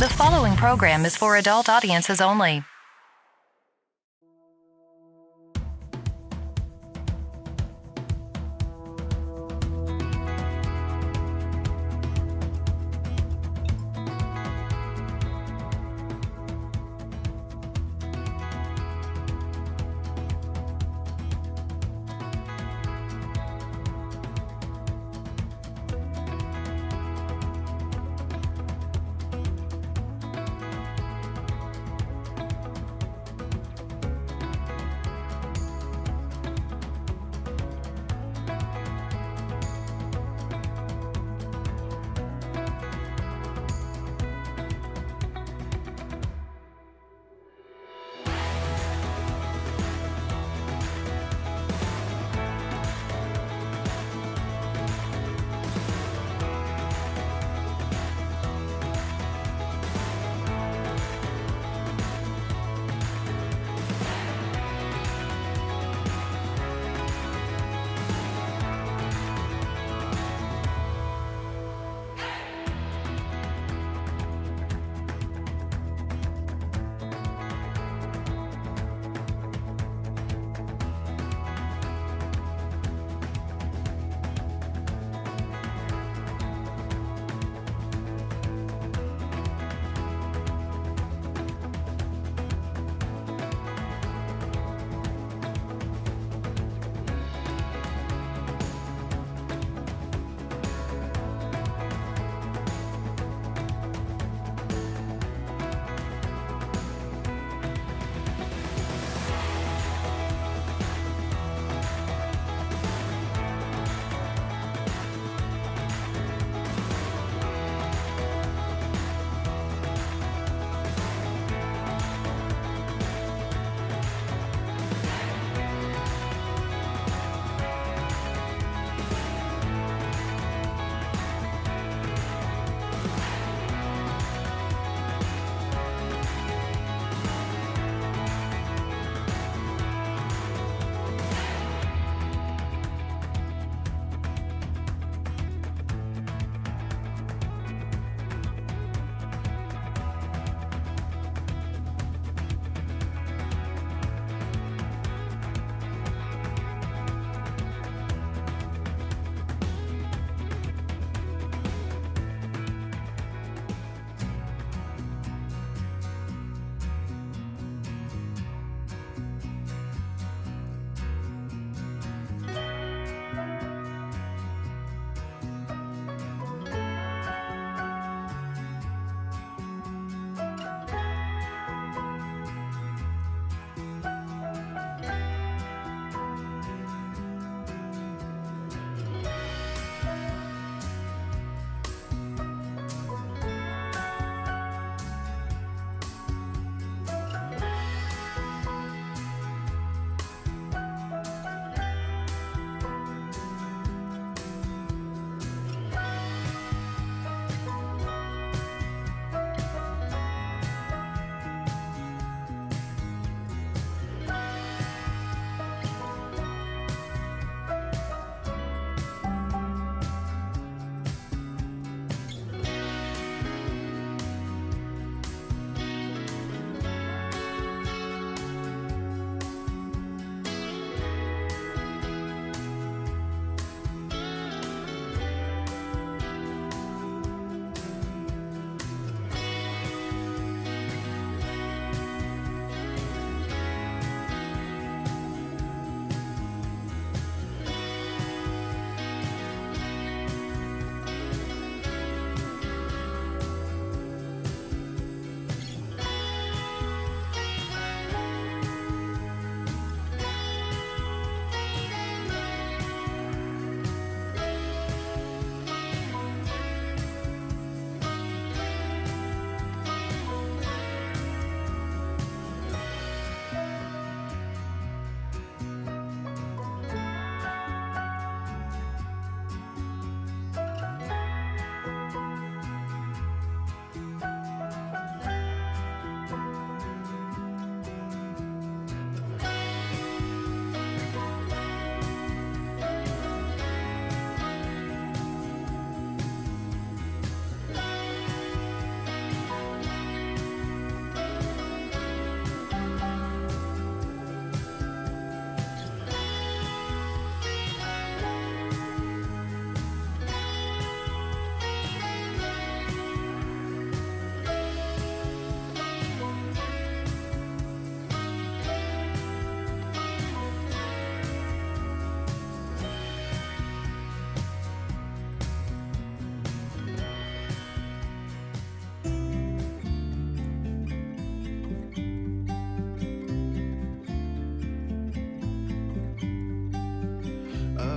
The following program is for adult audiences only.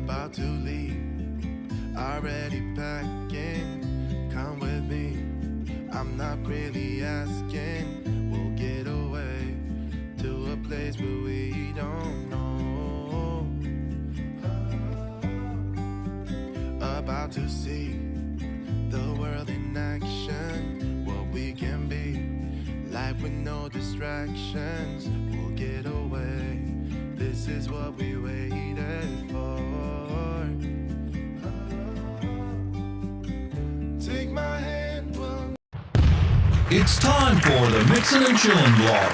about to leave, already packing. Come with me, I'm not really asking. We'll get away to a place where we don't know. About to see the world in action, what we can be, life with no distractions. We'll get away, this is what we waited for. Take my hand, we'll... It's time for the Mixin and Chillin blog.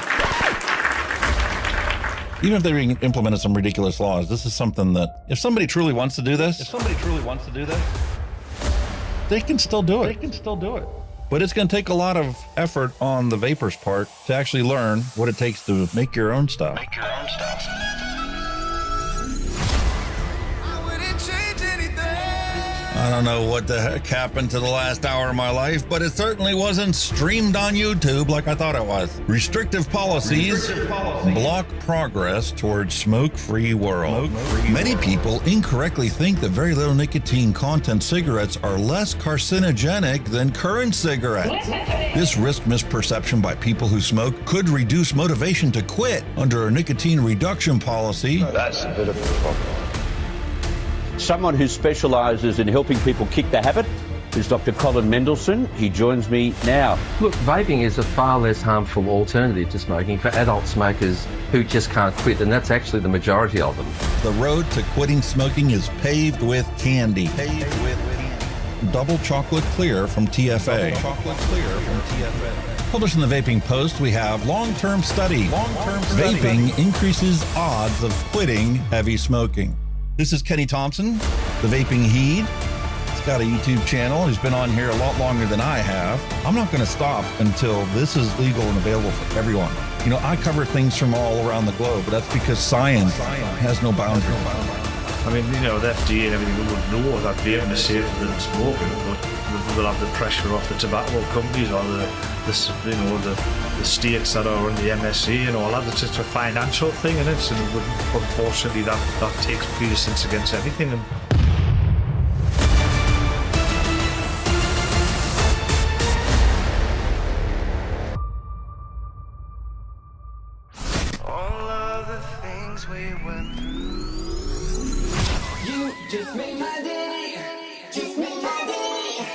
Even if they implemented some ridiculous laws, this is something that if somebody truly wants to do this, they can still do it. But it's going to take a lot of effort on the vapors' part to actually learn what it takes to make your own stuff. I don't know what the heck happened to the last hour of my life, but it certainly wasn't streamed on YouTube like I thought it was. Restrictive policies block progress towards smoke-free world. Many people incorrectly think that very little nicotine content cigarettes are less carcinogenic than current cigarettes. This risk misperception by people who smoke could reduce motivation to quit under a nicotine reduction policy. That's a bit of a problem. Someone who specialises in helping people kick the habit is Dr. Colin Mendelsohn. He joins me now. Look, vaping is a far less harmful alternative to smoking for adult smokers who just can't quit, and that's actually the majority of them. The road to quitting smoking is paved with candy. Double chocolate clear from TFA. Published in the Vaping Post, we have long-term study. Vaping increases odds of quitting heavy smoking. This is Kenny Thompson, the Vaping Heed. He's got a YouTube channel. He's been on here a lot longer than I have. I'm not going to stop until this is legal and available for everyone. You know, I cover things from all around the globe, but that's because science has no boundaries. I mean, you know, the FDA and everything would know that vaping is safer than smoking, but they'll have the pressure off the tobacco companies or the states that are in the MnC and all that. It's just a financial thing, and unfortunately that takes precedence against everything. And All of the things we went through. You just made my day. Just made my day.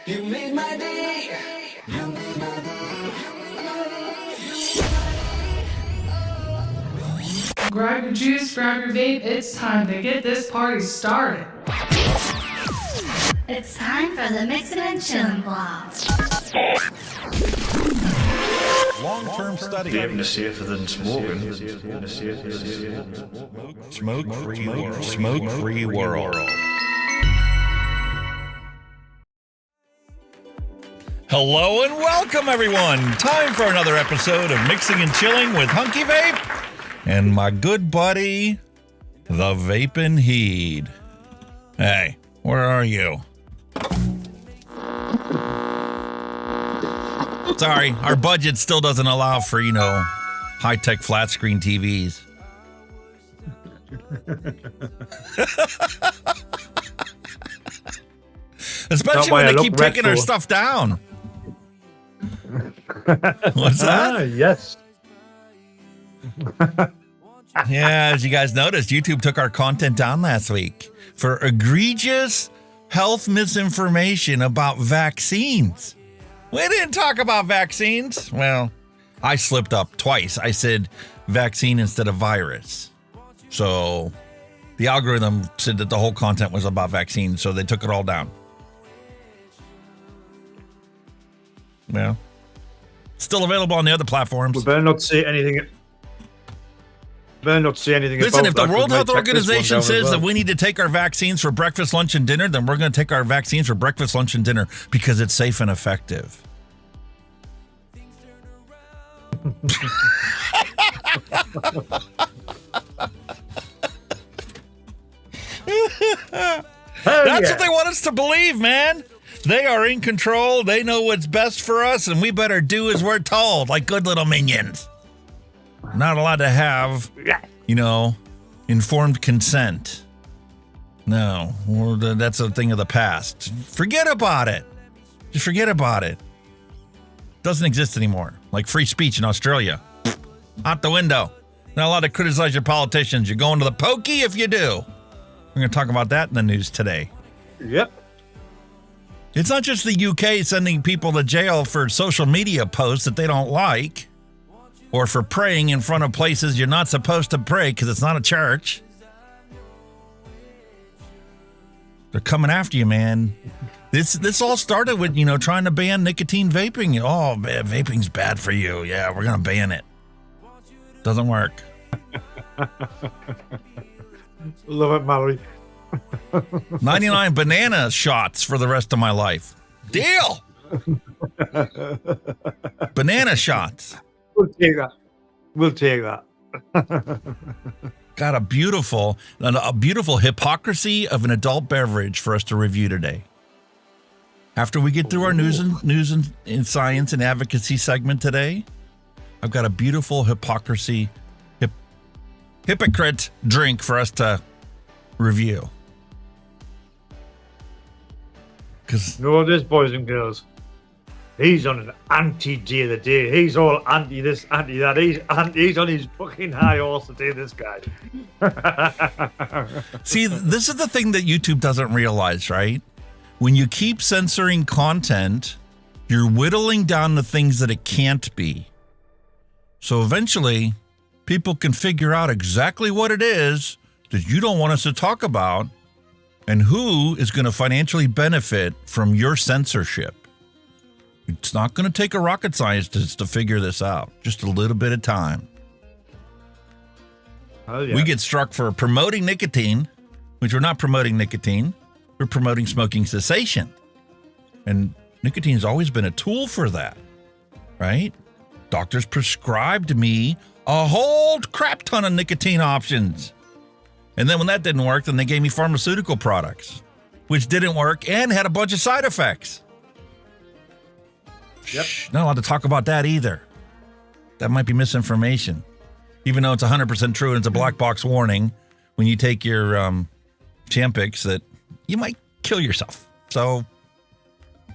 You made my day. You made my day. Grab your juice, grab your vape. It's time to get this party started. It's time for the Mixin and Chillin blog. Long-term study. vaping is safer than smoking. Smoke-free world. Hello and welcome, everyone. Time for another episode of Mixing and Chilling with Hunky Vape and my good buddy, the Vaping Heed. Hey, where are you? Sorry, our budget still doesn't allow for, high-tech flat screen TVs. Especially when they keep taking our stuff down. What's that? Yes. Yeah, as you guys noticed, YouTube took our content down last week for egregious health misinformation about vaccines. We didn't talk about vaccines. Well, I slipped up twice. I said vaccine instead of virus. So the algorithm said that the whole content was about vaccines, so they took it all down. Well, still available on the other platforms. We better not say anything. Listen, if the World Health Organization says that we need to take our vaccines for breakfast, lunch, and dinner, then we're going to take our vaccines for breakfast, lunch, and dinner because it's safe and effective. That's what they want us to believe, man. They are in control. They know what's best for us, and we better do as we're told, like good little minions. Not allowed to have, informed consent. No, well, that's a thing of the past. Forget about it. Just forget about it. Doesn't exist anymore. Like free speech in Australia. Out the window. Not allowed to criticize your politicians. You're going to the pokey if you do. We're going to talk about that in the news today. Yep. It's not just the UK sending people to jail for social media posts that they don't like, or for praying in front of places you're not supposed to pray because it's not a church. They're coming after you, man. This all started with, trying to ban nicotine vaping. Oh, man, vaping's bad for you. Yeah, we're going to ban it. Doesn't work. Love it, Mallory. 99 banana shots for the rest of my life. Deal. Banana shots. We'll take that. We'll take that. Got a beautiful hypocrisy of an adult beverage for us to review today. After we get through our news and science and advocacy segment today, I've got a beautiful hypocrisy hypocrite drink for us to review. No, this, boys and girls. He's on an anti-day of the day. He's all anti this, anti that. He's on his fucking high horse today, this guy. See, this is the thing that YouTube doesn't realize, right? When you keep censoring content, you're whittling down the things that it can't be. So eventually, people can figure out exactly what it is that you don't want us to talk about and who is going to financially benefit from your censorship. It's not going to take a rocket scientist to figure this out. Just a little bit of time. Oh, yeah. We get struck for promoting nicotine, which we're not promoting nicotine. We're promoting smoking cessation. And nicotine has always been a tool for that, right? Doctors prescribed me a whole crap ton of nicotine options. And then when that didn't work, then they gave me pharmaceutical products, which didn't work and had a bunch of side effects. Yep. Not allowed to talk about that either. That might be misinformation. Even though it's 100% true and it's a black box warning when you take your Champix that you might kill yourself. So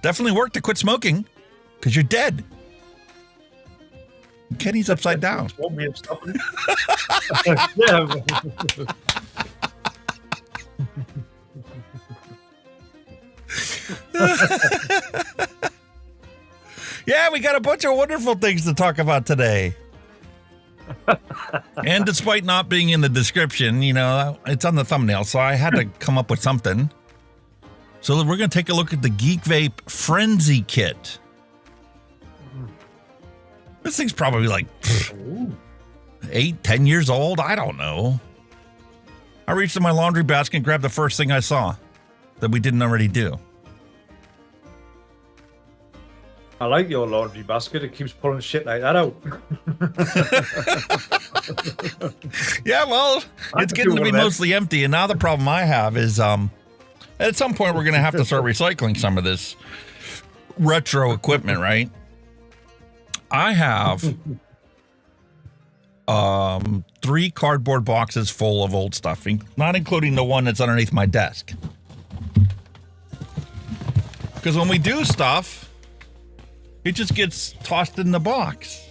definitely work to quit smoking because you're dead. Kenny's upside down. Want me to stop it? Yeah. Yeah, we got a bunch of wonderful things to talk about today. And despite not being in the description, it's on the thumbnail, so I had to come up with something. So we're going to take a look at the Geek Vape Frenzy Kit. This thing's probably like 8-10 years old. I don't know. I reached in my laundry basket and grabbed the first thing I saw that we didn't already do. I like your laundry basket. It keeps pulling shit like that out. Yeah, well, it's getting to be mostly empty. And now the problem I have is at some point we're going to have to start recycling some of this retro equipment, right? I have 3 cardboard boxes full of old stuff, not including the one that's underneath my desk. Because when we do stuff, it just gets tossed in the box.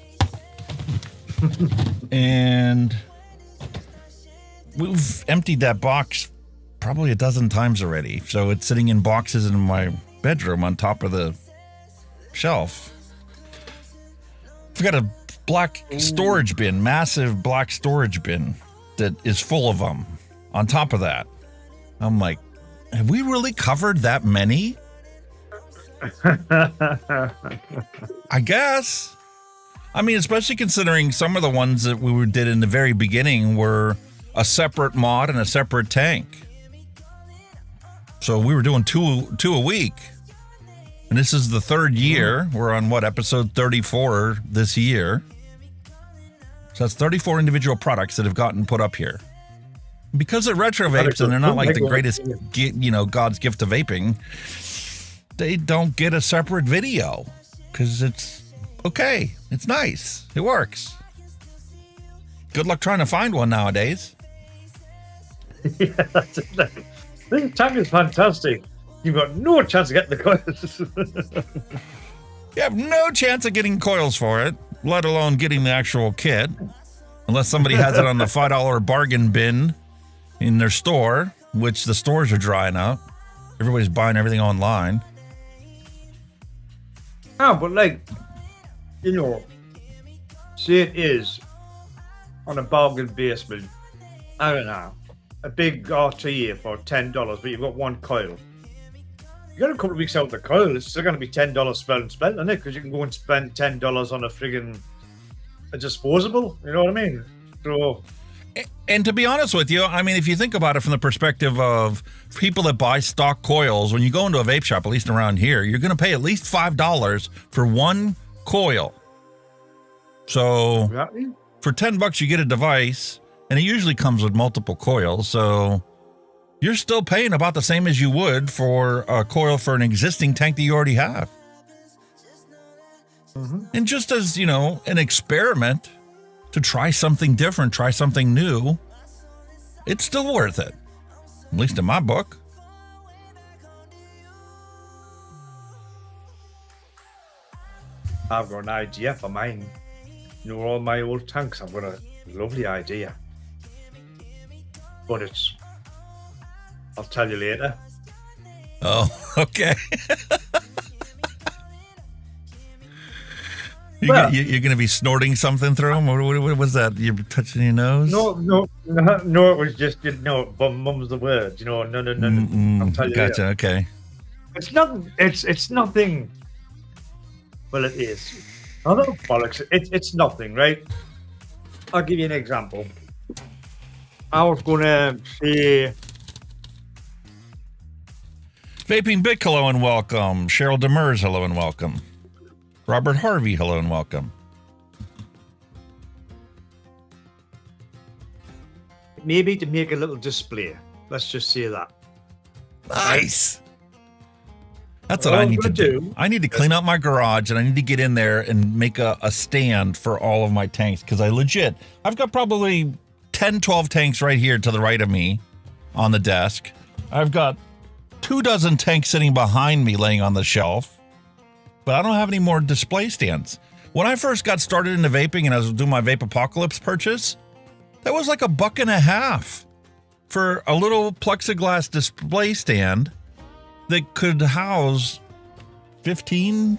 And we've emptied that box probably a dozen times already. So it's sitting in boxes in my bedroom on top of the shelf. I've got a black storage bin, massive black storage bin that is full of them. On top of that, I'm like, have we really covered that many? I guess. I mean, especially considering some of the ones that we did in the very beginning were a separate mod and a separate tank. So we were doing two a week. And this is the 3rd year. We're on episode 34 this year. So that's 34 individual products that have gotten put up here. Because they're retro vapes and they're not like the greatest, God's gift to vaping, they don't get a separate video because it's okay. It's nice. It works. Good luck trying to find one nowadays. Yeah, that's it. This tank is fantastic. You've got no chance of getting the coils. You have no chance of getting coils for it, let alone getting the actual kit, unless somebody has it on the $5 bargain bin in their store, which the stores are drying up. Everybody's buying everything online. Ah, but like, you know, say it is on a bargain basement. I don't know, a big RTA for $10, but you've got one coil. You got a couple of weeks out the coil, it's still going to be $10 spent, isn't it? Because you can go and spend $10 on a friggin' a disposable. You know what I mean? So, and to be honest with you, I mean, if you think about it from the perspective of people that buy stock coils, when you go into a vape shop, at least around here, you're going to pay at least $5 for one coil. So exactly. For $10, you get a device, and it usually comes with multiple coils. So you're still paying about the same as you would for a coil for an existing tank that you already have. Mm-hmm. And just as, you know, an experiment to try something different, try something new, it's still worth it. At least in my book. I've got an idea for mine. You know, all my old tanks, I've got a lovely idea. But I'll tell you later. Oh, okay. You're going to be snorting something through them? What was that? You're touching your nose? No, it was just, you know, mum's the word. You know, no. I'll tell you Gotcha, later. okay. It's nothing. Well, it is. Oh, no, bollocks. It's nothing, right? I'll give you an example. I was going to say... Vaping Bic, hello and welcome. Cheryl Demers, hello and welcome. Robert Harvey, hello and welcome. Maybe to make a little display. Let's just say that. Nice. That's what I need to do. I need to clean out my garage, and I need to get in there and make a stand for all of my tanks, because I've got probably 10, 12 tanks right here to the right of me on the desk. I've got 24 tanks sitting behind me laying on the shelf, but I don't have any more display stands. When I first got started into vaping and I was doing my Vape Apocalypse purchase, that was like $1.50 for a little plexiglass display stand that could house 10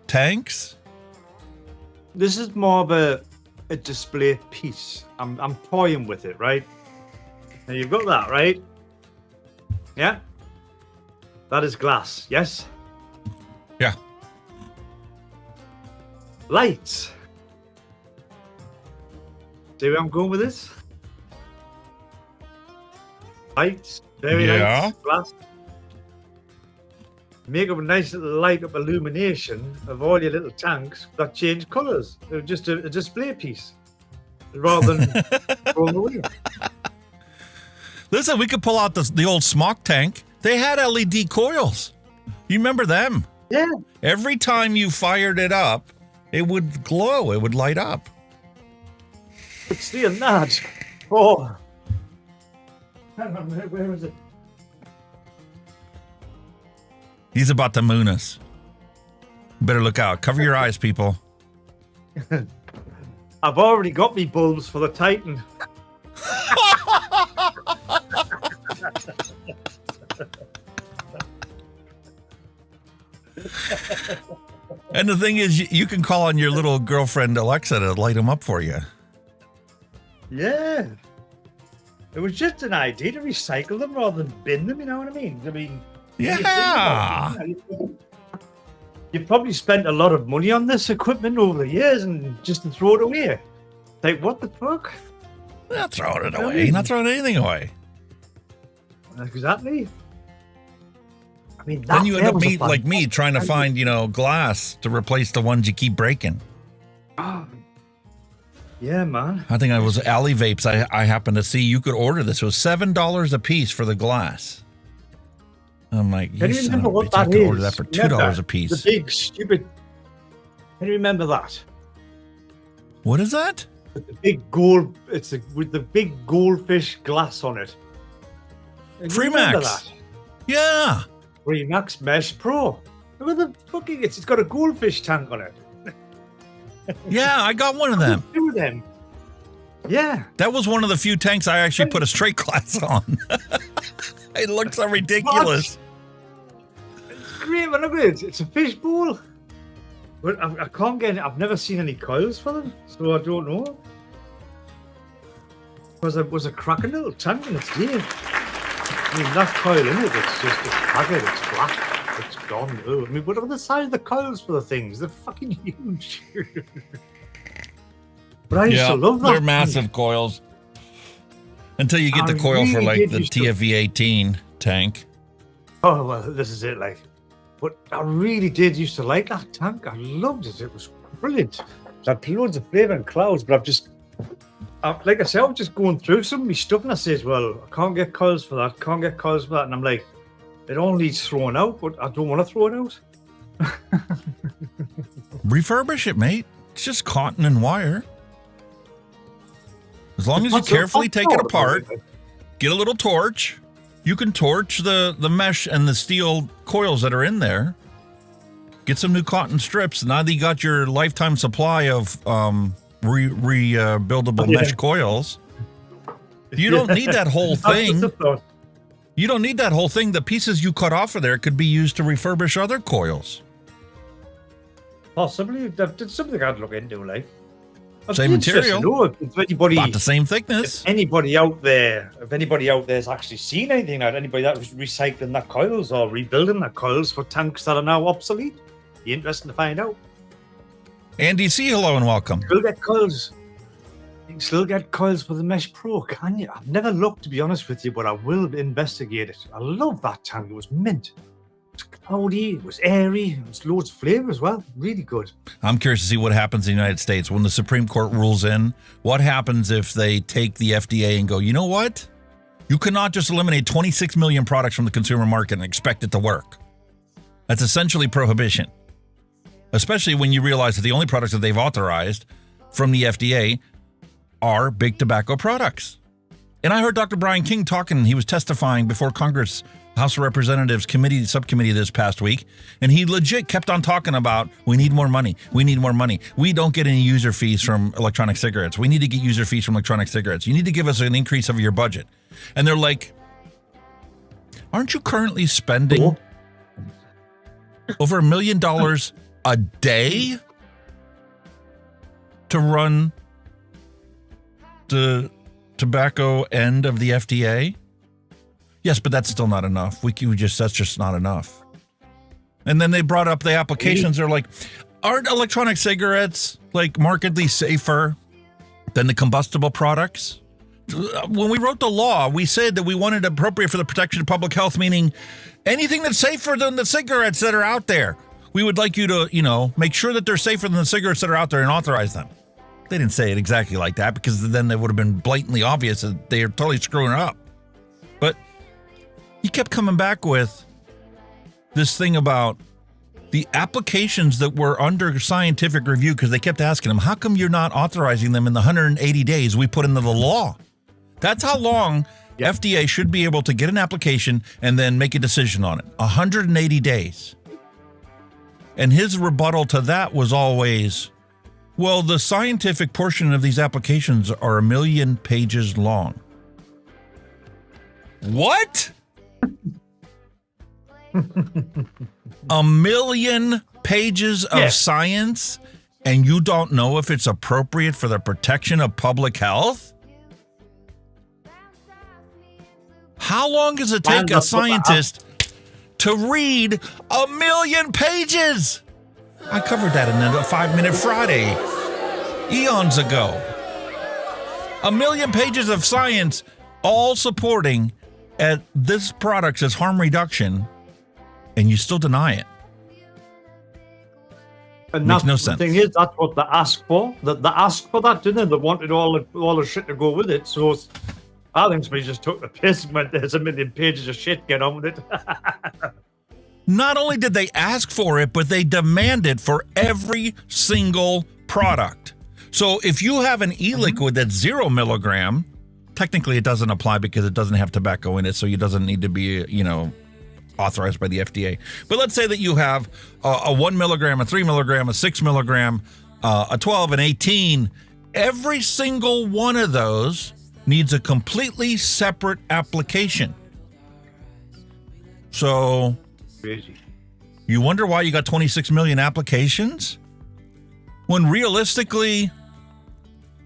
tanks. This is more of a display piece. I'm toying with it, right? Now you've got that, right? Yeah? That is glass, yes? Yeah. Lights. See where I'm going with this? Lights. Very nice. Glass. Make up a nice little light up illumination of all your little tanks that change colours. They're just a display piece rather than throwing away. Listen, we could pull out the old smock tank. They had LED coils. You remember them? Yeah. Every time you fired it up, it would glow. It would light up. But still not. Oh. Hang on, where is it? He's about to moon us. Better look out. Cover your eyes, people. I've already got me bulbs for the Titan. And the thing is, you can call on your little girlfriend Alexa to light them up for you. Yeah. It was just an idea to recycle them rather than bin them, you know what I mean? Yeah. You've probably spent a lot of money on this equipment over the years and just to throw it away. Like, what the fuck? Not throwing it away. Not throwing anything away. Exactly. I mean, then you end up like me trying to find, glass to replace the ones you keep breaking. Oh. Yeah, man. I think I was Alley Vapes. I happened to see you could order this. It was $7 a piece for the glass. I'm like, can you remember what that I could is? order that for $2 a piece. The big stupid. Can you remember that? What is that? The big gold. It's with the big goldfish glass on it. Free Remember Max. that? Yeah. Free Max Mesh Pro. Look at the fucking it's got a goldfish tank on it. Yeah, I got one of them. Two of them. Yeah. That was one of the few tanks I actually put a straight glass on. It looks so ridiculous. It's great, man. Look at it. It's a fish bowl. But I can't get it. I've never seen any coils for them, so I don't know. It was a cracking little tank in its day. I mean, that coil in it, it's haggard, it's black, it's gone. Oh, I mean, what are the size of the coils for the things? They're fucking huge. But I used to love that. They're massive coils. Until you get the coil for like the TFV-18 tank. Oh, well, this is it, like. But I really did used to like that tank. I loved it. It was brilliant. It had loads of flavour and clouds, but like I said, I was just going through some of my stuff and I says, well, I can't get coils for that, And I'm like, it all needs throwing out, but I don't want to throw it out. Refurbish it, mate. It's just cotton and wire. As long as you carefully take it apart, get a little torch. You can torch the mesh and the steel coils that are in there. Get some new cotton strips. Now that you got your lifetime supply of rebuildable mesh coils, you don't need that whole thing. You don't need that whole thing. The pieces you cut off of there could be used to refurbish other coils. Possibly. That's something I'd look into, like. Same material. If anybody, about the same thickness. If anybody out there's actually seen anything like anybody that was recycling their coils or rebuilding their coils for tanks that are now obsolete, be interesting to find out. Andy C, hello and welcome. Still get coils. You can still get coils for the Mesh Pro, can you? I've never looked, to be honest with you, but I will investigate it. I love that tank. It was mint. It was cloudy, it was airy, it was loads of flavour as well. Really good. I'm curious to see what happens in the United States when the Supreme Court rules in. What happens if they take the FDA and go, you know what? You cannot just eliminate 26 million products from the consumer market and expect it to work. That's essentially prohibition. Especially when you realize that the only products that they've authorized from the FDA are big tobacco products. And I heard Dr. Brian King talking, he was testifying before Congress House of Representatives subcommittee this past week, and he legit kept on talking about, we need more money. We need more money. We don't get any user fees from electronic cigarettes. We need to get user fees from electronic cigarettes. You need to give us an increase of your budget. And they're like, aren't you currently spending over $1 million a day to run the tobacco end of the FDA? Yes, but that's still not enough. That's just not enough. And then they brought up the applications. They're like, aren't electronic cigarettes like markedly safer than the combustible products? When we wrote the law, we said that we wanted appropriate for the protection of public health, meaning anything that's safer than the cigarettes that are out there. We would like you to, make sure that they're safer than the cigarettes that are out there and authorize them. They didn't say it exactly like that because then it would have been blatantly obvious that they are totally screwing it up. But he kept coming back with this thing about the applications that were under scientific review because they kept asking him, how come you're not authorizing them in the 180 days we put into the law? That's how long FDA should be able to get an application and then make a decision on it. 180 days. And his rebuttal to that was always, well, the scientific portion of these applications are 1 million pages long. What? 1 million pages of science, and you don't know if it's appropriate for the protection of public health? How long does it take a scientist to read 1 million pages? I covered that in the 5 Minute Friday eons ago. 1 million pages of science, all supporting at this product as harm reduction, and you still deny it. And makes that's no the sense. thing is, that's what they asked for. They asked for that, didn't they? They wanted all the shit to go with it. So I think somebody just took the piss and went, there's 1 million pages of shit, get on with it. Not only did they ask for it, but they demand it for every single product. So if you have an e-liquid that's 0 milligram, technically it doesn't apply because it doesn't have tobacco in it, so it doesn't need to be, authorized by the FDA. But let's say that you have a 1 milligram, a 3 milligram, a 6 milligram, a 12, and 18. Every single one of those needs a completely separate application. So Crazy. you wonder why you got 26 million applications? When realistically,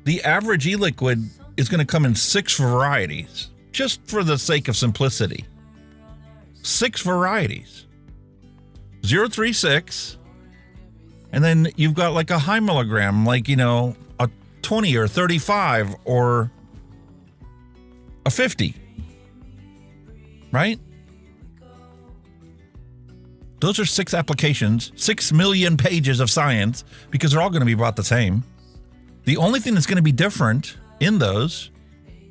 the average e-liquid is going to come in 6 varieties, just for the sake of simplicity. 6 varieties. 036, and then you've got like a high milligram, like, a 20 or 35 or a 50. Right? Those are 6 applications, 6 million pages of science, because they're all going to be about the same. The only thing that's going to be different in those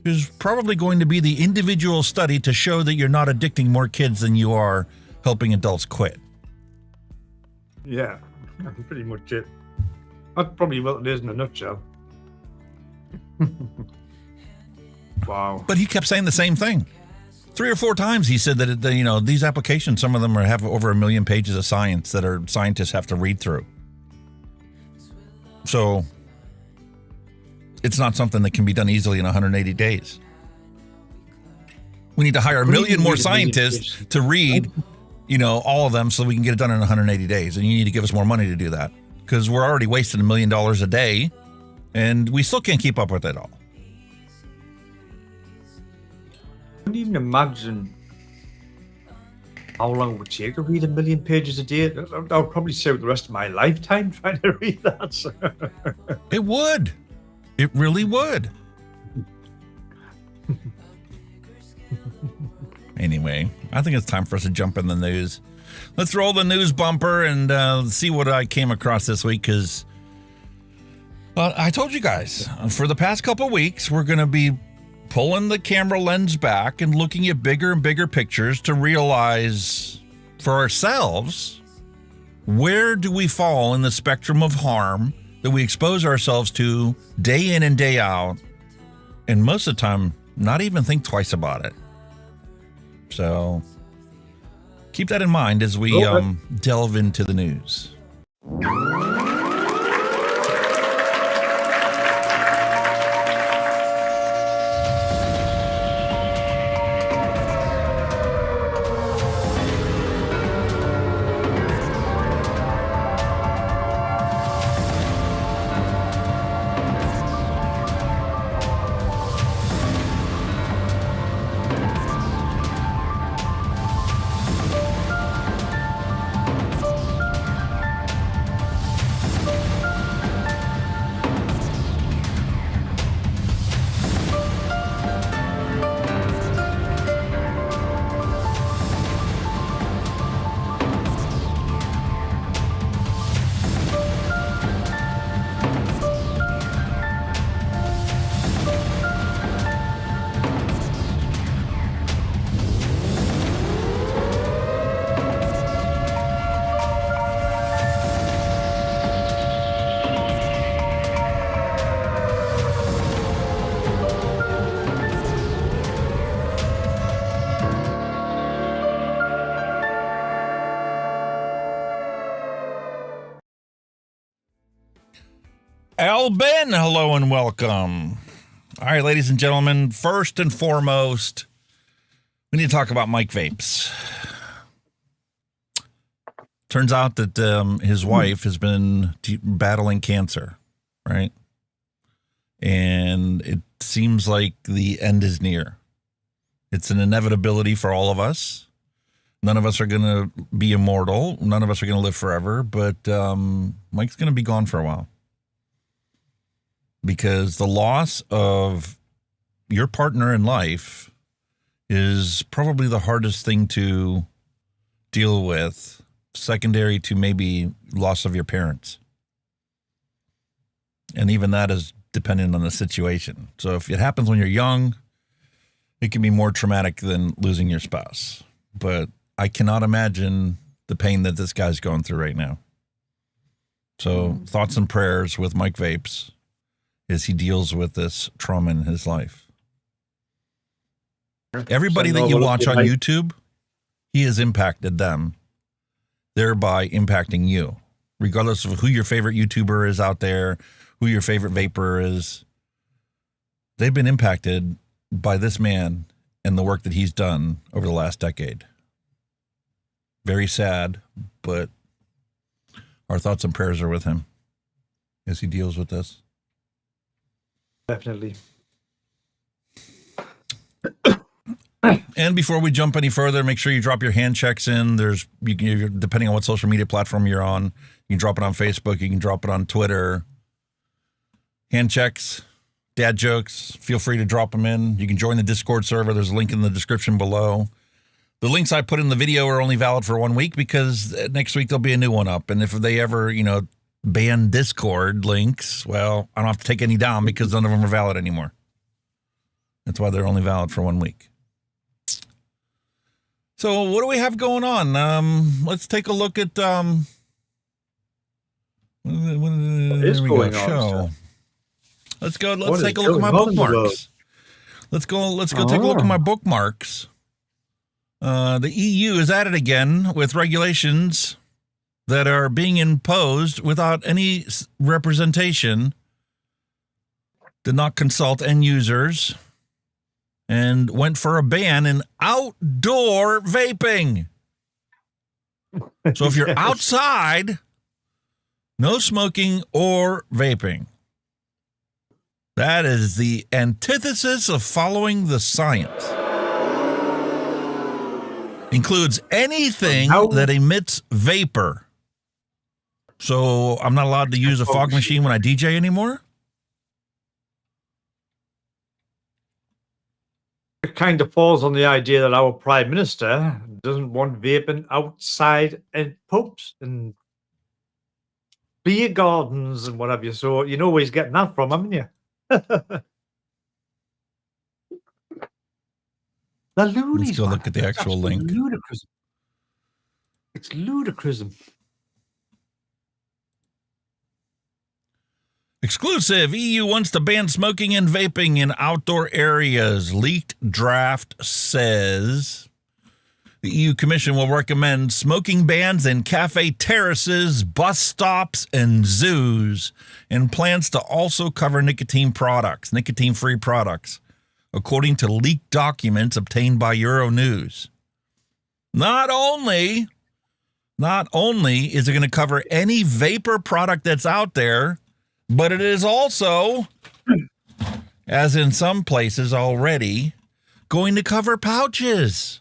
is probably going to be the individual study to show that you're not addicting more kids than you are helping adults quit. Yeah, that's pretty much it. That's probably what it is in a nutshell. Wow. But he kept saying the same thing. 3 or 4 times he said that, these applications, some of them have over 1 million pages of science that scientists have to read through. So it's not something that can be done easily in 180 days. We need to hire 1 million more scientists to read, all of them so we can get it done in 180 days. And you need to give us more money to do that, because we're already wasting $1 million a day and we still can't keep up with it all. I couldn't even imagine how long it would take to read 1 million pages a day. I would probably save the rest of my lifetime trying to read that. It would. It really would. Anyway, I think it's time for us to jump in the news. Let's roll the news bumper and see what I came across this week, because I told you guys, for the past couple weeks, we're going to be pulling the camera lens back and looking at bigger and bigger pictures to realize for ourselves, where do we fall in the spectrum of harm that we expose ourselves to day in and day out, and most of the time, not even think twice about it. So keep that in mind as we delve into the news. Al Ben, hello and welcome. All right, ladies and gentlemen, first and foremost, we need to talk about Mike Vapes. Turns out that his wife has been battling cancer, right? And it seems like the end is near. It's an inevitability for all of us. None of us are going to be immortal. None of us are going to live forever, but Mike's going to be gone for a while. Because the loss of your partner in life is probably the hardest thing to deal with, secondary to maybe loss of your parents. And even that is dependent on the situation. So if it happens when you're young, it can be more traumatic than losing your spouse. But I cannot imagine the pain that this guy's going through right now. So thoughts and prayers with Mike Vapes as he deals with this trauma in his life. Everybody that you watch on YouTube, he has impacted them, thereby impacting you, regardless of who your favorite YouTuber is out there, who your favorite vapor is. They've been impacted by this man and the work that he's done over the last decade. Very sad, but our thoughts and prayers are with him as he deals with this. Definitely. And before we jump any further, make sure you drop your hand checks in. You can, depending on what social media platform you're on, you can drop it on Facebook, you can drop it on Twitter. Hand checks, dad jokes, feel free to drop them in. You can join the Discord server. There's a link in the description below. The links I put in the video are only valid for 1 week because next week there'll be a new one up. And if they ever, ban Discord links, well, I don't have to take any down because none of them are valid anymore. That's why they're only valid for 1 week. So what do we have going on? Let's take a look at what is going on? Let's go. Let's take a look at my bookmarks. Let's go take a look at my bookmarks. The EU is at it again with regulations that are being imposed without any representation, did not consult end users, and went for a ban in outdoor vaping. So if you're outside, no smoking or vaping. That is the antithesis of following the science. Includes anything that emits vapor. So I'm not allowed to use a fog machine when I DJ anymore? It kind of falls on the idea that our Prime Minister doesn't want vaping outside in pubs and beer gardens and whatever. So you know where he's getting that from, haven't you? The loonies. Let's go look at the actual link. Ludicrous. It's ludicrous. Exclusive. EU wants to ban smoking and vaping in outdoor areas. Leaked draft says the EU Commission will recommend smoking bans in cafe terraces, bus stops, and zoos, and plans to also cover nicotine products, nicotine-free products, according to leaked documents obtained by Euronews. Not only is it going to cover any vapor product that's out there, but it is also, as in some places already, going to cover pouches.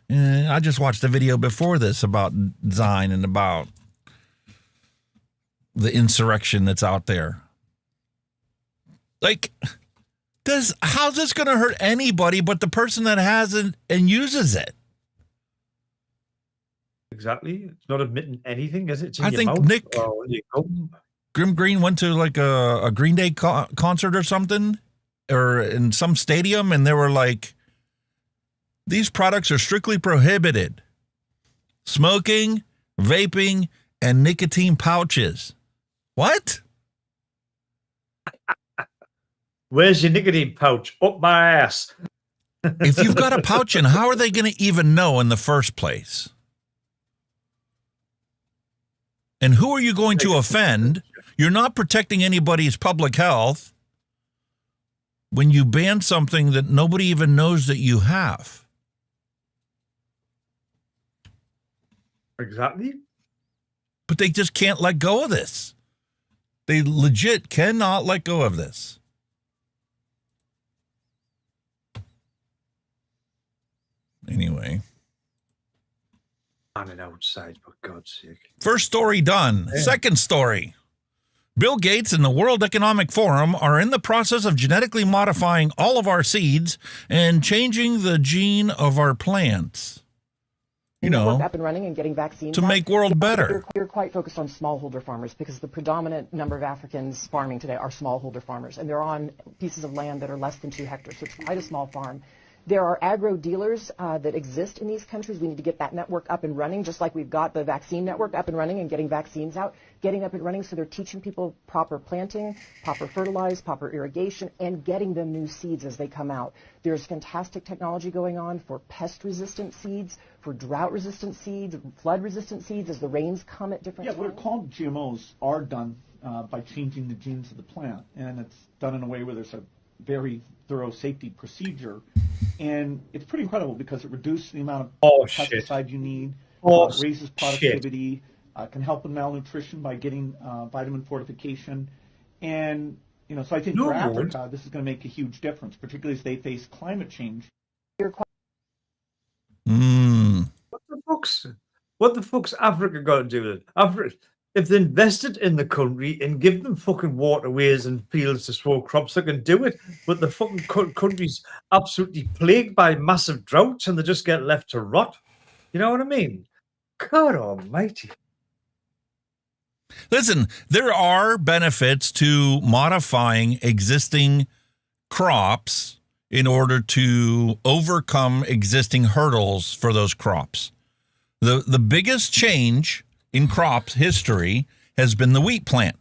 I just watched a video before this about Zine and about the insurrection that's out there. Like, how's this going to hurt anybody but the person that has it and uses it? Exactly. It's not admitting anything, is it? It's in I your think mouth Nick or in your gum. Grim Green went to like a Green Day concert or something, or in some stadium, and they were like, these products are strictly prohibited. Smoking, vaping, and nicotine pouches. What? Where's your nicotine pouch? Up my ass. If you've got a pouch in, how are they going to even know in the first place? And who are you going to offend? You're not protecting anybody's public health when you ban something that nobody even knows that you have. Exactly. But they just can't let go of this. They legit cannot let go of this. Anyway. On and outside, for God's sake. First story done. Yeah. Second story. Bill Gates and the World Economic Forum are in the process of genetically modifying all of our seeds and changing the gene of our plants. You know, up and running and getting vaccines to make world better. You're quite focused on smallholder farmers because the predominant number of Africans farming today are smallholder farmers, and they're on pieces of land that are less than 2 hectares. So it's quite a small farm. There are agro dealers that exist in these countries. We need to get that network up and running, just like we've got the vaccine network up and running and getting vaccines out, getting up and running so they're teaching people proper planting, proper fertilize, proper irrigation, and getting them new seeds as they come out. There's fantastic technology going on for pest-resistant seeds, for drought-resistant seeds, flood-resistant seeds as the rains come at different times. What are called GMOs are done by changing the genes of the plant, and it's done in a way where there's a very thorough safety procedure, and it's pretty incredible because it reduces the amount of pesticide you need, raises productivity, can help with malnutrition by getting vitamin fortification, and so I think for Africa this is going to make a huge difference, particularly as they face climate change. What the fuck's Africa got to do with it? Africa, if they invested in the country and give them fucking waterways and fields to grow crops, they can do it. But the fucking country's absolutely plagued by massive droughts and they just get left to rot. You know what I mean? God almighty. Listen, there are benefits to modifying existing crops in order to overcome existing hurdles for those crops. The biggest change in crops history has been the wheat plant,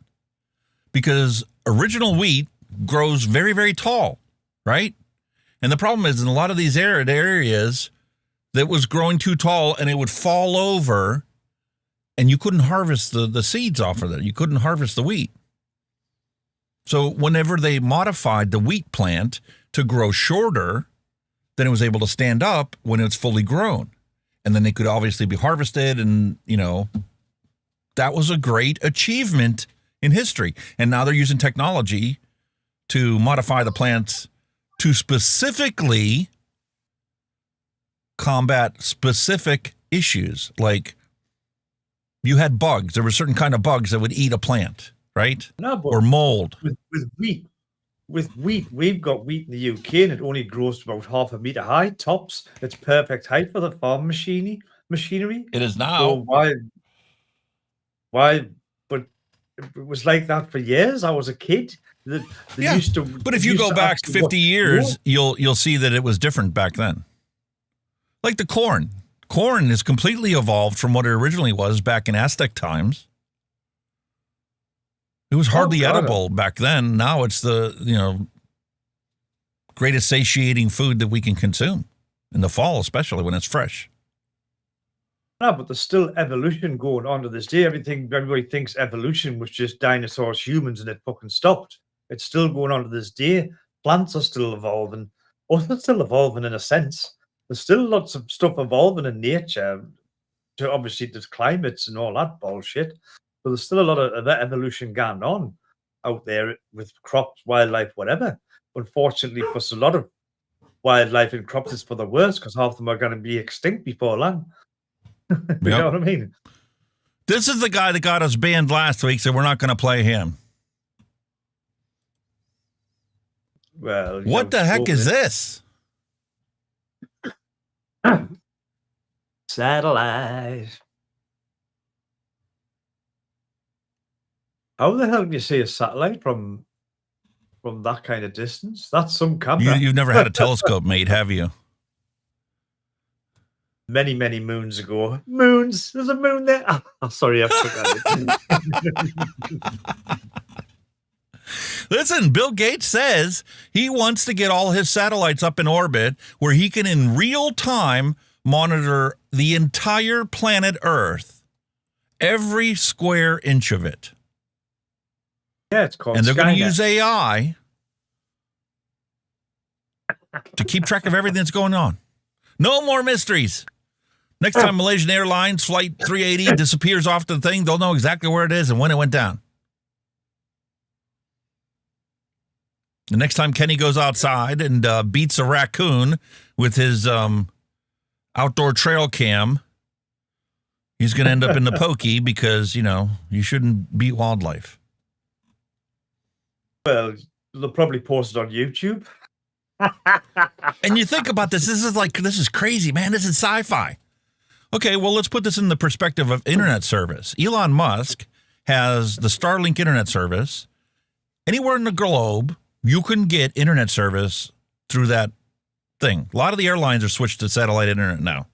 because original wheat grows very, very tall, right? And the problem is in a lot of these arid areas that was growing too tall and it would fall over and you couldn't harvest the seeds off of it. You couldn't harvest the wheat. So whenever they modified the wheat plant to grow shorter, then it was able to stand up when it's fully grown. And then they could obviously be harvested and, that was a great achievement in history. And now they're using technology to modify the plants to specifically combat specific issues. Like you had bugs. There were certain kind of bugs that would eat a plant, right? No, but or mold. With wheat, we've got wheat in the UK and it only grows to about 0.5 meter high, tops. It's perfect height for the farm machinery. It is now. So why? But it was like that for years. I was a kid. They used to, but if you go back 50 years, you'll see that it was different back then. Like the corn. Corn is completely evolved from what it originally was back in Aztec times. It was hardly edible back then. Now it's the, greatest satiating food that we can consume in the fall, especially when it's fresh. No, but there's still evolution going on to this day. Everybody thinks evolution was just dinosaurs, humans, and it fucking stopped. It's still going on to this day. Plants are still evolving. Well, they're still evolving in a sense. There's still lots of stuff evolving in nature. Obviously, there's climates and all that bullshit. But there's still a lot of that evolution going on out there with crops, wildlife, whatever. Unfortunately, for a lot of wildlife and crops, it's for the worse because half of them are going to be extinct before long. You know what I mean? This is the guy that got us banned last week, so we're not going to play him. Well, what the heck is this? Satellite. How the hell can you see a satellite from that kind of distance? That's some camera. You've never had a telescope made, have you? Many, many moons ago. Moons. There's a moon there. Oh, sorry, I forgot it. Listen, Bill Gates says he wants to get all his satellites up in orbit where he can in real time monitor the entire planet Earth, every square inch of it. Yeah, it's called And they're going to Skynet. use AI to keep track of everything that's going on. No more mysteries. Next time Malaysian Airlines Flight 380 disappears off the thing, they'll know exactly where it is and when it went down. The next time Kenny goes outside and beats a raccoon with his outdoor trail cam, he's going to end up in the pokey because, you shouldn't beat wildlife. Well, they'll probably post it on YouTube. And you think about this, this is crazy, man. This is sci-fi. Okay, well, let's put this in the perspective of internet service. Elon Musk has the Starlink internet service. Anywhere in the globe, you can get internet service through that thing. A lot of the airlines are switched to satellite internet now.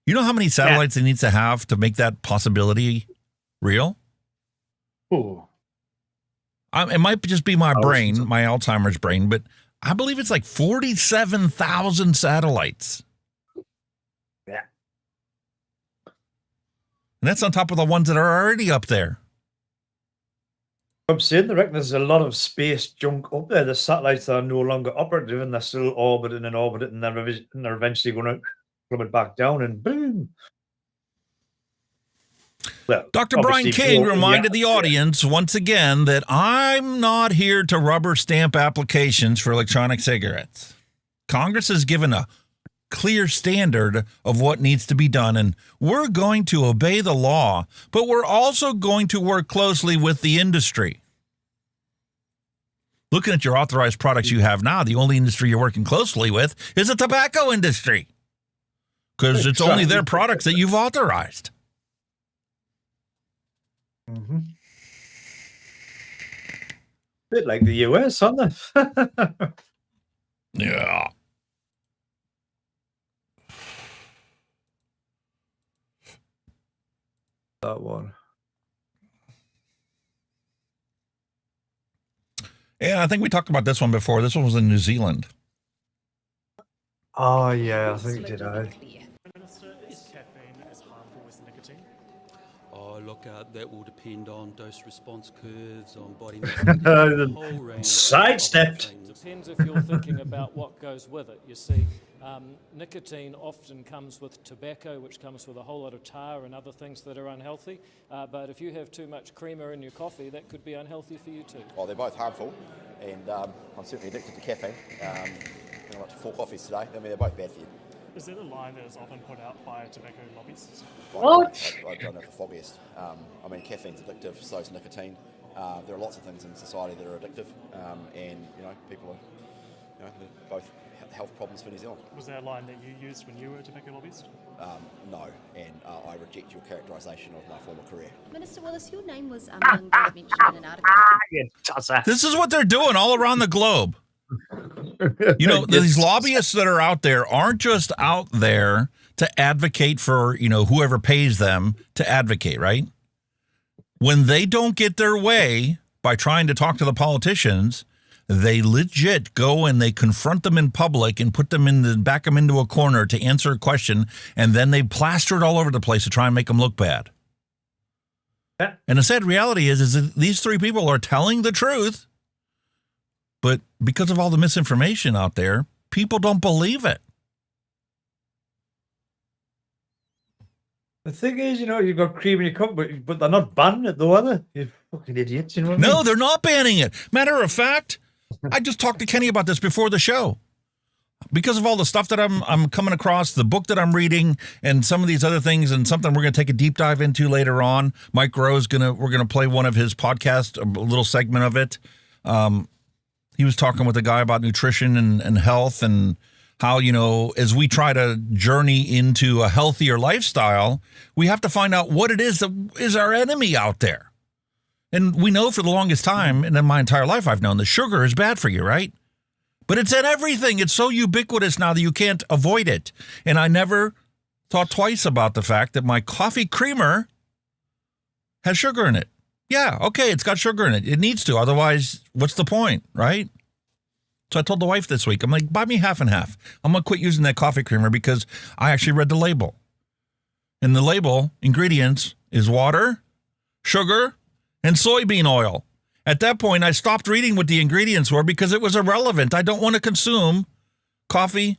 You know how many satellites it needs to have to make that possibility real? Oh. It might just be my brain, my Alzheimer's brain, but I believe it's like 47,000 satellites. Yeah. And that's on top of the ones that are already up there. I'm saying, I reckon there's a lot of space junk up there. The satellites that are no longer operative and they're still orbiting and orbiting, and they're eventually going to plummet back down and boom. Well, Dr. Brian King reminded the audience once again that I'm not here to rubber stamp applications for electronic cigarettes. Congress has given a clear standard of what needs to be done, and we're going to obey the law, but we're also going to work closely with the industry. Looking at your authorized products you have now, the only industry you're working closely with is the tobacco industry, because it's only their products that you've authorized. Mm-hmm. Bit like the US, aren't they? Yeah. That one. Yeah, I think we talked about this one before. This one was in New Zealand. Oh, yeah, I think did I. Look, that will depend on dose response curves, on body sidestepped. Depends if you're thinking about what goes with it. You see, nicotine often comes with tobacco, which comes with a whole lot of tar and other things that are unhealthy. But if you have too much creamer in your coffee, that could be unhealthy for you too. Well, they're both harmful, and I'm certainly addicted to caffeine. I went to 4 coffees today. I mean, they're both bad for you. Is that a line that is often put out by tobacco lobbyists? What? I don't know the foggiest. I mean, caffeine's addictive, so is nicotine. There are lots of things in society that are addictive, and people are, both health problems for New Zealand. Was that a line that you used when you were a tobacco lobbyist? No, and I reject your characterisation of my former career. Minister Willis, your name was mentioned in an article. This is what they're doing all around the globe. These lobbyists that are out there aren't just out there to advocate for, whoever pays them to advocate, right? When they don't get their way by trying to talk to the politicians, they legit go and they confront them in public and back them into a corner to answer a question, and then they plaster it all over the place to try and make them look bad. Yeah. And the sad reality is that these 3 people are telling the truth, but because of all the misinformation out there, people don't believe it. The thing is, you've got cream in your cup, but they're not banning it, though, are they? You fucking idiots, you know what I mean? No, they're not banning it. Matter of fact, I just talked to Kenny about this before the show. Because of all the stuff that I'm coming across, the book that I'm reading, and some of these other things, and something we're going to take a deep dive into later on. Mike Rowe's we're going to play one of his podcasts, a little segment of it. He was talking with a guy about nutrition and health, and how, as we try to journey into a healthier lifestyle, we have to find out what it is that is our enemy out there. And we know for the longest time, and in my entire life I've known, that sugar is bad for you, right? But it's in everything. It's so ubiquitous now that you can't avoid it. And I never thought twice about the fact that my coffee creamer has sugar in it. Yeah, okay, it's got sugar in it. It needs to. Otherwise, what's the point, right? So I told the wife this week, I'm like, buy me half and half. I'm going to quit using that coffee creamer because I actually read the label. And the label, ingredients, is water, sugar, and soybean oil. At that point, I stopped reading what the ingredients were because it was irrelevant. I don't want to consume coffee,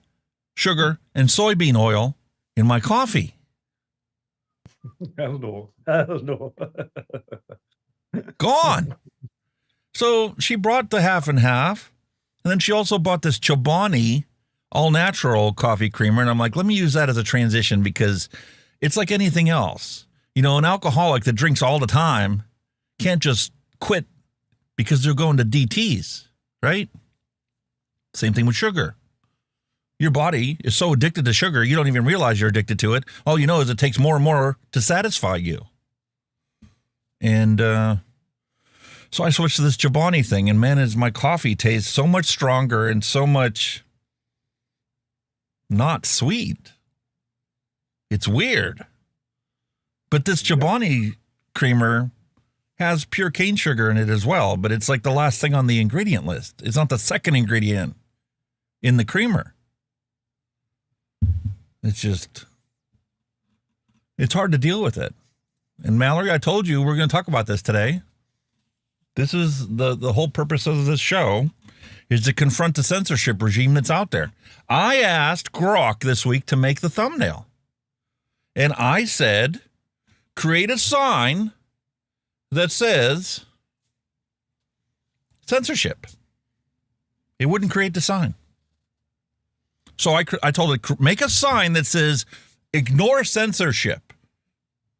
sugar, and soybean oil in my coffee. Hell no. Hell no. Gone. So she brought the half and half, and then she also bought this Chobani all-natural coffee creamer, and I'm like, let me use that as a transition because it's like anything else. An alcoholic that drinks all the time can't just quit because they're going to DTs, right? Same thing with sugar. Your body is so addicted to sugar, you don't even realize you're addicted to it. All you know is it takes more and more to satisfy you. And so I switched to this Chobani thing, and man, my coffee tastes so much stronger and so much not sweet. It's weird. But this Chobani creamer has pure cane sugar in it as well, but it's like the last thing on the ingredient list. It's not the second ingredient in the creamer. It's hard to deal with it. And Mallory, I told you we're going to talk about this today. This is the whole purpose of this show, is to confront the censorship regime that's out there. I asked Grok this week to make the thumbnail. And I said, create a sign that says censorship. It wouldn't create the sign. So I told it, make a sign that says ignore censorship,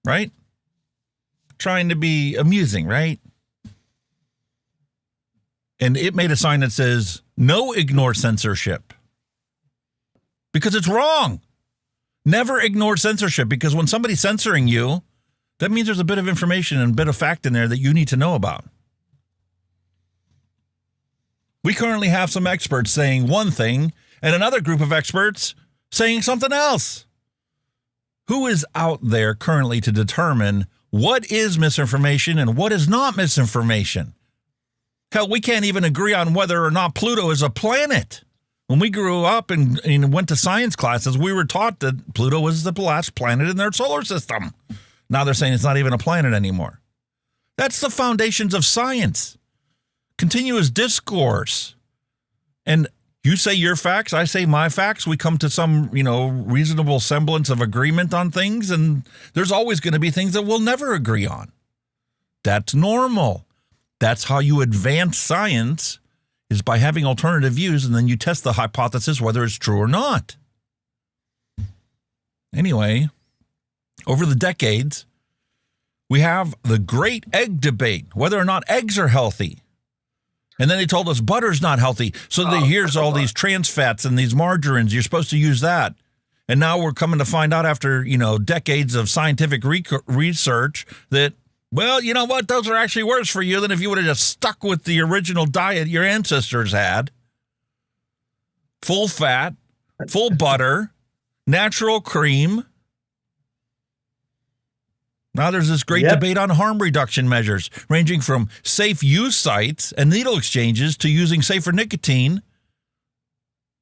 right? Trying to be amusing, right? And it made a sign that says no ignore censorship. Because it's wrong. Never ignore censorship, because when somebody's censoring you, that means there's a bit of information and a bit of fact in there that you need to know about. We currently have some experts saying one thing and another group of experts saying something else. Who is out there currently to determine what is misinformation and what is not misinformation? Hell, we can't even agree on whether or not Pluto is a planet. When we grew up and went to science classes, we were taught that Pluto was the last planet in their solar system. Now they're saying it's not even a planet anymore. That's the foundations of science. Continuous discourse. And you say your facts, I say my facts. We come to some, reasonable semblance of agreement on things, and there's always going to be things that we'll never agree on. That's normal. That's how you advance science, is by having alternative views, and then you test the hypothesis whether it's true or not. Anyway, over the decades, we have the great egg debate, whether or not eggs are healthy. And then they told us butter's not healthy. So here's all these trans fats and these margarines. You're supposed to use that. And now we're coming to find out after, decades of scientific research that, well, you know what? Those are actually worse for you than if you would have just stuck with the original diet your ancestors had. Full fat, full butter, natural cream. Now there's this great debate on harm reduction measures, ranging from safe use sites and needle exchanges to using safer nicotine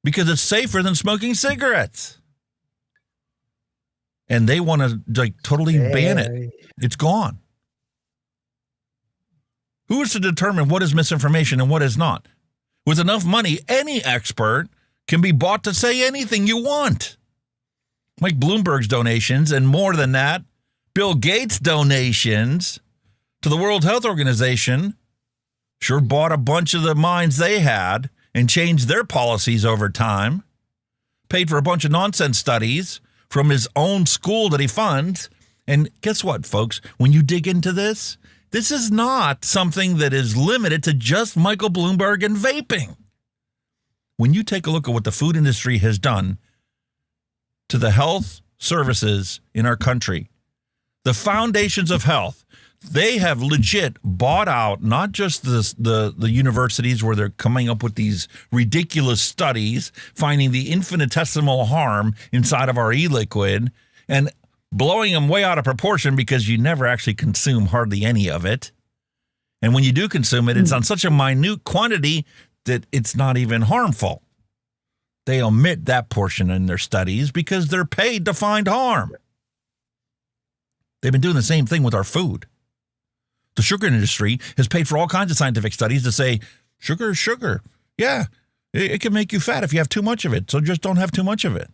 because it's safer than smoking cigarettes. And they want to totally ban it. It's gone. Who is to determine what is misinformation and what is not? With enough money, any expert can be bought to say anything you want. Like Bloomberg's donations, and more than that, Bill Gates' donations to the World Health Organization sure bought a bunch of the minds they had and changed their policies over time, paid for a bunch of nonsense studies from his own school that he funds. And guess what, folks? When you dig into this, this is not something that is limited to just Michael Bloomberg and vaping. When you take a look at what the food industry has done to the health services in our country, the foundations of health, they have legit bought out not just the universities where they're coming up with these ridiculous studies, finding the infinitesimal harm inside of our e-liquid and blowing them way out of proportion because you never actually consume hardly any of it. And when you do consume it, it's on such a minute quantity that it's not even harmful. They omit that portion in their studies because they're paid to find harm. They've been doing the same thing with our food. The sugar industry has paid for all kinds of scientific studies to say, sugar is sugar. Yeah, it can make you fat if you have too much of it, so just don't have too much of it.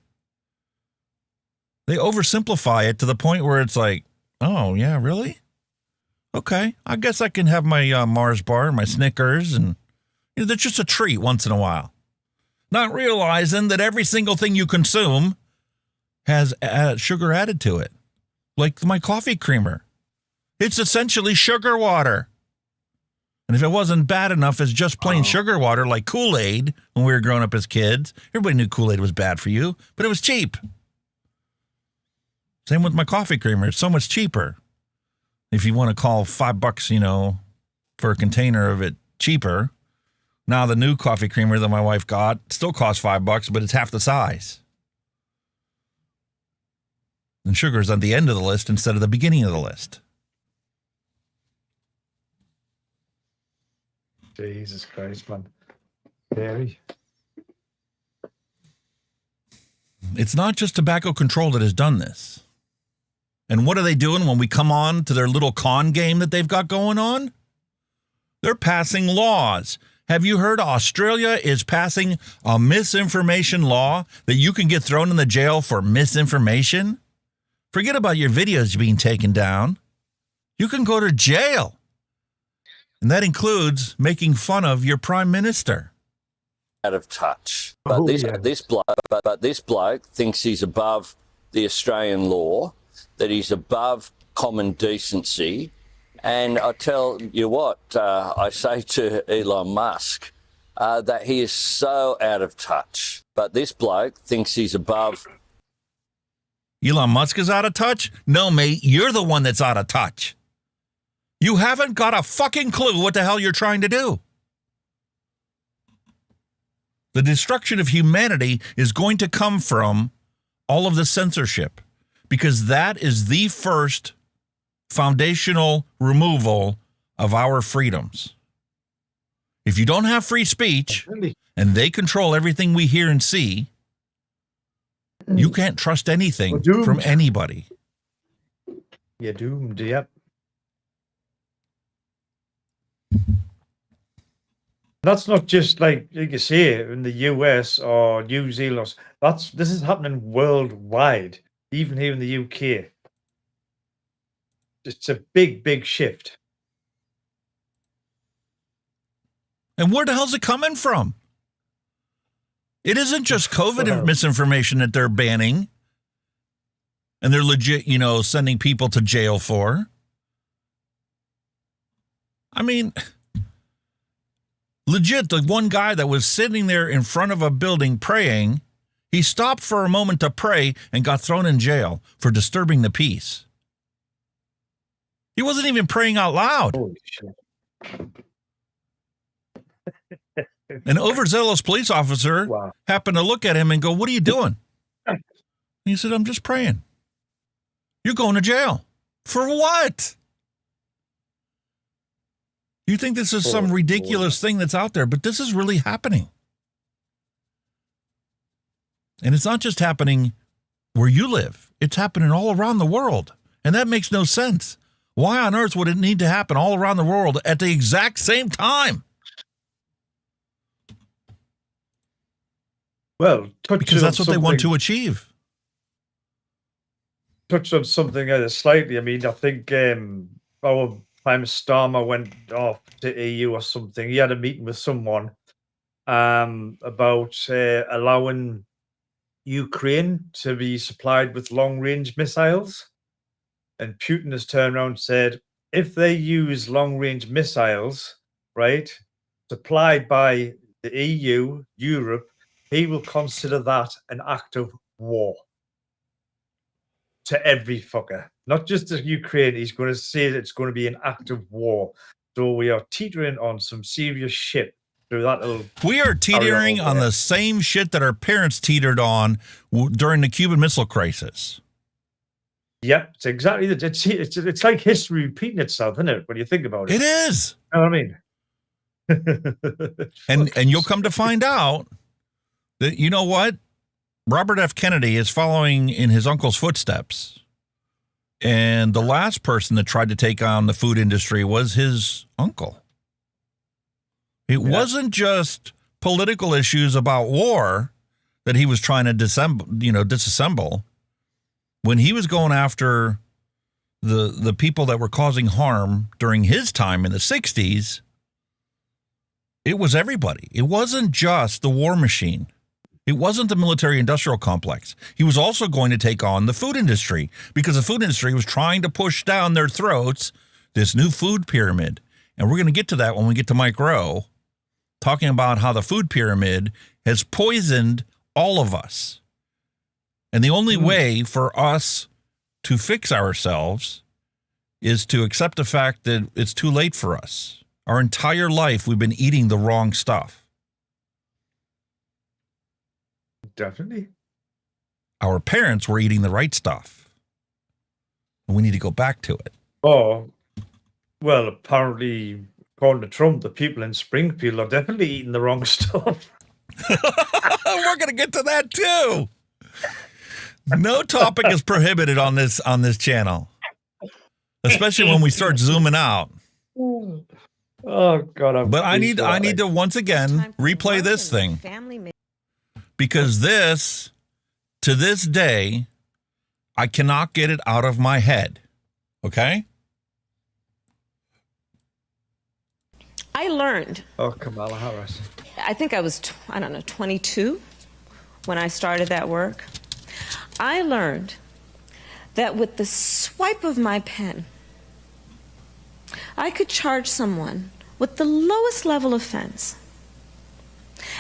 They oversimplify it to the point where it's like, oh, yeah, really? Okay, I guess I can have my Mars bar and my Snickers, and that's just a treat once in a while. Not realizing that every single thing you consume has sugar added to it. Like my coffee creamer. It's essentially sugar water. And if it wasn't bad enough as just plain sugar water like Kool-Aid when we were growing up as kids, everybody knew Kool-Aid was bad for you, but it was cheap. Same with my coffee creamer. It's so much cheaper. If you want to call $5, for a container of it cheaper. Now the new coffee creamer that my wife got still costs $5, but it's half the size. And sugar is at the end of the list instead of the beginning of the list. Jesus Christ, man. Scary. It's not just tobacco control that has done this. And what are they doing when we come on to their little con game that they've got going on? They're passing laws. Have you heard Australia is passing a misinformation law that you can get thrown in the jail for misinformation? Forget about your videos being taken down. You can go to jail. And that includes making fun of your prime minister. Out of touch. But this bloke thinks he's above the Australian law, that he's above common decency. And I tell you what, I say to Elon Musk that he is so out of touch. But this bloke thinks he's above. Elon Musk is out of touch? No, mate, you're the one that's out of touch. You haven't got a fucking clue what the hell you're trying to do. The destruction of humanity is going to come from all of the censorship, because that is the first foundational removal of our freedoms. If you don't have free speech and they control everything we hear and see, you can't trust anything from anybody. You're doomed, yep. That's not just like you say in the US or New Zealand. This is happening worldwide, even here in the UK. It's a big, big shift. And where the hell's it coming from? It isn't just COVID misinformation that they're banning and they're legit, sending people to jail for. I mean, legit, the one guy that was sitting there in front of a building praying, he stopped for a moment to pray and got thrown in jail for disturbing the peace. He wasn't even praying out loud. Holy shit. An overzealous police officer happened to look at him and go, "What are you doing?" And he said, "I'm just praying." You're going to jail. For what? You think this is some ridiculous thing that's out there, but this is really happening. And it's not just happening where you live. It's happening all around the world. And that makes no sense. Why on earth would it need to happen all around the world at the exact same time? Well, because that's what they want to achieve. Touch on something slightly. I mean, I think our Prime Starmer went off to EU or something. He had a meeting with someone about allowing Ukraine to be supplied with long-range missiles. And Putin has turned around and said, if they use long-range missiles, right, supplied by the EU, Europe, he will consider that an act of war to every fucker. Not just to Ukraine. He's going to say that it's going to be an act of war. So we are teetering on some serious shit through that little. We are teetering on the same shit that our parents teetered on during the Cuban Missile Crisis. Yep, it's exactly that. It's like history repeating itself, isn't it? When you think about it, it is. You know what I mean? and you'll come to find out that, you know what? Robert F. Kennedy is following in his uncle's footsteps. And the last person that tried to take on the food industry was his uncle. It wasn't just political issues about war that he was trying to disassemble. When he was going after the people that were causing harm during his time in the 60s, it was everybody. It wasn't just the war machine. It wasn't the military-industrial complex. He was also going to take on the food industry because the food industry was trying to push down their throats this new food pyramid. And we're going to get to that when we get to Mike Rowe, talking about how the food pyramid has poisoned all of us. And the only way for us to fix ourselves is to accept the fact that it's too late for us. Our entire life, we've been eating the wrong stuff. Definitely. Our parents were eating the right stuff. and we need to go back to it. Oh, well, apparently, according to Trump, the people in Springfield are definitely eating the wrong stuff. We're going to get to that too. No topic is prohibited on this channel, especially when we start zooming out. Oh God! But I need to once again replay this thing because to this day, I cannot get it out of my head. Okay. I learned. Oh, Kamala Harris. I think I was, 22 when I started that work. I learned that with the swipe of my pen, I could charge someone with the lowest level offense.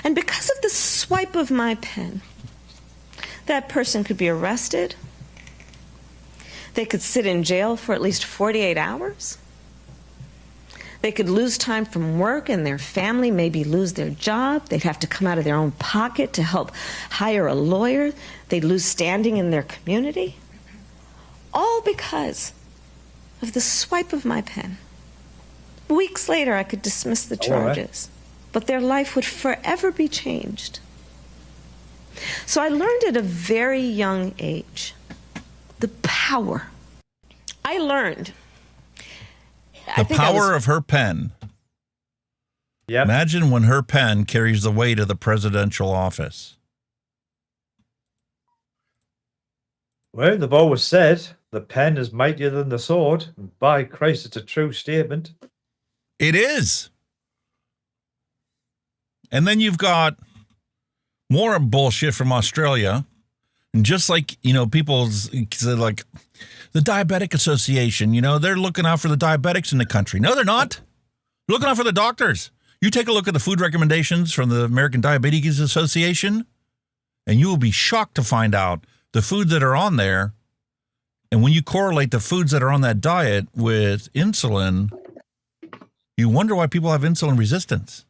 And because of the swipe of my pen, that person could be arrested. They could sit in jail for at least 48 hours. They could lose time from work and their family maybe lose their job. They'd have to come out of their own pocket to help hire a lawyer. They'd lose standing in their community. All because of the swipe of my pen. Weeks later, I could dismiss the charges, but their life would forever be changed. So I learned at a very young age the power. I learned the power of her pen. Yep. Imagine when her pen carries the weight of the presidential office. Well, they've always said the pen is mightier than the sword. And by Christ, it's a true statement. It is. And then you've got more bullshit from Australia. And just like, people say, like, the Diabetic Association, they're looking out for the diabetics in the country. No, they're not. They're looking out for the doctors. You take a look at the food recommendations from the American Diabetes Association, and you will be shocked to find out the foods that are on there. And when you correlate the foods that are on that diet with insulin, you wonder why people have insulin resistance.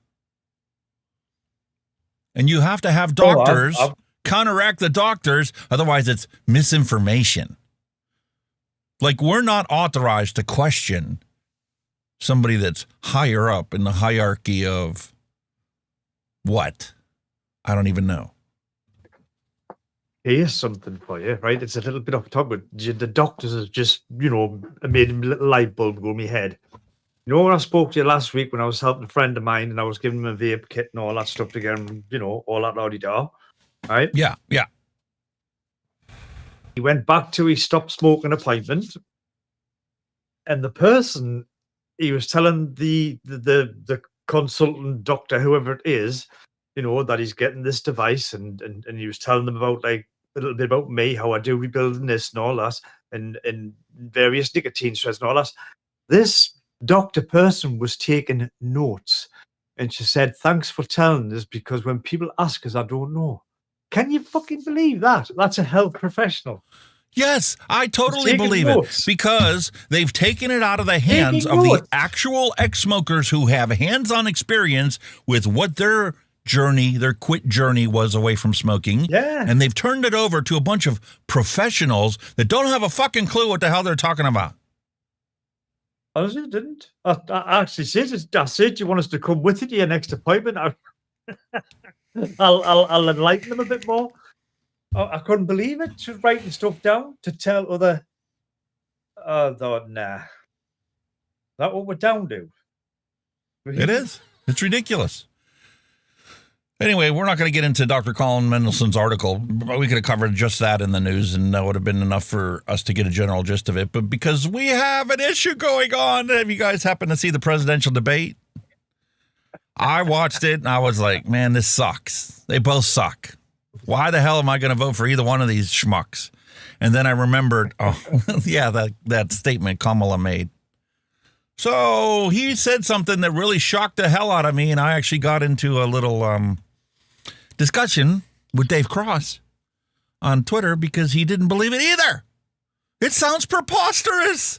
And you have to have doctors counteract the doctors, otherwise it's misinformation. Like, we're not authorized to question somebody that's higher up in the hierarchy of what? I don't even know. Here's something for you, right? It's a little bit off topic, but the doctors have just, made a little light bulb go in my head. When I spoke to you last week when I was helping a friend of mine and I was giving him a vape kit and all that stuff to get him, all that la-di-da, right? Yeah. He went back to his stop smoking appointment, and the person he was telling the consultant doctor, whoever it is, that he's getting this device, and he was telling them about, like, a little bit about me, how I do rebuilding this and all that, and various nicotine strains and all that. This doctor person was taking notes, and she said, "Thanks for telling us, because when people ask us, I don't know." Can you fucking believe that? That's a health professional. Yes, I totally believe it, because they've taken it out of the hands of the actual ex-smokers who have hands-on experience with what their quit journey was away from smoking. Yeah. And they've turned it over to a bunch of professionals that don't have a fucking clue what the hell they're talking about. Honestly, didn't. I actually said, do you want us to come with you to your next appointment? I'll enlighten them a bit more. I couldn't believe it. She was writing stuff down to tell other. I thought, nah. That what we're down to. It is. It's ridiculous. Anyway, we're not going to get into Dr. Colin Mendelssohn's article. We could have covered just that in the news, and that would have been enough for us to get a general gist of it. But because we have an issue going on, have you guys happened to see the presidential debate? I watched it, and I was like, man, this sucks. They both suck. Why the hell am I going to vote for either one of these schmucks? And then I remembered, that statement Kamala made. So he said something that really shocked the hell out of me, and I actually got into a little discussion with Dave Cross on Twitter because he didn't believe it either. It sounds preposterous.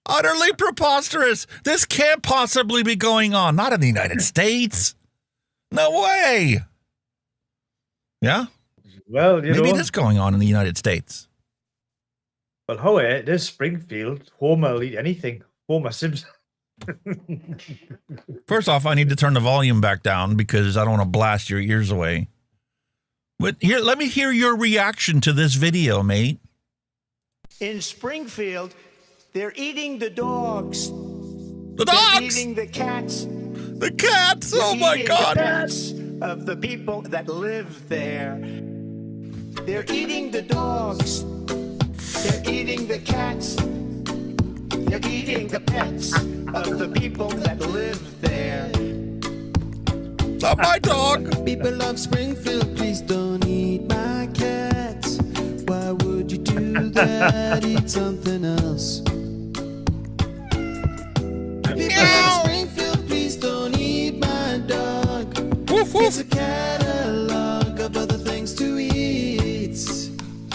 Utterly preposterous. This can't possibly be going on. Not in the United States. No way. Yeah? Well, maybe it is going on in the United States. Well, Howe, it is Springfield. Homer will eat anything. Homer Simpson. First off, I need to turn the volume back down because I don't want to blast your ears away. But here, let me hear your reaction to this video, mate. In Springfield, they're eating the dogs. The dogs? They're eating the cats. The cats! They're Oh, my eating God. The pets of the people that live there. They're eating the dogs. They're eating the cats. They're eating the pets of the people that live there. Not my dog. People of Springfield, please don't eat my cats. Why would you do that? Eat something else. People of Springfield, please don't eat my dog. Woof, woof. It's a catalog of other things to eat.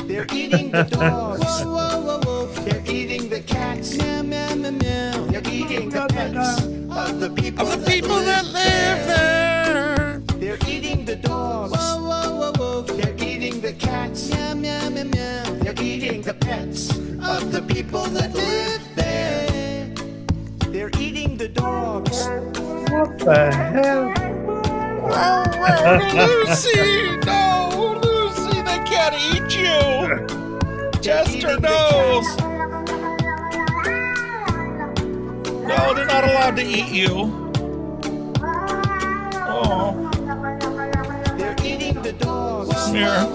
They're eating the dogs. Whoa, whoa, whoa, whoa. They're eating the cats. Meow, meow, meow, meow. They're eating the pets of the people, that live there. They're eating the dogs. Whoa, whoa, whoa, whoa. They're eating the cats. Meow, meow, meow, meow. They're eating the pets of the people that live there. They're eating the dogs. What the hell? Lucy, no, Lucy, they can't eat you. Chester, no. No, they're not allowed to eat you. Oh. They're eating the dogs. Here,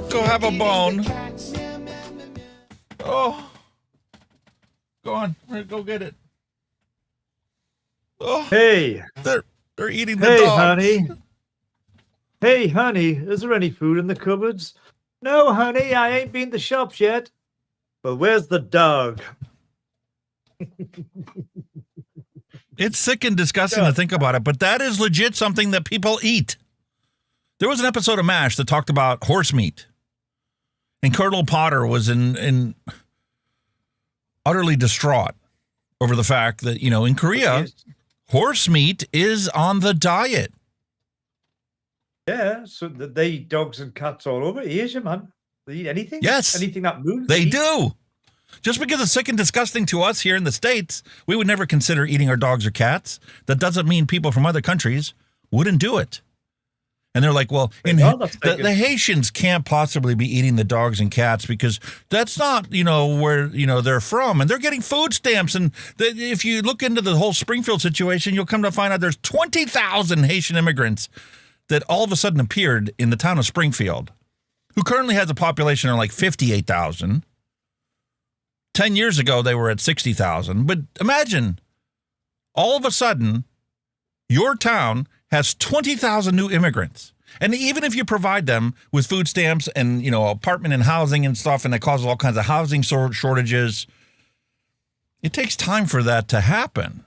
go have a bone. Oh. Go on, go get it. Oh. Hey. They're eating the Hey, dogs. honey. Hey, honey, is there any food in the cupboards? No, honey, I ain't been to shops yet. But where's the dog? It's sick and disgusting to think about it, but that is legit something that people eat. There was an episode of MASH that talked about horse meat. And Colonel Potter was in utterly distraught over the fact that, you know, in Korea, horse meat is on the diet. Yeah, so they eat dogs and cats all over Asia, man. They eat anything? Yes. Anything that moves. They do. Just because it's sick and disgusting to us here in the States, we would never consider eating our dogs or cats. That doesn't mean people from other countries wouldn't do it. And they're like, well, the Haitians can't possibly be eating the dogs and cats because that's not, you know, where, you know, they're from. And they're getting food stamps. And if you look into the whole Springfield situation, you'll come to find out there's 20,000 Haitian immigrants that all of a sudden appeared in the town of Springfield, who currently has a population of like 58,000. 10 years ago, they were at 60,000. But imagine, all of a sudden, your town has 20,000 new immigrants. And even if you provide them with food stamps and, you know, apartment and housing and stuff, and that causes all kinds of housing shortages, it takes time for that to happen.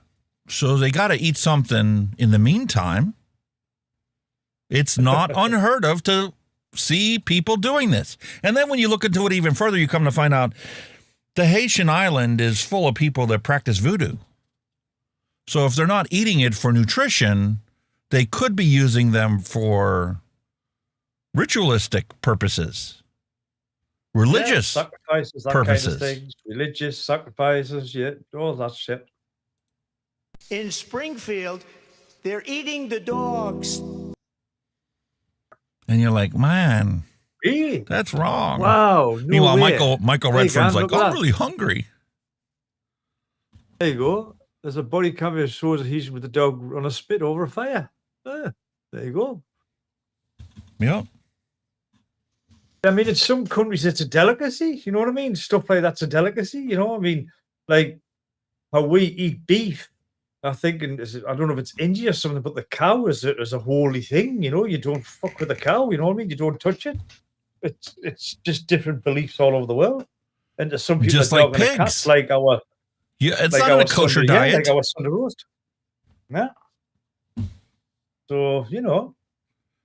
So they got to eat something in the meantime. It's not unheard of to see people doing this. And then when you look into it even further, you come to find out the Haitian island is full of people that practice voodoo. So if they're not eating it for nutrition, they could be using them for ritualistic purposes, religious sacrifices, that purposes. Kind of things. Religious sacrifices, yeah, all that shit. In Springfield, they're eating the dogs. And you're like, man, really? That's wrong. Wow. No Meanwhile, way. Michael Redford's like, I'm really hungry. There you go. There's a body camera that shows that he's with the dog on a spit over a fire. There you go. Yep. I mean, in some countries, it's a delicacy. You know what I mean? Stuff like that's a delicacy. You know, I mean, like how we eat beef. I think, I don't know if it's India or something, but the cow is a holy thing. You know, you don't fuck with the cow. You know what I mean? You don't touch it. It's just different beliefs all over the world. And to some people, just like pigs, like our it's like not a kosher Sunday, diet. like our Sunday roast. Yeah. So you know.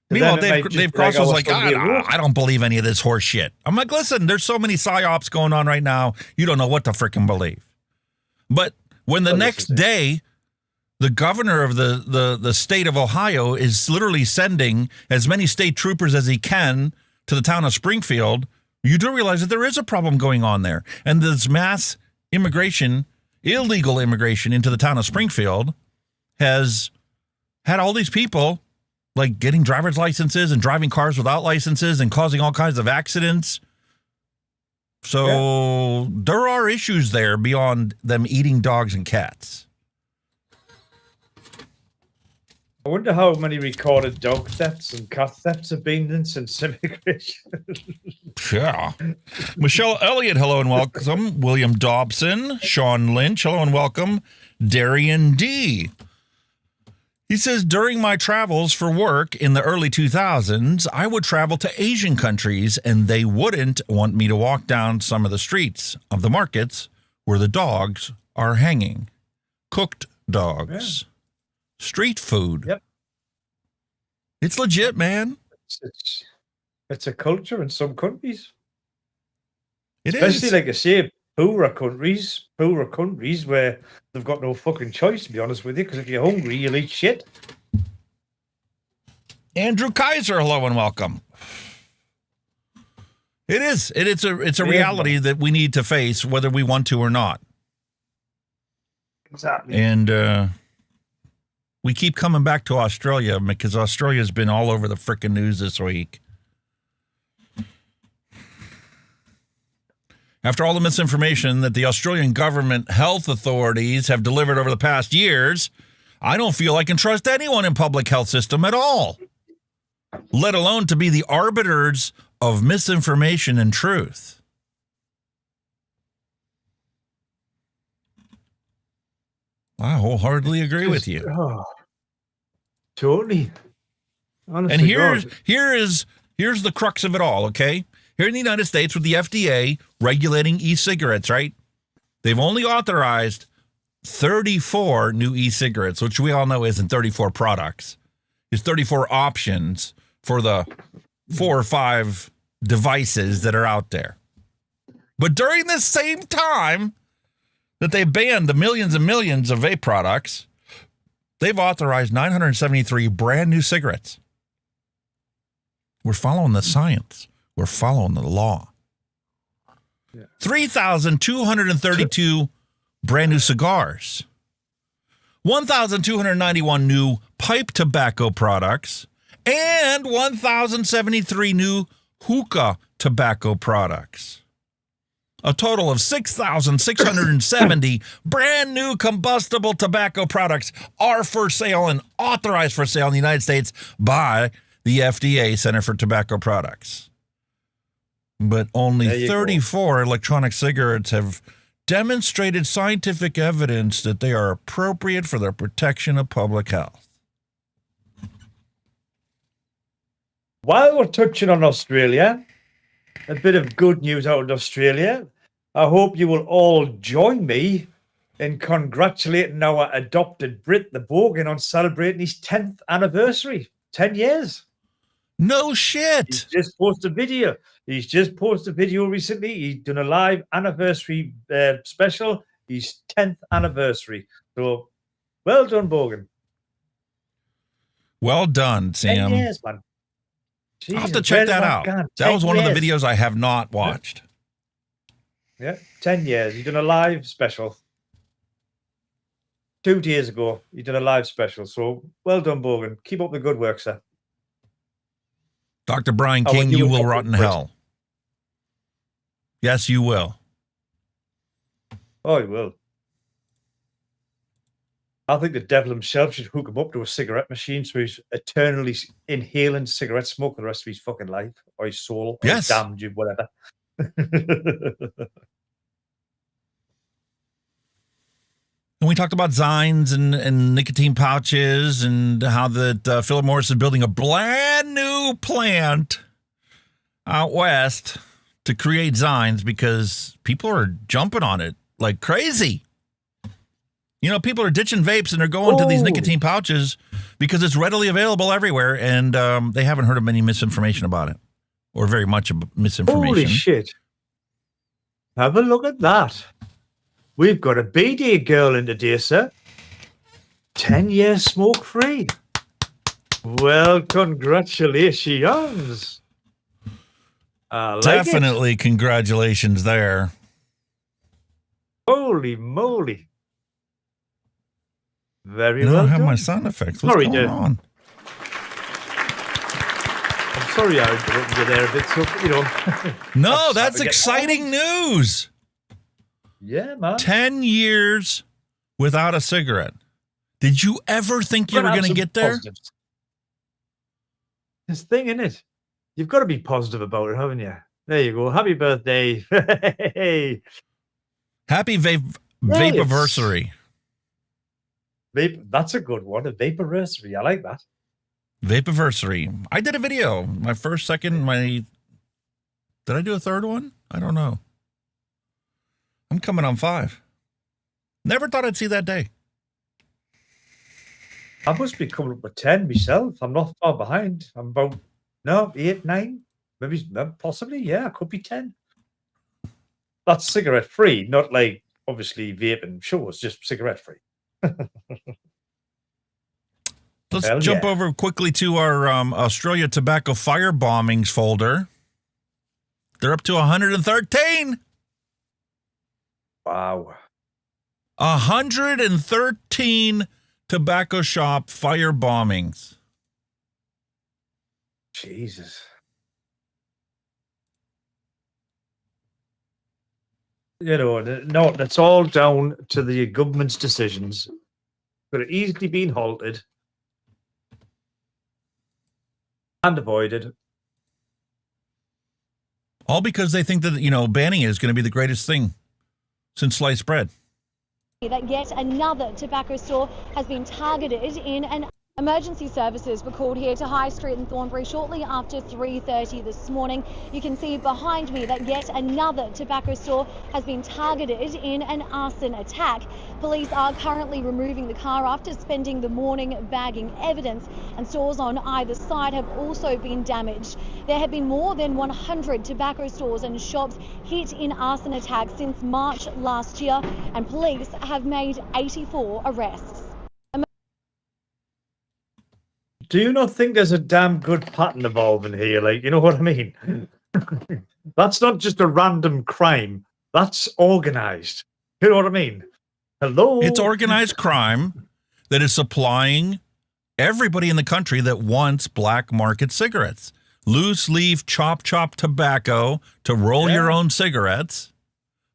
Meanwhile, Dave Cross was like, I don't believe any of this horse shit. I'm like, listen, there's so many psyops going on right now. You don't know what to freaking believe. But when the next day, the governor of the state of Ohio is literally sending as many state troopers as he can to the town of Springfield You do realize that there is a problem going on there. And this mass immigration, illegal immigration into the town of Springfield has had all these people like getting driver's licenses and driving cars without licenses and causing all kinds of accidents. So there are issues there beyond them eating dogs and cats. I wonder how many recorded dog thefts and cat thefts have been in since immigration. Yeah. Michelle Elliott, hello and welcome. William Dobson, Sean Lynch, hello and welcome. Darian D. He says, during my travels for work in the early 2000s, I would travel to Asian countries and they wouldn't want me to walk down some of the streets of the markets where the dogs are hanging. Cooked dogs. Street food. Yep. It's legit, man. It's a culture in some countries. Especially, like I say, poorer countries where they've got no fucking choice, to be honest with you, because if you're hungry, you'll eat shit. Andrew Kaiser, hello and welcome. It is. It's a reality that we need to face, whether we want to or not. Exactly. And we keep coming back to Australia because Australia's been all over the frickin' news this week. After all the misinformation that the Australian government health authorities have delivered over the past years, I don't feel I can trust anyone in public health system at all, let alone to be the arbiters of misinformation and truth. I wholeheartedly agree with you. Totally. Honestly, and here's the crux of it all, okay? Here in the United States with the FDA regulating e-cigarettes, right? They've only authorized 34 new e-cigarettes, which we all know isn't 34 products. It's 34 options for the 4 or 5 devices that are out there. But during this same time that they banned the millions and millions of vape products, they've authorized 973 brand new cigarettes. We're following the science. We're following the law. 3,232 brand new cigars. 1,291 new pipe tobacco products. And 1,073 new hookah tobacco products. A total of 6,670 brand new combustible tobacco products are for sale and authorized for sale in the United States by the FDA, Center for Tobacco Products. But only 34 electronic cigarettes have demonstrated scientific evidence that they are appropriate for the protection of public health. While we're touching on Australia, a bit of good news out of Australia. I hope you will all join me in congratulating our adopted Brit, the Bogan, on celebrating his 10th anniversary. 10 years. No shit. He's just posted a video. Recently. He's done a live anniversary special. His 10th anniversary. So, well done, Bogan. Well done, Sam. 10 years, man. I'll have to check that out. That was one of the videos I have not watched. Yeah, 10 years. You've done a live special. 2 years ago, you did a live special. So, well done, Bogan. Keep up the good work, sir. Dr. Brian King, you will rot in hell. Yes, you will. Oh, you will. I think the devil himself should hook him up to a cigarette machine so he's eternally inhaling cigarette smoke for the rest of his fucking life, or his soul, or his damned you, whatever. And we talked about Zines and nicotine pouches and how that Philip Morris is building a brand new plant out west to create Zines because people are jumping on it like crazy. You know, people are ditching vapes and they're going to these nicotine pouches because it's readily available everywhere, and they haven't heard of any misinformation about it, or very much misinformation. Holy shit. Have a look at that. We've got a B-Day girl in today, sir. 10 years smoke-free. Well, congratulations. Definitely congratulations there. Holy moly. Very I well don't have done. my sound effects. What's Sorry, going on? I'm sorry I interrupted you there a bit, so, you know. No, that's exciting news. Yeah, man. 10 years without a cigarette. Did you ever think you were going to get there? Positives. This thing, isn't it? You've got to be positive about it, haven't you? There you go. Happy birthday. Hey. Happy vape-anniversary. Vape, that's a good one. A vape-anniversary. I like that. Vape-anniversary. I did a video. My first, second, did I do a third one? I don't know. I'm coming on 5. Never thought I'd see that day. I must be coming up with 10 myself. I'm not far behind. I'm about, 8, 9. Maybe, possibly. Yeah, I could be 10. That's cigarette free, not like obviously vaping. Sure, it's just cigarette free. Let's jump over quickly to our Australia tobacco fire bombings folder. They're up to 113. Wow. 113 tobacco shop fire bombings. Jesus. You know, no, that's all down to the government's decisions. Could have easily been halted and avoided. All because they think that, you know, banning it is going to be the greatest thing since sliced bread. That yet another tobacco store has been targeted in an emergency services were called here to High Street in Thornbury shortly after 3:30 this morning. You can see behind me that yet another tobacco store has been targeted in an arson attack. Police are currently removing the car after spending the morning bagging evidence, and stores on either side have also been damaged. There have been more than 100 tobacco stores and shops hit in arson attacks since March last year, and police have made 84 arrests. Do you not think there's a damn good pattern evolving here? Like, you know what I mean? That's not just a random crime. That's organized. You know what I mean? Hello? It's organized crime that is supplying everybody in the country that wants black market cigarettes. Loose leaf, chop tobacco to roll your own cigarettes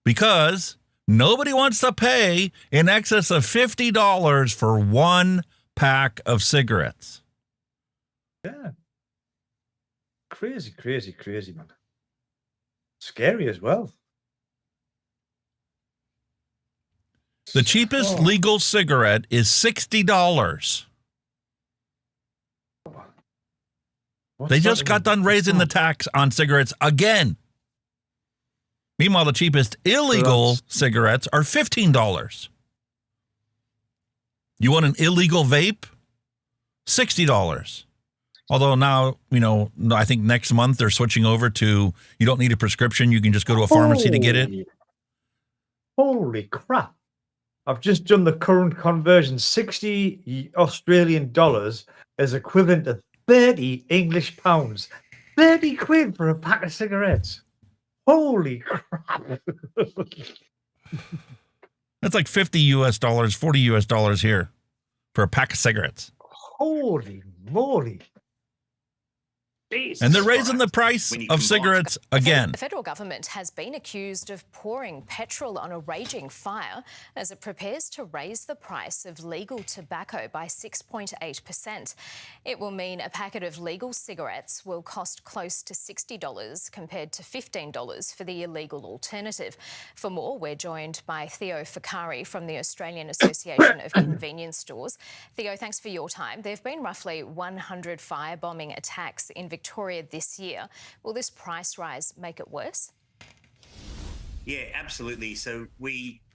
because nobody wants to pay in excess of $50 for one pack of cigarettes. Yeah. Crazy, man. Scary as well. The cheapest legal cigarette is $60. They just got done raising the tax on cigarettes again. Meanwhile, the cheapest illegal cigarettes are $15. You want an illegal vape? $60. Although now, you know, I think next month they're switching over to you don't need a prescription. You can just go to a pharmacy to get it. Holy crap. I've just done the current conversion. 60 Australian dollars is equivalent to 30 English pounds. 30 quid for a pack of cigarettes. Holy crap. That's like $50 US, $40 US here for a pack of cigarettes. Holy moly. Jesus and they're raising the price of cigarettes again. The federal government has been accused of pouring petrol on a raging fire as it prepares to raise the price of legal tobacco by 6.8%. It will mean a packet of legal cigarettes will cost close to $60 compared to $15 for the illegal alternative. For more, we're joined by Theo Fakari from the Australian Association of Convenience Stores. Theo, thanks for your time. There have been roughly 100 firebombing attacks in Victoria this year. Will this price rise make it worse? Yeah, absolutely. So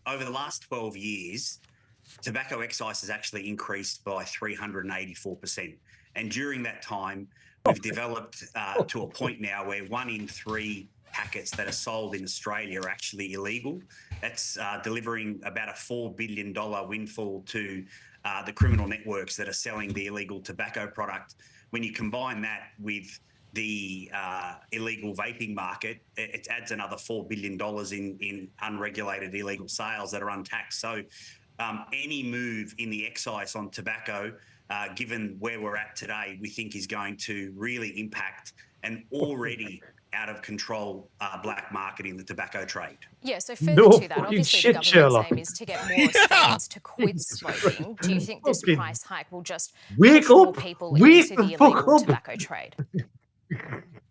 over the last 12 years, tobacco excise has actually increased by 384%. And during that time, we've developed to a point now where 1 in 3 packets that are sold in Australia are actually illegal. That's delivering about a $4 billion windfall to the criminal networks that are selling the illegal tobacco product. When you combine that with the illegal vaping market, it adds another $4 billion in unregulated illegal sales that are untaxed. So any move in the excise on tobacco, given where we're at today, we think is going to really impact an already out of control black market in the tobacco trade. Yeah, so further to that, obviously the government's aim is to get more Australians to quit smoking. Do you think this price hike will just push more people into the illegal tobacco trade?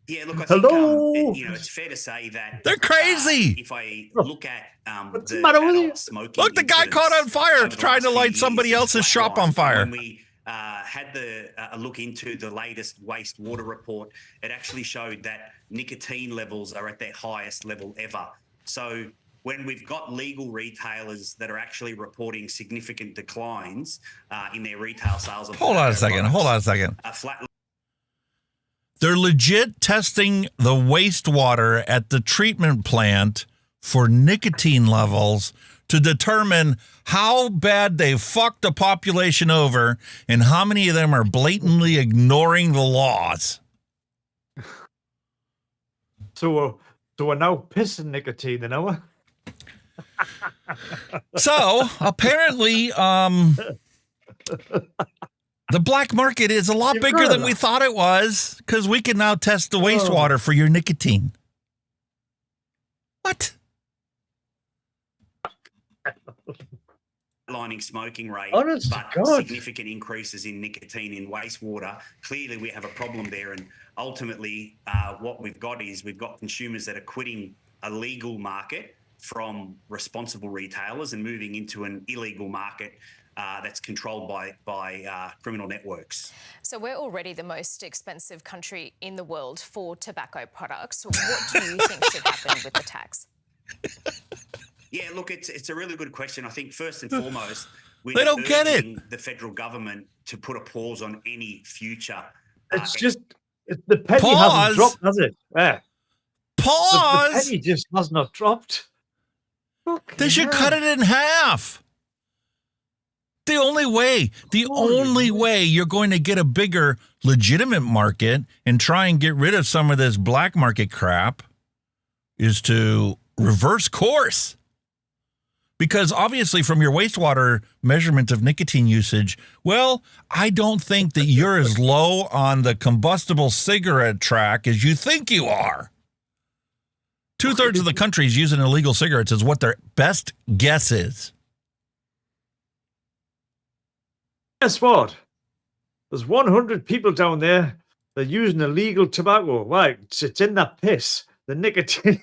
Yeah, look, I think it's fair to say that they're crazy. If I look at the matter with adult smoking, Look, the guy caught on fire trying to light somebody else's shop on fire. When we had a look into the latest wastewater report, it actually showed that nicotine levels are at their highest level ever. So when we've got legal retailers that are actually reporting significant declines in their retail sales of Hold on a second. They're legit testing the wastewater at the treatment plant for nicotine levels to determine how bad they fucked the population over and how many of them are blatantly ignoring the laws. So we're now pissing nicotine, you know? So apparently, the black market is a lot bigger than we thought it was because we can now test the wastewater for your nicotine. What? Lining smoking rate, Honest but to God. significant increases in nicotine in wastewater. Clearly, we have a problem there, and ultimately, what we've got consumers that are quitting a legal market from responsible retailers and moving into an illegal market that's controlled by criminal networks. So we're already the most expensive country in the world for tobacco products. What do you think should happen with the tax? Yeah, look, it's a really good question. I think first and foremost, we're They don't get it. urging the federal government to put a pause on any future. It's just the penny hasn't dropped, has it? Yeah. Pause. The penny just has not dropped. They should cut it in half. The only way you're going to get a bigger legitimate market and try and get rid of some of this black market crap is to reverse course. Because obviously from your wastewater measurement of nicotine usage, well, I don't think that you're as low on the combustible cigarette track as you think you are. 2/3 of the country is using illegal cigarettes is what their best guess is. Guess what? There's 100 people down there that are using illegal tobacco. Right, it's in that piss. The nicotine.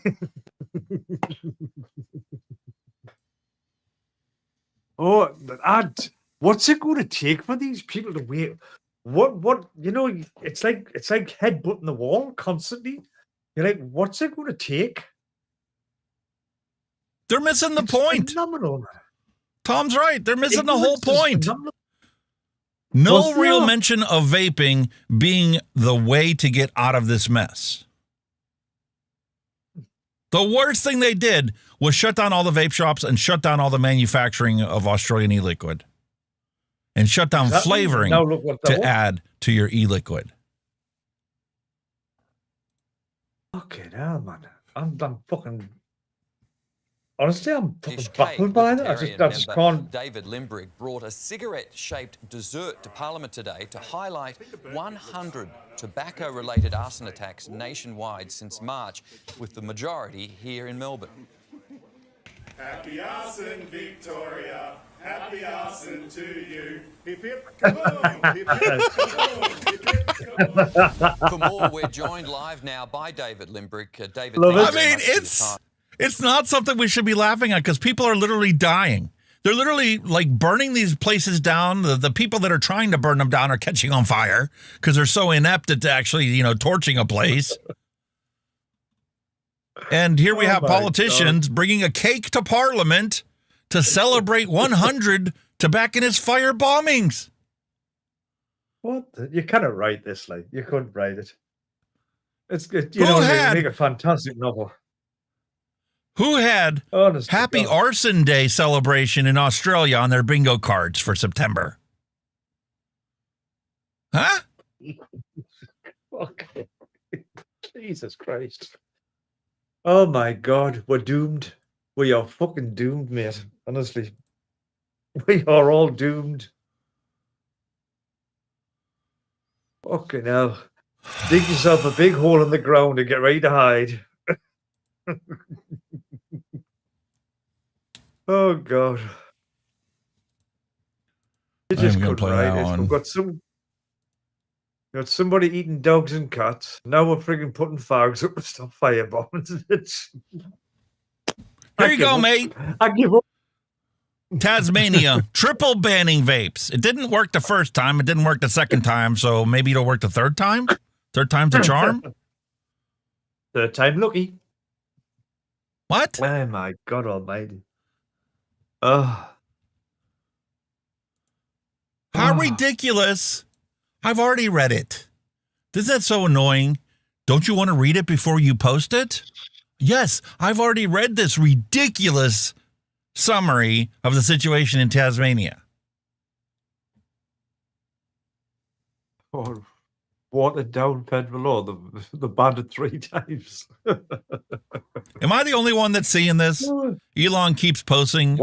What's it going to take for these people to wait? What it's like headbutting the wall constantly. You're like, what's it going to take? They're missing the point. Phenomenal. Tom's right. They're missing the whole point. No real mention of vaping being the way to get out of this mess. The worst thing they did was shut down all the vape shops and shut down all the manufacturing of Australian e-liquid. And shut down flavoring to add to your e-liquid. Fucking hell, man. I'm fucking... Honestly, I'm fucking baffled by that. I just can't... David Limbrick brought a cigarette-shaped dessert to Parliament today to highlight 100 tobacco-related arson attacks nationwide since March, with the majority here in Melbourne. Happy arson, Victoria. Happy arson to you. Hip hip, kaboom, hip hip, kaboom, hip hip, kaboom. For more, we're joined live now by David Limbrick. David, I mean, it's not something we should be laughing at because people are literally dying. They're literally like burning these places down. The people that are trying to burn them down are catching on fire because they're so inept at actually, torching a place. And here we have politicians bringing a cake to Parliament to celebrate 100 tobacconist fire bombings. What? You cannot write this, like you couldn't write it. It's good. You make a fantastic novel. Who had Happy Arson Day celebration in Australia on their bingo cards for September? Huh? Okay. Jesus Christ. Oh my God, we're doomed. We are fucking doomed, mate. Honestly. We are all doomed. Fucking hell. Dig yourself a big hole in the ground and get ready to hide. Oh God. You just I'm gonna couldn't play write that it. one. We've got somebody eating dogs and cats. Now we're frigging putting fags up to stop firebombs. It's Here you go, mate. I give up. Tasmania, triple banning vapes. It didn't work the first time. It didn't work the second time. So maybe it'll work the third time. Third time's a charm. Third time lucky. What? Oh my God almighty. Oh. How ridiculous. I've already read it. Is that so annoying? Don't you want to read it before you post it? Yes, I've already read this ridiculous summary of the situation in Tasmania. Oh, watered down federal law. The banned it 3 times. Am I the only one that's seeing this? No. Elon keeps posting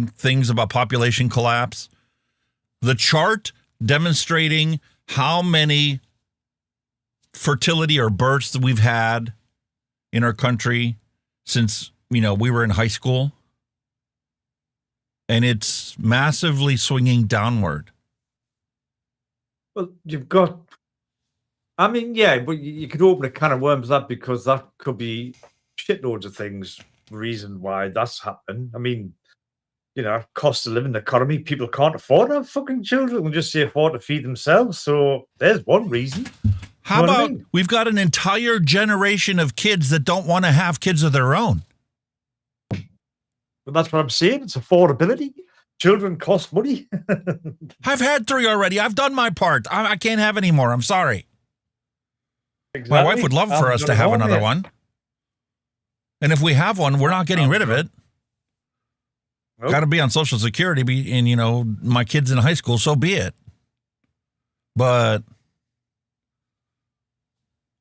things about population collapse. The chart demonstrating how many fertility or births that we've had in our country since, we were in high school. And it's massively swinging downward. Well, you've got, yeah, but you could open a can of worms that because that could be shitloads of things, reason why that's happened. Cost of living, the economy, people can't afford to have fucking children, they'll just afford to feed themselves. So there's one reason. How about we've got an entire generation of kids that don't want to have kids of their own? But that's what I'm saying. It's affordability. Children cost money. I've had 3 already. I've done my part. I can't have any more. I'm sorry. Exactly. My wife would love for us to have another one. And if we have one, we're not getting rid of it. Nope. Got to be on Social Security, and, my kid's in high school, so be it. But,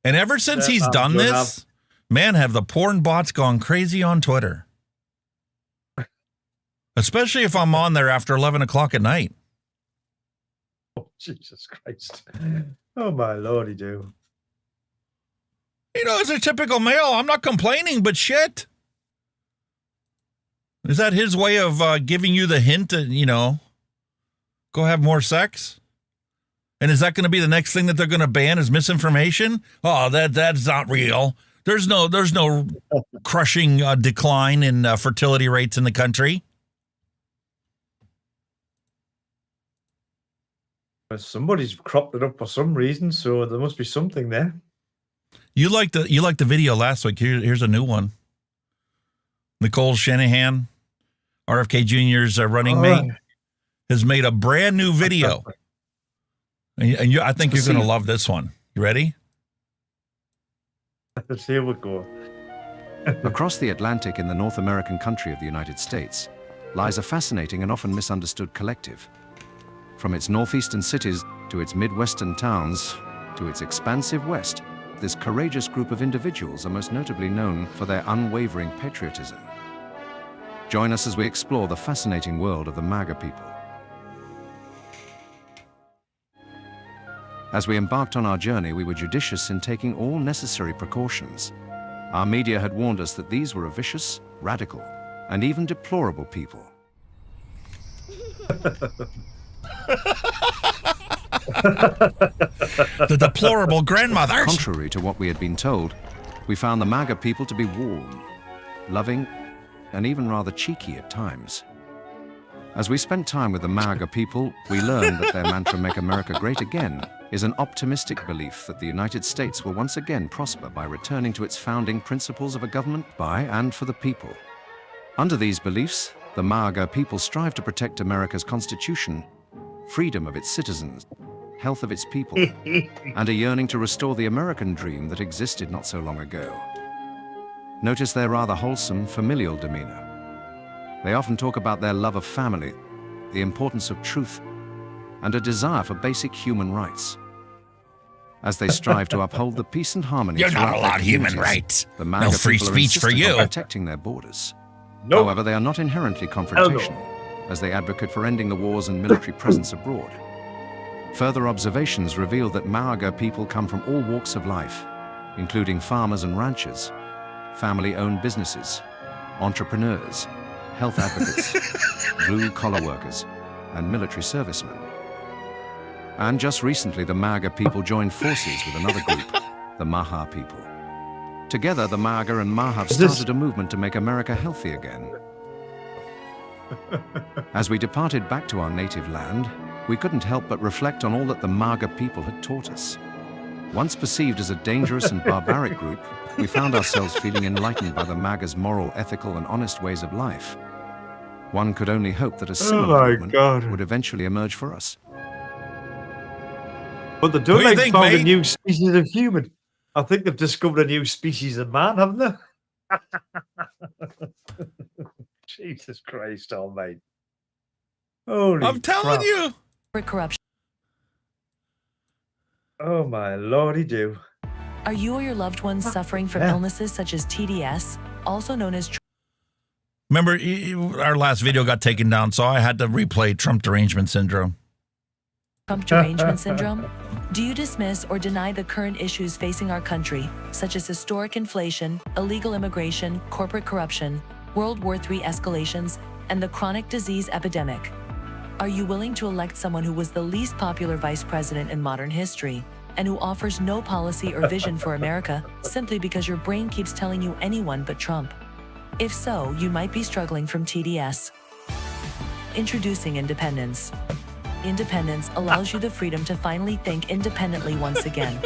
and ever since he's done this, man, have the porn bots gone crazy on Twitter. Especially if I'm on there after 11 o'clock at night. Oh, Jesus Christ. Oh, my Lordy, do. As a typical male, I'm not complaining, but shit. Is that his way of giving you the hint that, go have more sex? And is that going to be the next thing that they're going to ban is misinformation? Oh, that's not real. There's no crushing decline in fertility rates in the country. Somebody's cropped it up for some reason, so there must be something there. You liked the video last week. Here's a new one. Nicole Shanahan, RFK Jr.'s running mate, has made a brand new video. And I think you're going to love this one. You ready? Let's see how it goes. Across the Atlantic in the North American country of the United States lies a fascinating and often misunderstood collective. From its northeastern cities to its midwestern towns to its expansive west, this courageous group of individuals are most notably known for their unwavering patriotism. Join us as we explore the fascinating world of the MAGA people. As we embarked on our journey, we were judicious in taking all necessary precautions. Our media had warned us that these were a vicious, radical, and even deplorable people. The deplorable grandmothers. Contrary to what we had been told, we found the MAGA people to be warm, loving, and even rather cheeky at times. As we spent time with the MAGA people, we learned that their mantra, "Make America Great Again," is an optimistic belief that the United States will once again prosper by returning to its founding principles of a government by and for the people. Under these beliefs, the MAGA people strive to protect America's Constitution, freedom of its citizens, health of its people, and a yearning to restore the American dream that existed not so long ago. Notice their rather wholesome, familial demeanor. They often talk about their love of family, the importance of truth, and a desire for basic human rights. as they strive to uphold the peace and harmony. You're not throughout allowed their human communities. rights. The No MAGA free people are speech for insistent on you. protecting their borders. Nope. However, they are not inherently confrontational, as they advocate for ending the wars and military presence abroad. Further observations reveal that MAGA people come from all walks of life, including farmers and ranchers, family-owned businesses, entrepreneurs, health advocates, blue-collar workers, and military servicemen. And just recently, the MAGA people joined forces with another group, the Maha people. Together, the MAGA and Maha have started a movement to make America healthy again. As we departed back to our native land, we couldn't help but reflect on all that the MAGA people had taught us. Once perceived as a dangerous and barbaric group, we found ourselves feeling enlightened by the MAGA's moral, ethical, and honest ways of life. One could only hope that a similar movement would eventually emerge for us. But they Who don't do you like think, found a mate? new species of human. I think they've discovered a new species of man, haven't they? Jesus Christ, almighty. Holy I'm telling crap. you. For corruption. Oh my lordy do. Are you or your loved ones suffering from illnesses such as TDS, also known as Remember, our last video got taken down, so I had to replay Trump derangement syndrome. Trump derangement syndrome? Do you dismiss or deny the current issues facing our country, such as historic inflation, illegal immigration, corporate corruption, World War III escalations, and the chronic disease epidemic? Are you willing to elect someone who was the least popular vice president in modern history, and who offers no policy or vision for America, simply because your brain keeps telling you anyone but Trump? If so, you might be struggling from TDS. Introducing independence. Independence allows you the freedom to finally think independently once again.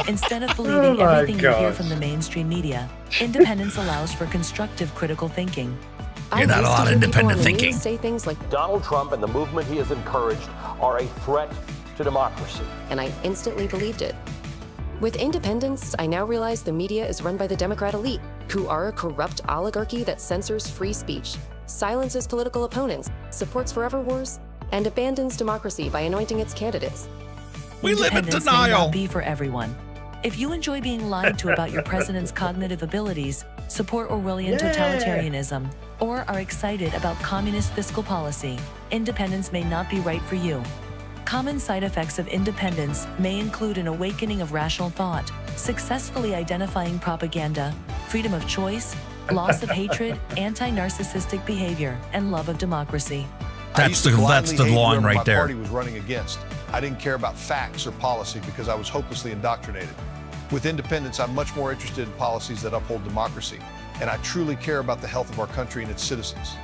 Instead of believing everything you hear from the mainstream media, independence allows for constructive critical thinking. You're not allowed independent thinking. Say things like Donald Trump and the movement he has encouraged are a threat to democracy. And I instantly believed it. With independence, I now realize the media is run by the Democrat elite, who are a corrupt oligarchy that censors free speech, silences political opponents, supports forever wars, and abandons democracy by anointing its candidates. We live in Independence may denial. not be for everyone. If you enjoy being lied to about your president's cognitive abilities, support Orwellian totalitarianism, or are excited about communist fiscal policy, independence may not be right for you. Common side effects of independence may include an awakening of rational thought, successfully identifying propaganda, freedom of choice, loss of hatred, anti-narcissistic behavior, and love of democracy. That's the line right my there. party was running against. I didn't care about facts or policy because I was hopelessly indoctrinated. With independence, I'm much more interested in policies that uphold democracy, and I truly care about the health of our country and its citizens.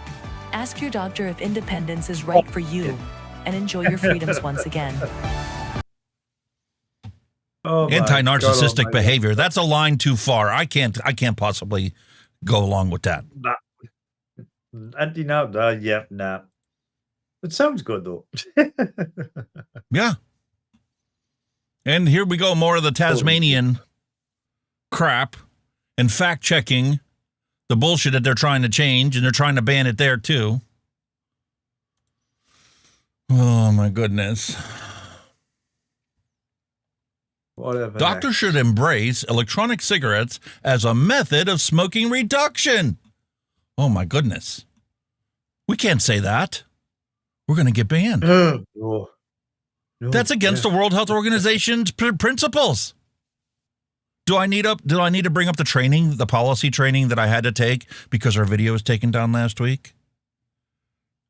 Ask your doctor if independence is right for you, and enjoy your freedoms once again. Oh my Anti-narcissistic God, behavior. That's a line too far. I can't possibly go along with that. Nah. It sounds good though. Yeah. And here we go, more of the Tasmanian crap and fact-checking the bullshit that they're trying to change, and they're trying to ban it there too. Oh, my goodness. Whatever. Doctors should embrace electronic cigarettes as a method of smoking reduction. Oh, my goodness. We can't say that. We're going to get banned. No. That's against the World Health Organization's principles. Do I need to bring up the training, the policy training that I had to take because our video was taken down last week?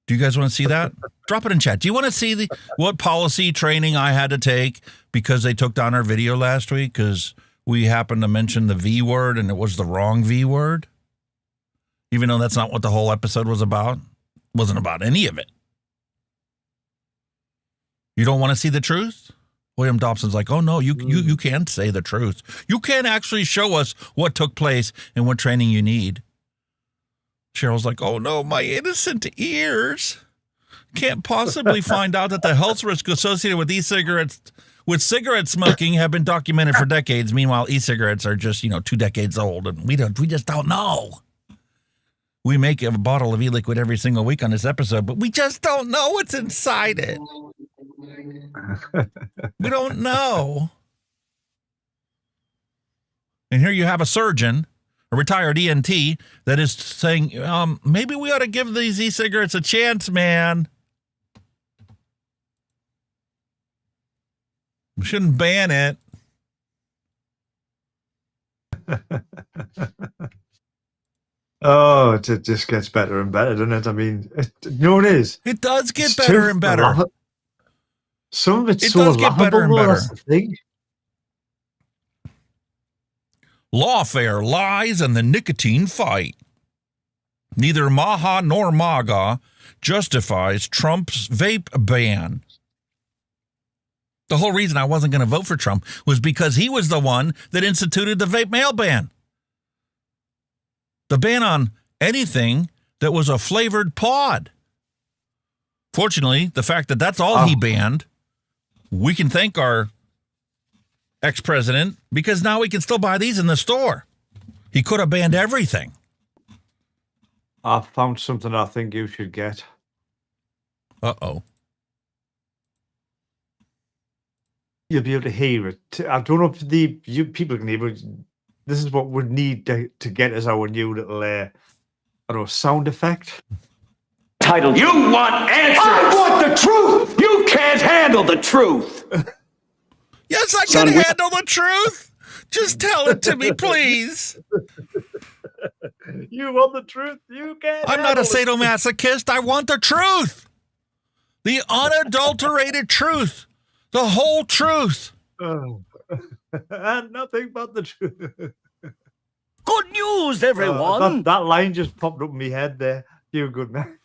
Do you guys want to see that? Drop it in chat. Do you want to see what policy training I had to take because they took down our video last week because we happened to mention the V word and it was the wrong V word? Even though that's not what the whole episode was about. It wasn't about any of it. You don't want to see the truth? William Dobson's like, oh, no, you can't say the truth. You can't actually show us what took place and what training you need. Cheryl's like, oh, no, my innocent ears can't possibly find out that the health risk associated with with cigarette smoking have been documented for decades. Meanwhile, e-cigarettes are just, 2 decades old, and we just don't know. We make a bottle of e-liquid every single week on this episode, but we just don't know what's inside it. We don't know. And here you have a surgeon, a retired ENT, that is saying, maybe we ought to give these e-cigarettes a chance, man. We shouldn't ban it. Oh, it just gets better and better, doesn't it? I mean, you know what it is? It does get better and better. Some of it's It so does get better and laughable, better. that's the thing. Lawfare lies and the nicotine fight. Neither Maha nor MAGA justifies Trump's vape ban. The whole reason I wasn't going to vote for Trump was because he was the one that instituted the vape mail ban. The ban on anything that was a flavored pod. Fortunately, the fact that that's all he banned, we can thank our ex-president because now we can still buy these in the store. He could have banned everything. I found something I think you should get. Uh-oh. You'll be able to hear it. I don't know if you people can hear it. This is what we need to get as our new little, I don't know, sound effect. Titled, You Want Answers! I want the truth! You can't handle the truth! Yes, I can handle the truth. Just tell it to me, please. You want the truth? You can't. I'm not a sadomasochist. I want the truth. The unadulterated truth. The whole truth. Oh. And nothing but the truth. Good news, everyone! That line just popped up in my head there. You good man.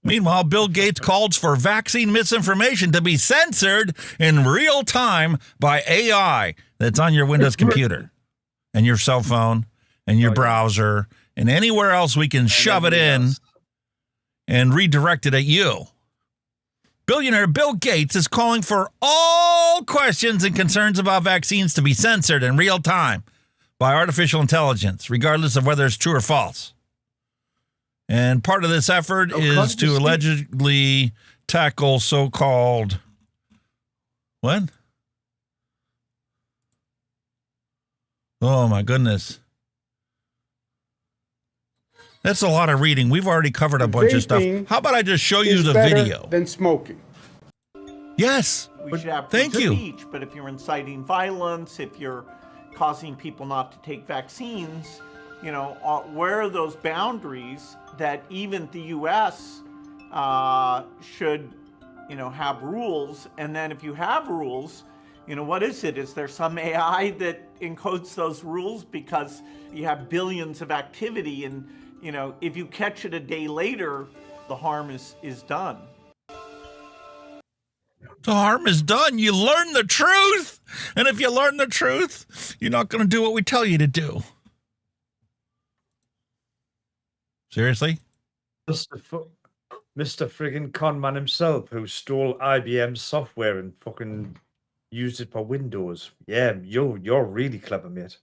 Meanwhile, Bill Gates calls for vaccine misinformation to be censored in real time by AI that's on your Windows computer and your cell phone and your browser and anywhere else we can shove it in and redirect it at you. Billionaire Bill Gates is calling for all questions and concerns about vaccines to be censored in real time by artificial intelligence, regardless of whether it's true or false. And part of this effort is to allegedly tackle so-called, what? Oh, my goodness. That's a lot of reading. We've already covered a bunch of stuff. How about I just show you the video? Than smoking. Yes. We should have thank freedom you. of speech, but if you're inciting violence, if you're causing people not to take vaccines, you know, where are those boundaries that even the U.S. Should, you know, have rules? And then if you have rules, you know, what is it? Is there some AI that encodes those rules because you have billions of activity and, you know, if you catch it a day later, the harm is done. The harm is done. You learn the truth. And if you learn the truth, you're not going to do what we tell you to do. Seriously? Mr. friggin' conman himself who stole IBM software and fucking used it for Windows. Yeah, you're really clever, mate.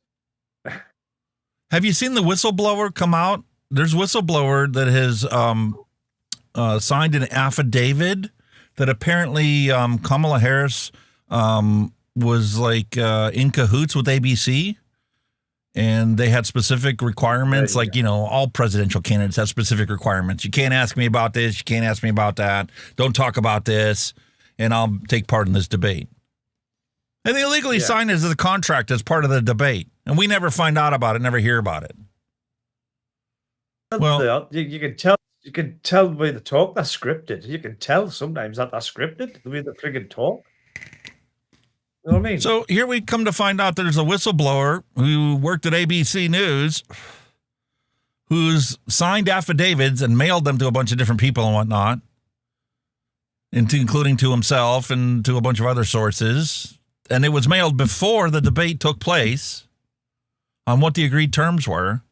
Have you seen the whistleblower come out? There's a whistleblower that has signed an affidavit that apparently Kamala Harris was like in cahoots with ABC. And they had specific requirements, like, you know, all presidential candidates have specific requirements. You can't ask me about this. You can't ask me about that. Don't talk about this. And I'll take part in this debate. And they illegally signed it as a contract as part of the debate. And we never find out about it, never hear about it. Well, you can tell. You can tell the way they talk. That's scripted. You can tell sometimes that that's scripted. The way they friggin' talk. You know what I mean? So here we come to find out there's a whistleblower who worked at ABC News who's signed affidavits and mailed them to a bunch of different people and whatnot, including to himself and to a bunch of other sources. And it was mailed before the debate took place on what the agreed terms were.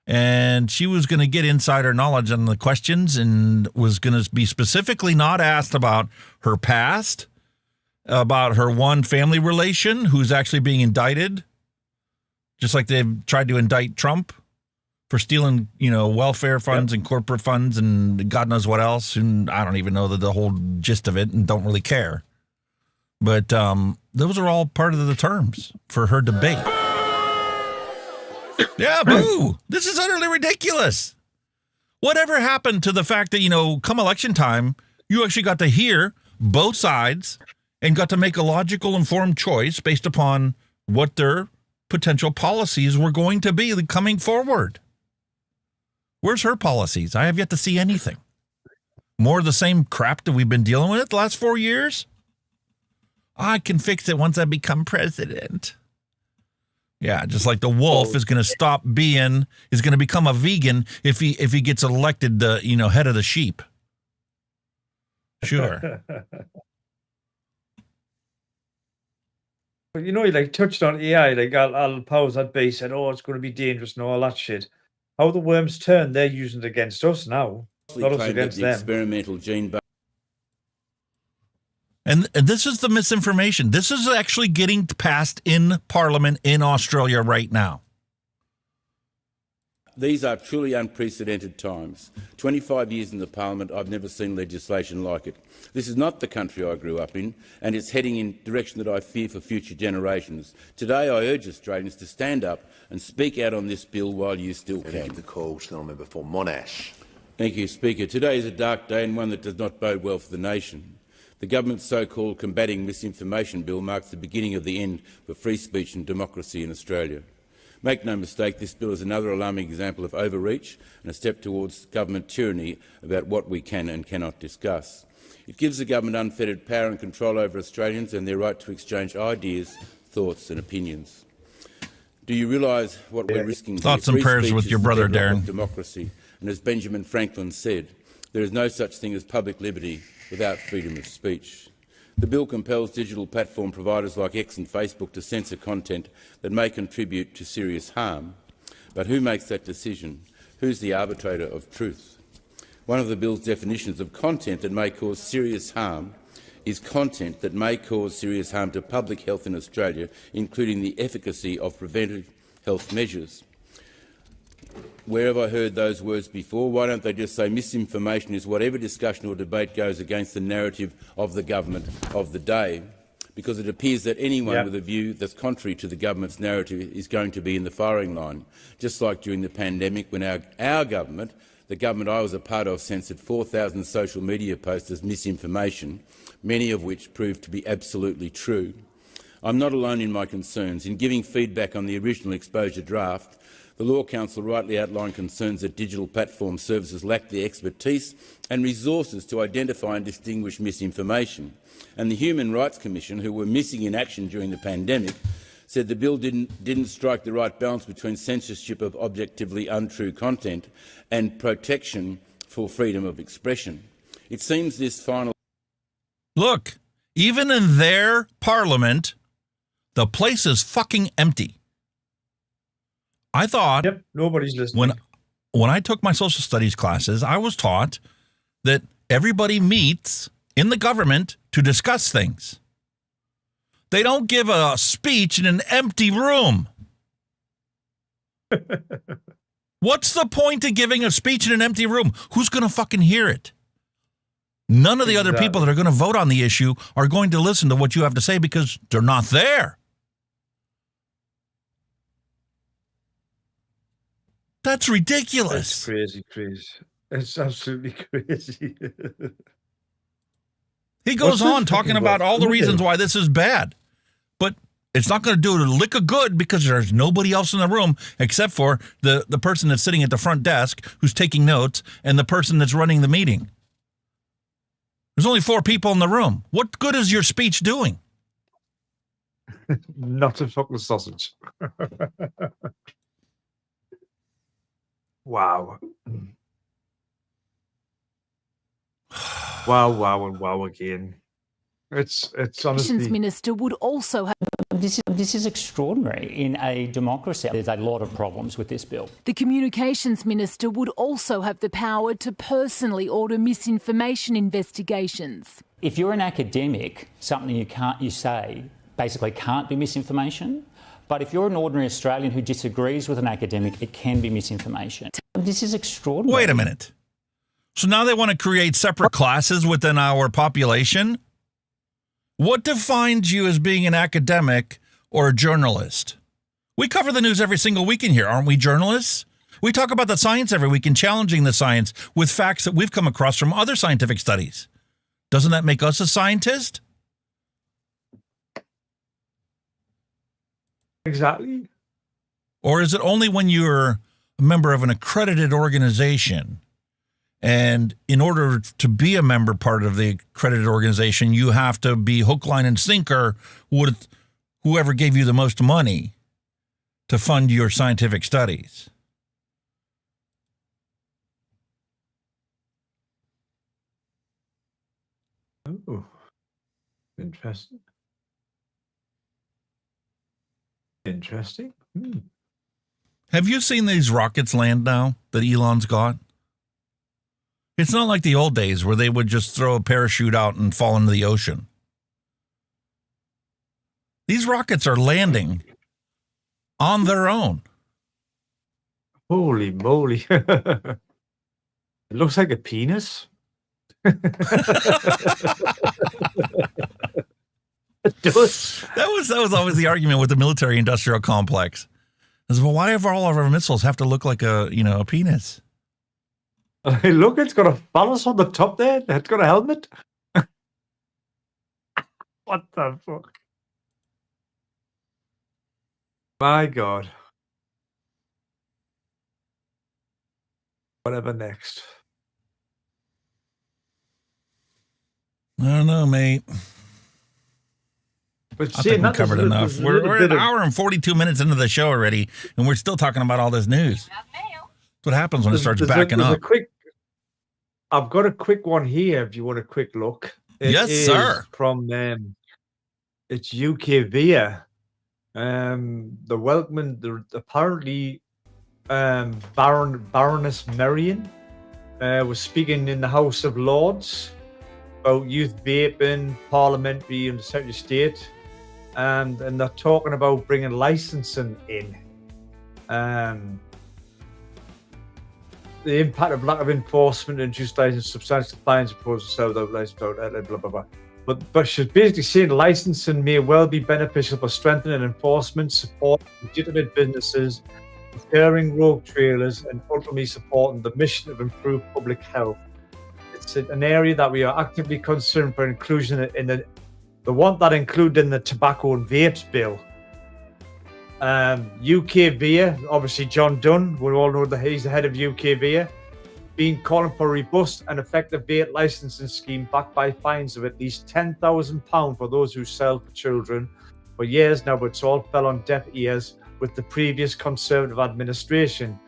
And she was going to get insider knowledge on the questions and was going to be specifically not asked about her past, about her one family relation who's actually being indicted, just like they've tried to indict Trump for stealing, you know, welfare funds and corporate funds and God knows what else. And I don't even know the whole gist of it and don't really care. But those are all part of the terms for her debate. Yeah, boo. This is utterly ridiculous. Whatever happened to the fact that, you know, come election time, you actually got to hear both sides and got to make a logical, informed choice based upon what their potential policies were going to be coming forward. Where's her policies? I have yet to see anything. More of the same crap that we've been dealing with the last 4 years? I can fix it once I become president. Yeah, just like the wolf is going to is going to become a vegan if he gets elected the, you know, head of the sheep. Sure. But you know, you like touched on AI, like Al Powers that base said, oh, it's going to be dangerous and all that shit. How the worms turn, they're using it against us now. Not us against them. Experimental gene. And this is the misinformation. This is actually getting passed in Parliament in Australia right now. These are truly unprecedented times. 25 years in the Parliament, I've never seen legislation like it. This is not the country I grew up in, and it's heading in a direction that I fear for future generations. Today, I urge Australians to stand up and speak out on this bill while you still can. The call, member for Monash. Thank you, Speaker. Today is a dark day and one that does not bode well for the nation. The government's so-called Combating Misinformation Bill marks the beginning of the end for free speech and democracy in Australia. Make no mistake, this bill is another alarming example of overreach and a step towards government tyranny about what we can and cannot discuss. It gives the government unfettered power and control over Australians and their right to exchange ideas, thoughts and opinions. Do you realise what we're risking? Thoughts and prayers with your brother, Darren. Democracy, and as Benjamin Franklin said, there is no such thing as public liberty without freedom of speech. The bill compels digital platform providers like X and Facebook to censor content that may contribute to serious harm. But who makes that decision? Who's the arbitrator of truth? One of the bill's definitions of content that may cause serious harm is content that may cause serious harm to public health in Australia, including the efficacy of preventive health measures. Where have I heard those words before? Why don't they just say misinformation is whatever discussion or debate goes against the narrative of the government of the day? Because it appears that anyone with a view that's contrary to the government's narrative is going to be in the firing line, just like during the pandemic when our government, the government I was a part of, censored 4,000 social media posts as misinformation, many of which proved to be absolutely true. I'm not alone in my concerns. In giving feedback on the original exposure draft, the Law Council rightly outlined concerns that digital platform services lack the expertise and resources to identify and distinguish misinformation. And the Human Rights Commission, who were missing in action during the pandemic, said the bill didn't strike the right balance between censorship of objectively untrue content and protection for freedom of expression. It seems this final... Look, even in their parliament, the place is fucking empty. I thought nobody's listening. When I took my social studies classes, I was taught that everybody meets in the government to discuss things. They don't give a speech in an empty room. What's the point of giving a speech in an empty room? Who's going to fucking hear it? None of the other people that are going to vote on the issue are going to listen to what you have to say because they're not there. That's ridiculous. That's crazy. It's absolutely crazy. He goes on talking about all the reasons why this is bad. But it's not going to do a lick of good because there's nobody else in the room except for the person that's sitting at the front desk who's taking notes and the person that's running the meeting. There's only 4 people in the room. What good is your speech doing? Not a fucking sausage. Wow. Wow, and wow again. It's honestly... Minister would also have... This is extraordinary in a democracy. There's a lot of problems with this bill. The Communications Minister would also have the power to personally order misinformation investigations. If you're an academic, something you say basically can't be misinformation. But if you're an ordinary Australian who disagrees with an academic, it can be misinformation. This is extraordinary. Wait a minute. So now they want to create separate classes within our population? What defines you as being an academic or a journalist? We cover the news every single week in here, aren't we, journalists? We talk about the science every week and challenging the science with facts that we've come across from other scientific studies. Doesn't that make us a scientist? Exactly. Or is it only when you're a member of an accredited organization, and in order to be a member part of the accredited organization, you have to be hook, line, and sinker with whoever gave you the most money to fund your scientific studies? Oh, interesting. Interesting. Have you seen these rockets land now that Elon's got? It's not like the old days where they would just throw a parachute out and fall into the ocean. These rockets are landing on their own. Holy moly. It looks like a penis. It does. That was always the argument with the military industrial complex. Is, well, why do all of our missiles have to look like a penis? Hey, look, it's got a phallus on the top there. It's got a helmet. What the fuck? My God. Whatever next. I don't know, mate. But I think we covered enough. We're an hour and 42 minutes into the show already, and we're still talking about all this news. That's what happens when it starts backing up. I've got a quick one here if you want a quick look. Yes, sir. From it's UK Via. Apparently Baroness Marion was speaking in the House of Lords about youth vaping, parliamentary and Secretary of State, and they're talking about bringing licensing in. The impact of lack of enforcement and just license substantial fines opposed to sell without license, blah, blah, blah. But she's basically saying licensing may well be beneficial for strengthening enforcement, supporting legitimate businesses, deterring rogue trailers, and ultimately supporting the mission of improved public health. It's an area that we are actively concerned for inclusion in the one that included in the tobacco and vapes bill. UK Via, obviously John Dunn, we all know that he's the head of UK Via, been calling for a robust and effective vape licensing scheme backed by fines of at least £10,000 for those who sell for children for years now, but it's all fell on deaf ears with the previous Conservative administration.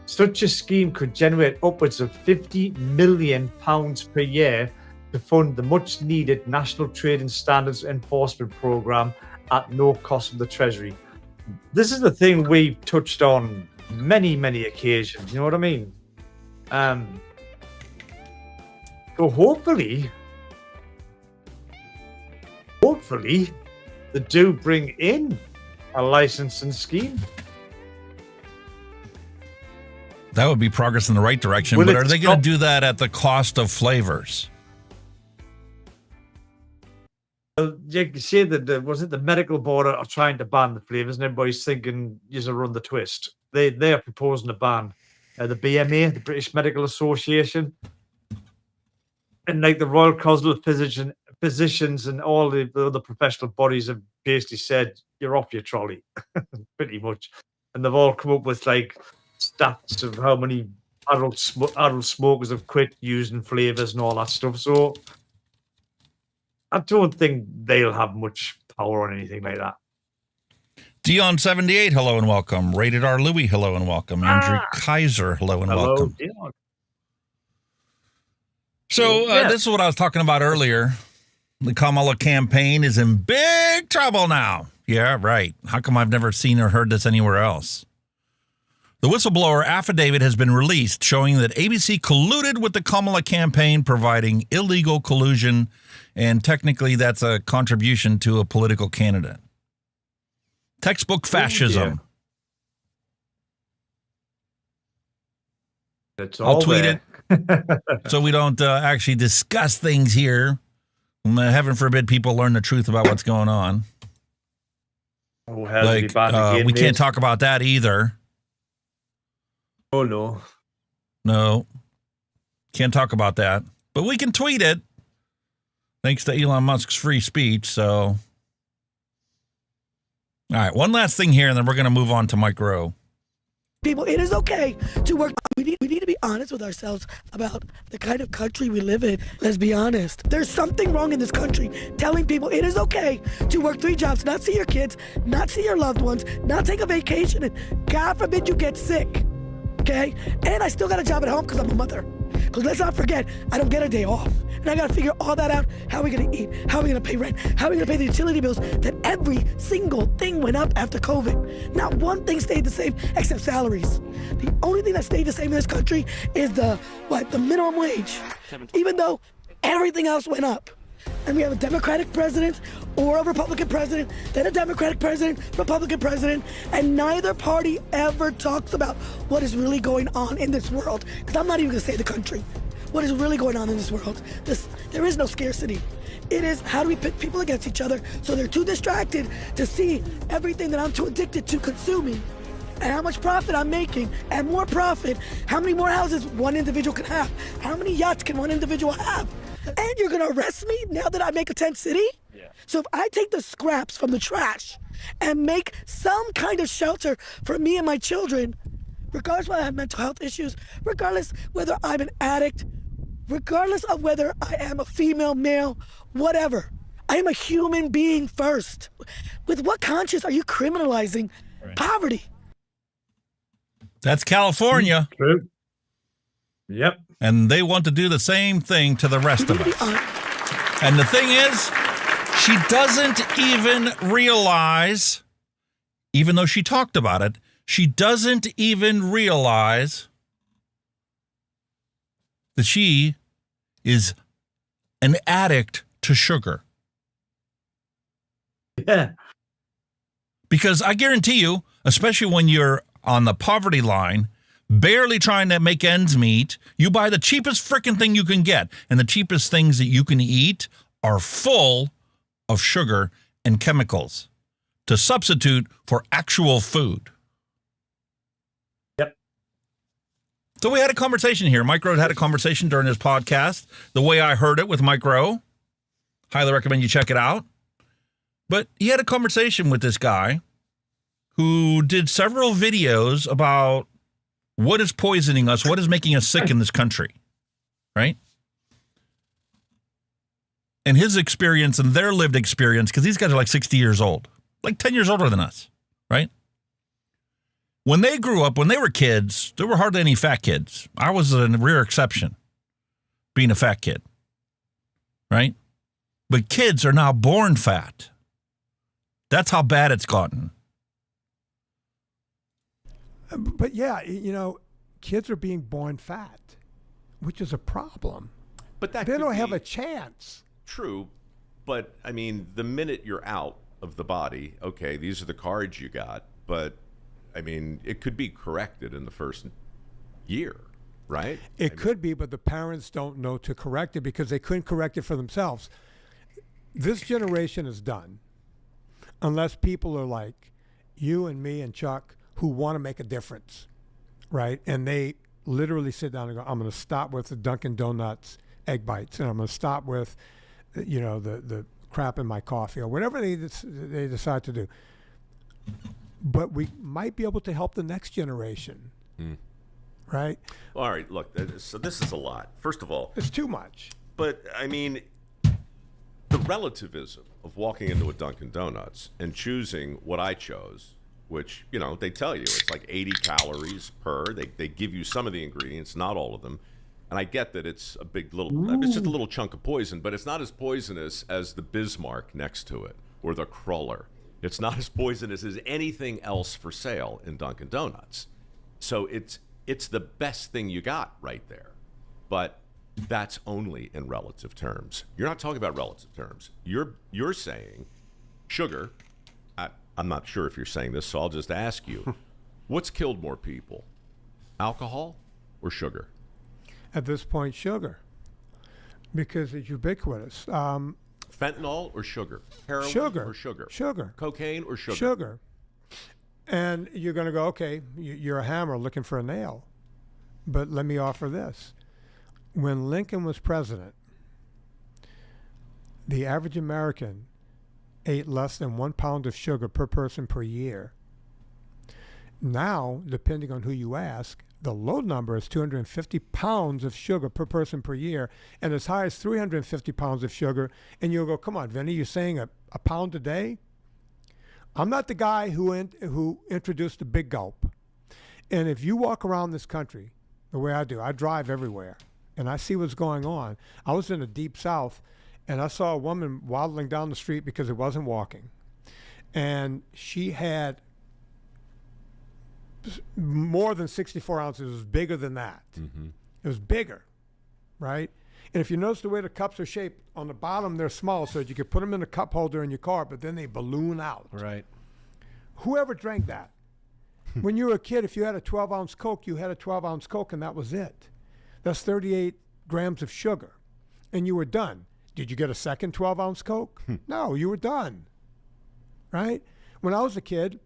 Such a scheme could generate upwards of £50 million per year to fund the much needed National Trading Standards Enforcement Programme at no cost of the Treasury. This is the thing we've touched on many, many occasions. You know what I mean? So hopefully, they do bring in a licensing scheme. That would be progress in the right direction, but are they going to do that at the cost of flavors? Well, you can see that wasn't the medical board are trying to ban the flavors, and everybody's thinking you should run the twist. They are proposing a ban. The BMA, the British Medical Association, and like the Royal Council of Physicians and all the other professional bodies have basically said you're off your trolley, pretty much. And they've all come up with like stats of how many adult smokers have quit using flavors and all that stuff. So I don't think they'll have much power on anything like that. Dion78, hello and welcome. Rated R Louis, hello and welcome. Andrew Kaiser, hello and welcome. Dion. So this is what I was talking about earlier. The Kamala campaign is in big trouble now. Yeah, right. How come I've never seen or heard this anywhere else? The Whistleblower Affidavit has been released showing that ABC colluded with the Kamala campaign, providing illegal collusion, and technically that's a contribution to a political candidate. Textbook fascism. I'll tweet it so we don't actually discuss things here. Heaven forbid people learn the truth about what's going on. Oh, how's he about to get we this? can't talk about that either. Oh, no. No. Can't talk about that. But we can tweet it. Thanks to Elon Musk's free speech, so... All right, one last thing here, and then we're going to move on to Mike Rowe. People, it is okay to work. We need to be honest with ourselves about the kind of country we live in. Let's be honest. There's something wrong in this country telling people it is okay to work 3 jobs, not see your kids, not see your loved ones, not take a vacation, and God forbid you get sick. Okay? And I still got a job at home because I'm a mother. Because let's not forget, I don't get a day off. And I got to figure all that out. How are we going to eat? How are we going to pay rent? How are we going to pay the utility bills? That every single thing went up after COVID. Not one thing stayed the same except salaries. The only thing that stayed the same in this country is the minimum wage. Even though everything else went up. And we have a Democratic president or a Republican president, then a Democratic president, Republican president, and neither party ever talks about what is really going on in this world. Because I'm not even going to say the country. What is really going on in this world? There is no scarcity. It is how do we pit people against each other so they're too distracted to see everything that I'm too addicted to consuming and how much profit I'm making, and more profit, how many more houses one individual can have, how many yachts can one individual have. And you're gonna arrest me now that I make a tent city? Yeah. So if I take the scraps from the trash and make some kind of shelter for me and my children, regardless whether I have mental health issues, regardless whether I'm an addict, regardless of whether I am a female, male, whatever, I am a human being first. With what conscience are you criminalizing poverty? That's California. True. Yep. And they want to do the same thing to the rest of us. And the thing is, she doesn't even realize, even though she talked about it, she doesn't even realize that she is an addict to sugar. Yeah. Because I guarantee you, especially when you're on the poverty line, barely trying to make ends meet, you buy the cheapest frickin' thing you can get. And the cheapest things that you can eat are full of sugar and chemicals to substitute for actual food. Yep. So we had a conversation here. Mike Rowe had a conversation during his podcast, the way I heard it with Mike Rowe. Highly recommend you check it out. But he had a conversation with this guy who did several videos about what is poisoning us, what is making us sick in this country, right? And his experience and their lived experience, because these guys are like 60 years old, like 10 years older than us, right? When they grew up, when they were kids, there were hardly any fat kids. I was a rare exception, being a fat kid, right? But kids are now born fat. That's how bad it's gotten. But yeah, you know, kids are being born fat, which is a problem. But that they don't have a chance. True, but I mean, the minute you're out of the body, okay, these are the cards you got. But I mean, it could be corrected in the first year, right? It could be, but the parents don't know to correct it because they couldn't correct it for themselves. This generation is done, unless people are like you and me and Chuck, who want to make a difference, right? And they literally sit down and go, I'm going to stop with the Dunkin' Donuts egg bites, and I'm going to stop with, you know, the crap in my coffee, or whatever they decide to do. But we might be able to help the next generation, right? Well, all right, look, so this is a lot. First of all, it's too much. But I mean, the relativism of walking into a Dunkin' Donuts and choosing what I chose, which, you know, they tell you it's like 80 calories per. They give you some of the ingredients, not all of them. And I get that it's a big little, it's just a little chunk of poison, but it's not as poisonous as the Bismarck next to it or the Cruller. It's not as poisonous as anything else for sale in Dunkin' Donuts. So it's the best thing you got right there. But that's only in relative terms. You're not talking about relative terms. You're saying sugar. I'm not sure if you're saying this, so I'll just ask you, what's killed more people, alcohol or sugar? At this point, sugar, because it's ubiquitous. Fentanyl or sugar? Heroin Sugar. or sugar? Sugar. Cocaine or sugar? Sugar. And you're going to go, okay, you're a hammer looking for a nail. But let me offer this. When Lincoln was president, the average American ate less than 1 pound of sugar per person per year. Now, depending on who you ask, the low number is 250 pounds of sugar per person per year, and as high as 350 pounds of sugar. And you'll go, come on, Vinny, you're saying a pound a day? I'm not the guy who introduced the big gulp. And if you walk around this country the way I do, I drive everywhere, and I see what's going on. I was in the deep south, and I saw a woman waddling down the street because it wasn't walking. And she had more than 64 ounces. It was bigger than that. Mm-hmm. It was bigger, right? And if you notice the way the cups are shaped, on the bottom they're small so that you could put them in a cup holder in your car, but then they balloon out. Right. Whoever drank that? When you were a kid, if you had a 12-ounce Coke, you had a 12-ounce Coke, and that was it. That's 38 grams of sugar, and you were done. Did you get a second 12-ounce Coke? No, you were done, right? When I was a kid,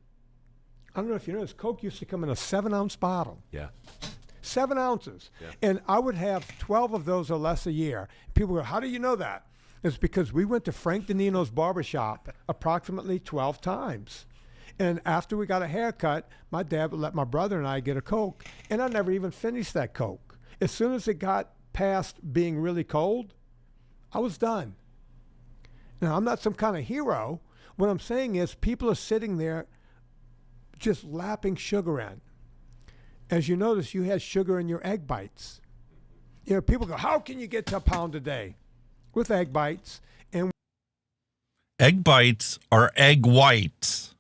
I don't know if you noticed, Coke used to come in a 7-ounce bottle. Yeah. 7 ounces. Yeah. And I would have 12 of those or less a year. People go, how do you know that? It's because we went to Frank DeNino's barbershop approximately 12 times. And after we got a haircut, my dad would let my brother and I get a Coke, and I never even finished that Coke. As soon as it got past being really cold, I was done. Now, I'm not some kind of hero. What I'm saying is people are sitting there just lapping sugar in. As you notice, you had sugar in your egg bites. You know, people go, how can you get to a pound a day? With egg bites. And egg bites are egg whites.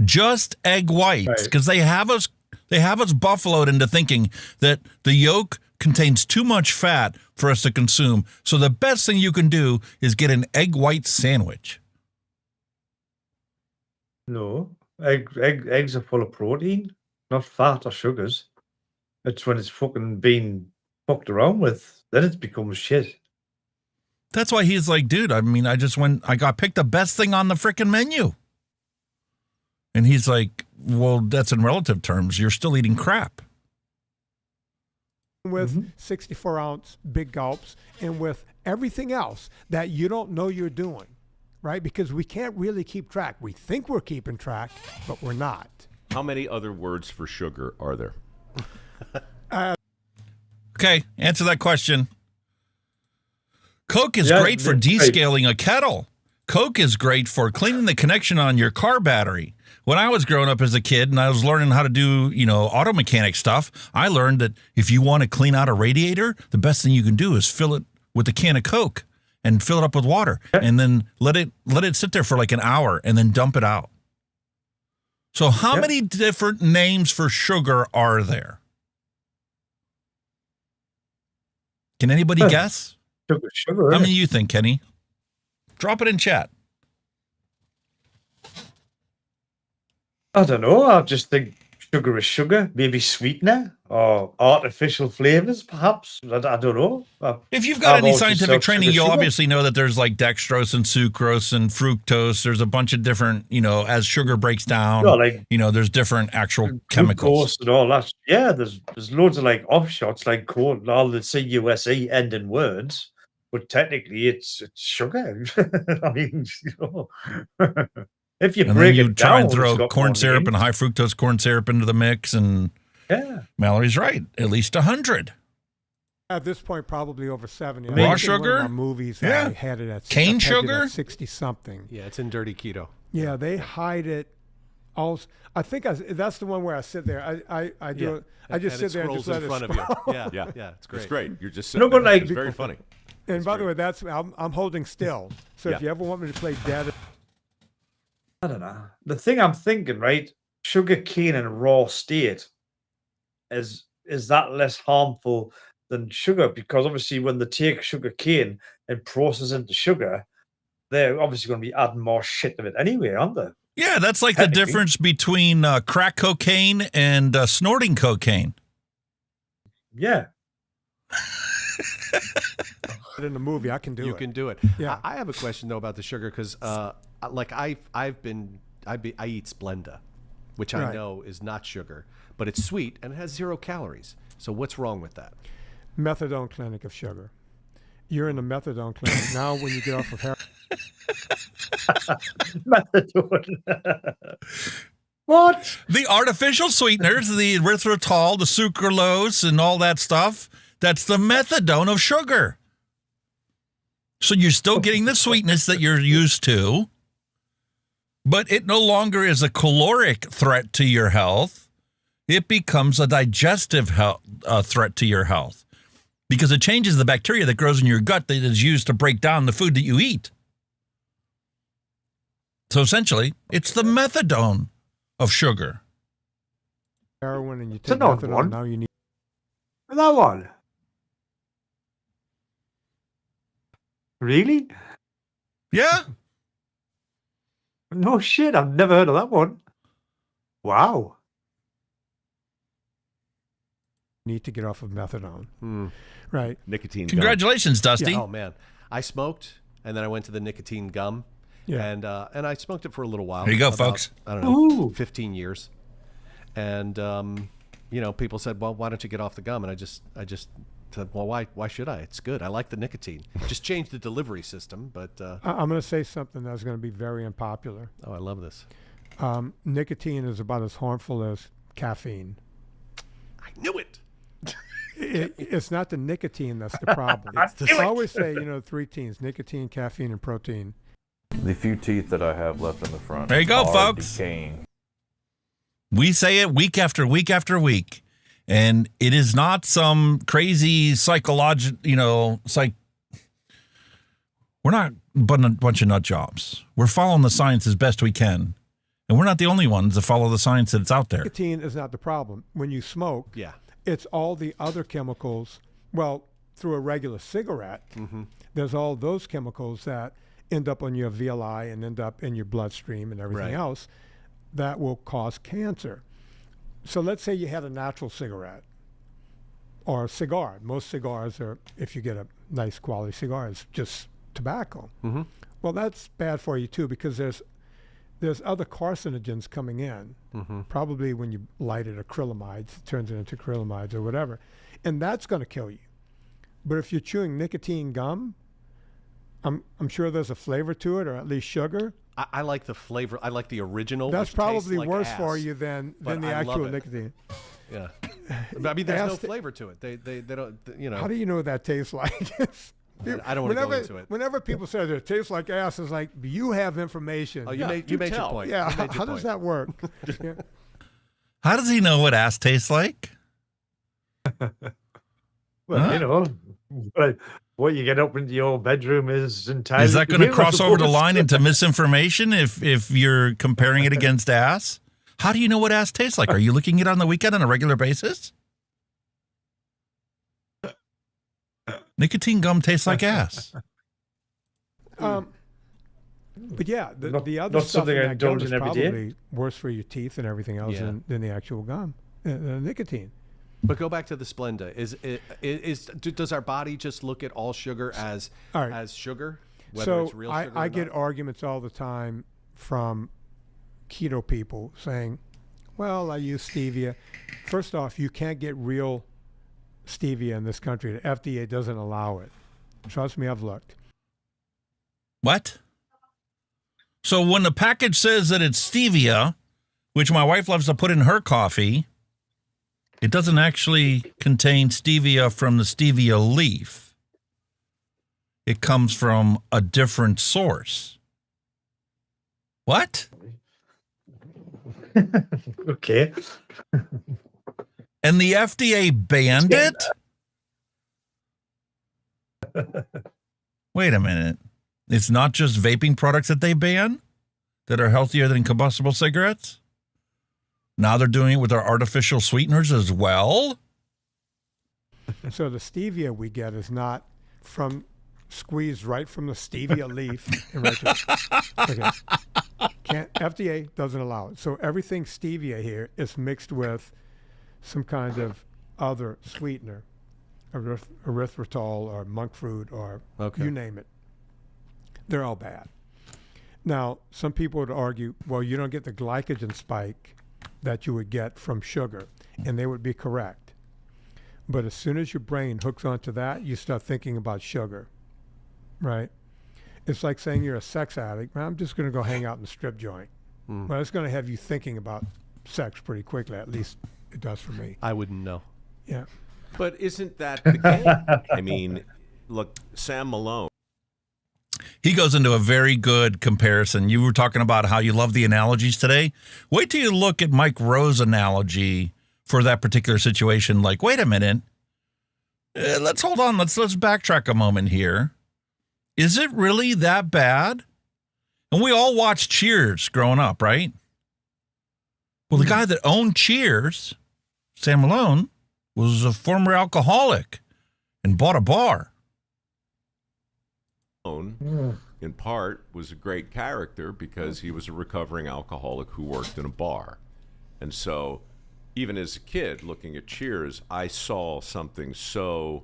Just egg whites, because they have us buffaloed into thinking that the yolk contains too much fat for us to consume. So the best thing you can do is get an egg white sandwich. No, eggs are full of protein, not fat or sugars. It's when it's fucking being fucked around with, then it becomes shit. That's why he's like, dude, I mean, I got picked the best thing on the frickin' menu. And he's like, well, that's in relative terms. You're still eating crap. With 64-ounce big gulps and with everything else that you don't know you're doing, right? Because we can't really keep track. We think we're keeping track, but we're not. How many other words for sugar are there? Okay, answer that question. Coke is great for descaling a kettle. Coke is great for cleaning the connection on your car battery. When I was growing up as a kid and I was learning how to do, auto mechanic stuff, I learned that if you want to clean out a radiator, the best thing you can do is fill it with a can of Coke and fill it up with water and then let it sit there for like an hour and then dump it out. So how many different names for sugar are there? Can anybody guess? Sugar. How many do you think, Kenny? Drop it in chat. I don't know. I just think sugar is sugar. Maybe sweetener or artificial flavors, perhaps. I don't know. If you've got any scientific training, you'll obviously know that there's like dextrose and sucrose and fructose. There's a bunch of different, as sugar breaks down, there's different actual chemicals. And all that. Yeah, there's loads of like offshots, like code, all the CUSE end in words, but technically it's sugar. I mean, if you and break then you it try down, and throw corn syrup and high fructose corn syrup into the mix, and Mallory's right, at least 100. At this point, probably over 70. Raw sugar? One of my movies, I had it at cane sugar, 60-something. Yeah, it's in Dirty Keto. Yeah, they hide it. Also, I think that's the one where I sit there. I do it. I just sit there and just let it scroll. Yeah, it's great. It's great. You're just sitting there. It's very funny. And by the way, I'm holding still. So if you ever want me to play dead. I don't know. The thing I'm thinking, right? Sugar cane in raw state is that less harmful than sugar? Because obviously, when they take sugar cane and process into sugar, they're obviously going to be adding more shit to it anyway, aren't they? Yeah, that's like the difference between crack cocaine and snorting cocaine. Yeah. In the movie, I can do it. You can do it. Yeah. I have a question though about the sugar because, like I eat Splenda, which I Right. know is not sugar, but it's sweet and it has 0 calories. So what's wrong with that? Methadone clinic of sugar. You're in the methadone clinic now. When you get off of heroin, Methadone. What? The artificial sweeteners, the erythritol, the sucralose, and all that stuff, that's the methadone of sugar. So you're still getting the sweetness that you're used to, but it no longer is a caloric threat to your health. It becomes a digestive threat to your health because it changes the bacteria that grows in your gut that is used to break down the food that you eat. So essentially, it's the methadone of sugar. heroin and you It's an take odd methadone, one. now you need. That one. Really? Yeah. No shit, I've never heard of that one. Wow. Need to get off of methadone. Right. Nicotine. Congratulations, Dusty. Yeah, oh man, I smoked and then I went to the nicotine gum. Yeah. And I smoked it for a little while. There you go, about, folks. I don't know, 15 years. And you know, people said, "Well, why don't you get off the gum?" And I just said, "Well, why should I? It's good. I like the nicotine. Just change the delivery system." But I'm going to say something that's going to be very unpopular. oh, I love this. Nicotine is about as harmful as caffeine. I knew it. It's not the nicotine that's the problem. I always say, you know, 3 T's: nicotine, caffeine, and protein. The few teeth that I have left in the front. There you go, are folks. Decaying. We say it week after week after week. And it is not some crazy psychological, you know, we're not a bunch of nut jobs. We're following the science as best we can. And we're not the only ones that follow the science that's out there. Nicotine is not the problem. When you smoke, Yeah. it's all the other chemicals. Well, through a regular cigarette, there's all those chemicals that end up on your VLI and end up in your bloodstream and everything Right. else that will cause cancer. So let's say you had a natural cigarette or a cigar. Most cigars are, if you get a nice quality cigar, it's just tobacco. Well, that's bad for you too because there's other carcinogens coming in. Probably when you light it, acrylamides, it turns it into acrylamides or whatever. And that's going to kill you. But if you're chewing nicotine gum, I'm sure there's a flavor to it, or at least sugar. I like the flavor. I like the original. That's which probably tastes like worse ass, for you than but the I love actual it. nicotine. Yeah. I mean, there's no Ass- flavor to it. They don't, you know. How do you know what that tastes like? I don't want to go Whenever- into it. Whenever people say it tastes like ass, it's like, you have information. Oh, you made your point. Yeah, You made your how does point. that work? Yeah. How does he know what ass tastes like? Well, Huh? you know, what you get up into your bedroom is entirely. Is that going to you, I cross over the suppose. line into misinformation if you're comparing it against ass? How do you know what ass tastes like? Are you looking at it on the weekend on a regular basis? Nicotine gum tastes like ass. But yeah, the other not stuff something in I that gum indulge is in every day. probably worse for your teeth and everything else Yeah. than the actual gum, the nicotine. But go back to the Splenda. Does our body just look at all sugar as All right. as sugar, whether So it's real sugar? I or get not? arguments all the time from keto people saying, well, I use stevia. First off, you can't get real stevia in this country. The FDA doesn't allow it. Trust me, I've looked. What? So when the package says that it's stevia, which my wife loves to put in her coffee, it doesn't actually contain stevia from the stevia leaf. It comes from a different source. What? Okay. And the FDA banned it? Wait a minute. It's not just vaping products that they ban that are healthier than combustible cigarettes? Now they're doing it with their artificial sweeteners as well? So the stevia we get is not squeezed right from the stevia leaf. And right to okay. FDA doesn't allow it. So everything stevia here is mixed with some kind of other sweetener. erythritol or monk fruit or you name it. They're all bad. Now, some people would argue, well, you don't get the glycogen spike that you would get from sugar, and they would be correct. But as soon as your brain hooks onto that, you start thinking about sugar, right? It's like saying you're a sex addict. Well, I'm just going to go hang out in the strip joint. Well, it's going to have you thinking about sex pretty quickly. At least it does for me. I wouldn't know. Yeah. But isn't that the game? I mean, look, Sam Malone. He goes into a very good comparison. You were talking about how you love the analogies today. Wait till you look at Mike Rowe's analogy for that particular situation. Like, wait a minute. Let's hold on. Let's backtrack a moment here. Is it really that bad? And we all watched Cheers growing up, right? Well, the guy that owned Cheers, Sam Malone, was a former alcoholic and bought a bar. In part, was a great character because he was a recovering alcoholic who worked in a bar. And so, even as a kid looking at Cheers, I saw something so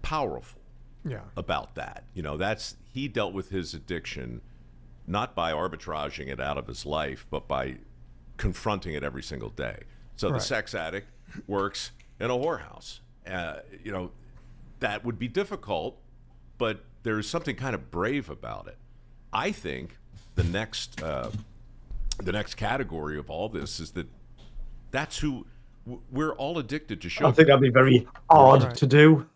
powerful about that. You know, he dealt with his addiction not by arbitraging it out of his life, but by confronting it every single day. So the sex addict works in a whorehouse. You know, that would be difficult, but there's something kind of brave about it. I think the next category of all this is that's who we're all addicted to sugar. I think that'd be very hard to do.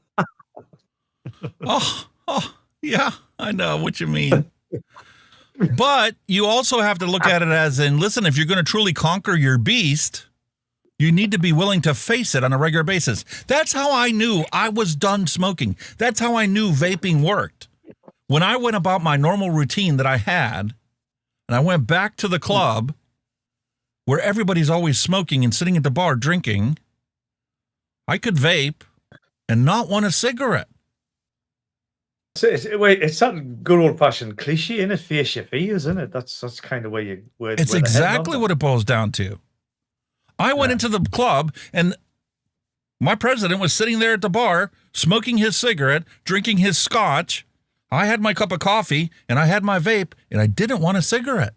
Yeah, I know what you mean. But you also have to look at it as in, listen, if you're going to truly conquer your beast, you need to be willing to face it on a regular basis. That's how I knew I was done smoking. That's how I knew vaping worked. When I went about my normal routine that I had, and I went back to the club where everybody's always smoking and sitting at the bar drinking, I could vape and not want a cigarette. It's that good old-fashioned cliche, isn't it? Face your fears, isn't it? That's kind of where you... It's exactly what it boils down to. I went into the club, and my president was sitting there at the bar, smoking his cigarette, drinking his scotch. I had my cup of coffee, and I had my vape, and I didn't want a cigarette.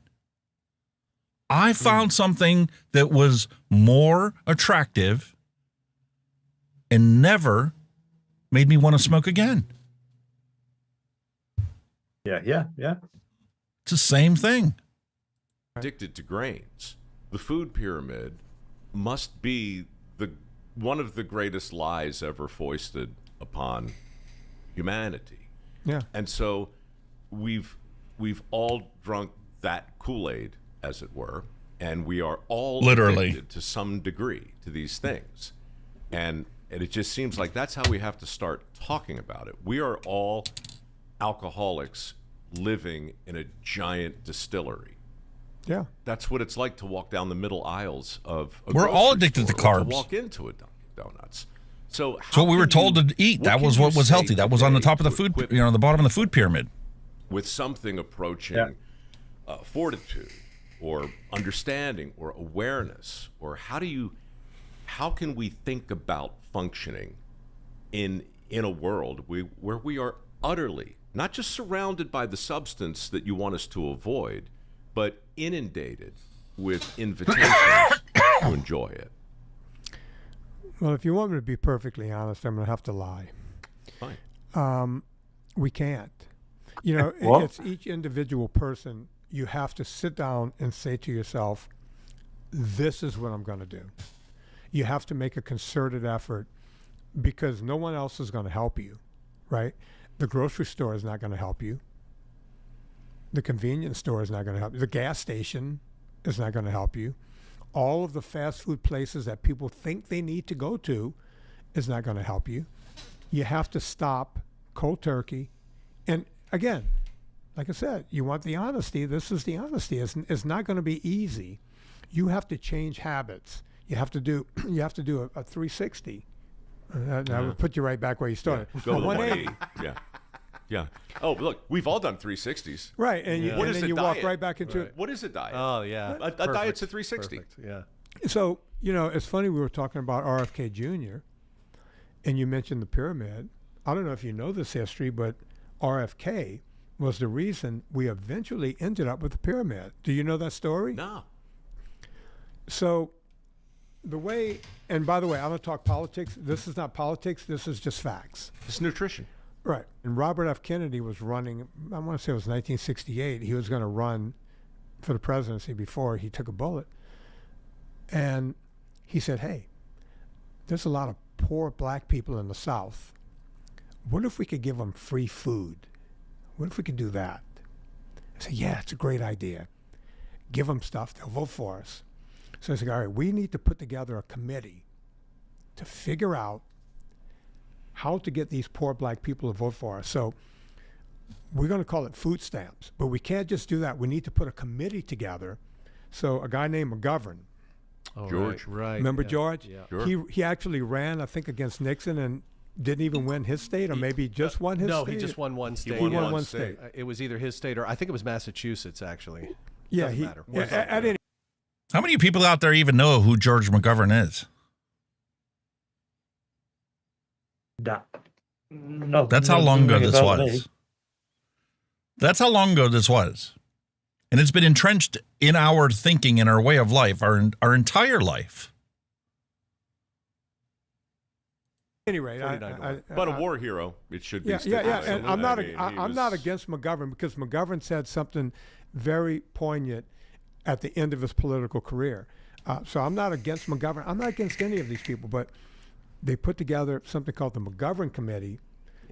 I found something that was more attractive and never made me want to smoke again. Yeah. It's the same thing. Addicted to grains. The food pyramid must be one of the greatest lies ever foisted upon humanity. Yeah. And so we've all drunk that Kool-Aid, as it were, and we are all literally addicted to some degree to these things. And it just seems like that's how we have to start talking about it. We are all alcoholics living in a giant distillery. Yeah. That's what it's like to walk down the middle aisles of a We're all grocery addicted to store or carbs. To walk into a Dunkin' Donuts. So That's what we were told to eat. That was what was healthy. That was on the top of the food, the bottom of the food pyramid. With something approaching fortitude or understanding or awareness, or how can we think about functioning in a world where we are utterly not just surrounded by the substance that you want us to avoid, but inundated with invitations to enjoy it? Well, if you want me to be perfectly honest, I'm going to have to lie. Fine. We can't. You know, it's each individual person. You have to sit down and say to yourself, this is what I'm going to do. You have to make a concerted effort because no one else is going to help you, right? The grocery store is not going to help you. The convenience store is not going to help you. The gas station is not going to help you. All of the fast food places that people think they need to go to is not going to help you. You have to stop cold turkey. And again, like I said, you want the honesty. This is the honesty. It's not going to be easy. You have to change habits. You have to do a 360. I would put you right back where you started. Yeah. Go to 180. Yeah. Oh, look, we've all done 360s. Right, and then you walk right back into it. What is a diet? Oh, yeah. A diet's a 360. Perfect. Yeah. So, you know, it's funny we were talking about RFK Jr. and you mentioned the pyramid. I don't know if you know this history, but RFK was the reason we eventually ended up with the pyramid. Do you know that story? No. So the way, and by the way, I don't talk politics. This is not politics. This is just facts. It's nutrition. Right. And Robert F. Kennedy was running, I want to say it was 1968. He was going to run for the presidency before he took a bullet. And he said, hey, there's a lot of poor black people in the South. What if we could give them free food? What if we could do that? I said, yeah, it's a great idea. Give them stuff, they'll vote for us. So I said, all right, we need to put together a committee to figure out how to get these poor black people to vote for us. So we're going to call it food stamps, but we can't just do that. We need to put a committee together. So a guy named McGovern, George. Right. remember yeah. George? Yeah. Sure. He actually ran, I think, against Nixon and didn't even win his state, or maybe just won his No, state. he just won one state. He won yeah. one state. It was either his state or I think it was Massachusetts, actually. Yeah, Doesn't matter. at any How many people out there even know who George McGovern is? No, That's how long ago this was. That's how long ago this was. And it's been entrenched in our thinking and our way of life, our entire life. anyway, but a war hero, it should be. Yeah. And I'm not. I'm not was- against McGovern because McGovern said something very poignant at the end of his political career. So I'm not against McGovern. I'm not against any of these people, but they put together something called the McGovern Committee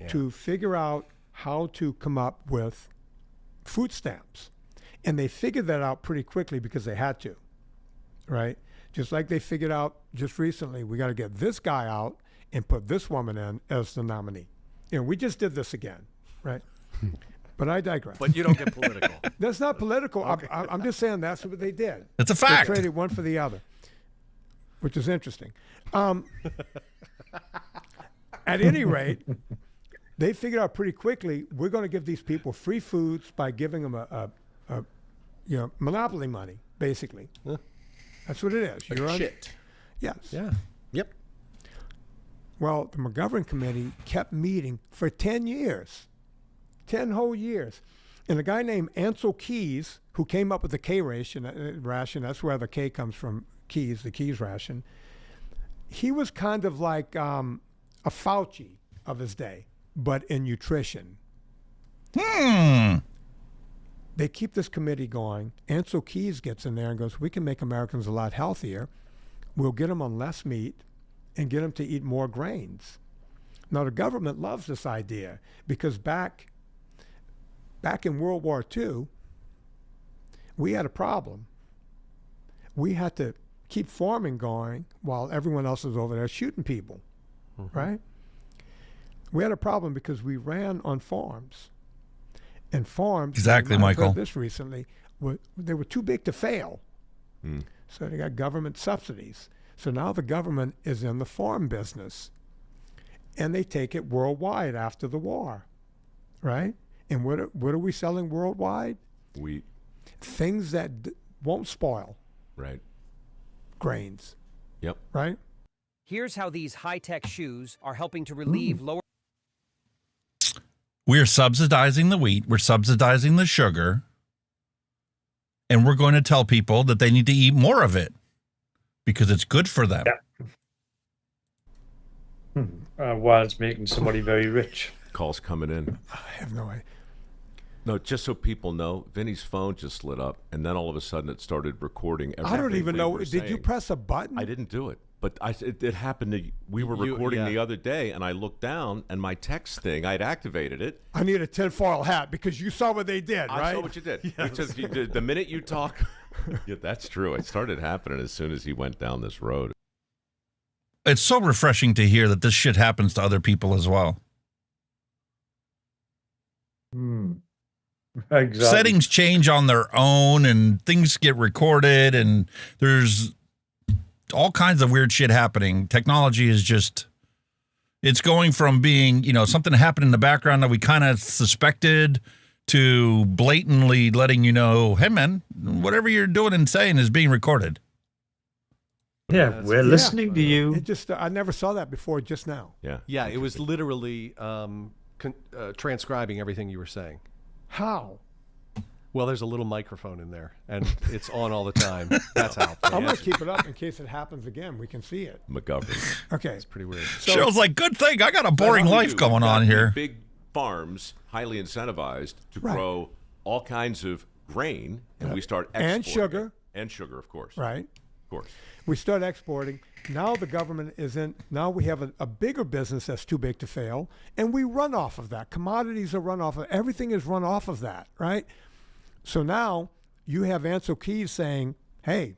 to figure out how to come up with food stamps. And they figured that out pretty quickly because they had to, right? Just like they figured out just recently, we got to get this guy out and put this woman in as the nominee. We just did this again, right? But I digress. But you don't get political. That's not political. Okay. I'm just saying that's what they did. It's a fact. They traded one for the other, which is interesting. At any rate, they figured out pretty quickly we're going to give these people free foods by giving them a monopoly money, basically. Huh? That's what it is. Like shit. Yes. Yeah. Yep. Well, the McGovern Committee kept meeting for 10 years. 10 whole years. And a guy named Ansel Keys, who came up with the K ration, that's where the K comes from, Keys, the Keys ration. He was kind of like a Fauci of his day, but in nutrition. They keep this committee going. Ansel Keys gets in there and goes, we can make Americans a lot healthier. We'll get them on less meat and get them to eat more grains. Now, the government loves this idea because back in World War II, we had a problem. We had to keep farming going while everyone else was over there shooting people, right? We had a problem because we ran on farms. And farms, exactly, Michael. I've heard this recently, they were too big to fail. So they got government subsidies. So now the government is in the farm business. And they take it worldwide after the war, right? And what are we selling worldwide? Wheat. Things that won't spoil. Right. Grains. Yep. Right? Here's how these high-tech shoes are helping to relieve lower... We're subsidizing the wheat, we're subsidizing the sugar, and we're going to tell people that they need to eat more of it because it's good for them. While it's making somebody very rich. Calls coming in. I have no idea. No, just so people know, Vinny's phone just lit up, and then all of a sudden it started recording everything. I don't even we know. were Did you saying. press a button? I didn't do it, but it happened. We were recording the other day, and I looked down, and my text thing, I'd activated it. I need a tinfoil hat because you saw what they did, right? I saw what you did. Because the minute you talk, yeah, that's true. It started happening as soon as he went down this road. It's so refreshing to hear that this shit happens to other people as well. Exactly. Settings change on their own and things get recorded and there's all kinds of weird shit happening. Technology is just, it's going from being, something happened in the background that we kind of suspected to blatantly letting you know, hey man, whatever you're doing and saying is being recorded. Yeah, we're listening to you. It just I never saw that before just now. Yeah, it was literally transcribing everything you were saying. How? Well, there's a little microphone in there, and it's on all the time. That's how. I'm going to keep it up in case it happens again. We can see it. McGovern. Okay. It's pretty weird. So, Show's like, good thing I got a boring life going on here. Big farms, highly incentivized to grow all kinds of grain, and we start exporting. And sugar. And sugar, of course. Right. Of course. We start exporting. Now the government isn't. Now we have a bigger business that's too big to fail, and we run off of that. Commodities are run off of. Everything is run off of that, right? So now you have Ansel Keys saying, hey,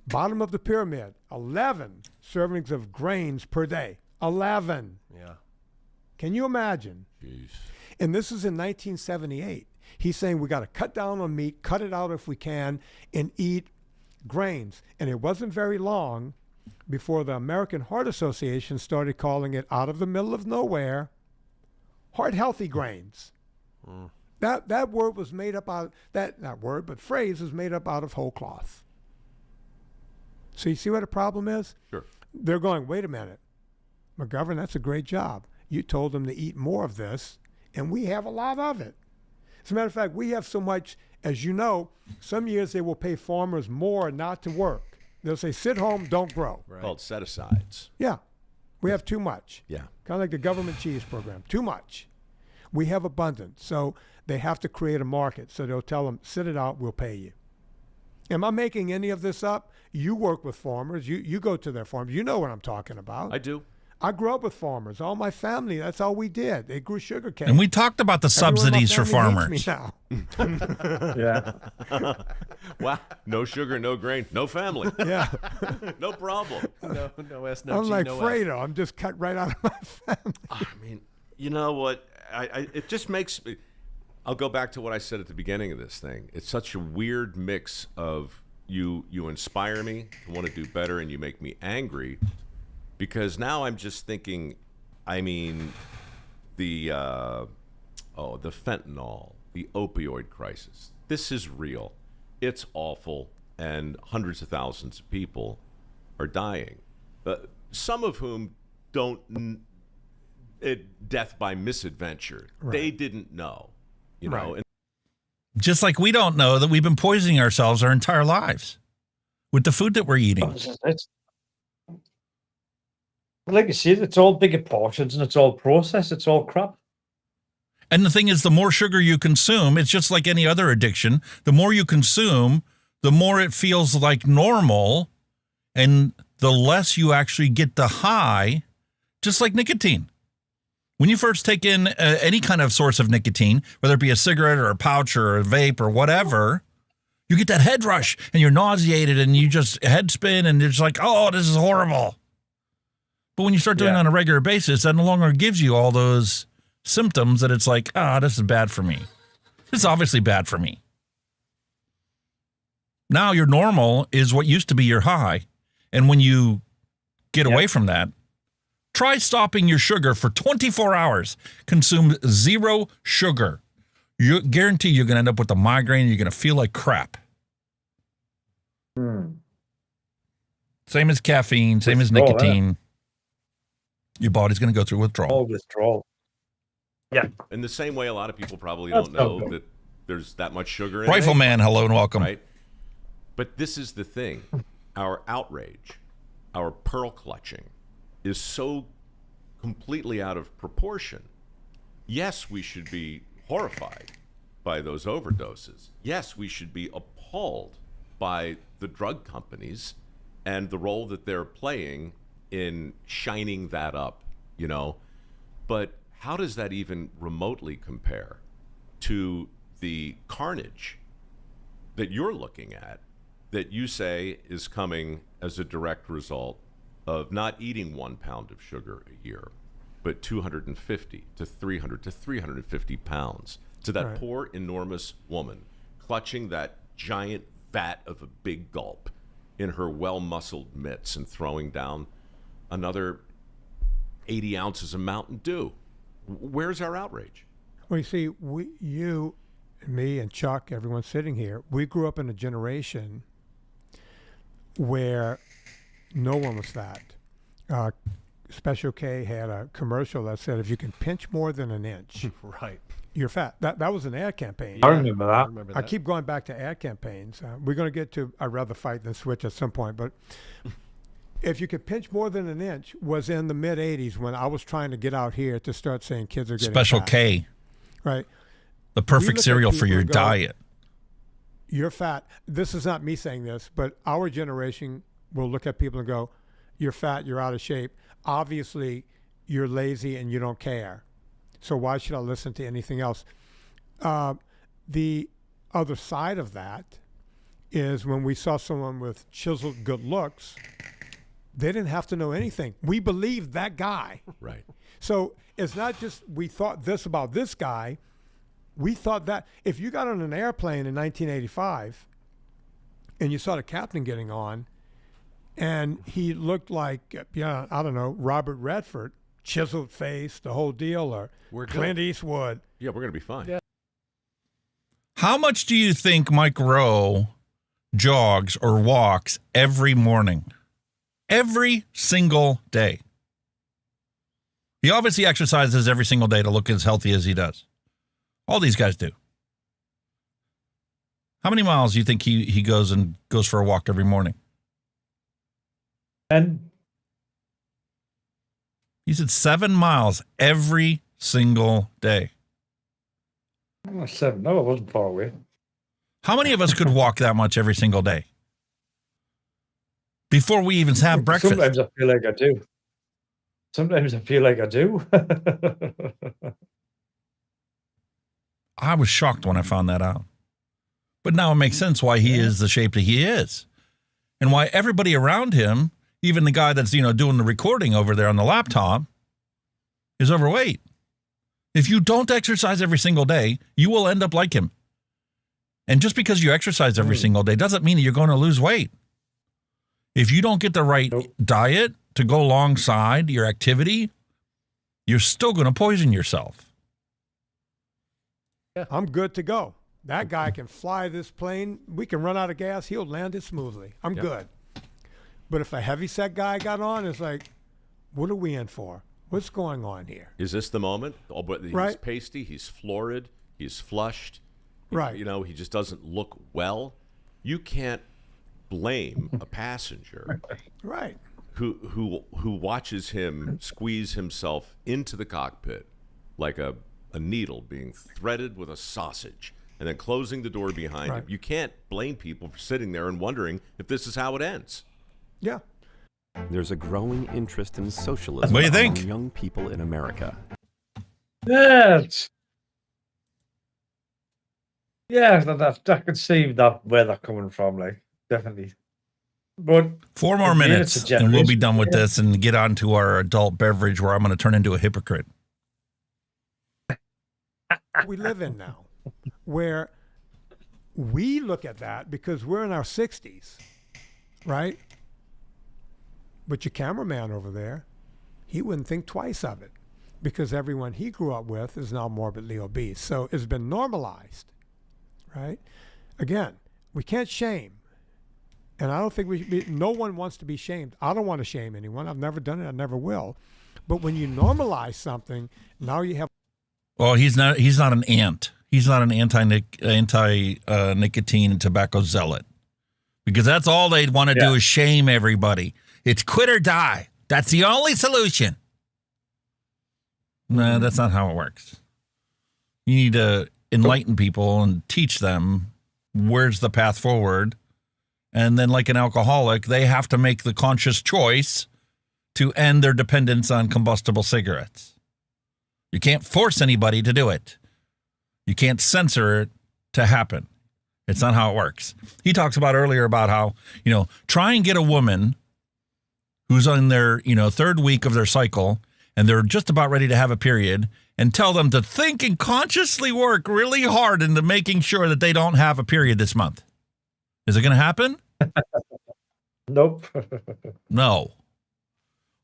bottom of the pyramid, 11 servings of grains per day. 11. Yeah. Can you imagine? Jeez. And this is in 1978. He's saying we got to cut down on meat, cut it out if we can, and eat grains. And it wasn't very long before the American Heart Association started calling it out of the middle of nowhere, heart healthy grains. That word was made up out phrase was made up out of whole cloth. So you see what the problem is? Sure. They're going, wait a minute, McGovern, that's a great job. You told them to eat more of this, and we have a lot of it. As a matter of fact, we have so much, as you know, some years they will pay farmers more not to work. They'll say, sit home, don't grow. Right. Called set-asides. Yeah. We have too much. Yeah. Kind of like the government cheese program. Too much. We have abundance. So they have to create a market. So they'll tell them, sit it out, we'll pay you. Am I making any of this up? You work with farmers. You go to their farms. You know what I'm talking about. I do. I grew up with farmers. All my family, that's all we did. They grew sugar cane. And we talked about the subsidies for farmers. Yeah. Wow. No sugar, no grain, no family. Yeah. No problem. No S, no I'm G, like no Fredo. I'm just cut right out of my family. I mean, you know what? It just makes me. I'll go back to what I said at the beginning of this thing. It's such a weird mix of you inspire me to want to do better, and you make me angry. Because now I'm just thinking, I mean, the fentanyl, the opioid crisis. This is real. It's awful, and hundreds of thousands of people are dying. Some of whom death by misadventure. Right. They didn't know, you know. And just like we don't know that we've been poisoning ourselves our entire lives with the food that we're eating. Like you said, it's all bigger portions and it's all processed. It's all crap. And the thing is, the more sugar you consume, it's just like any other addiction. The more you consume, the more it feels like normal, and the less you actually get the high, just like nicotine. When you first take in any kind of source of nicotine, whether it be a cigarette or a pouch or a vape or whatever, you get that head rush and you're nauseated and you just head spin and it's like, oh, this is horrible. But when you start doing it on a regular basis, that no longer gives you all those symptoms that it's like, this is bad for me. This is obviously bad for me. Now your normal is what used to be your high. And when you get away from that, try stopping your sugar for 24 hours. Consume 0 sugar. You guarantee you're going to end up with a migraine and you're going to feel like crap. Same as caffeine, same as nicotine. Your body's going to go through withdrawal. Withdrawal. Yeah. In the same way, a lot of people probably don't know that there's that much sugar in it. Rifleman, hello and welcome. Right? But this is the thing. Our outrage, our pearl clutching is so completely out of proportion. Yes, we should be horrified by those overdoses. Yes, we should be appalled by the drug companies and the role that they're playing in shining that up, you know. But how does that even remotely compare to the carnage that you're looking at, that you say is coming as a direct result of not eating 1 pound of sugar a year, but 250 to 300 to 350 pounds to that poor, enormous woman clutching that giant vat of a big gulp in her well-muscled mitts and throwing down another 80 ounces of Mountain Dew. Where's our outrage? Well, you see, you and me and Chuck, everyone sitting here, we grew up in a generation where No one was fat. Special K had a commercial that said, if you can pinch more than an inch, right, you're fat. That was an ad campaign. I remember that. I keep going back to ad campaigns. We're going to get to I'd rather fight than switch at some point, but if you could pinch more than an inch was in the mid 80s when I was trying to get out here to start saying kids are getting Special fat. K. Right. The perfect cereal for your diet. You're fat. This is not me saying this, but our generation will look at people and go, you're fat, you're out of shape. Obviously, you're lazy and you don't care. So why should I listen to anything else? The other side of that is when we saw someone with chiseled good looks, they didn't have to know anything. We believed that guy. Right. So it's not just we thought this about this guy. We thought that if you got on an airplane in 1985 and you saw the captain getting on and he looked like, I don't know, Robert Redford, chiseled face, the whole deal, or Clint Eastwood. Yeah, we're going to be fine. Yeah. How much do you think Mike Rowe jogs or walks every morning? Every single day. He obviously exercises every single day to look as healthy as he does. All these guys do. How many miles do you think he goes for a walk every morning? And he said 7 miles every single day. Oh, 7. No, it wasn't far away. How many of us could walk that much every single day? Before we even have breakfast. Sometimes I feel like I do. Sometimes I feel like I do. I was shocked when I found that out. But now it makes sense why he is the shape that he is. And why everybody around him, even the guy that's, doing the recording over there on the laptop, is overweight. If you don't exercise every single day, you will end up like him. And just because you exercise every single day doesn't mean that you're going to lose weight. If you don't get the right diet to go alongside your activity, you're still going to poison yourself. Yeah, I'm good to go. That guy can fly this plane. We can run out of gas. He'll land it smoothly. I'm good. But if a heavyset guy got on, it's like, what are we in for? What's going on here? Is this the moment? Oh, but he's Right. pasty. He's florid. He's flushed. Right. He just doesn't look well. You can't blame a passenger Right. who watches him squeeze himself into the cockpit like a needle being threaded with a sausage and then closing the door behind him. Right. You can't blame people for sitting there and wondering if this is how it ends. Yeah. There's a growing interest in socialism What do you think? among young people in America. I can see that where they're coming from, like, definitely. But 4 more again, minutes it's a and we'll be generation done with thing. this and get on to our adult beverage where I'm going to turn into a hypocrite. We live in now where we look at that because we're in our 60s, right? But your cameraman over there, he wouldn't think twice of it because everyone he grew up with is now morbidly obese. So it's been normalized, right? Again, we can't shame. And I don't think no one wants to be shamed. I don't want to shame anyone. I've never done it. I never will. But when you normalize something, now you have. Well, he's not an ant. He's not an anti-nicotine and tobacco zealot. Because that's all they want to do is shame everybody. It's quit or die. That's the only solution. No, that's not how it works. You need to enlighten people and teach them where's the path forward. And then like an alcoholic, they have to make the conscious choice to end their dependence on combustible cigarettes. You can't force anybody to do it. You can't censor it to happen. It's not how it works. He talks about earlier about how, try and get a woman who's on their, third week of their cycle and they're just about ready to have a period and tell them to think and consciously work really hard into making sure that they don't have a period this month. Is it going to happen? Nope. No.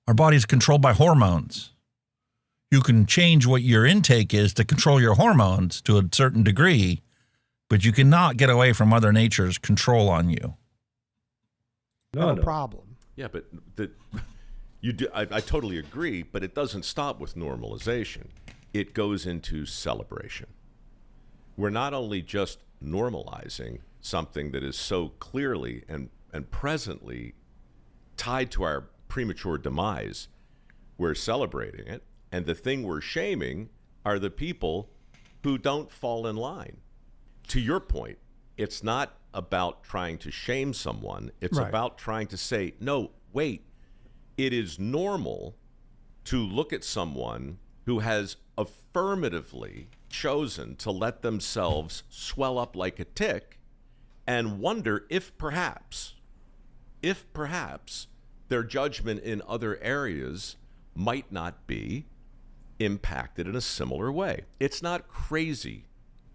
Our body's controlled by hormones. You can change what your intake is to control your hormones to a certain degree, but you cannot get away from Mother Nature's control on you. No problem. Yeah, but you do. I totally agree, but it doesn't stop with normalization. It goes into celebration. We're not only just normalizing something that is so clearly and presently tied to our premature demise, we're celebrating it, and the thing we're shaming are the people who don't fall in line. To your point, it's not about trying to shame someone. It's about trying to say, no, wait, it is normal to look at someone who has affirmatively chosen to let themselves swell up like a tick and wonder if perhaps their judgment in other areas might not be impacted in a similar way. It's not crazy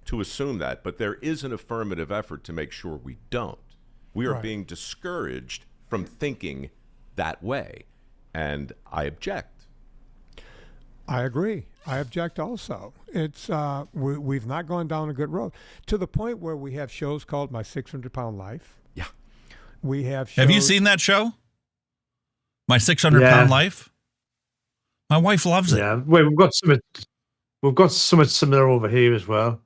to assume that, but there is an affirmative effort to make sure we don't. We are being discouraged from thinking that way, and I object. I agree. I object also. It's we've not gone down a good road to the point where we have shows called My 600-Pound Life. Yeah. We have shows. Have you seen that show? My 600-Pound Life? My wife loves it. Yeah, wait, we've got something similar over here as well.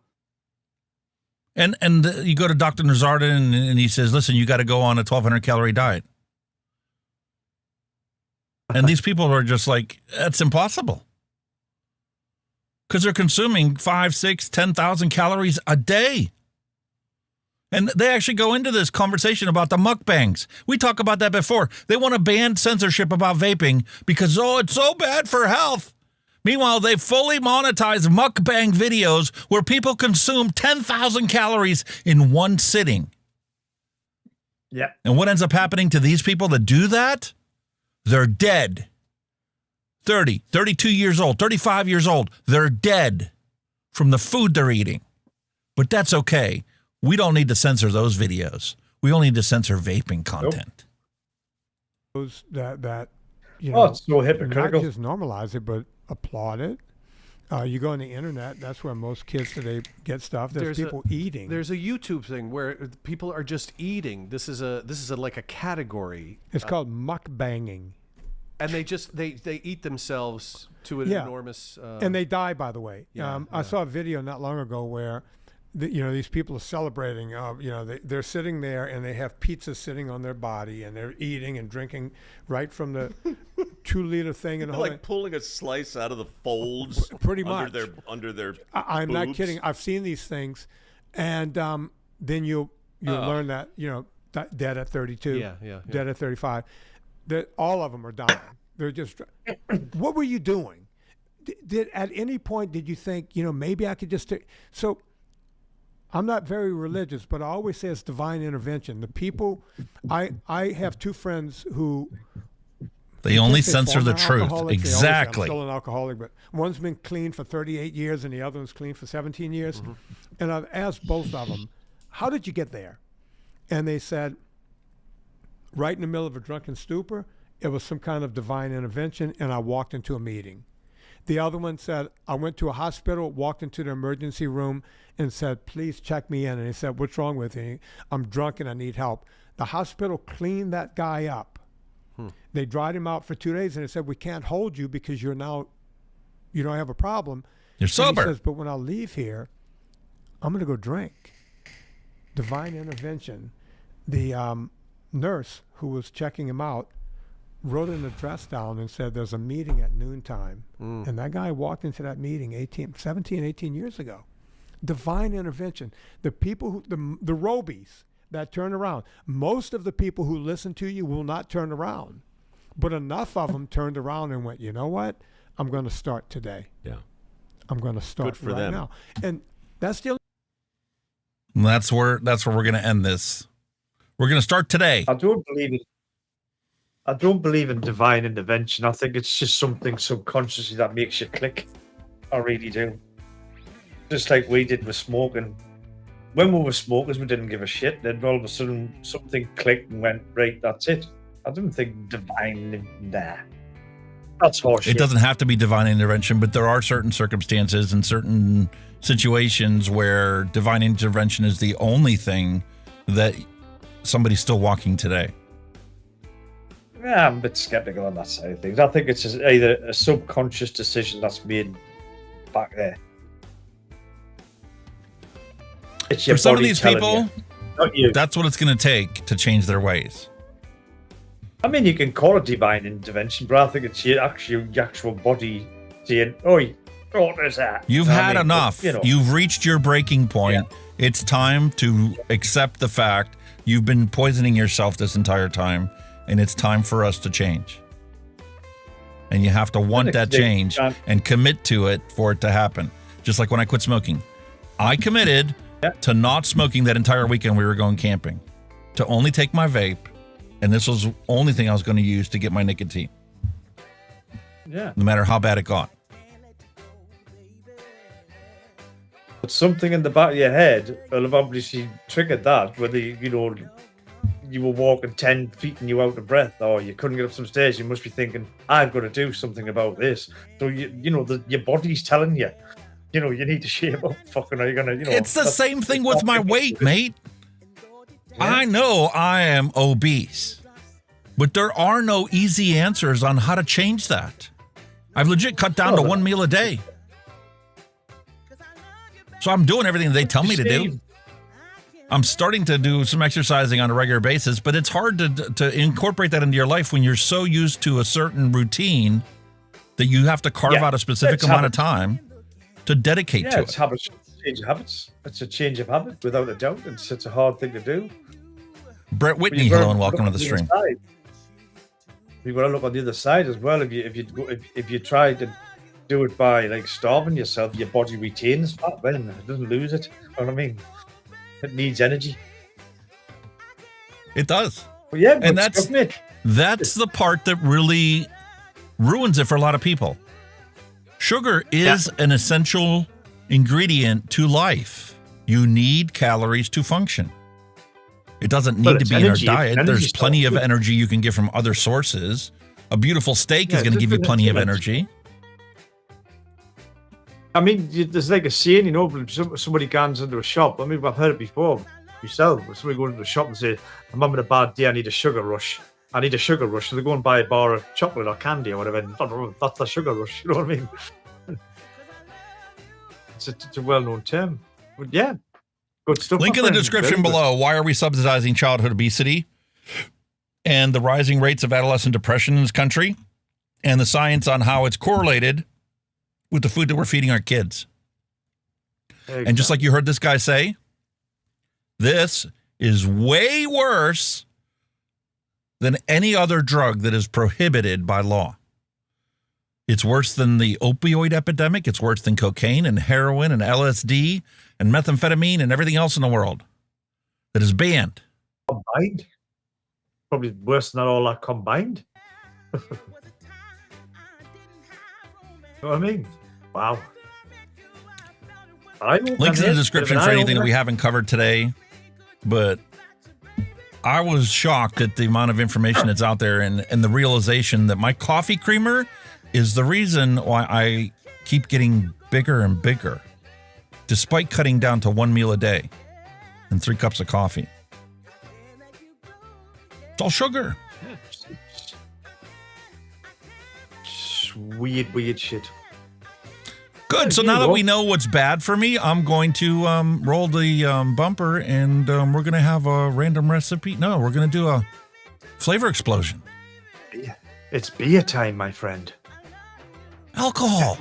And you go to Dr. Nazardin and he says, listen, you got to go on a 1,200-calorie diet. And these people are just like, that's impossible. Because they're consuming 5, 6, 10,000 calories a day. And they actually go into this conversation about the mukbangs. We talked about that before. They want to ban censorship about vaping because, it's so bad for health. Meanwhile, they fully monetize mukbang videos where people consume 10,000 calories in one sitting. Yeah. And what ends up happening to these people that do that? They're dead. 30, 32 years old, 35 years old. They're dead from the food they're eating. But that's okay. We don't need to censor those videos. We only need to censor vaping content. Those that it's so hypocritical. Not just normalize it, but applaud it. You go on the internet, that's where most kids today get stuff. There's people eating. There's a YouTube thing where people are just eating. This is like a category. It's called mukbanging. And they eat themselves to an enormous and they die, by the way. I saw a video not long ago where these people are celebrating. They're sitting there and they have pizza sitting on their body and they're eating and drinking right from the 2-liter thing and like pulling a slice out of the folds, pretty much under their. I'm boobs. not kidding. I've seen these things, and then you'll learn that dead at 32, dead at 35. That all of them are dying. They're just. What were you doing? Did at any point did you think maybe I could just take so? I'm not very religious, but I always say it's divine intervention. The people, I have 2 friends who they only censor the truth. Exactly. I'm still an alcoholic, but one's been clean for 38 years and the other one's clean for 17 years. Mm-hmm. And I've asked both of them, how did you get there? And they said, right in the middle of a drunken stupor, it was some kind of divine intervention, and I walked into a meeting. The other one said, I went to a hospital, walked into the emergency room, and said, please check me in. And he said, what's wrong with you? I'm drunk and I need help. The hospital cleaned that guy up. They dried him out for 2 days, and they said, we can't hold you because you don't have a problem. You're sober. And he says, but when I leave here, I'm going to go drink. Divine intervention. The nurse who was checking him out wrote an address down and said there's a meeting at noontime. And that guy walked into that meeting 17, 18 years ago. Divine intervention. The people who, the Robies that turn around. Most of the people who listen to you will not turn around. But enough of them turned around and went, you know what? I'm going to start today. Yeah. I'm going to start right them. now. And that's the only. That's where we're going to end this. We're going to start today. I don't believe in divine intervention. I think it's just something subconsciously that makes you click. I really do. Just like we did with smoking. When we were smokers, we didn't give a shit. Then all of a sudden, something clicked and went, right, that's it. I don't think divine there. That's horseshit. It doesn't have to be divine intervention, but there are certain circumstances and certain situations where divine intervention is the only thing that somebody's still walking today. Yeah, I'm a bit skeptical on that side of things. I think it's either a subconscious decision that's made back there. It's your For some of body these telling people, you, not you. that's what it's going to take to change their ways. I mean, you can call it divine intervention, but I think it's your actual body saying, "Oi, what is that?" You've had enough. But, You've reached your breaking point. Yeah. It's time to accept the fact you've been poisoning yourself this entire time, and it's time for us to change. And you have to want that change and commit to it for it to happen. Just like when I quit smoking. I committed to not smoking that entire weekend we were going camping, to only take my vape, and this was the only thing I was going to use to get my nicotine. Yeah. No matter how bad it got. But something in the back of your head will have obviously triggered that, whether you were walking 10 feet and you were out of breath, or you couldn't get up some stairs. You must be thinking, I've got to do something about this. So your body's telling you, you need to shape up. Fucking, are you gonna? It's the same thing with my weight, mate. Yeah. I know I am obese, but there are no easy answers on how to change that. I've legit cut down to one meal a day. So I'm doing everything they tell me to do. I'm starting to do some exercising on a regular basis, but it's hard to incorporate that into your life when you're so used to a certain routine that you have to carve out a specific amount of time to dedicate to it. Habits, change of habits. It's a change of habit, without a doubt. It's a hard thing to do. Brett Whitney, hello and welcome to the stream. You've got to look on the other side as well. If you try to do it by like starving yourself, your body retains fat, then it doesn't lose it. You know what I mean? It needs energy. It does. Well, yeah, and that's the part that really ruins it for a lot of people. Sugar is an essential ingredient to life. You need calories to function. It doesn't need to be in our diet. There's plenty of energy you can get from other sources. A beautiful steak is going to give you plenty of energy. I mean, there's like a saying, somebody goes into a shop. I mean, I've heard it before yourself. Somebody goes into a shop and say, I'm having a bad day, I need a sugar rush. I need a sugar rush. So they go and buy a bar of chocolate or candy or whatever. And that's the sugar rush. You know what I mean? It's a well-known term. But yeah, good stuff. Link in the description below. Why are we subsidizing childhood obesity and the rising rates of adolescent depression in this country, and the science on how it's correlated with the food that we're feeding our kids. Exactly. And just like you heard this guy say, this is way worse than any other drug that is prohibited by law. It's worse than the opioid epidemic. It's worse than cocaine and heroin and LSD and methamphetamine and everything else in the world that is banned. Combined? Probably worse than all that combined. You know what I mean? Wow. Links in the description for anything that we haven't covered today. But I was shocked at the amount of information that's out there and the realization that my coffee creamer is the reason why I keep getting bigger and bigger, despite cutting down to one meal a day and 3 cups of coffee. It's all sugar. Weird shit. Good. So now that we know what's bad for me, I'm going to roll the bumper, and we're going to have a random recipe. No, we're going to do a flavor explosion. It's beer time, my friend. Alcohol.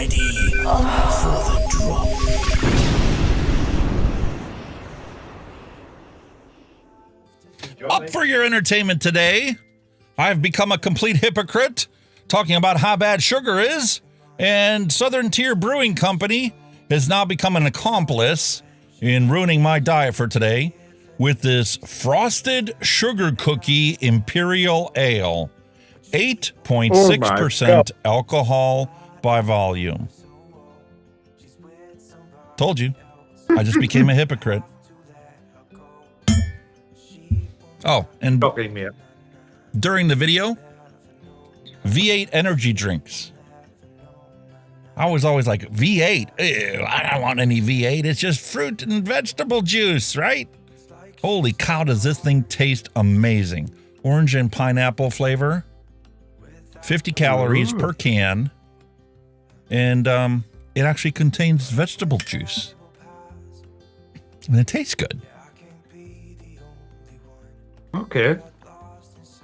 ready for the drop. Up for your entertainment today, I've become a complete hypocrite talking about how bad sugar is, and Southern Tier Brewing Company has now become an accomplice in ruining my diet for today with this Frosted Sugar Cookie Imperial Ale. 8.6% alcohol by volume. Told you. I just became a hypocrite. Oh, and during the video, V8 energy drinks. I was always like, V8? Ew, I don't want any V8. It's just fruit and vegetable juice, right? Holy cow, does this thing taste amazing. Orange and pineapple flavor. 50 calories per can. And it actually contains vegetable juice. And it tastes good. Okay.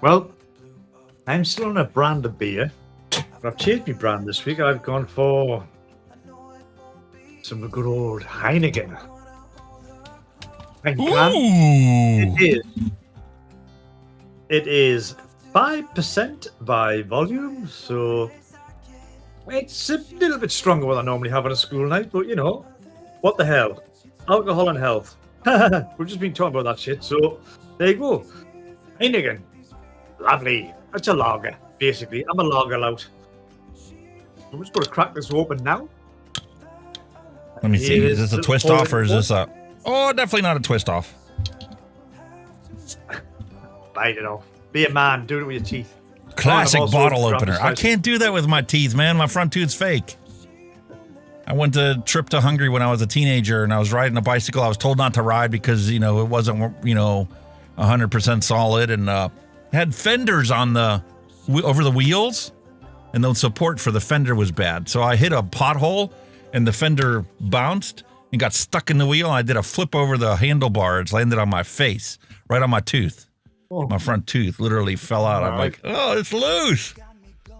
Well, I'm still on a brand of beer, but I've changed my brand this week. I've gone for some good old Heineken. It is 5% by volume, so it's a little bit stronger than I normally have on a school night, but you know, what the hell? Alcohol and health. We've just been talking about that shit, so there you go. Heineken. Lovely. That's a lager, basically. I'm a lager lout. I'm just going to crack this open now. Let me see. Is this a twist off or is this a... Oh, definitely not a twist off. Bite it off. Be a man. Do it with your teeth. Classic bottle opener. I can't do that with my teeth, man. My front tooth's fake. I went to trip to Hungary when I was a teenager and I was riding a bicycle. I was told not to ride because, you know, it wasn't, you know, 100% solid and had fenders on the over the wheels and the support for the fender was bad. So I hit a pothole and the fender bounced and got stuck in the wheel. I did a flip over the handlebars, landed on my face, right on my tooth. Oh. My front tooth literally fell out. I'm like, oh, it's loose.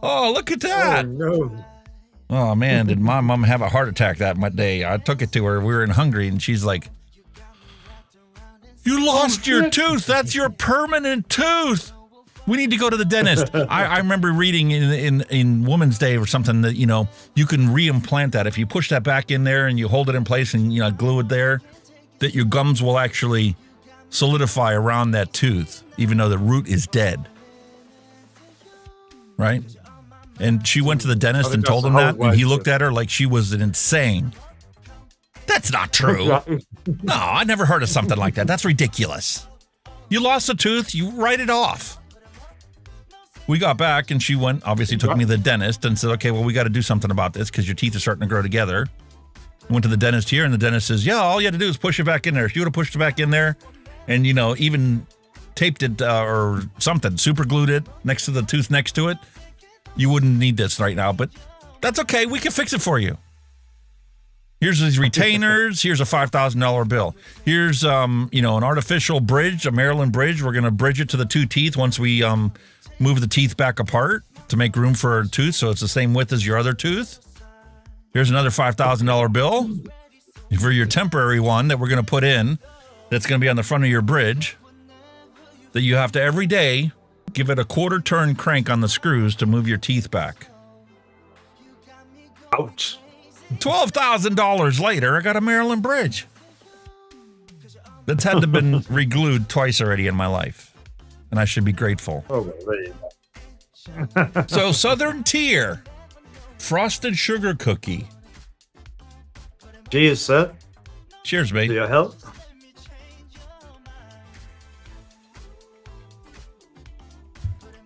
Oh, look at that. Oh, no. Oh, man, did my mom have a heart attack that day? I took it to her. We were in Hungary, and she's like, you lost your tooth. That's your permanent tooth. We need to go to the dentist. I remember reading in Women's Day or something that, you know, you can reimplant that. If you push that back in there and you hold it in place and, you know, glue it there, that your gums will actually solidify around that tooth, even though the root is dead. Right? And she went to the dentist and told him that, and he looked at her like she was insane. That's not true. No, I never heard of something like that. That's ridiculous. You lost a tooth, you write it off. We got back, and she went, obviously took me to the dentist and said, okay, well, we got to do something about this because your teeth are starting to grow together. Went to the dentist here, and the dentist says, yeah, all you had to do is push it back in there. If you would have pushed it back in there and, you know, even taped it or something, super glued it next to the tooth next to it, you wouldn't need this right now, but that's okay. We can fix it for you. Here's these retainers. Here's a $5,000 bill. Here's, you know, an artificial bridge, a Maryland bridge. We're going to bridge it to the two teeth once we move the teeth back apart to make room for a tooth so it's the same width as your other tooth. Here's another $5,000 bill for your temporary one that we're going to put in that's going to be on the front of your bridge that you have to every day give it a quarter turn crank on the screws to move your teeth back. Ouch. $12,000 later, I got a Maryland bridge. That's had to have been re-glued twice already in my life. And I should be grateful. Oh, there you go. So, Southern Tier. Frosted sugar cookie. Cheers, sir. Cheers, mate. To your health.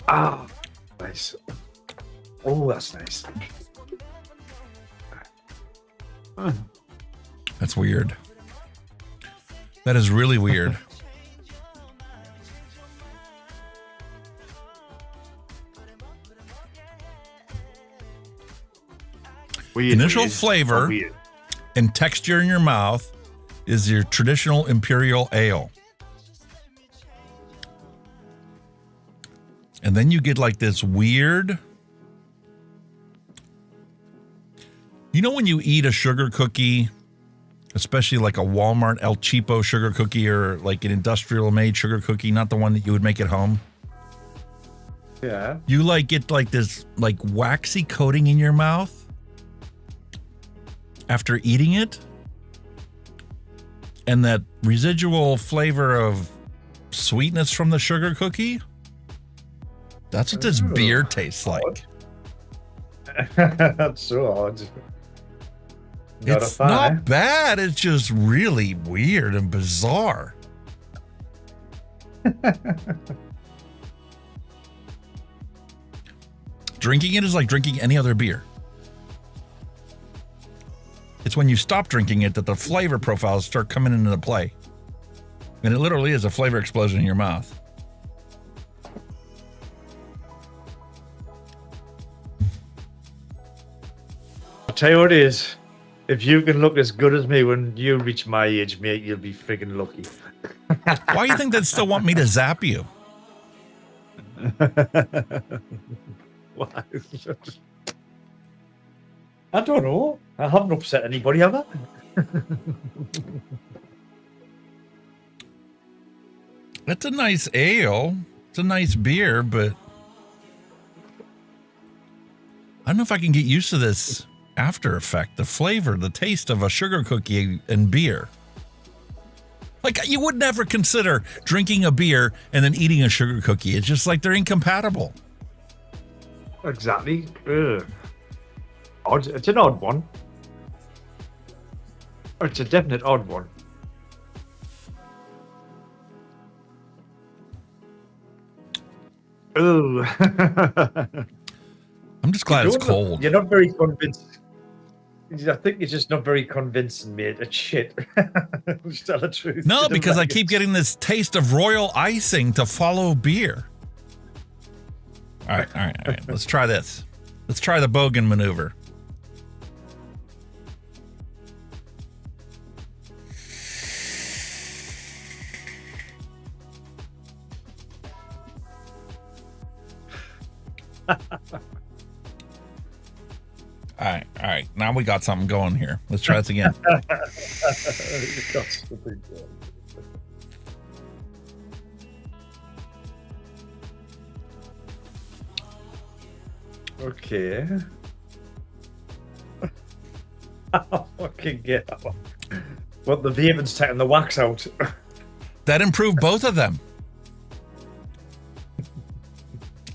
Ah, nice. Oh, that's nice. That's weird. That is really weird. Initial flavor and texture in your mouth is your traditional imperial ale. And then you get like this weird know when you eat a sugar cookie, especially like a Walmart El Cheapo sugar cookie or like an industrial made sugar cookie, not the one that you would make at home? Yeah. You like get like this like waxy coating in your mouth after eating it, and that residual flavor of sweetness from the sugar cookie. That's what this beer tastes like. That's so odd. It's not bad. It's just really weird and bizarre. Drinking it is like drinking any other beer. It's when you stop drinking it that the flavor profiles start coming into play. And it literally is a flavor explosion in your mouth. I'll tell you what it is. If you can look as good as me when you reach my age, mate, you'll be freaking lucky. Why do you think they'd still want me to zap you? Why? I don't know. I haven't upset anybody, have I? It's a nice ale. It's a nice beer, but I don't know if I can get used to this after effect, the flavor, the taste of a sugar cookie and beer. Like, you would never consider drinking a beer and then eating a sugar cookie. It's just like they're incompatible. Exactly. Ugh. Odd. It's an odd one. It's a definite odd one. Ooh. I'm just glad it's cold. You're not very convinced. I think you're just not very convincing, mate. It's shit. Just tell the truth. No, because I keep getting this taste of royal icing to follow beer. All right. Let's try this. Let's try the Bogan maneuver. All right. Now we got something going here. Let's try this again. Okay. I fucking get up. But the vaping's taking the wax out. That improved both of them.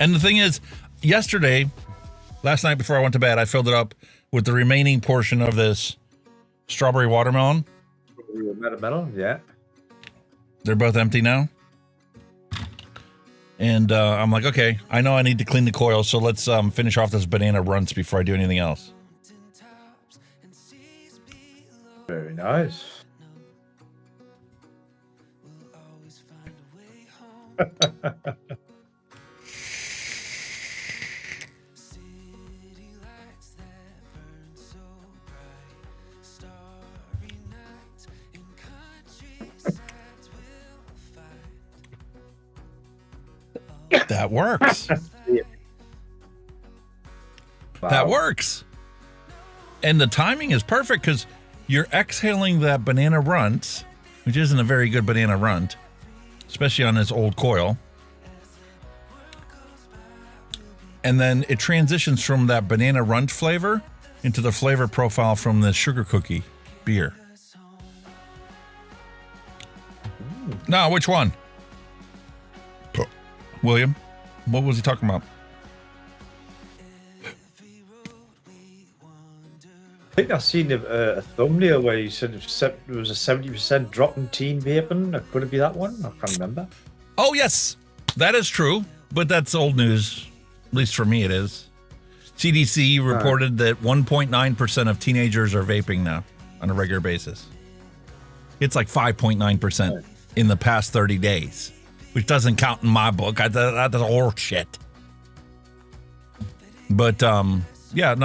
And the thing is, last night before I went to bed, I filled it up with the remaining portion of this strawberry watermelon. Watermelon, yeah. They're both empty now. And I'm like, okay, I know I need to clean the coil, so let's finish off this banana runts before I do anything else. Very nice. That works. Wow. That works. And the timing is perfect because you're exhaling that banana runt, which isn't a very good banana runt, especially on this old coil. And then it transitions from that banana runt flavor into the flavor profile from the sugar cookie beer. Now, which one? William, what was he talking about? I think I've seen a thumbnail where you said there was a 70% drop in teen vaping. Could it be that one? I can't remember. Oh, yes, that is true, but that's old news. At least for me, it is. CDC reported that 1.9% of teenagers are vaping now on a regular basis. It's like 5.9% in the past 30 days. Which doesn't count in my book. That's all shit. But yeah,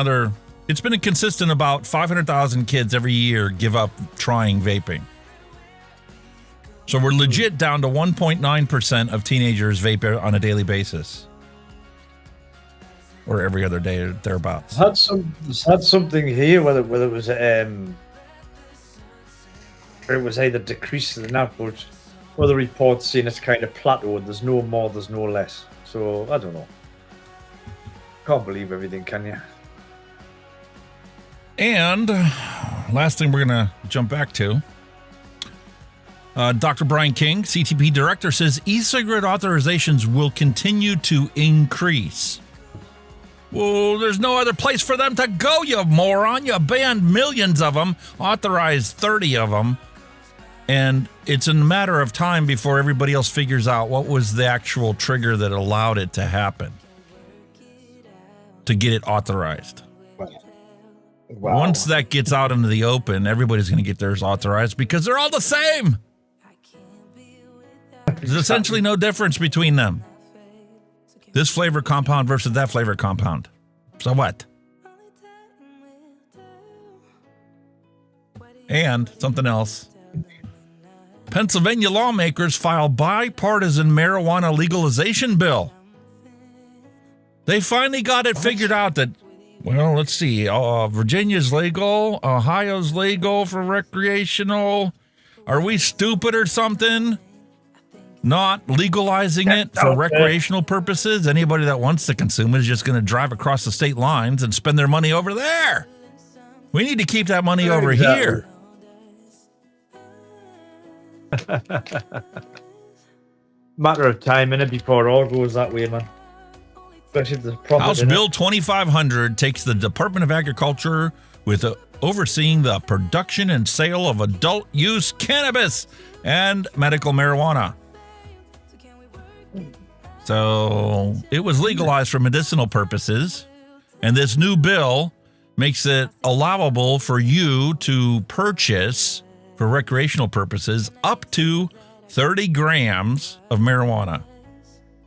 it's been a consistent about 500,000 kids every year give up trying vaping. So we're legit down to 1.9% of teenagers vape on a daily basis. or every other day or thereabouts. Had something here, whether it was either decreased or not, but other reports saying it's kind of plateaued. There's no more, there's no less. So I don't know. Can't believe everything, can you? And last thing we're going to jump back to. Dr. Brian King, CTP director, says e-cigarette authorizations will continue to increase. Well, there's no other place for them to go, you moron. You banned millions of them, authorized 30 of them, and it's a matter of time before everybody else figures out what was the actual trigger that allowed it to happen, to get it authorized. Wow. Once that gets out into the open, everybody's going to get theirs authorized because they're all the same. There's essentially no difference between them. This flavor compound versus that flavor compound. So what? And something else. Pennsylvania lawmakers file bipartisan marijuana legalization bill. They finally got it figured out that, well, let's see. Virginia's legal. Ohio's legal for recreational. Are we stupid or something? Not legalizing it for recreational purposes. Anybody that wants to consume it is just going to drive across the state lines and spend their money over there. We need to keep that money over here. Matter of time, innit, before it all goes that way, man. Especially the profit. House Bill 2500 takes the Department of Agriculture with overseeing the production and sale of adult use cannabis and medical marijuana. So it was legalized for medicinal purposes, and this new bill makes it allowable for you to purchase for recreational purposes up to 30 grams of marijuana,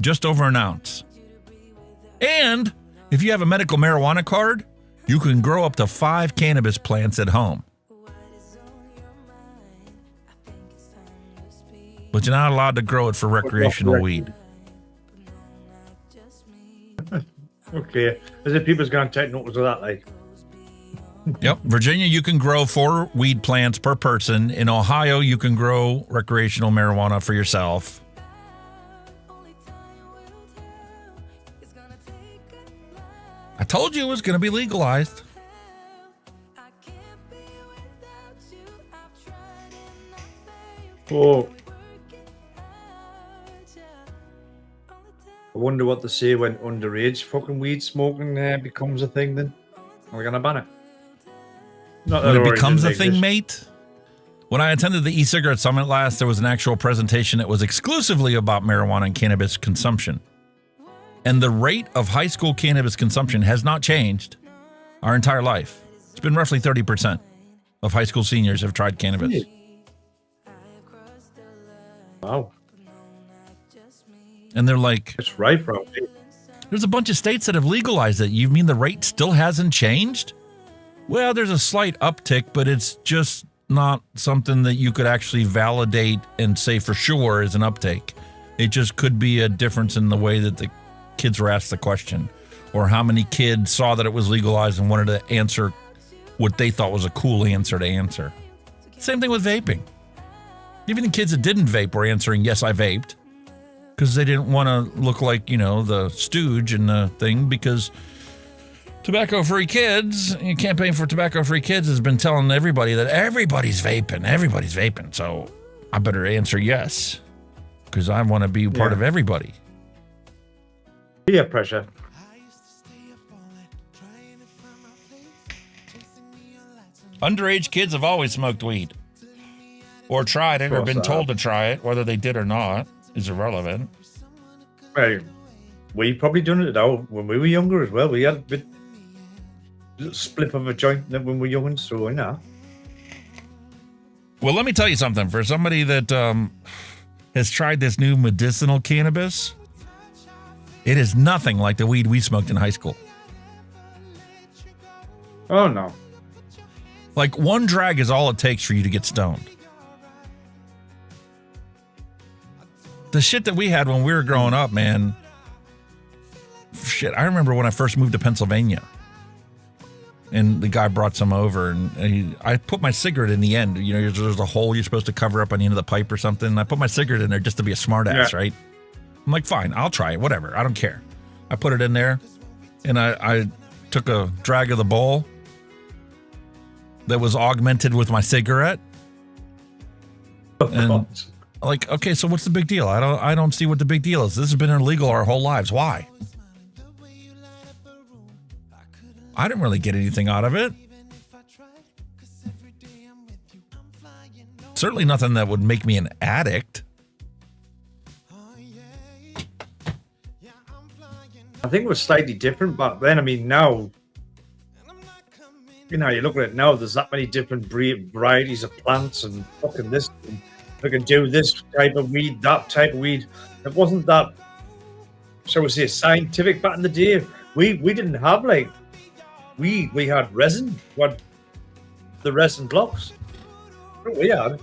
just over an ounce. And if you have a medical marijuana card, you can grow up to 5 cannabis plants at home. But you're not allowed to grow it for recreational weed. Okay. Is it people's going to take notice of that, like? Yep. Virginia, you can grow 4 weed plants per person. In Ohio, you can grow recreational marijuana for yourself. I told you it was going to be legalized. Oh. I wonder what they say when underage fucking weed smoking becomes a thing then. Are we going to ban it? Not that When it becomes a like thing, this. mate. When I attended the e-cigarette summit last, there was an actual presentation that was exclusively about marijuana and cannabis consumption. And the rate of high school cannabis consumption has not changed our entire life. It's been roughly 30% of high school seniors have tried cannabis. Wow. And they're like, it's right, bro. There's a bunch of states that have legalized it. You mean the rate still hasn't changed? Well, there's a slight uptick, but it's just not something that you could actually validate and say for sure is an uptake. It just could be a difference in the way that the kids were asked the question, or how many kids saw that it was legalized and wanted to answer what they thought was a cool answer to answer. Same thing with vaping. Even the kids that didn't vape were answering, yes, I vaped, because they didn't want to look like, you know, the stooge in the thing, because tobacco-free kids, Campaign for Tobacco-Free Kids has been telling everybody that everybody's vaping, so I better answer yes, because I want to be part of everybody. Peer pressure. Underage kids have always smoked weed, or tried it, or been told to try it. Whether they did or not is irrelevant. Well, we probably done it now when we were younger as well. We had a bit split of a joint when we were young, so now. Well, let me tell you something. For somebody that has tried this new medicinal cannabis, it is nothing like the weed we smoked in high school. Oh, no. Like, one drag is all it takes for you to get stoned. The shit that we had when we were growing up, man, shit. I remember when I first moved to Pennsylvania. And the guy brought some over, and I put my cigarette in the end. You know, there's a hole you're supposed to cover up on the end of the pipe or something. And I put my cigarette in there just to be a smartass, right? I'm like, fine, I'll try it, whatever. I don't care. I put it in there, and I took a drag of the bowl that was augmented with my cigarette. And like, okay, so what's the big deal? I don't see what the big deal is. This has been illegal our whole lives. Why? I didn't really get anything out of it. Certainly nothing that would make me an addict. I think it was slightly different back then. I mean, now, you know, you look at it now, there's that many different varieties of plants and fucking this. And we can do this type of weed, that type of weed. It wasn't that, shall we say, scientific back in the day. We didn't have like weed. We had resin. What the resin blocks. We had.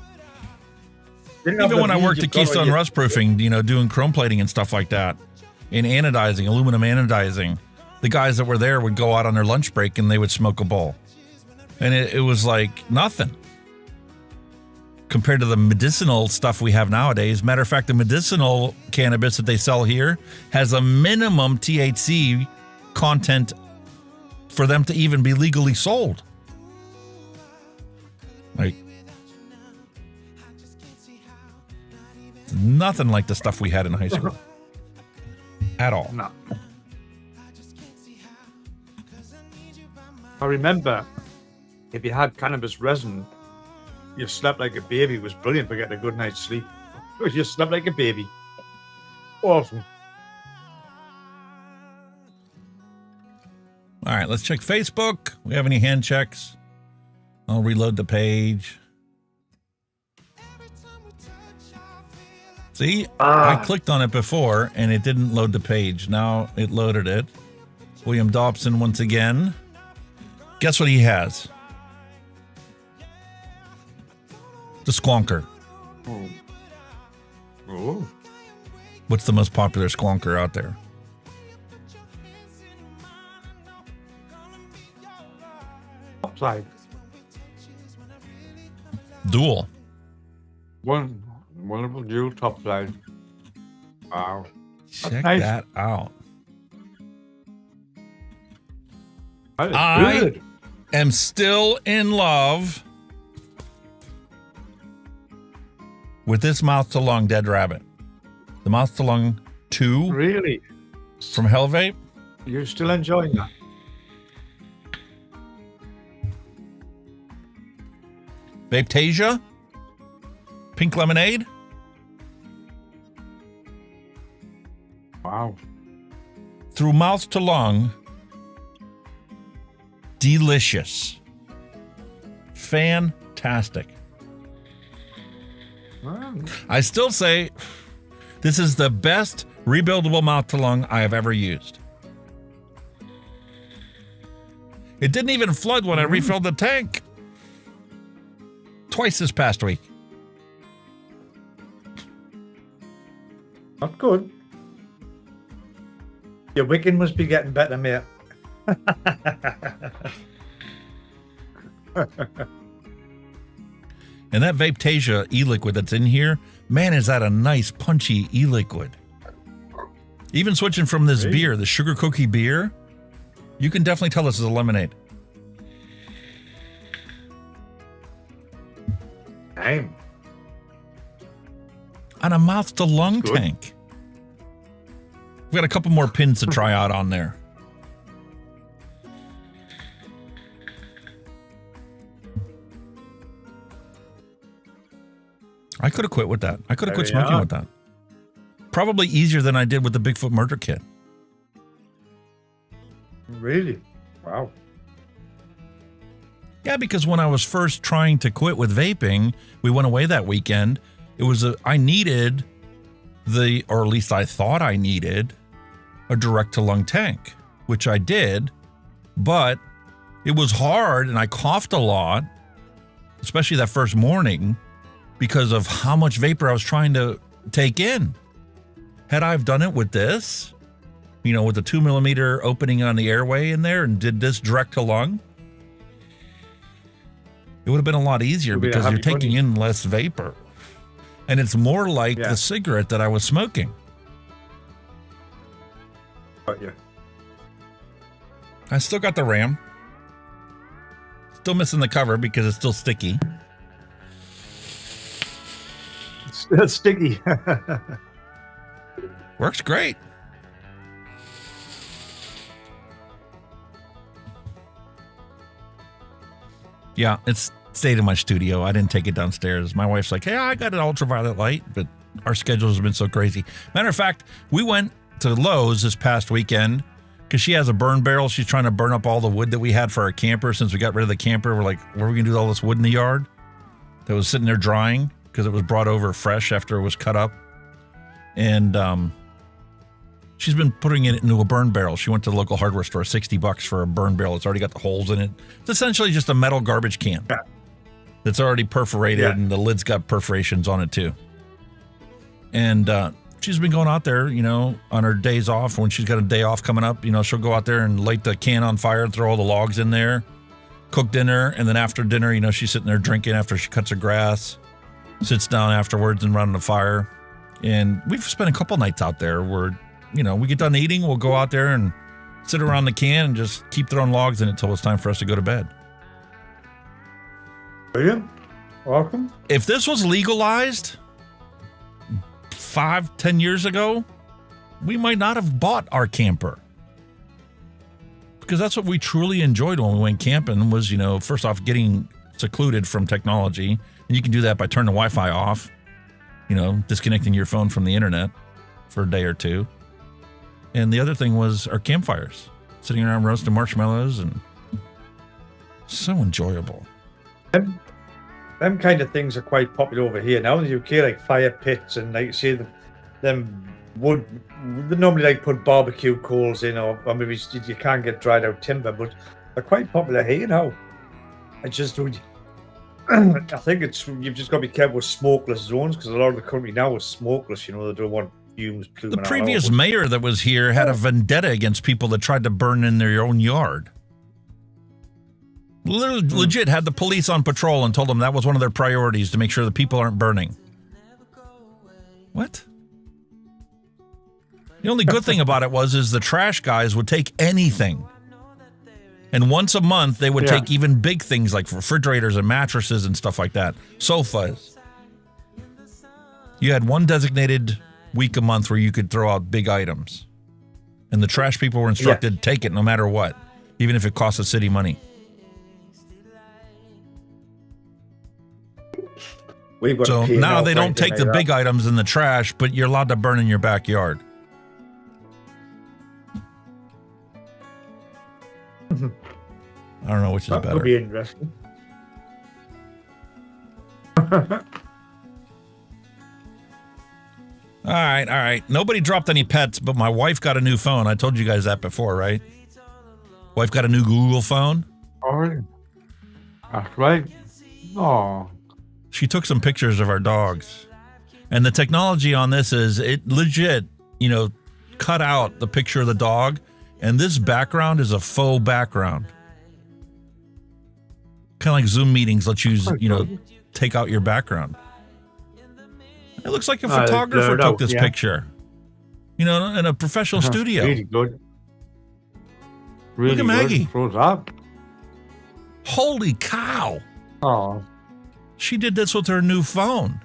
Even when I worked at Keystone Rust Proofing, you know, doing chrome plating and stuff like that, and anodizing, aluminum anodizing, the guys that were there would go out on their lunch break and they would smoke a bowl. And it was like nothing compared to the medicinal stuff we have nowadays. Matter of fact, the medicinal cannabis that they sell here has a minimum THC content for them to even be legally sold. Like, nothing like the stuff we had in high school. At all. No. I remember if you had cannabis resin, you slept like a baby. It was brilliant for getting a good night's sleep. You slept like a baby. Awesome. All right, let's check Facebook. We have any hand checks? I'll reload the page. See, I clicked on it before and it didn't load the page. Now it loaded it. William Dobson once again. Guess what he has? The squonker. Oh. What's the most popular squonker out there? Upside. Dual. Wonderful dual top side. Wow. Check nice. that out. That is I good. am still in love with this mouth to lung dead rabbit. The mouth to lung 2. Really? From Hell Vape. You're still enjoying that? Vapetasia. Pink lemonade. Wow. Through mouth to lung. Delicious. Fantastic. Wow. I still say this is the best rebuildable mouth to lung I have ever used. It didn't even flood when I refilled the tank. Twice this past week. Not good. Your wicked must be getting better, mate. And that Vapetasia e-liquid that's in here, man, is that a nice punchy e-liquid. Even switching from this beer, the sugar cookie beer, you can definitely tell this is a lemonade. Damn. On a mouth to lung tank. We've got a couple more pins to try out on there. I could have quit with that. I could have quit smoking with that. Probably easier than I did with the Bigfoot murder kit. Really? Wow. Yeah, because when I was first trying to quit with vaping, we went away that weekend. It was I needed or at least I thought I needed, a direct to lung tank, which I did, but it was hard and I coughed a lot, especially that first morning, because of how much vapor I was trying to take in. Had I have done it with this, you know, with the 2 millimeter opening on the airway in there and did this direct to lung, it would have been a lot easier because you're taking in less vapor. And it's more like the cigarette that I was smoking. I still got the RAM. Still missing the cover because it's still sticky. It's sticky. Works great. Yeah, it's stayed in my studio. I didn't take it downstairs. My wife's like, hey, I got an ultraviolet light, but our schedules have been so crazy. Matter of fact, we went to Lowe's this past weekend because she has a burn barrel. She's trying to burn up all the wood that we had for our camper. Since we got rid of the camper, we're like, what are we going to do with all this wood in the yard that was sitting there drying because it was brought over fresh after it was cut up? And she's been putting it into a burn barrel. She went to the local hardware store, $60 for a burn barrel. It's already got the holes in it. It's essentially just a metal garbage can that's already perforated, and the lid's got perforations on it too. And she's been going out there, you know, on her days off. When she's got a day off coming up, you know, she'll go out there and light the can on fire, throw all the logs in there, cook dinner, and then after dinner, you know, she's sitting there drinking after she cuts her grass, sits down afterwards and running the fire. And we've spent a couple nights out there where, you know, we get done eating, we'll go out there and sit around the can and just keep throwing logs in it until it's time for us to go to bed. Brilliant. Welcome. If this was legalized 5-10 years ago, we might not have bought our camper. Because that's what we truly enjoyed when we went camping was, you know, first off, getting secluded from technology. And you can do that by turning the Wi-Fi off, you know, disconnecting your phone from the internet for a day or two. And the other thing was our campfires, sitting around roasting marshmallows, and so enjoyable. Them kind of things are quite popular over here now in the UK, like fire pits and, like, say, them wood. They normally like put barbecue coals in, or maybe you can't get dried out timber, but they're quite popular here now. I just don't. I think you've just got to be careful with smokeless zones, because a lot of the country now is smokeless. You know, they don't want fumes pluming out. The previous mayor that was here had a vendetta against people that tried to burn in their own yard. Legit had the police on patrol and told them that was one of their priorities, to make sure the people aren't burning. What? The only good thing about it is the trash guys would take anything. And once a month, they would take even big things like refrigerators and mattresses and stuff like that. Sofas. You had one designated week a month where you could throw out big items. And the trash people were instructed to take it no matter what, even if it cost the city money. So now they don't take the big items in the trash, but you're allowed to burn in your backyard. I don't know which is better. That would be interesting. All right. Nobody dropped any pets, but my wife got a new phone. I told you guys that before, right? Wife got a new Google phone. All right. That's right. Oh. She took some pictures of our dogs. And the technology on this is, it legit, you know, cut out the picture of the dog, and this background is a faux background. Kind of like Zoom meetings let you, you know, take out your background. It looks like a photographer took this picture. You know, in a professional studio. Really good. Really Look at Maggie. Froze up. Holy cow. Oh. She did this with her new phone.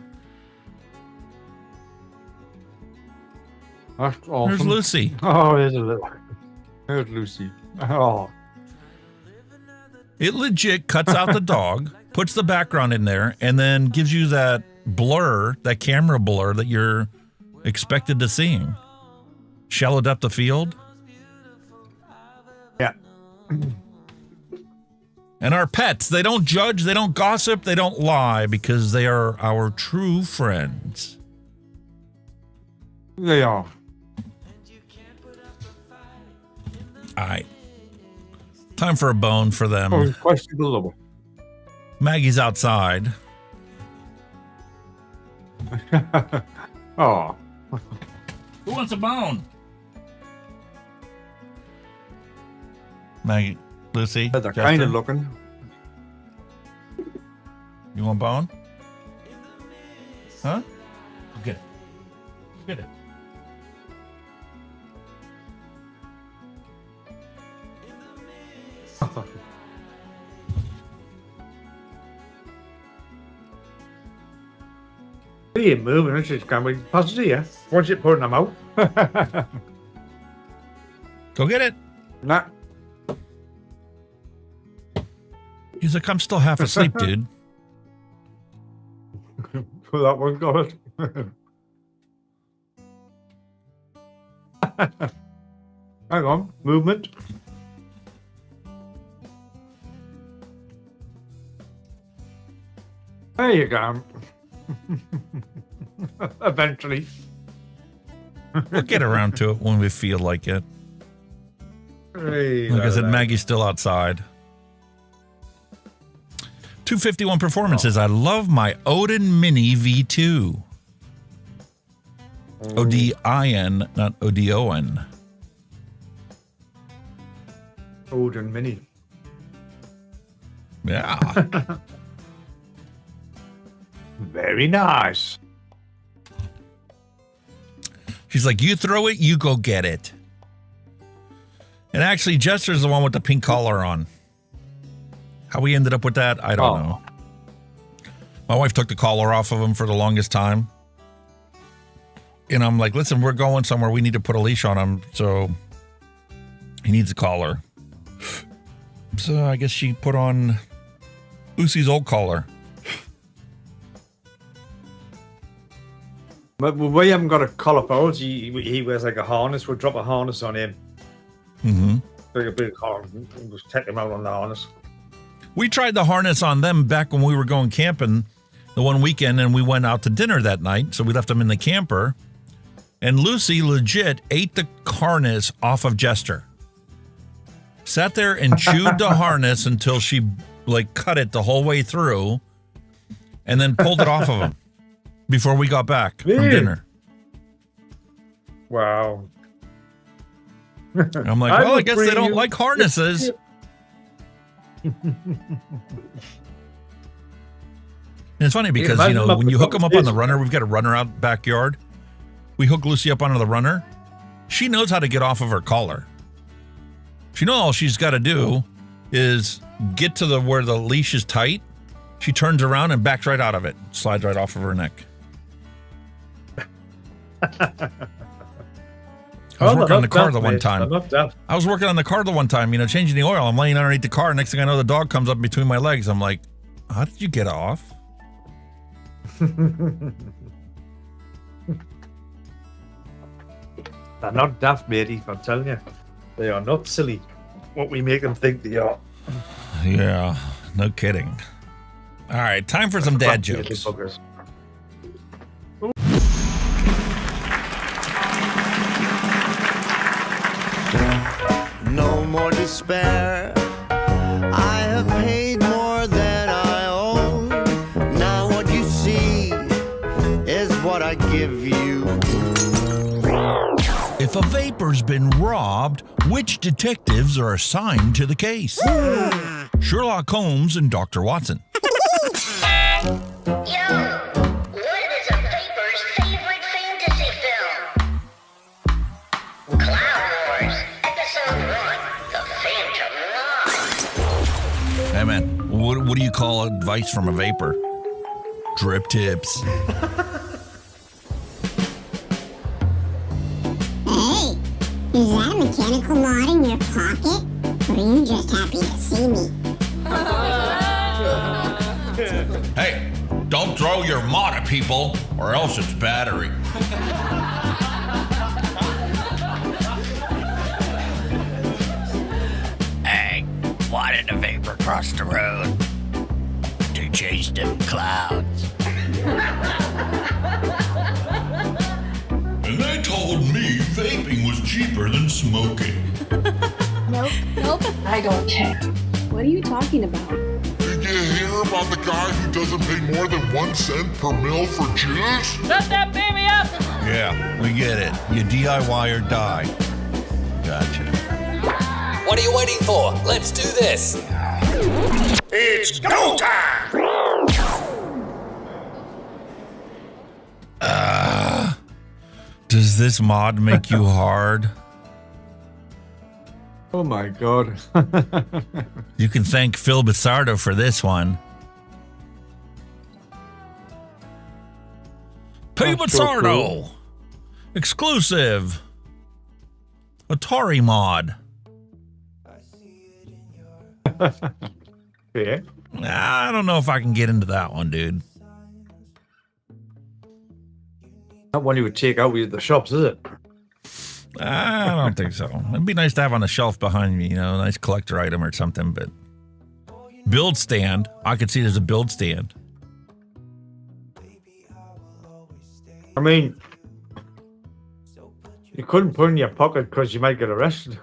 That's awesome. There's Lucy. Oh, there's Lucy. Oh. It legit cuts out the dog, puts the background in there, and then gives you that blur, that camera blur that you're expected to seeing. Shallow depth of field. Yeah. And our pets, they don't judge, they don't gossip, they don't lie, because they are our true friends. They are. All right. Time for a bone for them. Oh, questionable. Maggie's outside. Oh. Who wants a bone? Maggie, Lucy, They're kind of looking. You want bone? Huh? Get it. Get it. See it moving, it's just going to pass it here. Once it put in them out. Go get it. Nah. He's like, I'm still half asleep, dude. Well, that one got it. Hang on, movement. There you go. Eventually. We'll get around to it when we feel like it. Hey, like I said, Maggie's still outside. 251 performances. I love my Odin Mini V2. ODIN, not ODON. Odin Mini. Yeah. Very nice. She's like, you throw it, you go get it. And actually, Jester's the one with the pink collar on. How we ended up with that, I don't know. My wife took the collar off of him for the longest time. And I'm like, listen, we're going somewhere. We need to put a leash on him. So he needs a collar. So I guess she put on Lucy's old collar. But we haven't got a collar for us. He wears like a harness. We'll drop a harness on him. Mm-hmm. Like a big harness. We'll just take him out on the harness. We tried the harness on them back when we were going camping the one weekend, and we went out to dinner that night. So we left them in the camper. And Lucy legit ate the harness off of Jester. Sat there and chewed the harness until she like cut it the whole way through and then pulled it off of him before we got back from dinner. Wow. I'm like, well, I guess they don't like harnesses. And it's funny because, you know, when you hook them up on the runner, we've got a runner out backyard. We hook Lucy up onto the runner. She knows how to get off of her collar. She knows all she's got to do is get to where the leash is tight. She turns around and backs right out of it. Slides right off of her neck. I was working on the car the one time. I was working on the car the one time, you know, changing the oil. I'm laying underneath the car. Next thing I know, the dog comes up between my legs. I'm like, how did you get off? They're not daft, matey, I'm telling you. They are not silly. What we make them think they are. Yeah, no kidding. All right, time for some dad jokes. No more despair. I have paid more than I own. Now what you see is what I give you. If a vapor's been robbed, which detectives are assigned to the case? Sherlock Holmes and Dr. Watson. Hey man, what do you call advice from a vapor? Drip tips. Hey, is that a mechanical mod in your pocket? Or are you just happy to see me? Hey, don't throw your mod at people or else it's battery. Hey, why did the vapor cross the road? To chase them clouds. And they told me vaping was cheaper than smoking. Nope, I don't care. What are you talking about? Did you hear about the guy who doesn't pay more than 1 cent per mil for juice? Shut that baby up! Yeah, we get it. You DIY or die. Gotcha. What What are you waiting for? Let's do this. It's go time! Does this mod make you hard? Oh my god. You can thank Phil Bissardo for this one. P. That's so Bissardo! cool. Exclusive. Atari mod. Yeah. I don't know if I can get into that one, dude. Not one you would take out with the shops, is it? I don't think so. It'd be nice to have on a shelf behind me, you know, a nice collector item or something, but build stand. I could see it as a build stand. I mean, you couldn't put it in your pocket because you might get arrested.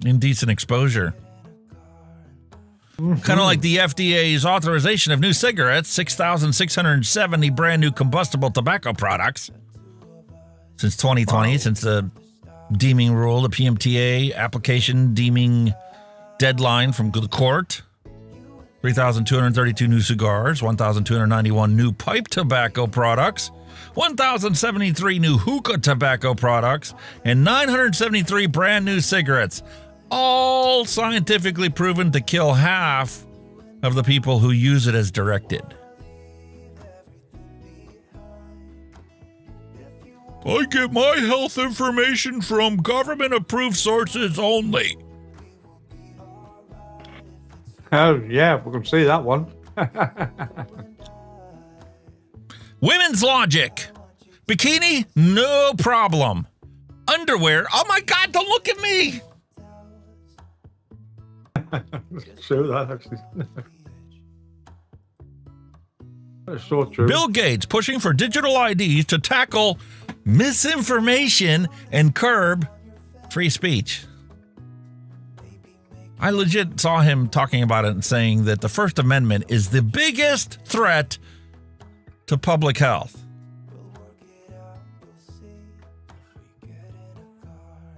Indecent exposure. Kind of like the FDA's authorization of new cigarettes, 6,670 brand new combustible tobacco products since 2020, since the deeming rule, the PMTA application deeming deadline from the court. 3,232 new cigars, 1,291 new pipe tobacco products, 1,073 new hookah tobacco products, and 973 brand new cigarettes, all scientifically proven to kill half of the people who use it as directed. I get my health information from government-approved sources only. Oh, yeah, we can see that one. Women's logic. Bikini, no problem. Underwear, oh my God, don't look at me. True, that actually. That's so true. Bill Gates pushing for digital IDs to tackle misinformation and curb free speech. I legit saw him talking about it and saying that the First Amendment is the biggest threat to public health.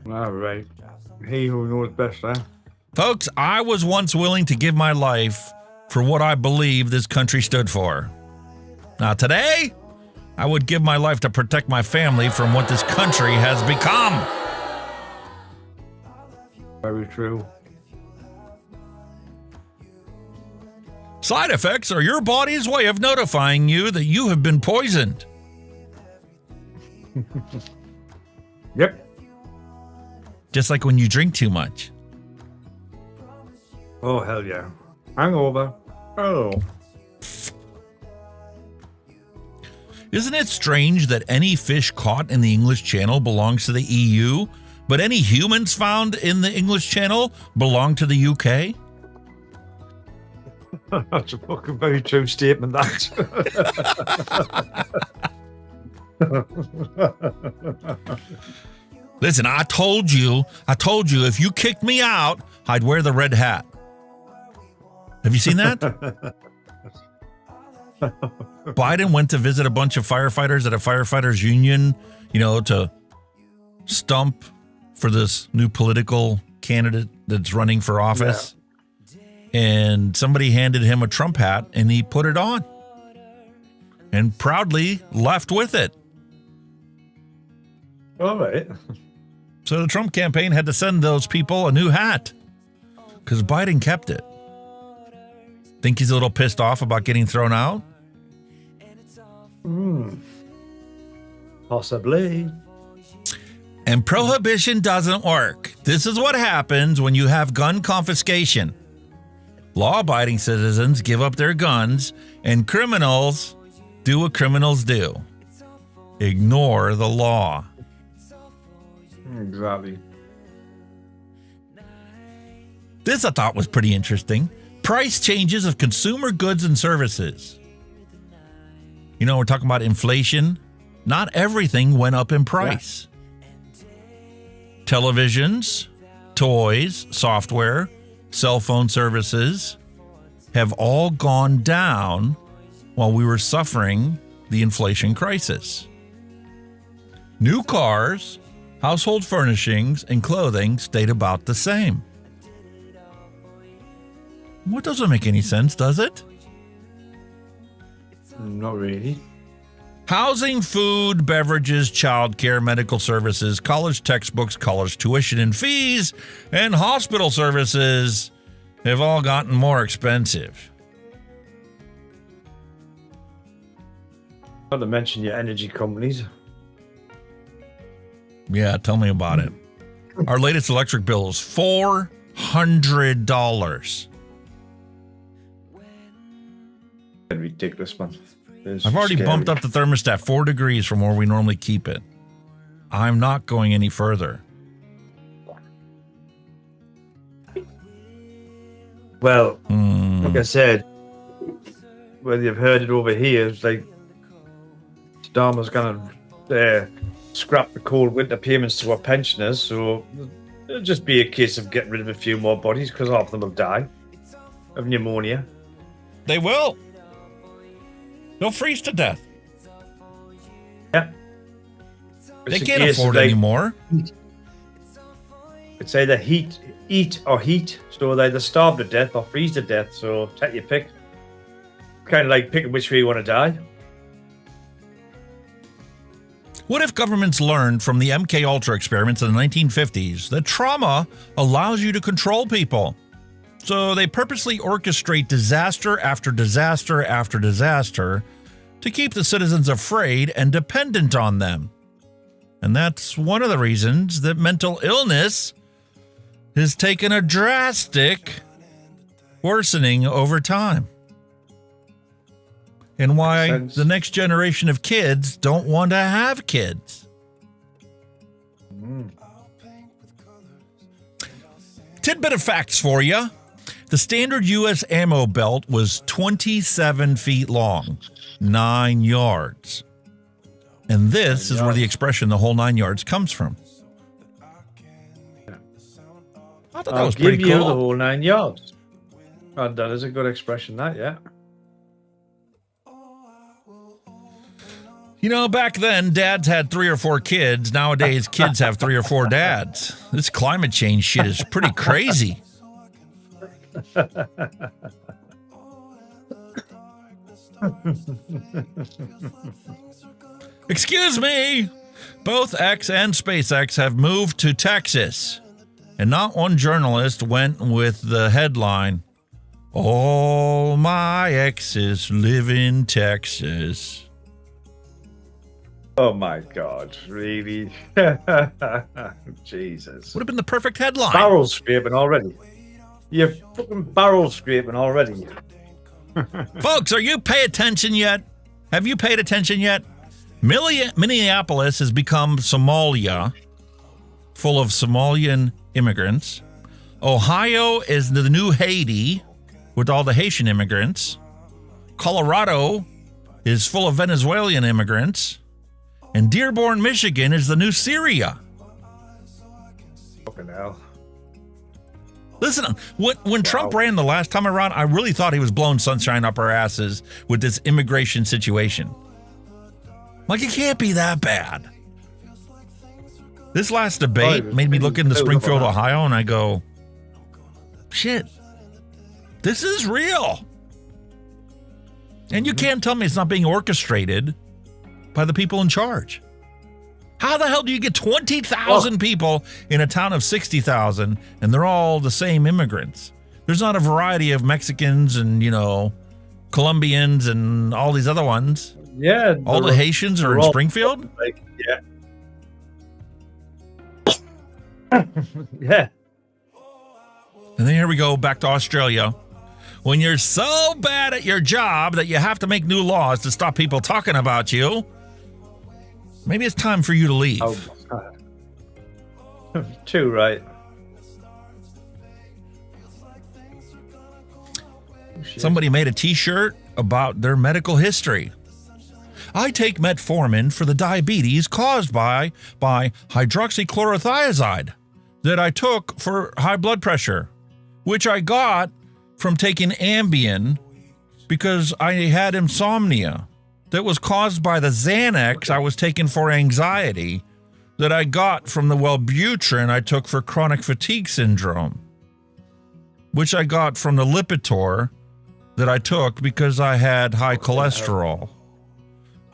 All right. He who knows best, huh? Folks, I was once willing to give my life for what I believe this country stood for. Now today, I would give my life to protect my family from what this country has become. Very true. Side effects are your body's way of notifying you that you have been poisoned. Yep. Just like when you drink too much. Oh, hell yeah. Hangover. Oh. Isn't it strange that any fish caught in the English Channel belongs to the EU, but any humans found in the English Channel belong to the UK? That's a fucking very true statement, that. Listen, I told you if you kicked me out, I'd wear the red hat. Have you seen that? Biden went to visit a bunch of firefighters at a firefighters union, you know, to stump for this new political candidate that's running for office. Yeah. And somebody handed him a Trump hat and he put it on and proudly left with it. All right. So the Trump campaign had to send those people a new hat because Biden kept it. Think he's a little pissed off about getting thrown out? Possibly. And prohibition doesn't work. This is what happens when you have gun confiscation. Law-abiding citizens give up their guns, and criminals do what criminals do. Ignore the law. Exactly. This I thought was pretty interesting. Price changes of consumer goods and services. You know, we're talking about inflation. Not everything went up in price. Yeah. Televisions, toys, software, cell phone services have all gone down while we were suffering the inflation crisis. New cars Household furnishings and clothing stayed about the same. What doesn't make any sense, does it? Not really. Housing, food, beverages, childcare, medical services, college textbooks, college tuition and fees, and hospital services have all gotten more expensive. Not to mention your energy companies. Yeah, tell me about it. Our latest electric bill is $400. Ridiculous, man. I've already bumped up the thermostat 4 degrees from where we normally keep it. I'm not going any further. Well, like I said, whether you've heard it over here, it's like Starmer's going to scrap the cold winter payments to our pensioners, so it'll just be a case of getting rid of a few more bodies because half of them will die of pneumonia. They will. They'll freeze to death. Yeah. They can't afford it anymore. It's either eat or heat. So they either starve to death or freeze to death. So take your pick. Kind of like picking which way you want to die. What if governments learned from the MK Ultra experiments in the 1950s that trauma allows you to control people? So they purposely orchestrate disaster after disaster after disaster to keep the citizens afraid and dependent on them. And that's one of the reasons that mental illness has taken a drastic worsening over time. And why the next generation of kids don't want to have kids. Tidbit of facts for you. The standard U.S. ammo belt was 27 feet long, 9 yards. And this is where the expression the whole 9 yards comes from. I thought that was pretty cool. I'll give you the whole 9 yards. And that is a good expression, that, yeah. You know, back then, dads had 3 or 4 kids. Nowadays, kids have 3 or 4 dads. This climate change shit is pretty crazy. Excuse me. Both X and SpaceX have moved to Texas. And not one journalist went with the headline, "All my exes live in Texas." Oh my God, really? Jesus. Would have been the perfect headline. Barrel scraping already. You're fucking barrel scraping already. Folks, are you pay attention yet? Have you paid attention yet? Minneapolis has become Somalia, full of Somalian immigrants. Ohio is the new Haiti with all the Haitian immigrants. Colorado is full of Venezuelan immigrants. And Dearborn, Michigan is the new Syria. Fucking hell. Listen, when Trump ran the last time around, I really thought he was blowing sunshine up our asses with this immigration situation. Like, it can't be that bad. This last debate made me look into Springfield, Ohio, and I go, shit, this is real. And you can't tell me it's not being orchestrated by the people in charge. How the hell do you get 20,000 people in a town of 60,000 and they're all the same immigrants? There's not a variety of Mexicans and, you know, Colombians and all these other ones. Yeah. All the Haitians are in Springfield? Like, yeah. Yeah. And then here we go back to Australia. When you're so bad at your job that you have to make new laws to stop people talking about you, maybe it's time for you to leave. Oh, too right. Somebody made a t-shirt about their medical history. I take metformin for the diabetes caused by hydroxychlorothiazide that I took for high blood pressure, which I got from taking Ambien because I had insomnia that was caused by the Xanax I was taking for anxiety that I got from the Wellbutrin I took for chronic fatigue syndrome, which I got from the Lipitor that I took because I had high cholesterol.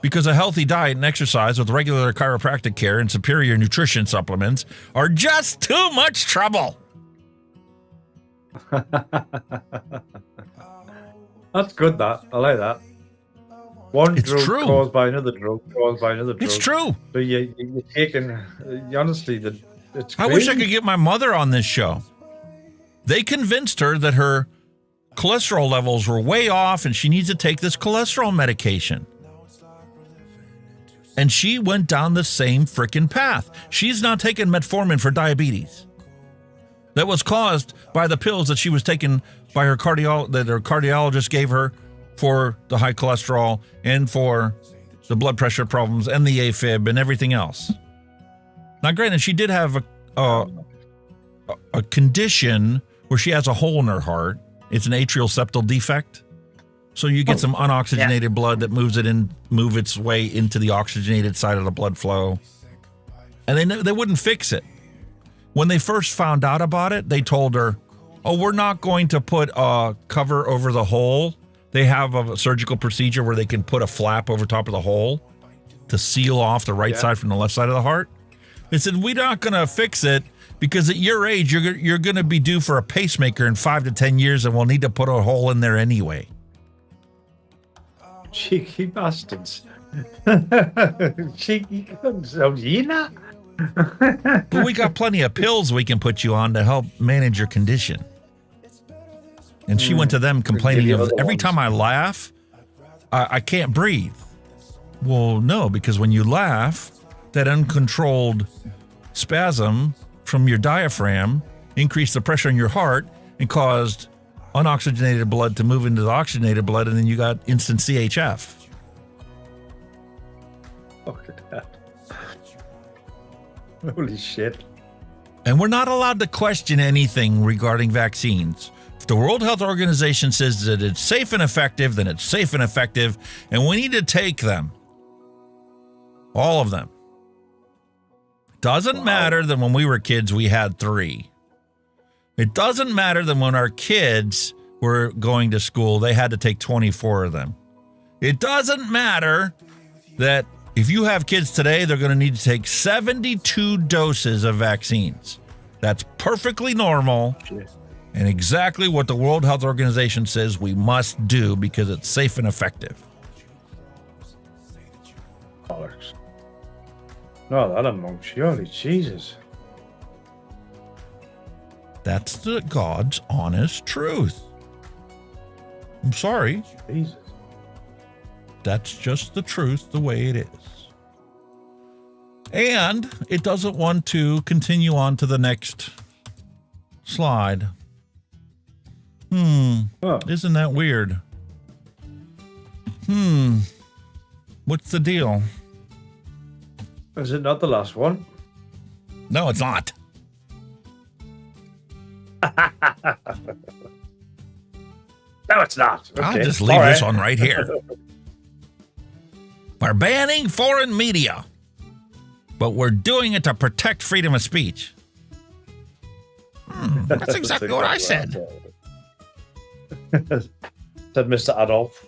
Because a healthy diet and exercise with regular chiropractic care and superior nutrition supplements are just too much trouble. That's good, that. I like that. One It's drug true. caused by another drug, caused by another drug. It's true. So you're taking, honestly, it's crazy. I wish I could get my mother on this show. They convinced her that her cholesterol levels were way off and she needs to take this cholesterol medication. And she went down the same frickin' path. She's now taking metformin for diabetes. That was caused by the pills that she was taking by her that her cardiologist gave her for the high cholesterol and for the blood pressure problems and the AFib and everything else. Now, granted, she did have a condition where she has a hole in her heart. It's an atrial septal defect. So you get some unoxygenated blood that move its way into the oxygenated side of the blood flow. And they wouldn't fix it. When they first found out about it, they told her, oh, we're not going to put a cover over the hole. They have a surgical procedure where they can put a flap over top of the hole to seal off the right side from the left side of the heart. They said, we're not going to fix it because at your age, you're going to be due for a pacemaker in 5 to 10 years and we'll need to put a hole in there anyway. Cheeky bastards. Cheeky cunts. Oh, you not? But we got plenty of pills we can put you on to help manage your condition. And she went to them complaining of every time I laugh, I can't breathe. Well, no, because when you laugh, that uncontrolled spasm from your diaphragm increased the pressure in your heart and caused unoxygenated blood to move into the oxygenated blood, and then you got instant CHF. Look at that. Holy shit. And we're not allowed to question anything regarding vaccines. If the World Health Organization says that it's safe and effective, then it's safe and effective, and we need to take them. All of them. Doesn't matter that when we were kids, we had 3. It doesn't matter that when our kids were going to school, they had to take 24 of them. It doesn't matter that if you have kids today, they're going to need to take 72 doses of vaccines. That's perfectly normal and exactly what the World Health Organization says we must do because it's safe and effective. Bollocks. No, that among surely, Jesus. That's the God's honest truth. I'm sorry. Jesus. That's just the truth the way it is. And it doesn't want to continue on to the next slide. Isn't that weird? What's the deal? Is it not the last one? No, it's not. No, it's not. Okay. I'll just leave this one right here. We're banning foreign media, but we're doing it to protect freedom of speech. That's exactly what I said. Said Mr. Adolf.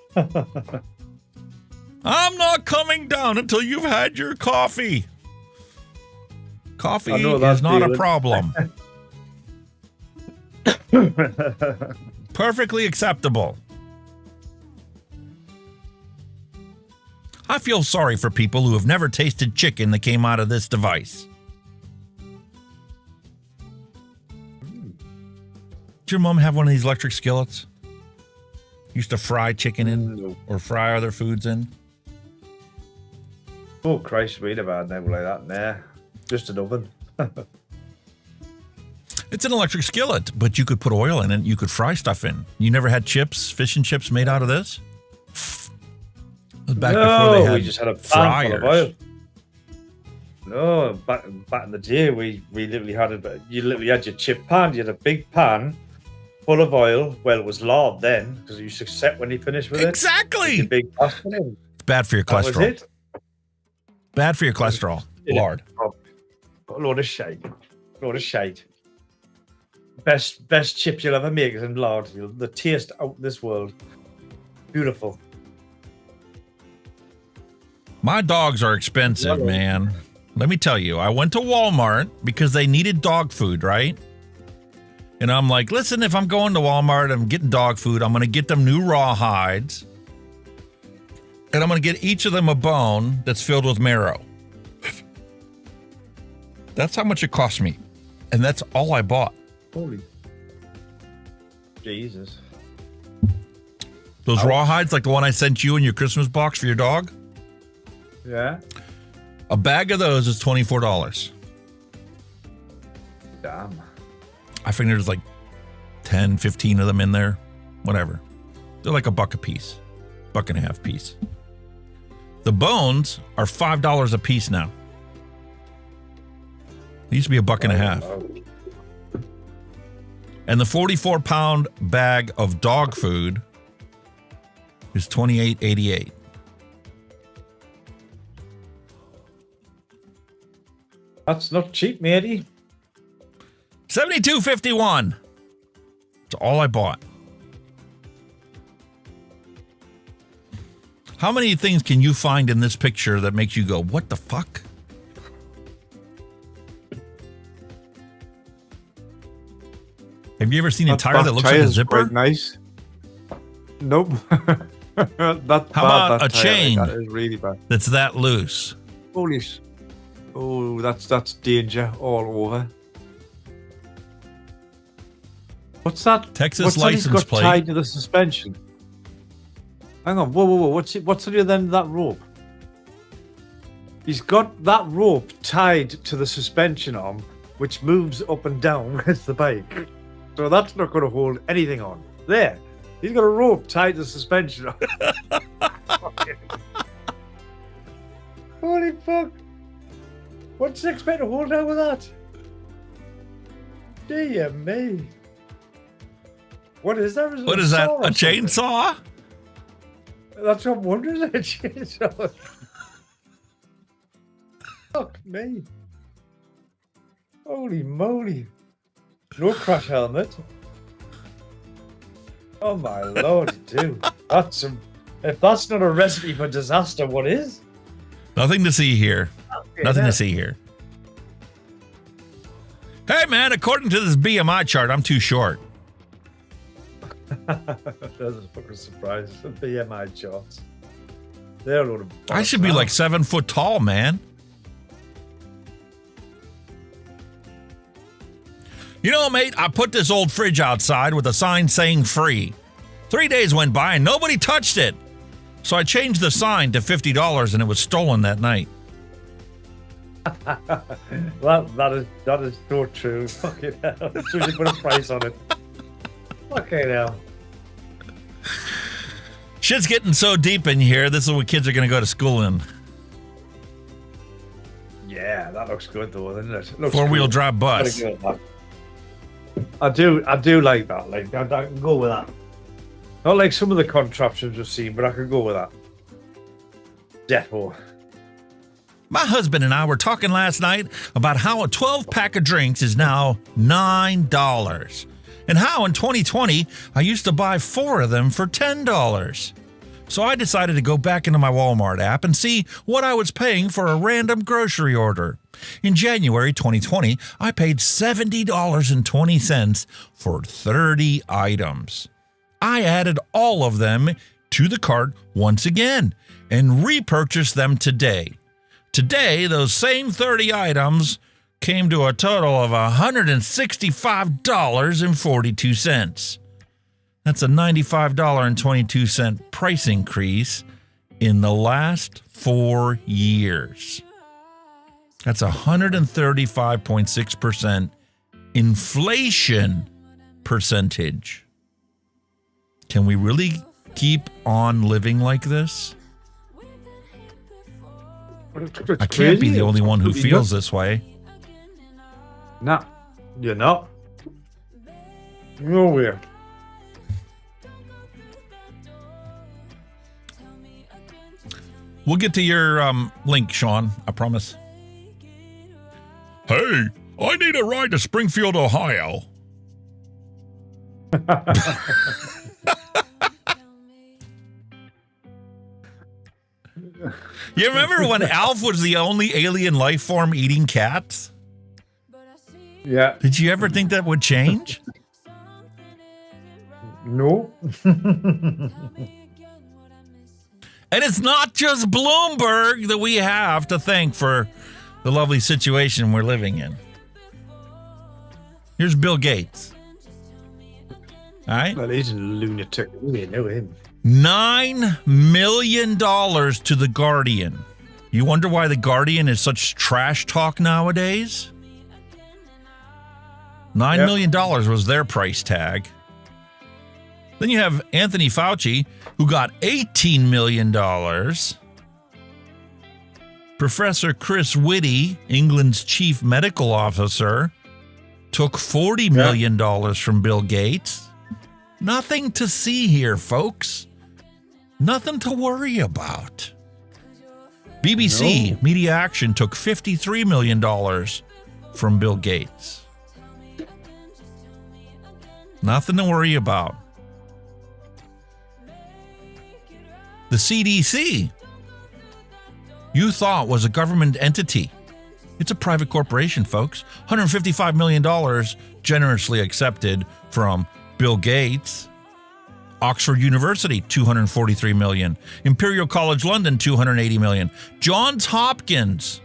I'm not coming down until you've had your coffee. Coffee is not a problem. Perfectly acceptable. I feel sorry for people who have never tasted chicken that came out of this device. Did your mom have one of these electric skillets? Used to fry chicken in or fry other foods in? Oh, Christ, we'd have had nothing like that. Nah, just an oven. It's an electric skillet, but you could put oil in it. You could fry stuff in. You never had chips, fish and chips made out of this? It was back before they had we just had a pan full of fryers. oil. No, back in the day, we literally had you literally had your chip pan. You had a big pan full of oil. Well, it was lard then because you used to set when you finished with it. Exactly. Your big pan in. It's bad for your That was cholesterol. it. Bad for your cholesterol. Lard. load of shite. Load of shite. Best chips you'll ever make is in lard. The taste out of this world. Beautiful. My dogs are expensive, man. Let me tell you, I went to Walmart because they needed dog food, right? And I'm like, listen, if I'm going to Walmart, I'm getting dog food, I'm going to get them new raw hides. And I'm going to get each of them a bone that's filled with marrow. That's how much it cost me. And that's all I bought. Holy Jesus. Those raw hides, like the one I sent you in your Christmas box for your dog? Yeah. A bag of those is $24. Damn. I think there's like 10, 15 of them in there. Whatever. They're like $1 a piece. $1.50 piece. The bones are $5 a piece now. They used to be $1.50. And the 44-pound bag of dog food is $28.88. That's not cheap, matey. $72.51. That's all I bought. How many things can you find in this picture that makes you go, what the fuck? Have you ever seen a tire that looks like a zipper? Nice. Nope. How about a chain that is really bad. that's that loose? Holy sh... Oh, that's danger all over. What's that? Texas What's that he's license got plate. tied to the suspension? Hang on. Whoa. What's on the other end of that rope? He's got that rope tied to the suspension arm, which moves up and down with the bike. So that's not going to hold anything on. There. He's got a rope tied to the suspension arm. Holy fuck. What's he expect to hold out with that? Dear me. What is that? What is that? A chainsaw? That's what I'm wondering. A chainsaw. Fuck me. Holy moly. No crash helmet. Oh my lord, dude. That's if that's not a recipe for disaster, what is? Nothing to see here. Okay, Nothing to see here. Hey, man, according to this BMI chart, I'm too short. That's a fucking surprise. The BMI charts. They're a load of I should be like 7 foot tall, man. You know, mate, I put this old fridge outside with a sign saying free. 3 days went by and nobody touched it. So I changed the sign to $50 and it was stolen that night. that is so true. Fucking hell. As soon as you put a price on it. Fucking hell. Shit's getting so deep in here, this is what kids are going to go to school in. Yeah, that looks good though, doesn't it? Looks Four-wheel cool. drive bus. I do like that. Like I can go with that. Not like some of the contraptions we've seen, but I can go with that. Defo. My husband and I were talking last night about how a 12-pack of drinks is now $9. And how in 2020, I used to buy 4 of them for $10. So I decided to go back into my Walmart app and see what I was paying for a random grocery order. In January 2020, I paid $70.20 for 30 items. I added all of them to the cart once again and repurchased them today. Today, those same 30 items came to a total of $165.42. That's a $95.22 price increase in the last 4 years. That's 135.6% inflation percentage. Can we really keep on living like this? I can't be the only one who feels this way. No, you're not. Nowhere. We'll get to your link, Sean. I promise. Hey, I need a ride to Springfield, Ohio. You remember when Alf was the only alien life form eating cats? Yeah. Did you ever think that would change? No. And it's not just Bloomberg that we have to thank for the lovely situation we're living in. Here's Bill Gates. All right? Well, he's a lunatic. We know him. $9 million to The Guardian. You wonder why The Guardian is such trash talk nowadays? $9 million was their price tag. Then you have Anthony Fauci, who got $18 million. Professor Chris Whitty, England's chief medical officer, took $40 million from Bill Gates. Nothing to see here, folks. Nothing to worry about. BBC Media Action took $53 million from Bill Gates. Nothing to worry about. The CDC, you thought was a government entity. It's a private corporation, folks. $155 million generously accepted from Bill Gates. Oxford University, $243 million. Imperial College London, $280 million. Johns Hopkins,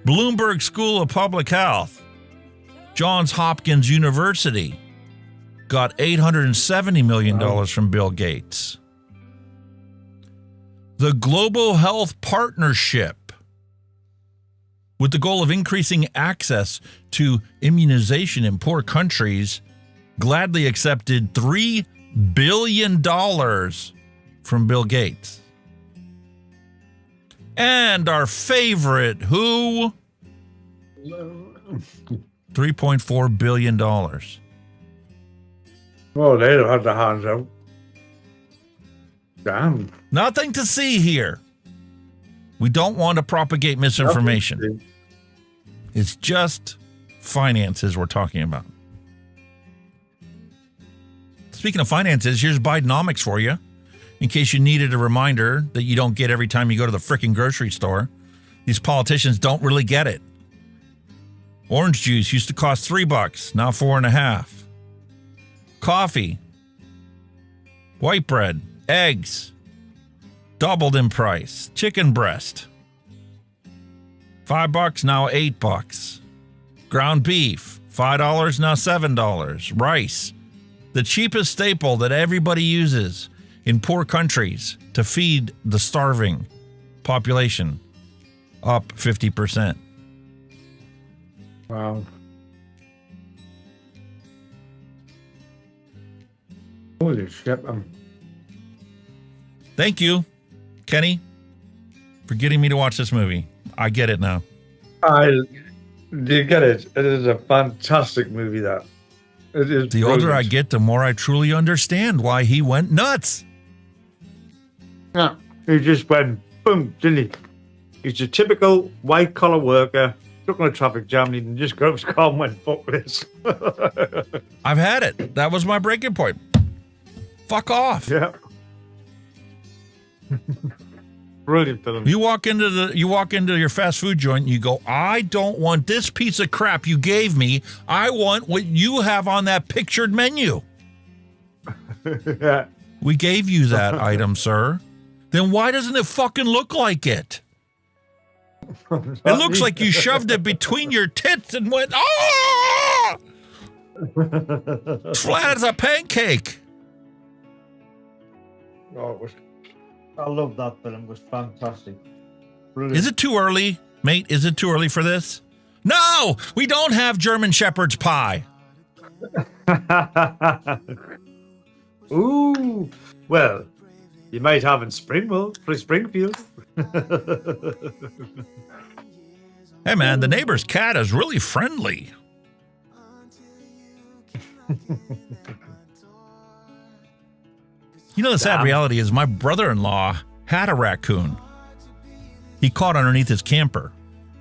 Bloomberg School of Public Health, Johns Hopkins University got $870 million from Bill Gates. The Global Health Partnership, with the goal of increasing access to immunization in poor countries, gladly accepted $3 billion from Bill Gates. And our favorite, who? $3.4 billion. Well, they'd have had their hands out. Damn. Nothing to see here. We don't want to propagate misinformation. It's just finances we're talking about. Speaking of finances, here's Bidenomics for you, in case you needed a reminder that you don't get every time you go to the frickin' grocery store. These politicians don't really get it. Orange juice used to cost $3, now $4.50. Coffee, white bread, eggs, doubled in price. Chicken breast, $5, now $8. Ground beef, $5, now $7. Rice, the cheapest staple that everybody uses in poor countries to feed the starving population, up 50%. Wow. Holy shit. Thank you, Kenny, for getting me to watch this movie. I get it now. Do you get it? It is a fantastic movie, that. It is the older I get, the more I truly understand why he went nuts. Yeah, he just went boom, didn't he? He's a typical white-collar worker, stuck on a traffic jam, and he just got his car and went, fuck this. I've had it. That was my breaking point. Fuck off. Yeah. Brilliant film. You walk into your fast food joint and you go, I don't want this piece of crap you gave me. I want what you have on that pictured menu. Yeah. We gave you that item, sir. Then why doesn't it fucking look like it? It looks like you shoved it between your tits and went, ah! Flat as a pancake. Oh, I love that film. It was fantastic. Brilliant. Is it too early, mate? Is it too early for this? No, we don't have German Shepherd's pie. Ooh, well, you might have in Springfield. Hey, man, the neighbor's cat is really friendly. You know, the sad reality is my brother-in-law had a raccoon. He caught underneath his camper.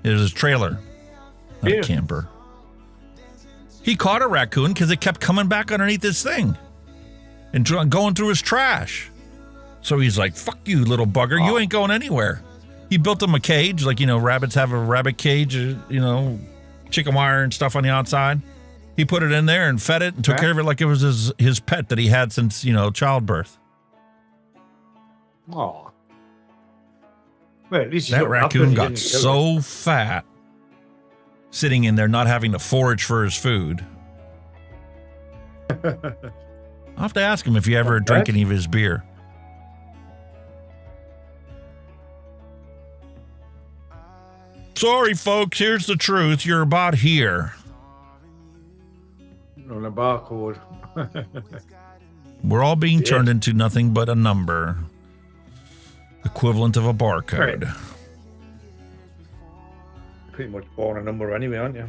It was his trailer. not a camper. He caught a raccoon because it kept coming back underneath this thing and going through his trash. So he's like, fuck you, little bugger. You ain't going anywhere. He built him a cage, like, you know, rabbits have a rabbit cage, you know, chicken wire and stuff on the outside. He put it in there and fed it and took care of it like it was his pet that he had since, you know, childbirth. Oh. Well, at least that raccoon got so fat sitting in there not having to forage for his food. I'll have to ask him if he ever drank any of his beer. Sorry, folks, here's the truth. You're about here. On a barcode. We're all being turned into nothing but a number. Equivalent of a barcode. Right. Pretty much born a number anyway, aren't you?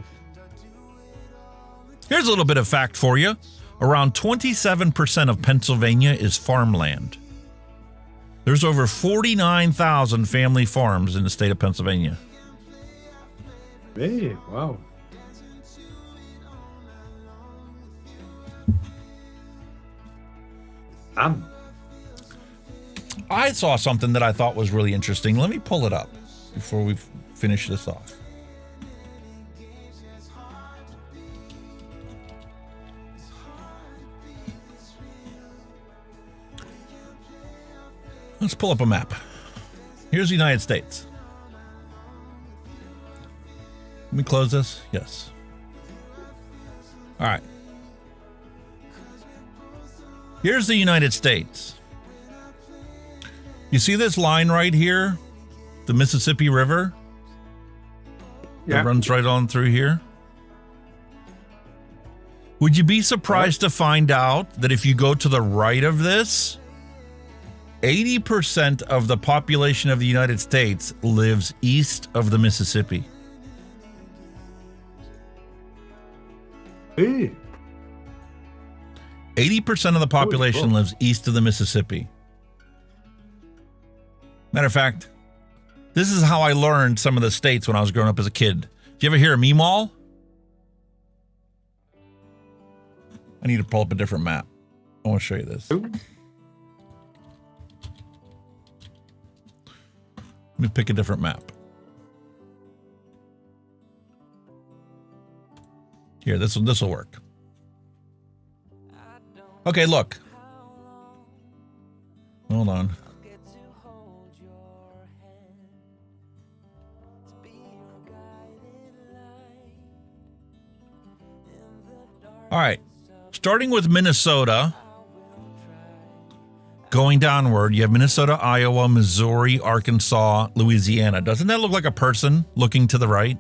Here's a little bit of fact for you. Around 27% of Pennsylvania is farmland. There's over 49,000 family farms in the state of Pennsylvania. Hey, wow. I saw something that I thought was really interesting. Let me pull it up before we finish this off. Let's pull up a map. Here's the United States. Let me close this. Yes. All right. Here's the United States. You see this line right here? The Mississippi River? That runs right on through here. Would you be surprised to find out that if you go to the right of this, 80% of the population of the United States lives east of the Mississippi? Hey. 80% of the population lives east of the Mississippi. Matter of fact, this is how I learned some of the states when I was growing up as a kid. Did you ever hear of Meemaw? I need to pull up a different map. I want to show you this. Let me pick a different map. Here, this will work. Okay, look. Hold on. All right. Starting with Minnesota, going downward, you have Minnesota, Iowa, Missouri, Arkansas, Louisiana. Doesn't that look like a person looking to the right?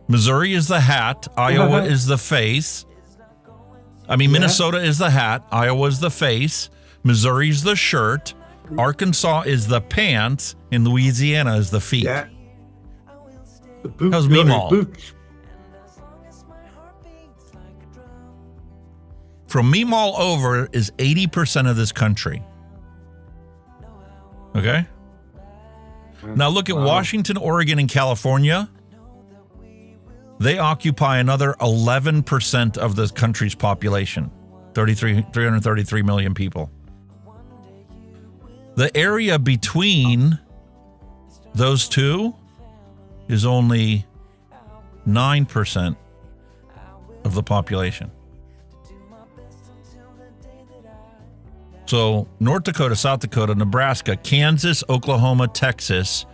Missouri is the hat. Iowa is the face. I mean, Minnesota is the hat. Iowa is the face. Missouri is the shirt. Arkansas is the pants. And Louisiana is the feet. Yeah. How's Meemaw? From Meemaw over is 80% of this country. Okay? Now look at Washington, Oregon, and California. They occupy another 11% of the country's population, 333 million people. The area between those two is only 9% of the population. So North Dakota, South Dakota, Nebraska, Kansas, Oklahoma, Texas,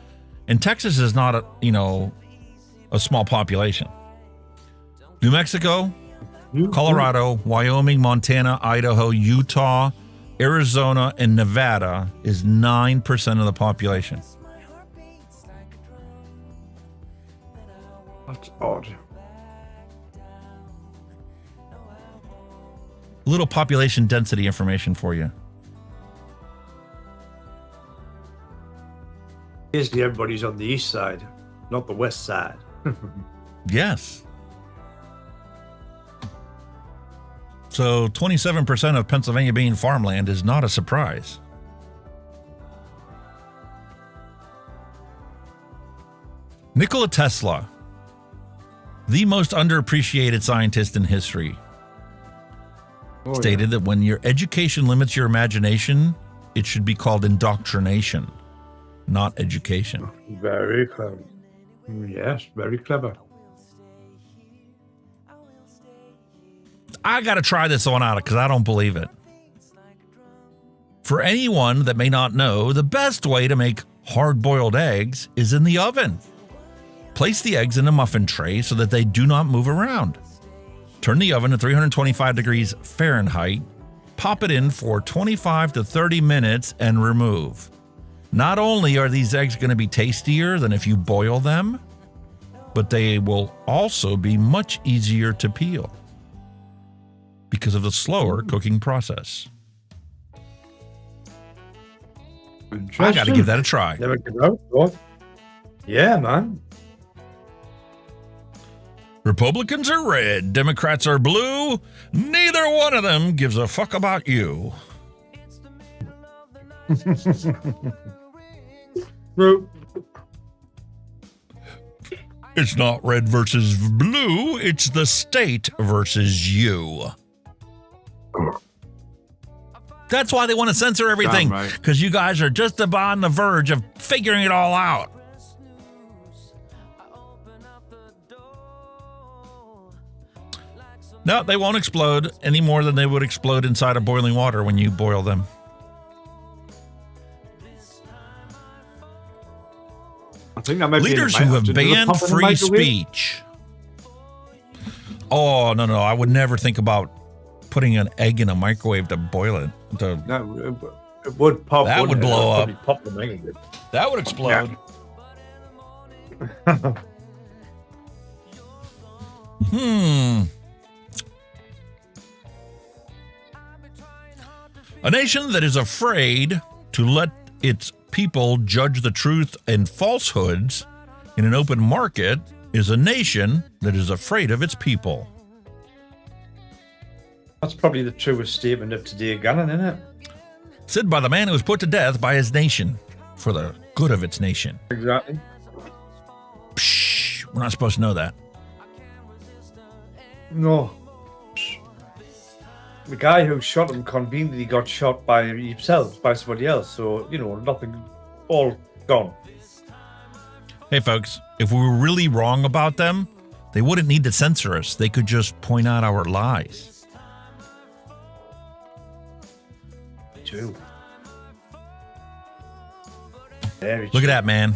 and Texas is not a small population. New Mexico, Colorado, Wyoming, Montana, Idaho, Utah, Arizona, and Nevada is 9% of the population. That's odd. A little population density information for you. Basically, everybody's on the east side, not the west side. Yes. So 27% of Pennsylvania being farmland is not a surprise. Nikola Tesla the most underappreciated scientist in history, stated that when your education limits your imagination, it should be called indoctrination, not education. Very clever. Yes, very clever. I got to try this one out because I don't believe it. For anyone that may not know, the best way to make hard-boiled eggs is in the oven. Place the eggs in a muffin tray so that they do not move around. Turn the oven to 325 degrees Fahrenheit, pop it in for 25 to 30 minutes, and remove. Not only are these eggs going to be tastier than if you boil them, but they will also be much easier to peel because of the slower cooking process. I got to give that a try. Never give it out. Yeah, man. Republicans are red, Democrats are blue. Neither one of them gives a fuck about you. It's not red versus blue, it's the state versus you. That's why they want to censor everything, because you guys are just about on the verge of figuring it all out. No, they won't explode any more than they would explode inside of boiling water when you boil them. I think that might Leaders who have banned free speech. Oh, no, I would never think about putting an egg in a microwave to boil it. No, it would pop. That would blow up. Pop the egg. That would explode. Yeah. A nation that is afraid to let its people judge the truth and falsehoods in an open market is a nation that is afraid of its people. That's probably the truest statement of today, Gallon, isn't it? Said by the man who was put to death by his nation for the good of its nation. Exactly. Psh, we're not supposed to know that. No. The guy who shot him conveniently got shot by himself, by somebody else. So, nothing, all gone. Hey, folks, if we were really wrong about them, they wouldn't need to censor us. They could just point out our lies. True. Look at that, man.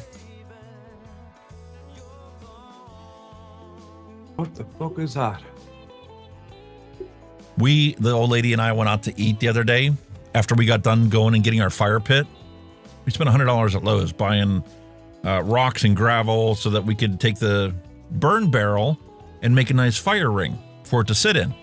What the fuck is that? The old lady and I went out to eat the other day after we got done going and getting our fire pit. We spent $100 at Lowe's buying rocks and gravel so that we could take the burn barrel and make a nice fire ring for it to sit in.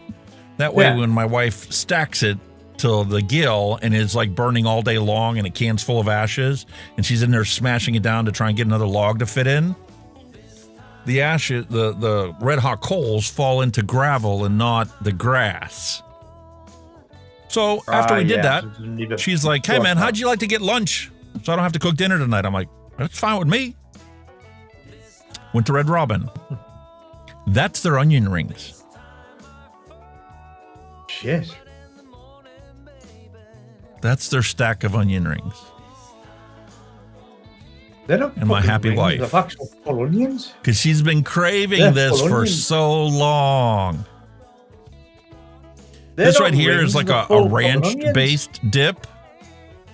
That way, when my wife stacks it till the gill and it's like burning all day long and a can's full of ashes and she's in there smashing it down to try and get another log to fit in, the ashes, the red hot coals fall into gravel and not the grass. So after we did that, she's like, "Hey man, how'd you like to get lunch so I don't have to cook dinner tonight?" I'm like, "That's fine with me." Went to Red Robin. That's their onion rings. Shit. That's their stack of onion rings. And my happy wife. They're actual full onions. Because she's been craving this for so long. This right here is like a ranch-based dip.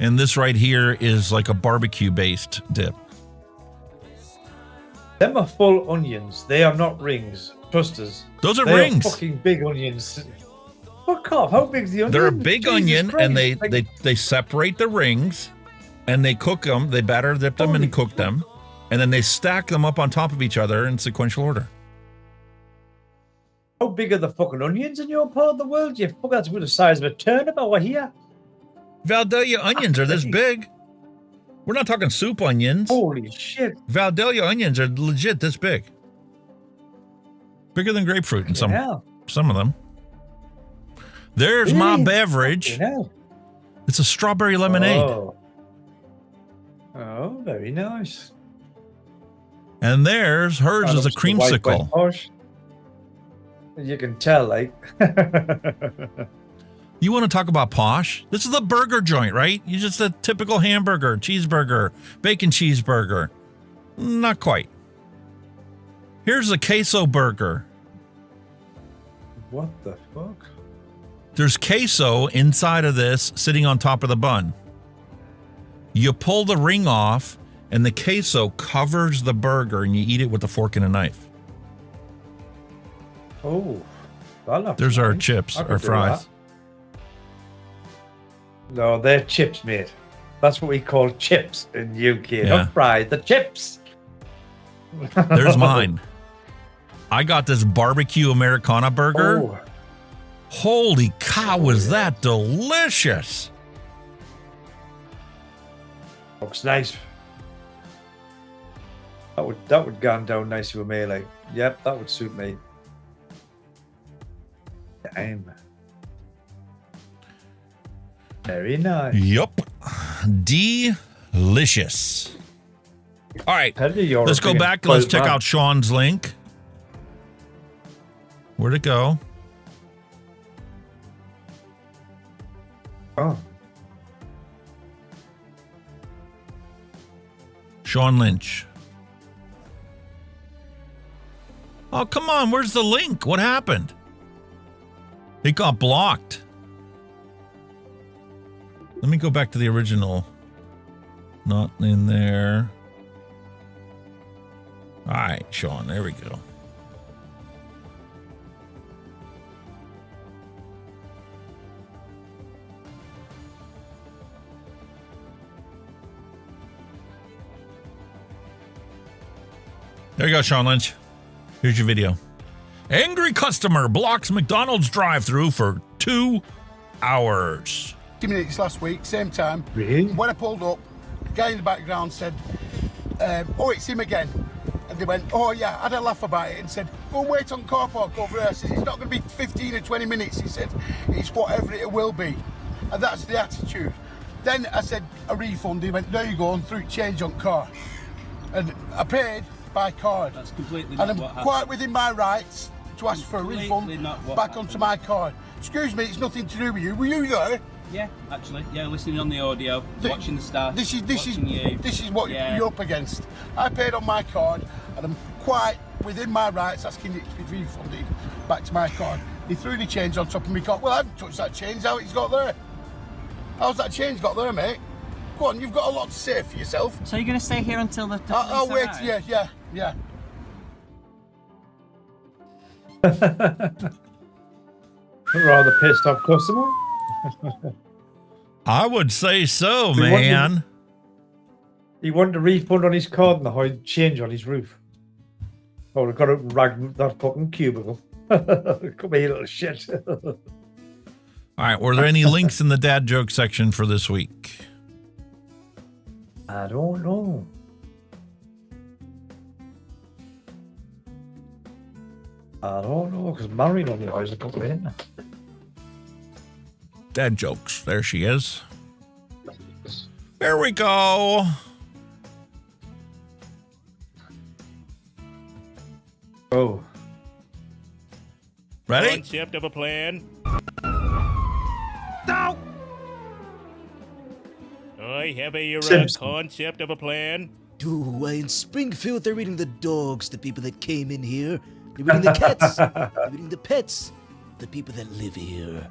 And this right here is like a barbecue-based dip. Them are full onions. They are not rings. Trust us. Those are they rings. Are fucking big onions. Fuck off. How big's the onion? They're a big Jesus onion, Christ. and they separate the rings, and they cook them. They batter dip them and cook them, and then they stack them up on top of each other in sequential order. How big are the fucking onions in your part of the world? You fuck, that's about the size of a turnip over here. Valdelia onions are this big. We're not talking soup onions. Holy shit. Valdelia onions are legit this big. Bigger than grapefruit in some of them. There's my beverage. It's a strawberry lemonade. Oh, very nice. And hers is a creamsicle. You can tell, like. You want to talk about posh? This is a burger joint, right? You just a typical hamburger, cheeseburger, bacon cheeseburger. Not quite. Here's a queso burger. What the fuck? There's queso inside of this sitting on top of the bun. You pull the ring off and the queso covers the burger and you eat it with a fork and a knife. Oh, there's our chips, our fries. That. No, they're chips, mate. That's what we call chips in the UK. Yeah. Not fries, the chips. There's mine. I got this barbecue Americana burger. Oh. Holy cow, was that delicious. Looks nice. That would go down nicely with me, like. Yep, that would suit me. Damn. Very nice. Yup. Delicious. All right. Let's go back and let's check out Sean's link. Where'd it go? Oh. Sean Lynch. Oh, come on. Where's the link? What happened? It got blocked. Let me go back to the original. Not in there. All right, Sean. There we go. There you go, Sean Lynch. Here's your video. Angry customer blocks McDonald's drive-thru for 2 hours. 50 minutes last week, same time. Really? When I pulled up, the guy in the background said, oh, it's him again. And they went, oh yeah, I had a laugh about it and said, go and wait on car park over there. I said, it's not going to be 15 or 20 minutes. He said, it's whatever it will be. And that's the attitude. Then I said, a refund. He went, there you go, and threw change on car. And I paid by card. That's completely and not I'm what happened. quite within my rights to ask for a refund back happened. onto my card. Excuse me, it's nothing to do with you. Were you there? Yeah, actually, yeah, listening on the audio, watching the stats. This is you. what you're up against. I paid on my card, and I'm quite within my rights asking it to be refunded back to my card. He threw the change on top of my card. Well, I haven't touched that change. How it's got there? How's that change got there, mate? Go on, you've got a lot to say for yourself. So you're going to stay here until the I'll wait. Yeah. Rather pissed off customer. I would say so, man. He wanted a refund on his card and the high change on his roof. Oh, we've got to rag that fucking cubicle. Come here, little shit. All right, were there any links in the dad joke section for this week? I don't know. I don't know, because Marion only always a couple in. Dad jokes. There she is. There we go. Oh. Ready? Concept of a plan. No! I have a concept of a plan. Dude, in Springfield, they're eating the dogs, the people that came in here. They're eating the cats. They're eating the pets, the people that live here.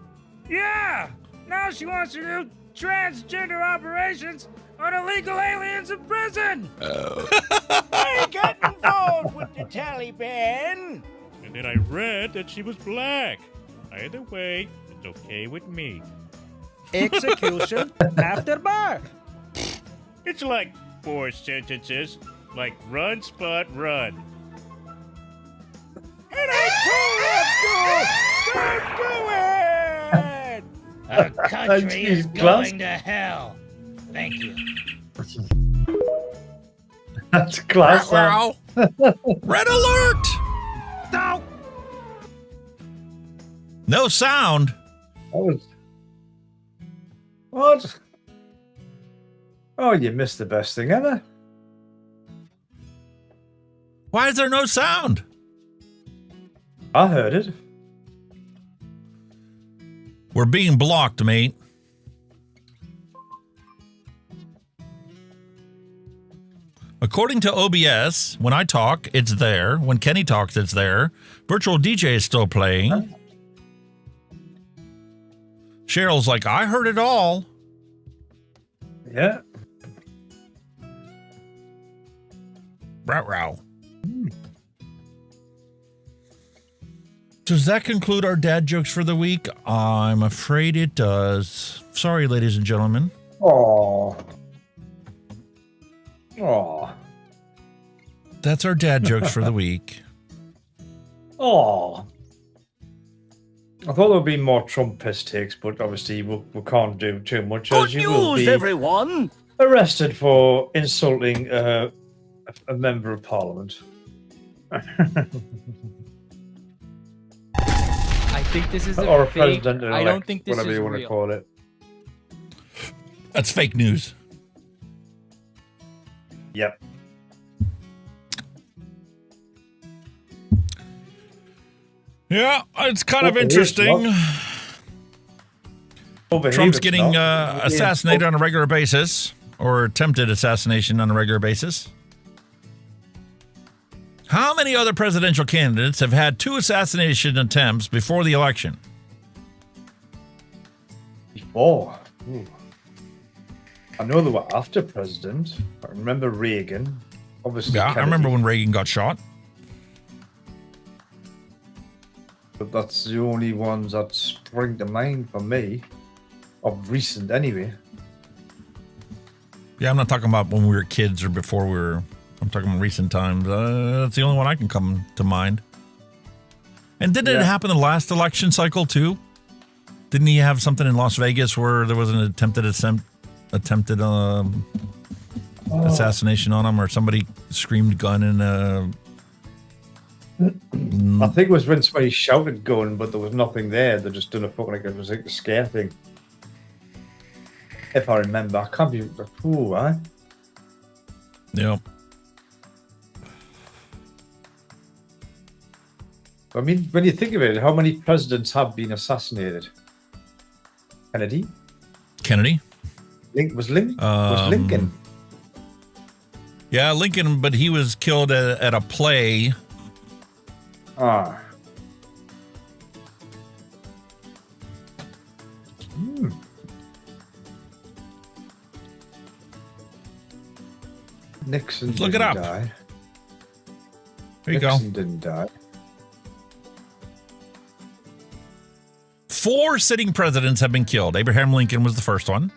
Yeah! Now she wants to do transgender operations on illegal aliens in prison! I got involved with the Taliban. And then I read that she was black. Either way, it's okay with me. Execution after bar. It's like 4 sentences, like run, spot, run. And I told them to! Don't do it! Our country is going to hell. Thank you. That's class. Wow. Red alert! No! No sound. What? Oh, you missed the best thing ever. Why is there no sound? I heard it. We're being blocked, mate. According to OBS, when I talk, it's there. When Kenny talks, it's there. Virtual DJ is still playing. Cheryl's like, I heard it all. Yeah. Row. Does that conclude our dad jokes for the week? I'm afraid it does. Sorry, ladies and gentlemen. Oh. That's our dad jokes for the week. Oh. I thought there would be more Trump piss takes, but obviously we can't do too much. Good as you will news, be everyone! arrested for insulting a member of parliament. I think this is or a a fake. president. I don't think this whatever is you want real. to call it. That's fake news. Yep. Yeah, it's kind of interesting. Trump's getting assassinated on a regular basis, or attempted assassination on a regular basis. How many other presidential candidates have had 2 assassination attempts before the election? Before? Ooh. I know they were after president. I remember Reagan. Obviously, Yeah, Kennedy. I remember when Reagan got shot. But that's the only ones that spring to mind for me. Of recent, anyway. Yeah, I'm not talking about when we were kids or before we were... I'm talking about recent times. That's the only one I can come to mind. And didn't it happen in the last election cycle, too? Didn't he have something in Las Vegas where there was an attempted assassination on him, or somebody screamed gun in a... I think it was when somebody shouted gun, but there was nothing there. They just done a fucking, like, it was like a scare thing. If I remember. I can't be... Ooh, right? Yep. I mean, when you think of it, how many presidents have been assassinated? Kennedy? Was Lincoln? Yeah, Lincoln, but he was killed at a play. Ah. Nixon Look it didn't up. die. There you Nixon go. didn't die. 4 sitting presidents have been killed. Abraham Lincoln was the first one,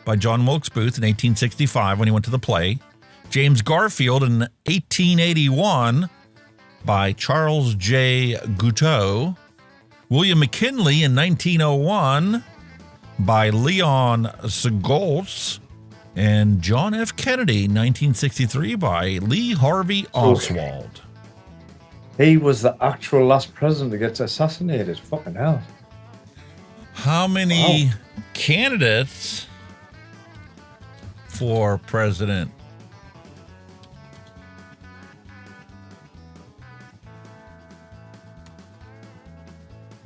by John Wilkes Booth in 1865 when he went to the play. James Garfield in 1881 by Charles J. Guiteau. William McKinley in 1901 by Leon Segaltz. And John F. Kennedy, 1963, by Lee Harvey Oswald. He was the actual last president to get assassinated. Fucking hell. How many candidates for president?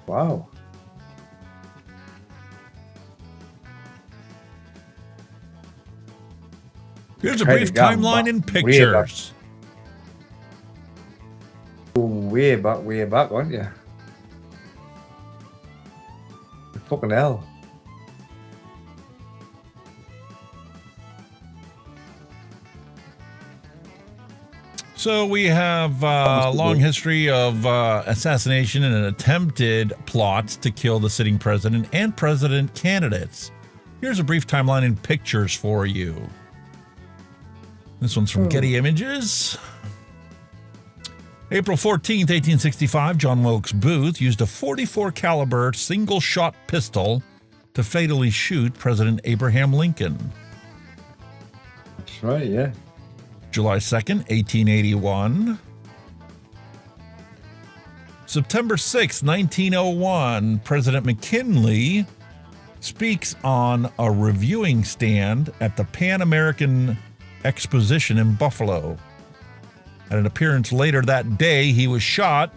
Wow. Here's a brief timeline in pictures. Way back, aren't you? Fucking hell. So we have a long history of assassination and attempted plots to kill the sitting president and president candidates. Here's a brief timeline in pictures for you. This one's from Getty Images. April 14th, 1865, John Wilkes Booth used a .44 caliber single-shot pistol to fatally shoot President Abraham Lincoln. That's right, yeah. July 2nd, 1881. September 6th, 1901, President McKinley speaks on a reviewing stand at the Pan American Exposition in Buffalo. At an appearance later that day, he was shot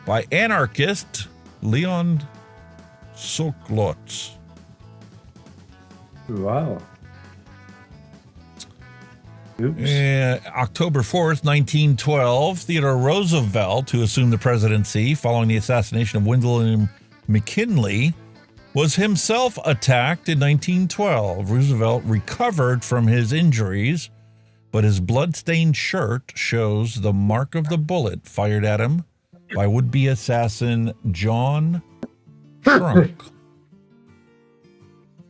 by anarchist Leon Soklotz. Wow. October 4th, 1912, Theodore Roosevelt, who assumed the presidency following the assassination of William McKinley, was himself attacked in 1912. Roosevelt recovered from his injuries, but his blood-stained shirt shows the mark of the bullet fired at him by would-be assassin John Trunk.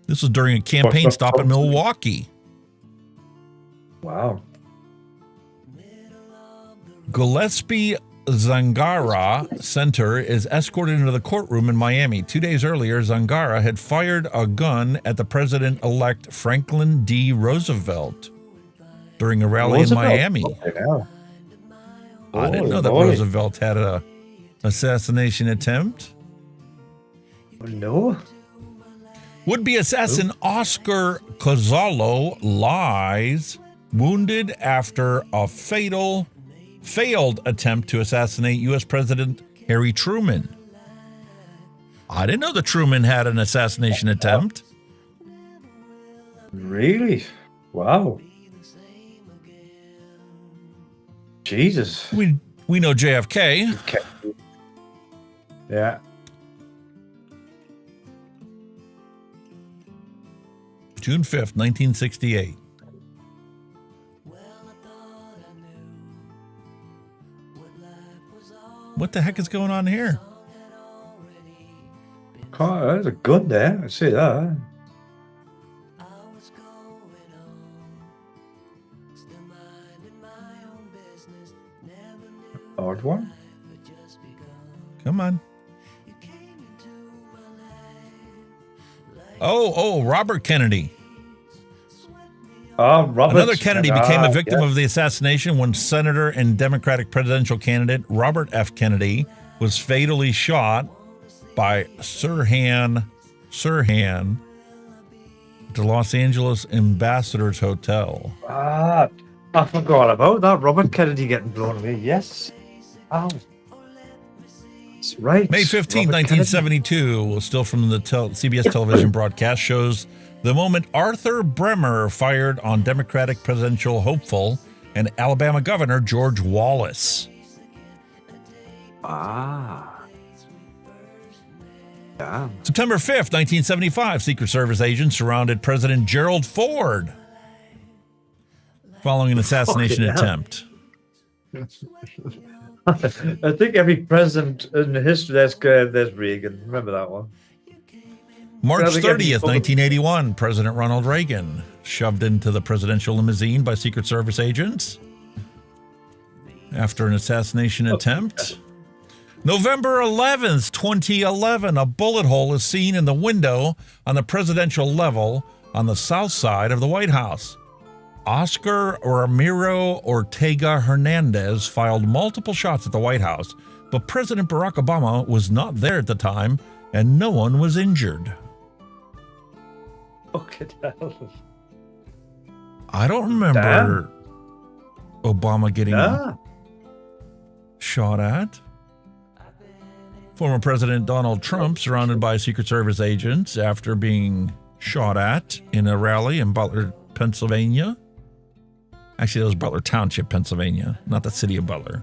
This was during a campaign stop in Milwaukee. Wow. Gillespie Zangara Center is escorted into the courtroom in Miami. 2 days earlier, Zangara had fired a gun at the president-elect Franklin D. Roosevelt during a rally in Miami. I didn't know that Roosevelt had a assassination attempt. No. Would-be assassin Oscar Kozalo lies, wounded after a failed attempt to assassinate U.S. President Harry Truman. I didn't know that Truman had an assassination attempt. Really? Wow. Jesus. We know JFK. Okay. Yeah. June 5th, 1968. What the heck is going on here? Oh, there's a gun there. I see that. Odd one. Come on. Oh, Robert Kennedy. Another Kennedy became a victim of the assassination when Senator and Democratic presidential candidate Robert F. Kennedy was fatally shot by Sirhan at the Los Angeles Ambassador's Hotel. I forgot about that. Robert Kennedy getting blown away. Yes. Oh. That's right. May 15, 1972, still from the CBS television broadcast, shows the moment Arthur Bremer fired on Democratic presidential hopeful and Alabama Governor George Wallace. Yeah. September 5th, 1975, Secret Service agents surrounded President Gerald Ford following an assassination attempt. I think every president in the history, there's Reagan. Remember that one. March 30th, 1981, President Ronald Reagan shoved into the presidential limousine by Secret Service agents after an assassination attempt. November 11th, 2011, a bullet hole is seen in the window on the presidential level on the south side of the White House. Oscar Ramiro Ortega Hernandez fired multiple shots at the White House, but President Barack Obama was not there at the time and no one was injured. Okay, I don't remember Obama getting shot at. Former President Donald Trump surrounded by Secret Service agents after being shot at in a rally in Butler, Pennsylvania. Actually, that was Butler Township, Pennsylvania, not the city of Butler.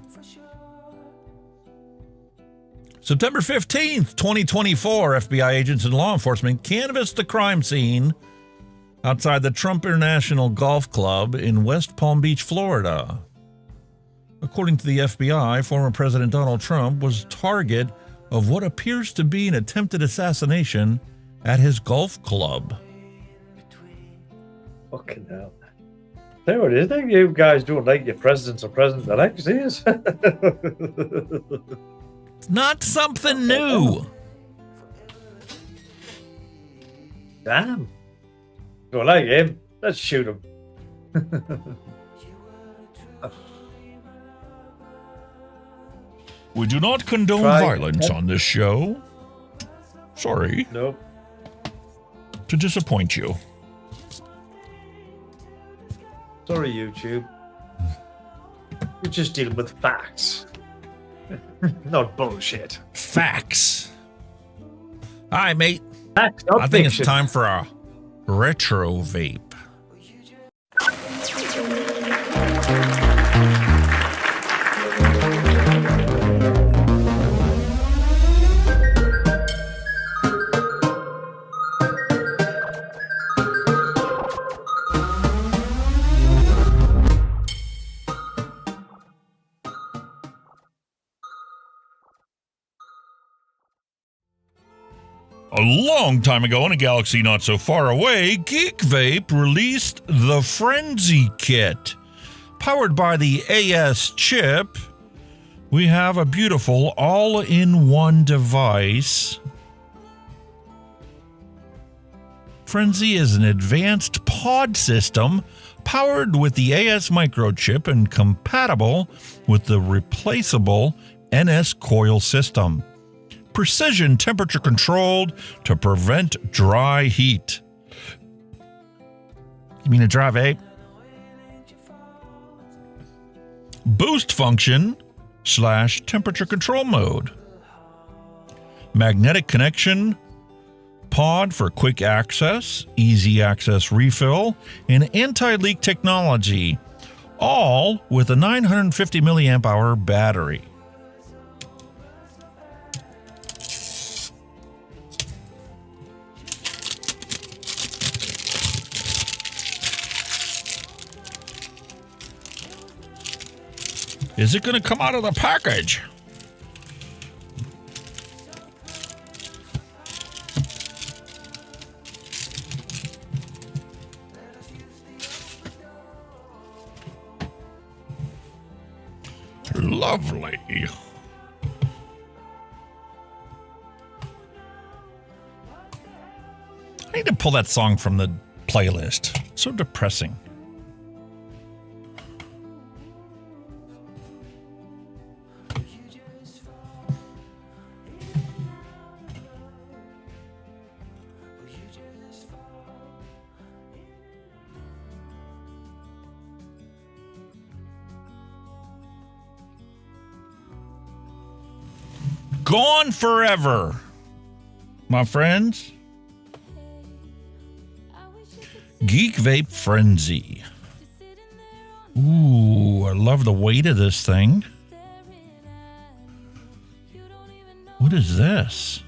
September 15th, 2024, FBI agents and law enforcement canvassed the crime scene outside the Trump International Golf Club in West Palm Beach, Florida. According to the FBI, former President Donald Trump was target of what appears to be an attempted assassination at his golf club. Fucking hell. There it is. I think you guys don't like your presidents or president-elects, do you? It's not something new. Damn. Don't like him. Let's shoot him. We do not condone violence on this show. Sorry. Nope. To disappoint you. Sorry, YouTube. We're just dealing with facts. Not bullshit. Facts. All right, mate. That's I think it's fiction. time for a retro vape. A long time ago in a galaxy not so far away, Geek Vape released the Frenzy Kit. Powered by the AS chip, we have a beautiful all-in-one device. Frenzy is an advanced pod system powered with the AS microchip and compatible with the replaceable NS coil system. Precision temperature controlled to prevent dry heat. You mean a dry vape? Boost function / temperature control mode. Magnetic connection pod for quick access, easy access refill, and anti-leak technology, all with a 950 milliamp hour battery. Is it going to come out of the package? Lovely. I need to pull that song from the playlist. So depressing. Gone forever, my friends. Geek Vape Frenzy. Ooh, I love the weight of this thing. What is this?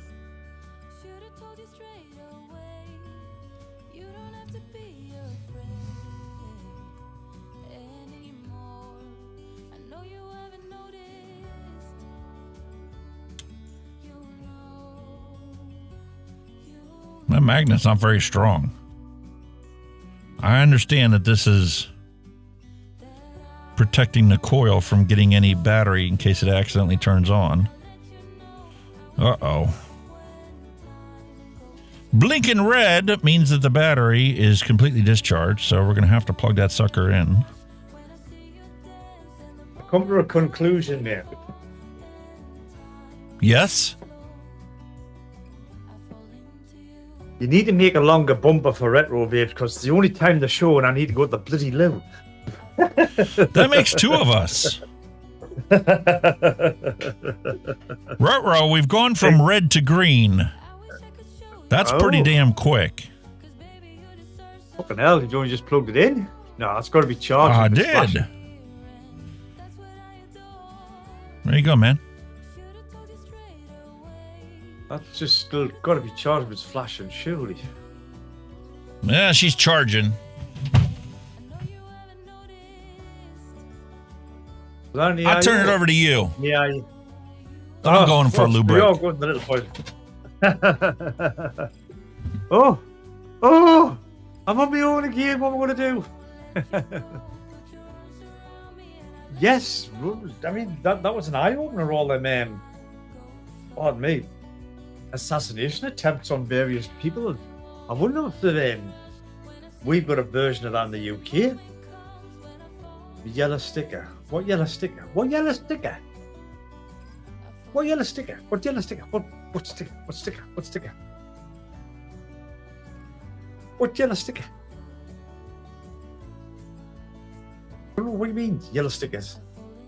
That magnet's not very strong. I understand that this is protecting the coil from getting any battery in case it accidentally turns on. Uh-oh. Blinking red means that the battery is completely discharged, so we're going to have to plug that sucker in. I come to a conclusion there. Yes? You need to make a longer bumper for retro vapes because it's the only time they're showing I need to go to the bloody loo. That makes two of us. Retro, we've gone from red to green. That's pretty damn quick. Fucking hell, did you only just plugged it in? No, it's got to be charged. I did. There you go, man. That's just still got to be charged with flashing, surely. Yeah, she's charging. I'll turn it over to you. Yeah. I'm going for a lube break. We all go to the little point. Oh! I'm on my own again. What am I going to do? Yes, I mean, that was an eye-opener, all them, pardon me, assassination attempts on various people. I wonder if we've got a version of that in the UK. The yellow sticker. What yellow sticker? What yellow sticker? What yellow sticker? What yellow sticker? What sticker? What sticker? What sticker? What yellow sticker? I don't know what you mean, yellow stickers.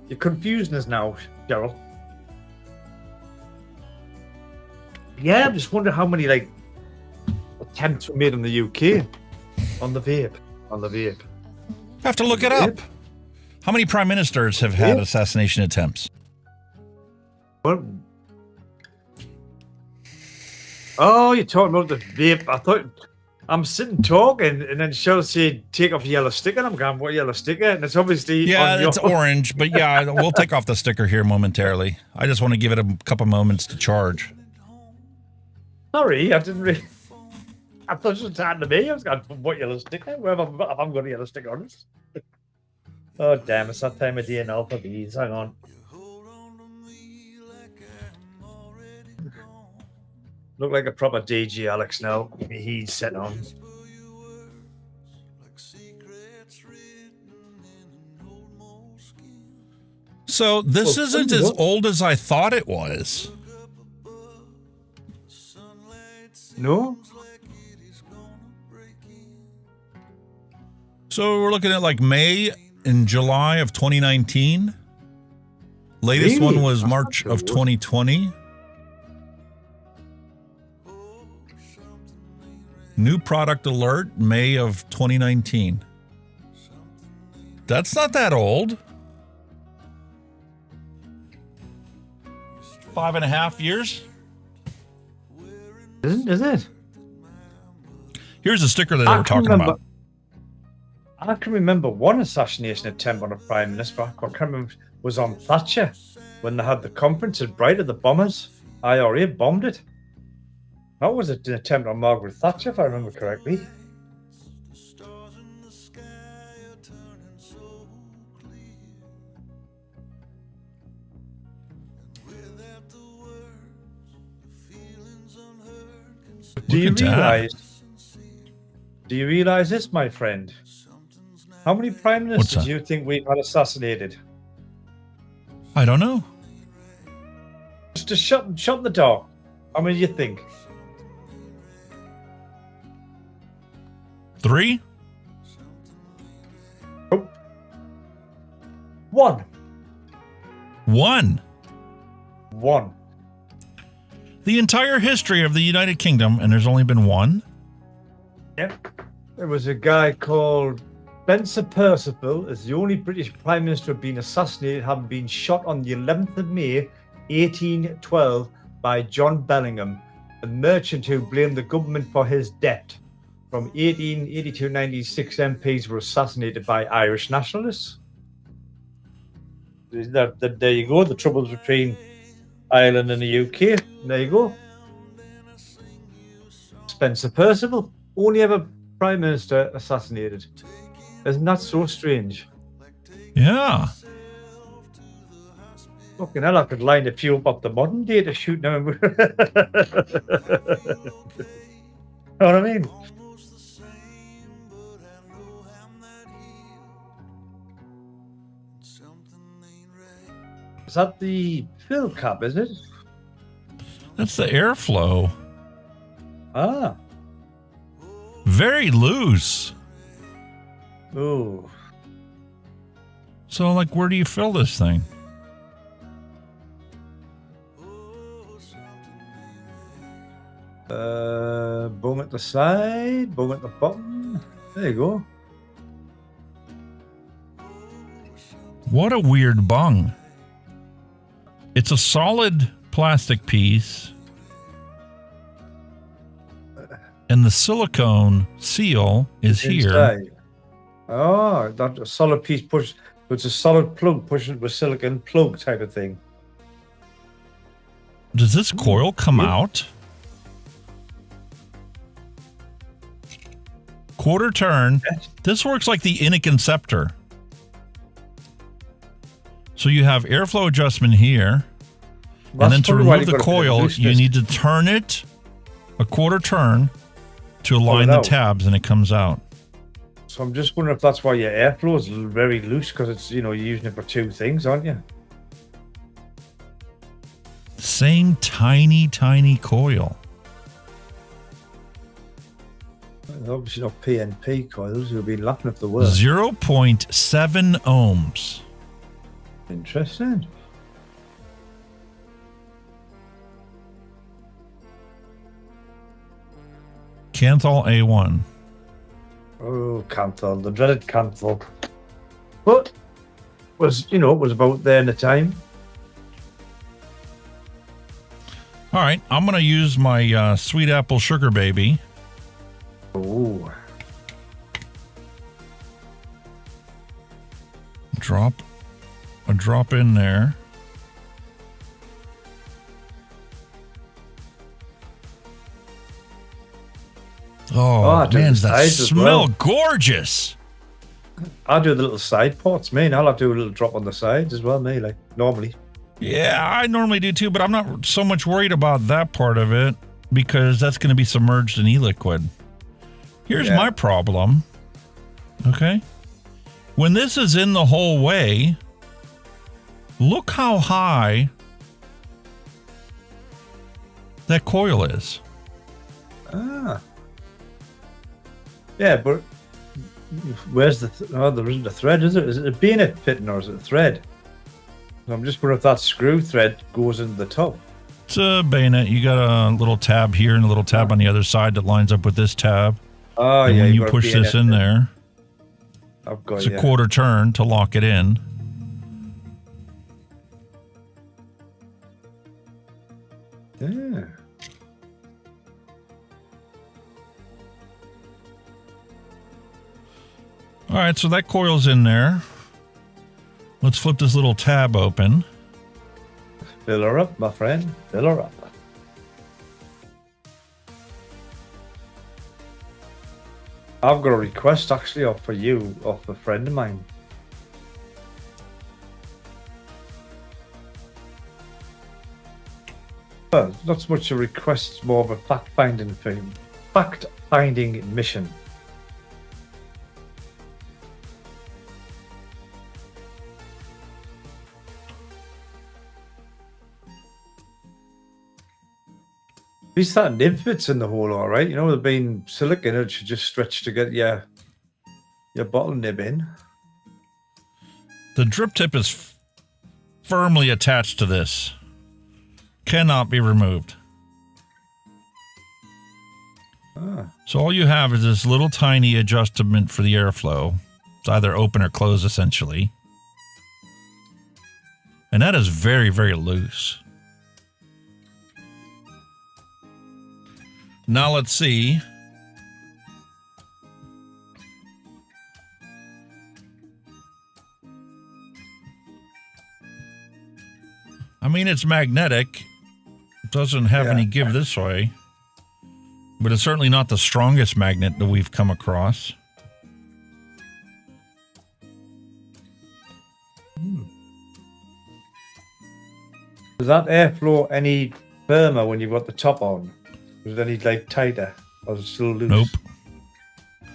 You're confusing us now, Cheryl. Yeah, I'm just wondering how many like attempts were made in the UK on the vape. Have to look it up. How many prime ministers have had assassination attempts? Well, oh, you're talking about the vape. I thought I'm sitting talking, and then she'll say, "Take off your yellow sticker." And I'm going, "What yellow sticker?" And it's obviously it's orange, but yeah, we'll take off the sticker here momentarily. I just want to give it a couple moments to charge. Sorry, I didn't really. I thought it was talking to me. I was going, "What yellow sticker? Where have I got a yellow sticker on it?" Oh damn! It's that time of day now for these. Hang on. Look like a proper DJ Alex now. He's set on. So this isn't as old as I thought it was. No. So we're looking at like May and July of 2019. Latest one was March of 2020. New product alert, May of 2019. That's not that old. 5.5 years. Is it? Here's a sticker that they were talking about. I can remember one assassination attempt on a prime minister. I can't remember. Was on Thatcher when they had the conference at Brighton, the bombers. IRA bombed it. That was an attempt on Margaret Thatcher, if I remember correctly. Do you realize this, my friend? How many prime ministers do you think we've had assassinated? I don't know. Just shut the door. How many do you think? 3? Oh. 1. 1. The entire history of the United Kingdom, and there's only been 1? Yep. There was a guy called Spencer Perceval, is the only British Prime Minister to have been assassinated, having been shot on the 11th of May, 1812, by John Bellingham, a merchant who blamed the government for his debt. From 1882 96 MPs were assassinated by Irish nationalists. There you go, the troubles between Ireland and the UK. There you go. Spencer Perceval, only ever Prime Minister assassinated. Isn't that so strange? Yeah. Fucking hell, I could line a few up the modern day to shoot now. Know what I mean? Is that the fill cap, is it? That's the airflow. Ah. Very loose. Oh. So, like, where do you fill this thing? Bung at the side, bung at the bottom. There you go. What a weird bung. It's a solid plastic piece. And the silicone seal is here. Oh, that's a solid piece push. It's a solid plug pushing with silicone plug type of thing. Does this coil come out? Quarter turn. This works like the Iniconceptor. So you have airflow adjustment here. And then to remove the coil, you need to turn it a quarter turn to align the tabs, and it comes out. So I'm just wondering if that's why your airflow is very loose, because it's, you know, you're using it for two things, aren't you? Same tiny, tiny coil. Obviously not PNP coils. You'll be laughing if they were. 0.7 ohms. Interesting. Canthal A1. Oh, Canthal, the dreaded Canthal. But was it was about there in the time. All right, I'm going to use my sweet apple sugar baby. Ooh. Drop a drop in there. Oh, man, does that smell gorgeous. I'll do the little side pots, man. I'll have to do a little drop on the sides as well, me, like normally. Yeah, I normally do too, but I'm not so much worried about that part of it because that's going to be submerged in e-liquid. Here's my problem. Okay. When this is in the whole way, look how high that coil is. Ah. Yeah, but where's the there isn't a thread, is it? Is it a bayonet pitting or is it a thread? I'm just wondering if that screw thread goes into the top. It's a bayonet. You got a little tab here and a little tab on the other side that lines up with this tab. Oh, and yeah. when you push this in there, I've got it's a quarter turn to lock it in. Yeah. All right, so that coil's in there. Let's flip this little tab open. Fill her up, my friend. Fill her up. I've got a request actually off for you, off a friend of mine. Well, not so much a request, it's more of a fact-finding thing. Fact-finding mission. These that nib fits in the hole all right. You know, there being silicon, it should just stretch to get your bottle nib in. The drip tip is firmly attached to this. Cannot be removed. Ah. So all you have is this little tiny adjustment for the airflow. It's either open or closed, essentially. And that is very, very loose. Now let's see. I mean, it's magnetic. It doesn't have any give this way. But it's certainly not the strongest magnet that we've come across. Does that airflow any firmer when you've got the top on? Was it any like tighter? Or is it still loose? Nope.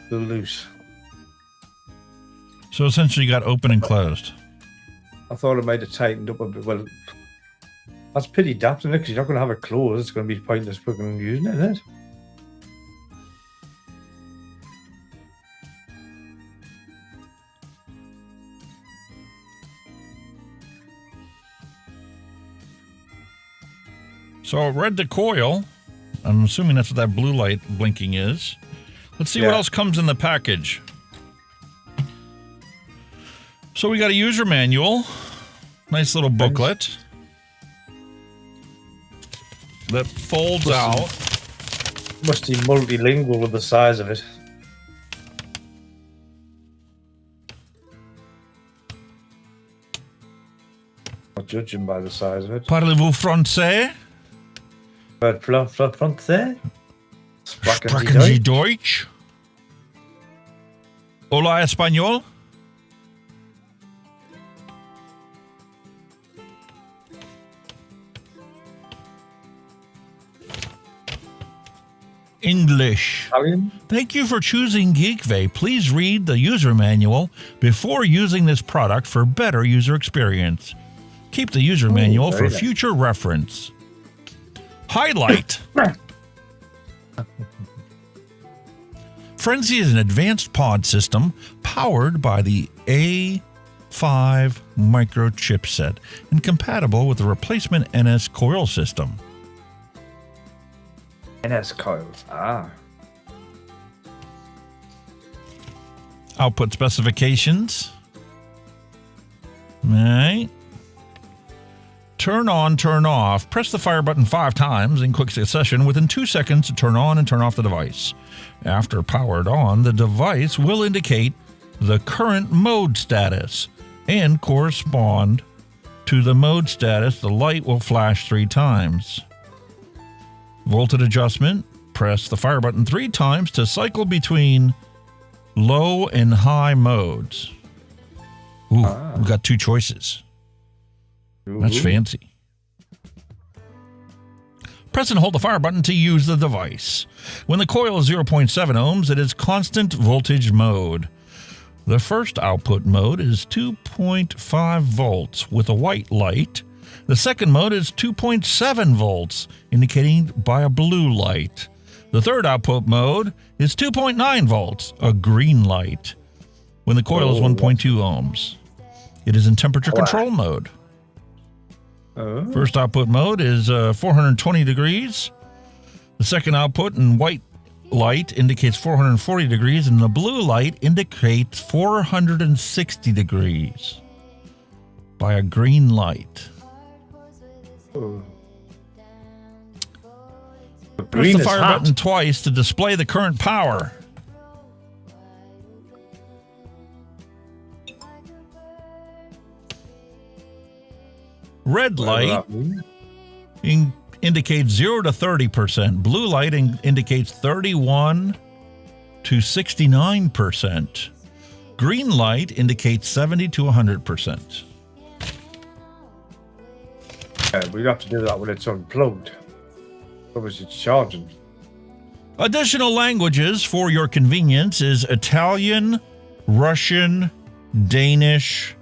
Still loose. So essentially you got open and closed. I thought it might have tightened up a bit. Well, that's pretty daft, isn't it? Because you're not going to have it closed. It's going to be pointless fucking using it, isn't it? So I read the coil. I'm assuming that's what that blue light blinking is. Let's see what else comes in the package. So we got a user manual. Nice little booklet. That folds out. Must be multilingual with the size of it. Not judging by the size of it. Parlez-vous français? Français? Sprechen Sie Deutsch? Hola, Español? English. Italian? Thank you for choosing Geek Vape. Please read the user manual before using this product for better user experience. Keep the user manual for future reference. Highlight. Frenzy is an advanced pod system powered by the A5 microchip and compatible with the replacement NS coil system. NS coils. Ah. Output specifications. All right. Turn on, turn off. Press the fire button 5 times in quick succession within 2 seconds to turn on and turn off the device. After powered on, the device will indicate the current mode status and correspond to the mode status. The light will flash 3 times. Voltage adjustment. Press the fire button 3 times to cycle between low and high modes. Ooh, we've got 2 choices. That's fancy. Press and hold the fire button to use the device. When the coil is 0.7 ohms, it is constant voltage mode. The first output mode is 2.5 volts with a white light. The second mode is 2.7 volts, indicating by a blue light. The third output mode is 2.9 volts, a green light. When the coil is 1.2 ohms, it is in temperature control mode. First output mode is 420 degrees. The second output in white light indicates 440 degrees, and the blue light indicates 460 degrees by a green light. Press the fire button twice to display the current power. Red light indicates 0 to 30%. Blue light indicates 31 to 69%. Green light indicates 70 to 100%. We have to do that when it's unplugged. Otherwise it's charging. Additional languages for your convenience is Italian, Russian, Danish,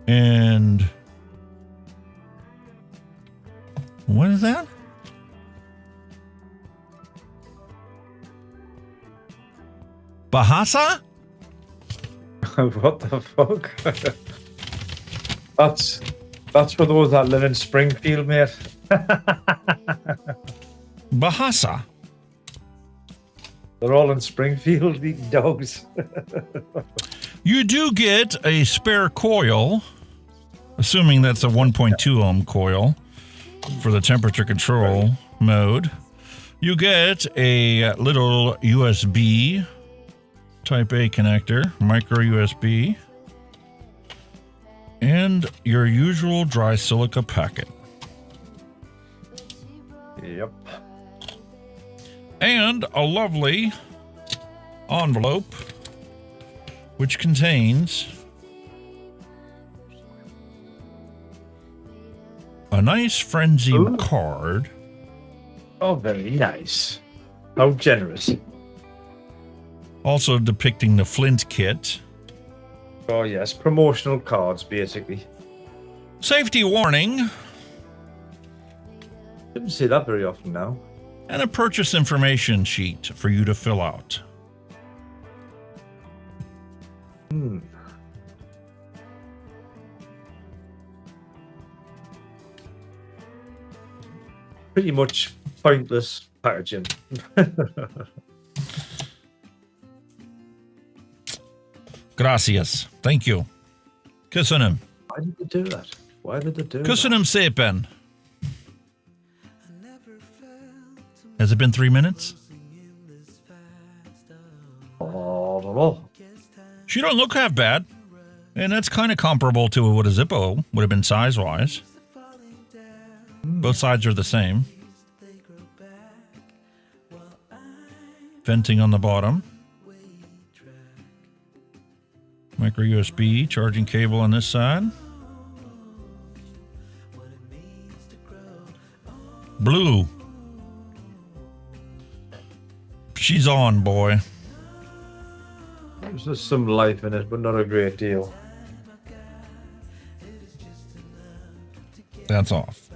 and... what is that? Bahasa? What the fuck? That's for those that live in Springfield, mate. Bahasa. They're all in Springfield eating dogs. You do get a spare coil, assuming that's a 1.2 ohm coil for the temperature control mode. You get a little USB Type A connector, micro USB, and your usual dry silica packet. Yep. And a lovely envelope which contains a nice frenzy card. Oh, very nice. How generous. Also depicting the Flint kit. Oh, yes. Promotional cards, basically. Safety warning. Didn't see that very often now. And a purchase information sheet for you to fill out. Pretty much pointless packaging. Gracias. Thank you. Köszönöm. Why did they do that? Why did they do Köszönöm szépen. Has it been 3 minutes? Oh, she don't look half bad. And that's kind of comparable to what a Zippo would have been size-wise. Both sides are the same. Venting on the bottom. Micro USB charging cable on this side. Blue. She's on, boy. There's just some life in it, but not a great deal. That's off.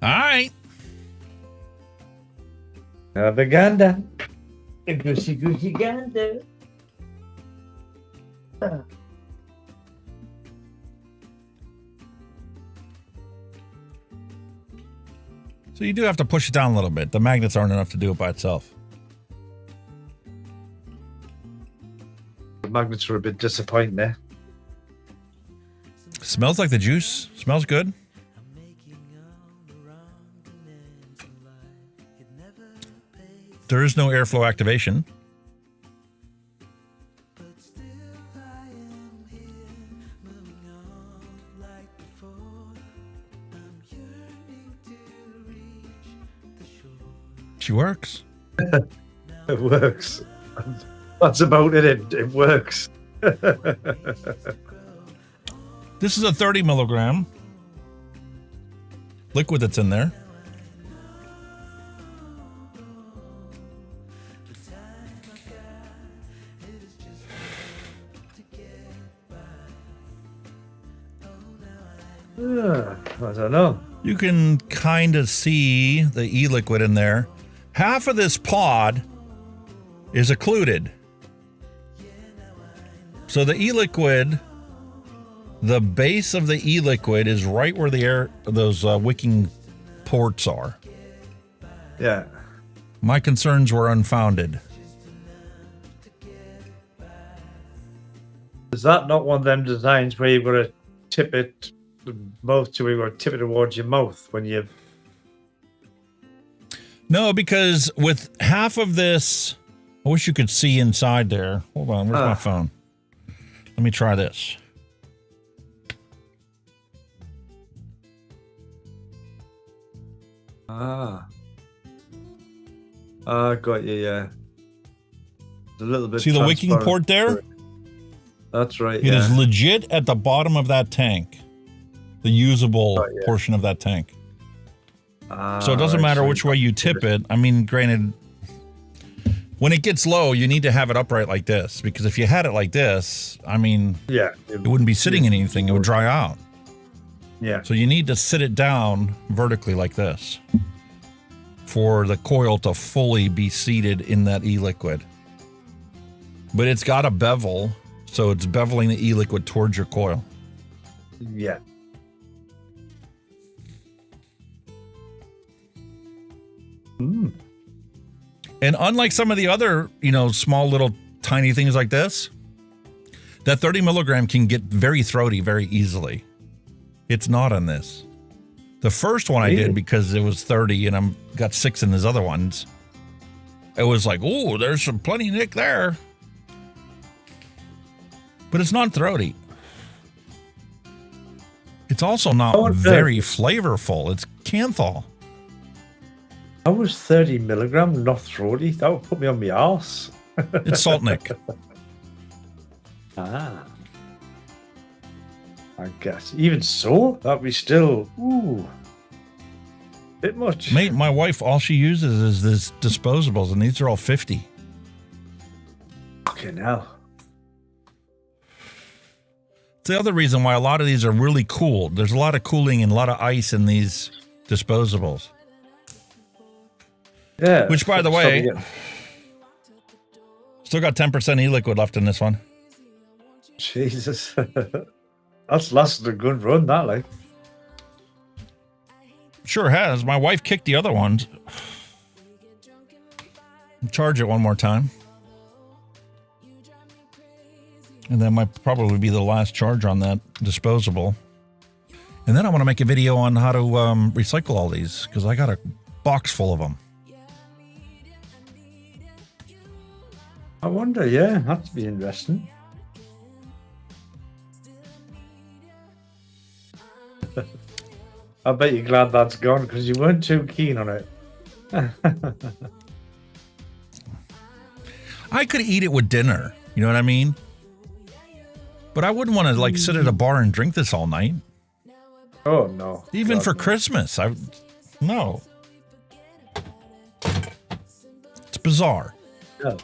All right. Have gander. A goosey goosey gander. So you do have to push it down a little bit. The magnets aren't enough to do it by itself. The magnets were a bit disappointing there. Smells like the juice. Smells good. There is no airflow activation. She works. It works. That's about it. It works. This is a 30 milligram liquid that's in there. I don't know. You can kind of see the e-liquid in there. Half of this pod is occluded. So the e-liquid, the base of the e-liquid is right where the air, those wicking ports are. Yeah. My concerns were unfounded. Is that not one of them designs where you've got to tip it both to where you've got to tip it towards your mouth when you... No, because with half of this, I wish you could see inside there. Hold on, where's my phone? Let me try this. Got you, yeah. It's a little bit See the wicking port there? That's right, It is legit at the bottom of that tank. The usable portion of that tank. So it doesn't matter which way you tip it. I mean, granted, when it gets low, you need to have it upright like this. Because if you had it like this, I mean, it wouldn't be sitting in anything. It would dry out. Yeah. So you need to sit it down vertically like this for the coil to fully be seated in that e-liquid. But it's got a bevel, so it's beveling the e-liquid towards your coil. Yeah. And unlike some of the other, small little tiny things like this, that 30 milligram can get very throaty very easily. It's not on this. The first one I did because it was 30 and I'm got 6 in these other ones. It was like, oh, there's some plenty nick there. But it's not throaty. It's also not very flavorful. It's Canthal. I was 30 milligram, not throaty. That would put me on my arse. It's salt nick. I guess. Even so, that'd be still, bit much. Mate, my wife, all she uses is this disposables, and these are all 50. Fucking hell. It's the other reason why a lot of these are really cooled. There's a lot of cooling and a lot of ice in these disposables. Yeah. Which, by the way, still got 10% e-liquid left in this one. Jesus. That's lasted a good run, that, like. Sure has. My wife kicked the other ones. Charge it one more time. And that might probably be the last charge on that disposable. And then I want to make a video on how to recycle all these, because I got a box full of them. I wonder, yeah, that'd be interesting. I bet you're glad that's gone because you weren't too keen on it. I could eat it with dinner. You know what I mean? But I wouldn't want to sit at a bar and drink this all night. Oh no! Even for Christmas, no. It's bizarre. Yeah.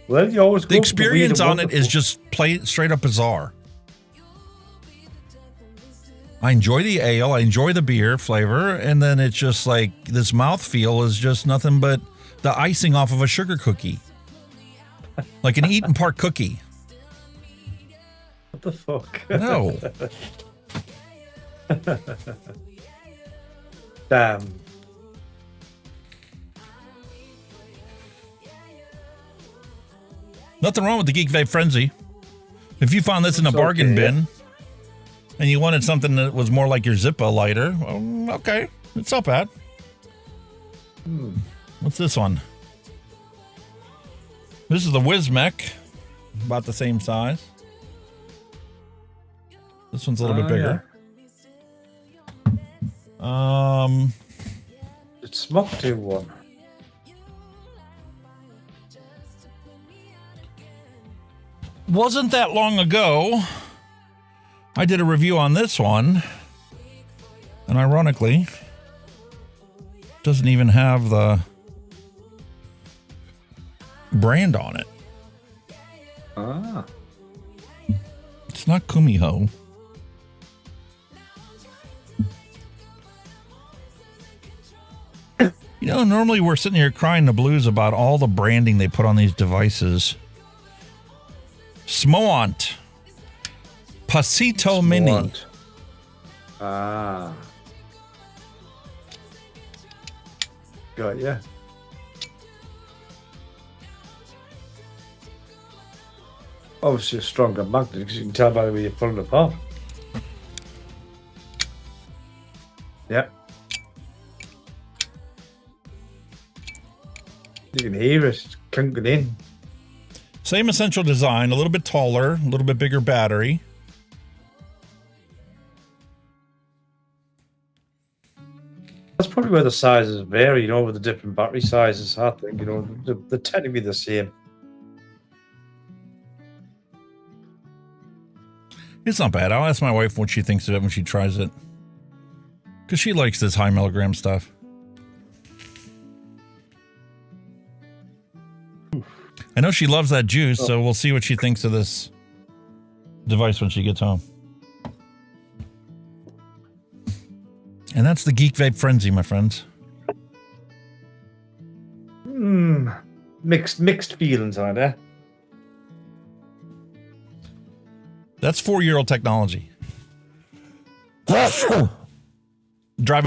Well, you always the experience on it is just straight up bizarre. I enjoy the ale, I enjoy the beer flavor, and then it's just like this mouthfeel is just nothing but the icing off of a sugar cookie. Like an Eaton Park cookie. What the fuck? No. Damn. Nothing wrong with the Geek Vape Frenzy. If you found this in a bargain bin and you wanted something that was more like your Zippo lighter, well, okay, it's not bad. What's this one? This is the Whizmec, about the same size. This one's a little bit bigger. Yeah. It's smoked to one. Wasn't that long ago, I did a review on this one, and ironically, doesn't even have the brand on it. Ah. It's not Kumiho. You know, normally we're sitting here crying the blues about all the branding they put on these devices. Smoant. Pasito Mini. Ah. Got ya. Obviously a stronger magnet because you can tell by the way you pull it apart. Yep. You can hear it clinking in. Same essential design, a little bit taller, a little bit bigger battery. That's probably where the sizes vary, you know, with the different battery sizes. I think, you know, they're technically the same. It's not bad. I'll ask my wife what she thinks of it when she tries it. Because she likes this high milligram stuff. I know she loves that juice, so we'll see what she thinks of this device when she gets home. And that's the Geek Vape Frenzy, my friends. Mixed feelings on there. That's 4-year-old technology. Driving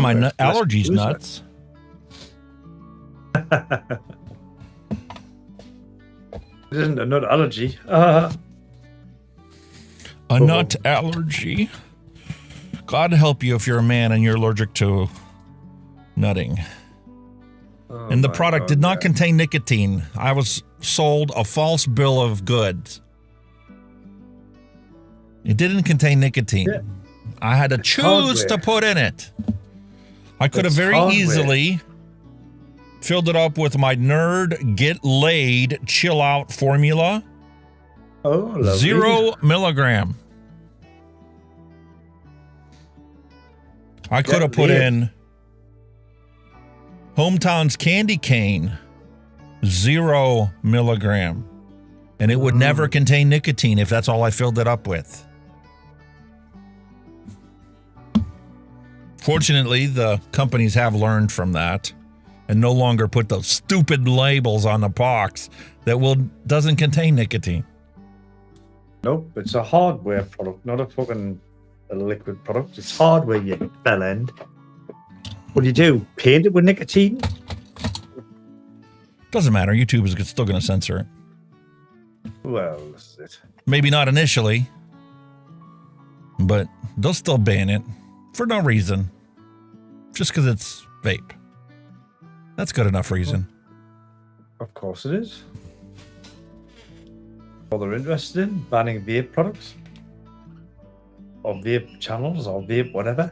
my allergies nuts. It isn't a nut allergy. A nut allergy. God help you if you're a man and you're allergic to nutting. And the product did not contain nicotine. I was sold a false bill of goods. It didn't contain nicotine. Yeah. I had to choose to put in it. I could have very easily filled it up with my Nerd Get Laid Chill Out formula. Oh, lovely. 0 milligram. I could have put in Hometown's Candy Cane, 0 milligram. And it would never contain nicotine if that's all I filled it up with. Fortunately, the companies have learned from that and no longer put those stupid labels on the box that doesn't contain nicotine. Nope, it's a hardware product, not a fucking liquid product. It's hardware, you bellend. What do? Paint it with nicotine? Doesn't matter. YouTube is still going to censor it. Well, that's it. Maybe not initially, but they'll still ban it for no reason. Just because it's vape. That's good enough reason. Of course it is. All they're interested in, banning vape products. Or vape channels, or vape whatever.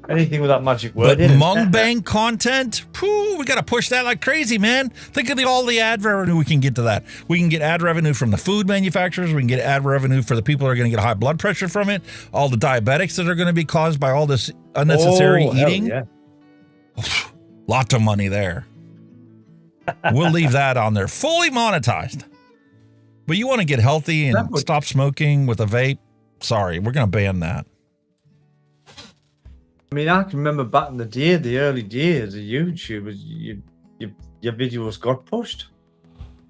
Anything with that magic word in it. Mukbang content? Pooh, we got to push that like crazy, man. Think of all the ad revenue we can get to that. We can get ad revenue from the food manufacturers. We can get ad revenue for the people who are going to get high blood pressure from it. All the diabetics that are going to be caused by all this unnecessary eating. Yeah. Lots of money there. We'll leave that on there. Fully monetized. But you want to get healthy and stop smoking with a vape? Sorry, we're going to ban that. I mean, I can remember back in the day, the early days of YouTube, your videos got pushed.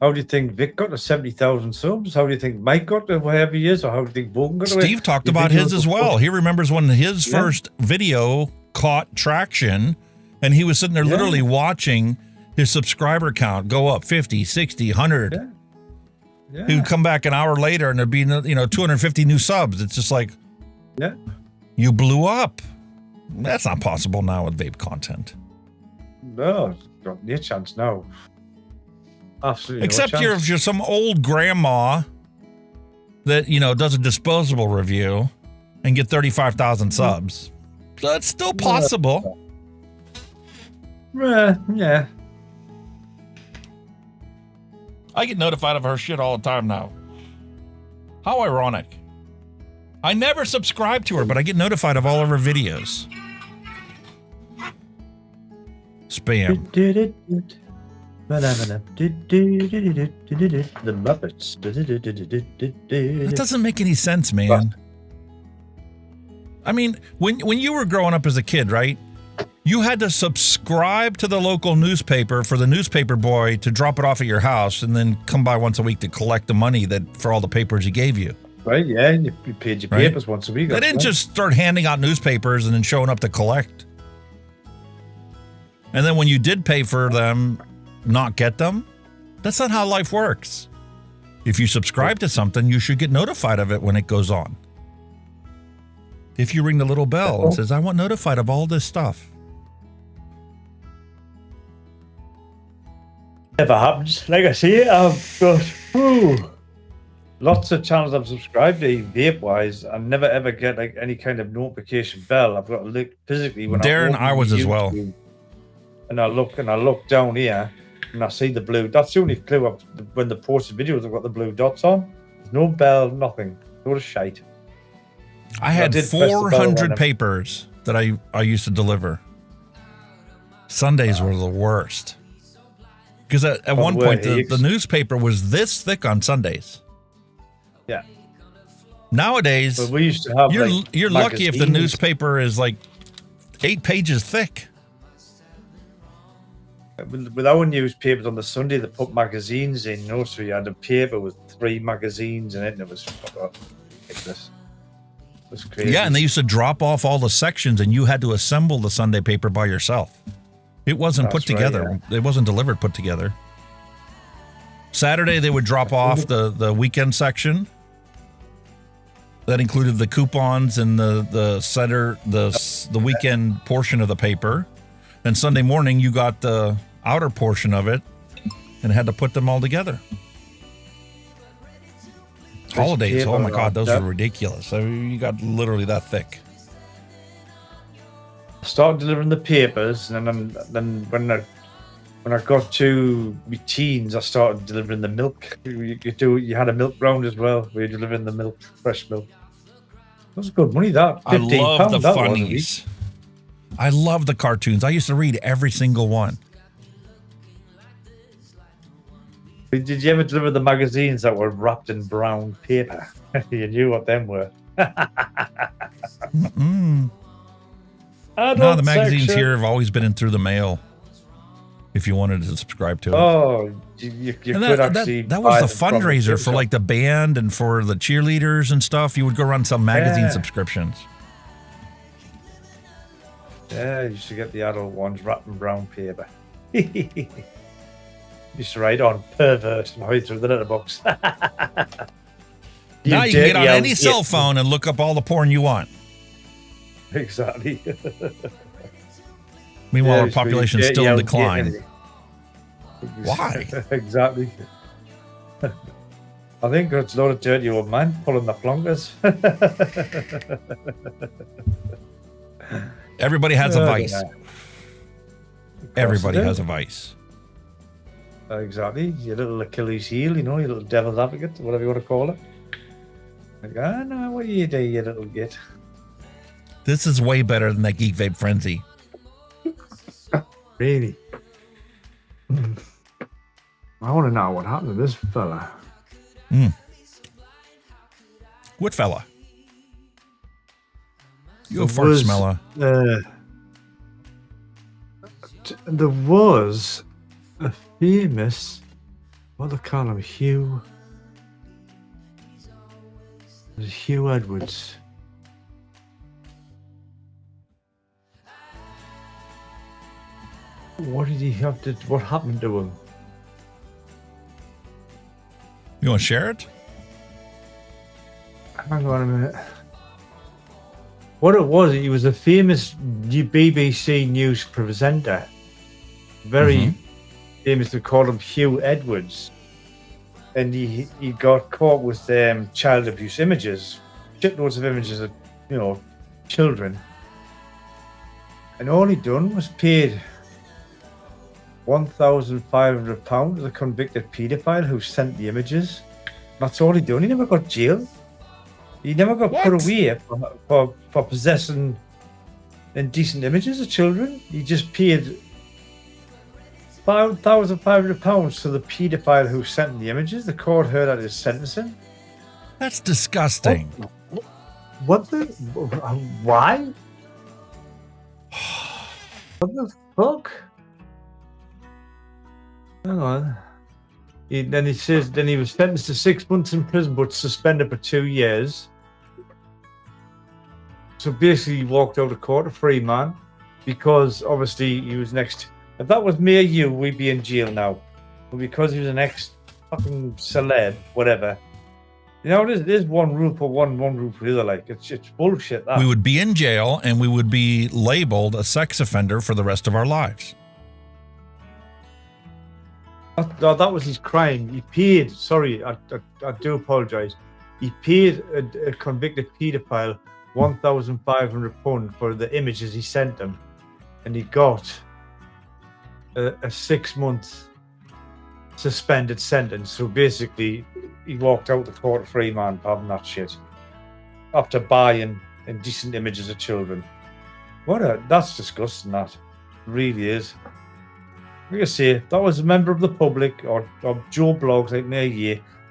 How do you think Vic got to 70,000 subs? How do you think Mike got to wherever he is? Or how do you think Bogan got to Steve talked about his as well. He remembers when his first video caught traction, and he was sitting there literally watching his subscriber count go up 50, 60, 100. Yeah. He would come back an hour later and there'd be 250 new subs. It's just like, you blew up. That's not possible now with vape content. No, it's got no chance now. Absolutely. Except no chance. if you're some old grandma that, does a disposable review and get 35,000 subs. That's still possible. Yeah. I get notified of her shit all the time now. How ironic. I never subscribe to her, but I get notified of all of her videos. Spam. The Muppets. That doesn't make any sense, man. I mean, when you were growing up as a kid, right? You had to subscribe to the local newspaper for the newspaper boy to drop it off at your house and then come by once a week to collect the money for all the papers he gave you. Right, yeah, and you paid your papers once a week. They didn't just start handing out newspapers and then showing up to collect. And then when you did pay for them, not get them? That's not how life works. If you subscribe to something, you should get notified of it when it goes on. If you ring the little bell and says, I want notified of all this stuff. Never happens. Like I say, I've got lots of channels I've subscribed to vape-wise. I never ever get like any kind of notification bell. I've got to look physically when Darren, I was as well. And I look down here and I see the blue. That's the only clue when the posted videos. I've got the blue dots on. There's no bell, nothing. What a shite. I had 400 papers that I used to deliver. Sundays were the worst. Because at one point, the newspaper was this thick on Sundays. Yeah. Nowadays, but we used to have, you're lucky if the newspaper is like 8 pages thick. With our newspapers on the Sunday, they put magazines in, so you had a paper with 3 magazines in it, and it was ridiculous. It was crazy. Yeah, and they used to drop off all the sections, and you had to assemble the Sunday paper by yourself. It wasn't put together. It wasn't delivered put together. Saturday, they would drop off the weekend section. That included the coupons and the weekend portion of the paper. And Sunday morning, you got the outer portion of it and had to put them all together. Holidays, oh my God, those are ridiculous. I mean, you got literally that thick. I started delivering the papers, and then when I got to my teens, I started delivering the milk. You had a milk round as well, where you're delivering the milk, fresh milk. That was good money, that. I love the funnies. I love the cartoons. I used to read every single one. Did you ever deliver the magazines that were wrapped in brown paper? You knew what them were. No, the magazines here have always been in through the mail. If you wanted to subscribe to it. Oh, you could actually. That was the fundraiser for like the band and for the cheerleaders and stuff. You would go run some magazine subscriptions. Yeah, I used to get the adult ones wrapped in brown paper. Used to write on pervert and hide through the letterbox. Now you can get on any cell phone and look up all the porn you want. Exactly. Meanwhile, our population is still in decline. Why? Exactly. I think it's a lot of dirty old man pulling the plunkers. Everybody has a vice. Everybody has a vice. Exactly. Your little Achilles heel, your little devil's advocate, whatever you want to call it. Like, no, what do you do, you little git? This is way better than that Geek Vape Frenzy. Really? I want to know what happened to this fella. What fella? You go first, Smella. There was a famous What do they call him? Hugh. There's Hugh Edwards. What did he have to? What happened to him? You want to share it? Hang on a minute. What it was, he was a famous BBC News presenter. Very famous. They called him Hugh Edwards. And he got caught with child abuse images. Shitloads of images of, children. And all he done was paid £1,500 to the convicted paedophile who sent the images. That's all he done. He never got jailed. He never got put away for possessing indecent images of children. He just paid £5,500 to the paedophile who sent the images. The court heard at his sentencing. That's disgusting. What the? Why? What the fuck? Hang on. Then he says, then he was sentenced to 6 months in prison, but suspended for 2 years. So basically, he walked out of court a free man, because obviously he was next. If that was me or you, we'd be in jail now. But because he was an ex-fucking celeb, whatever. There's one rule for one rule for the other. Like, it's bullshit. That. We would be in jail, and we would be labeled a sex offender for the rest of our lives. That was his crime. He paid, sorry, I do apologise. He paid a convicted paedophile £1,500 for the images he sent him. And he got a 6 month suspended sentence. So basically, he walked out the court a free man for having that shit. After buying indecent images of children. That's disgusting, that. It really is. Like I say, if that was a member of the public or Joe Blogs like me,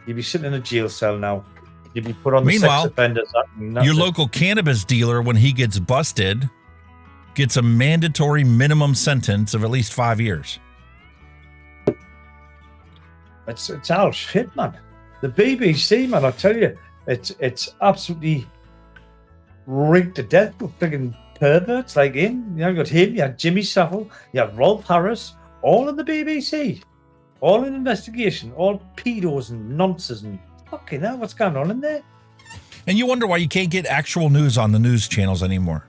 you'd be sitting in a jail cell now. You'd be put on the sex offenders act. Your local cannabis dealer, when he gets busted, gets a mandatory minimum sentence of at least 5 years. It's all shit, man. The BBC, man, I tell you, it's absolutely rigged to death with friggin' perverts like him. You got him, you had Jimmy Savile, you had Rolf Harris, all in the BBC, all in investigation, all pedos and nonsense and fucking hell, what's going on in there? And you wonder why you can't get actual news on the news channels anymore.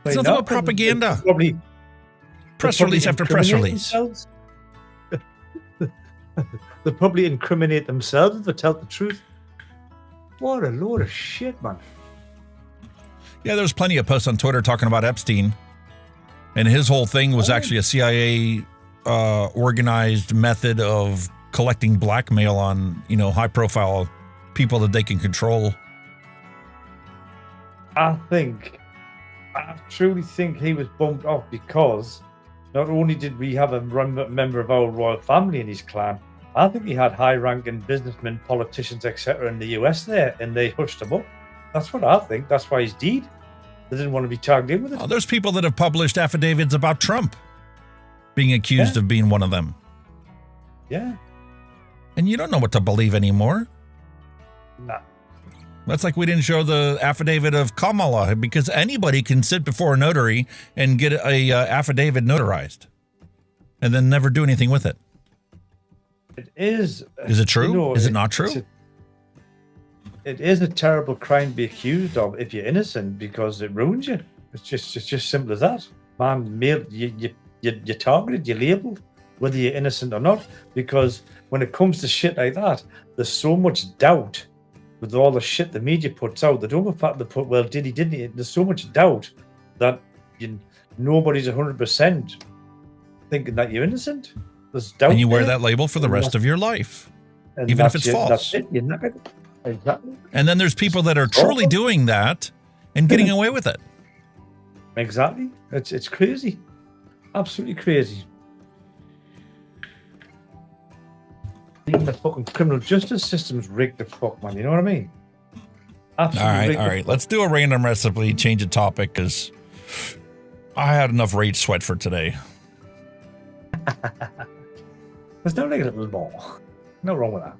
It's nothing but propaganda. Press release after press release. They'll probably incriminate themselves if they tell the truth. What a load of shit, man. Yeah, there's plenty of posts on Twitter talking about Epstein. And his whole thing was actually a CIA organized method of collecting blackmail on, high profile people that they can control. I truly think he was bumped off because not only did we have a member of our royal family in his clan, I think he had high-ranking businessmen, politicians, etc. in the US there, and they hushed him up. That's what I think. That's why he's dead. They didn't want to be tagged in with it. Oh, there's people that have published affidavits about Trump being accused of being one of them. Yeah. And you don't know what to believe anymore. Nah. That's like we didn't show the affidavit of Kamala, because anybody can sit before a notary and get a affidavit notarized and then never do anything with it. It is. Is it true? Is it not true? It is a terrible crime to be accused of if you're innocent, because it ruins you. It's just simple as that. Man, you're targeted, you're labelled, whether you're innocent or not. Because when it comes to shit like that, there's so much doubt with all the shit the media puts out. They don't have the fact they put, well, did he, didn't he? There's so much doubt that nobody's 100% thinking that you're innocent. There's doubt. And you wear that label for the rest of your life, even if it's false. That's it. You're not gonna, exactly. And then there's people that are truly doing that and getting away with it. Exactly. It's crazy. Absolutely crazy. Even the fucking criminal justice system's rigged the fuck, man. You know what I mean? Absolutely. All right. Let's do a random recipe, change the topic, because I had enough rage sweat for today. There's no like a little more. No wrong with that.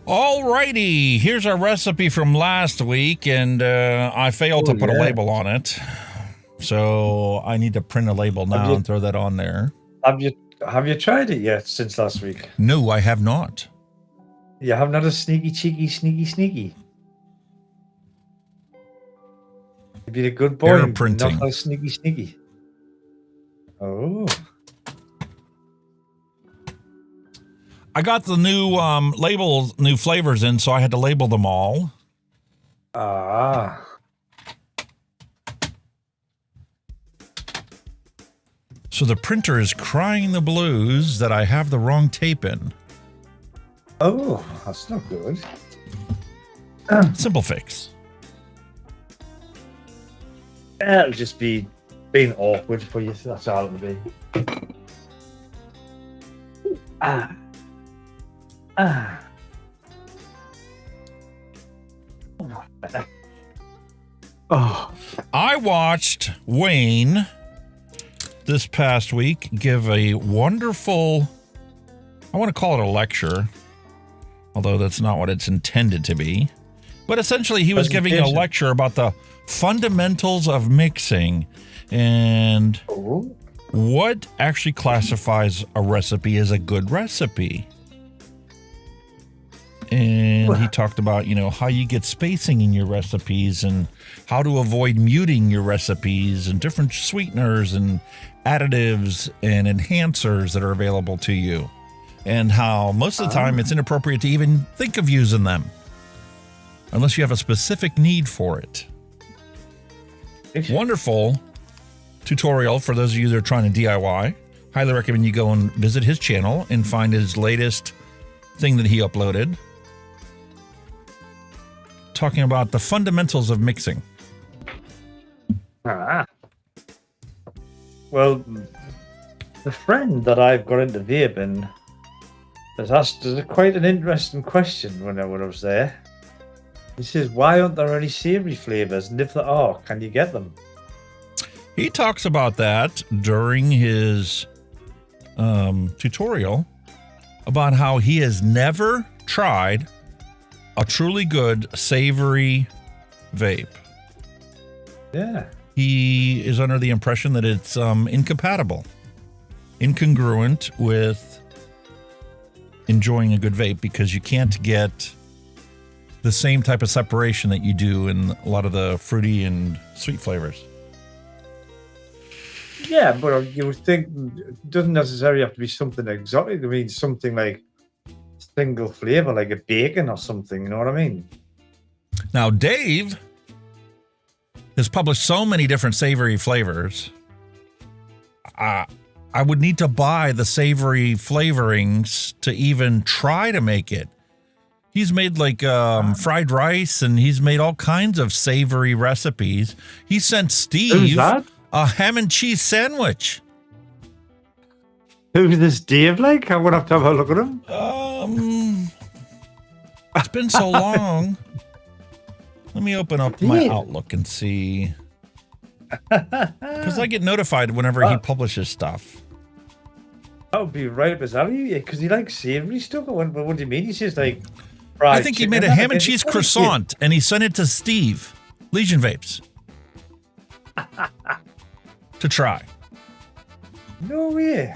Alrighty, here's our recipe from last week, and I failed to put a label on it, so I need to print a label now and throw that on there. Have you tried it yet since last week? No, I have not. You have not a sneaky, cheeky, sneaky. You've been a good boy. Error printing. Not a sneaky. Oh. I got the new labels, new flavors in, so I had to label them all. Ah. So the printer is crying the blues that I have the wrong tape in. Oh, that's not good. Simple fix. It'll just be being awkward for you. That's all it'll be. Oh. I watched Wayne this past week give a wonderful, I want to call it a lecture, although that's not what it's intended to be. But essentially he was giving a lecture about the fundamentals of mixing and what actually classifies a recipe as a good recipe. And he talked about, you know, how you get spacing in your recipes and how to avoid muting your recipes and different sweeteners and additives and enhancers that are available to you. And how most of the time it's inappropriate to even think of using them unless you have a specific need for it. Wonderful tutorial for those of you that are trying to DIY. Highly recommend you go and visit his channel and find his latest thing that he uploaded. Talking about the fundamentals of mixing. Well, the friend that I've got into vaping has asked us quite an interesting question when I was there. He says, why aren't there any savory flavors? And if there are, can you get them? He talks about that during his tutorial about how he has never tried a truly good savory vape. Yeah. He is under the impression that it's incompatible, incongruent with enjoying a good vape because you can't get the same type of separation that you do in a lot of the fruity and sweet flavors. Yeah, but you would think it doesn't necessarily have to be something exotic. I mean, something like single flavor, like a bacon or something. You know what I mean? Now, Dave has published so many different savory flavors. I would need to buy the savory flavorings to even try to make it. He's made like fried rice, and he's made all kinds of savory recipes. He sent Steve a ham and cheese sandwich. Who's this Dave like? I'm gonna have to have a look at him. It's been so long. Let me open up my Outlook and see. Because I get notified whenever he publishes stuff. That would be right up his alley, because he likes savory stuff. What do you mean? He's just like. I think he made a ham and cheese croissant and he sent it to Steve, Legion Vapes, to try. No way.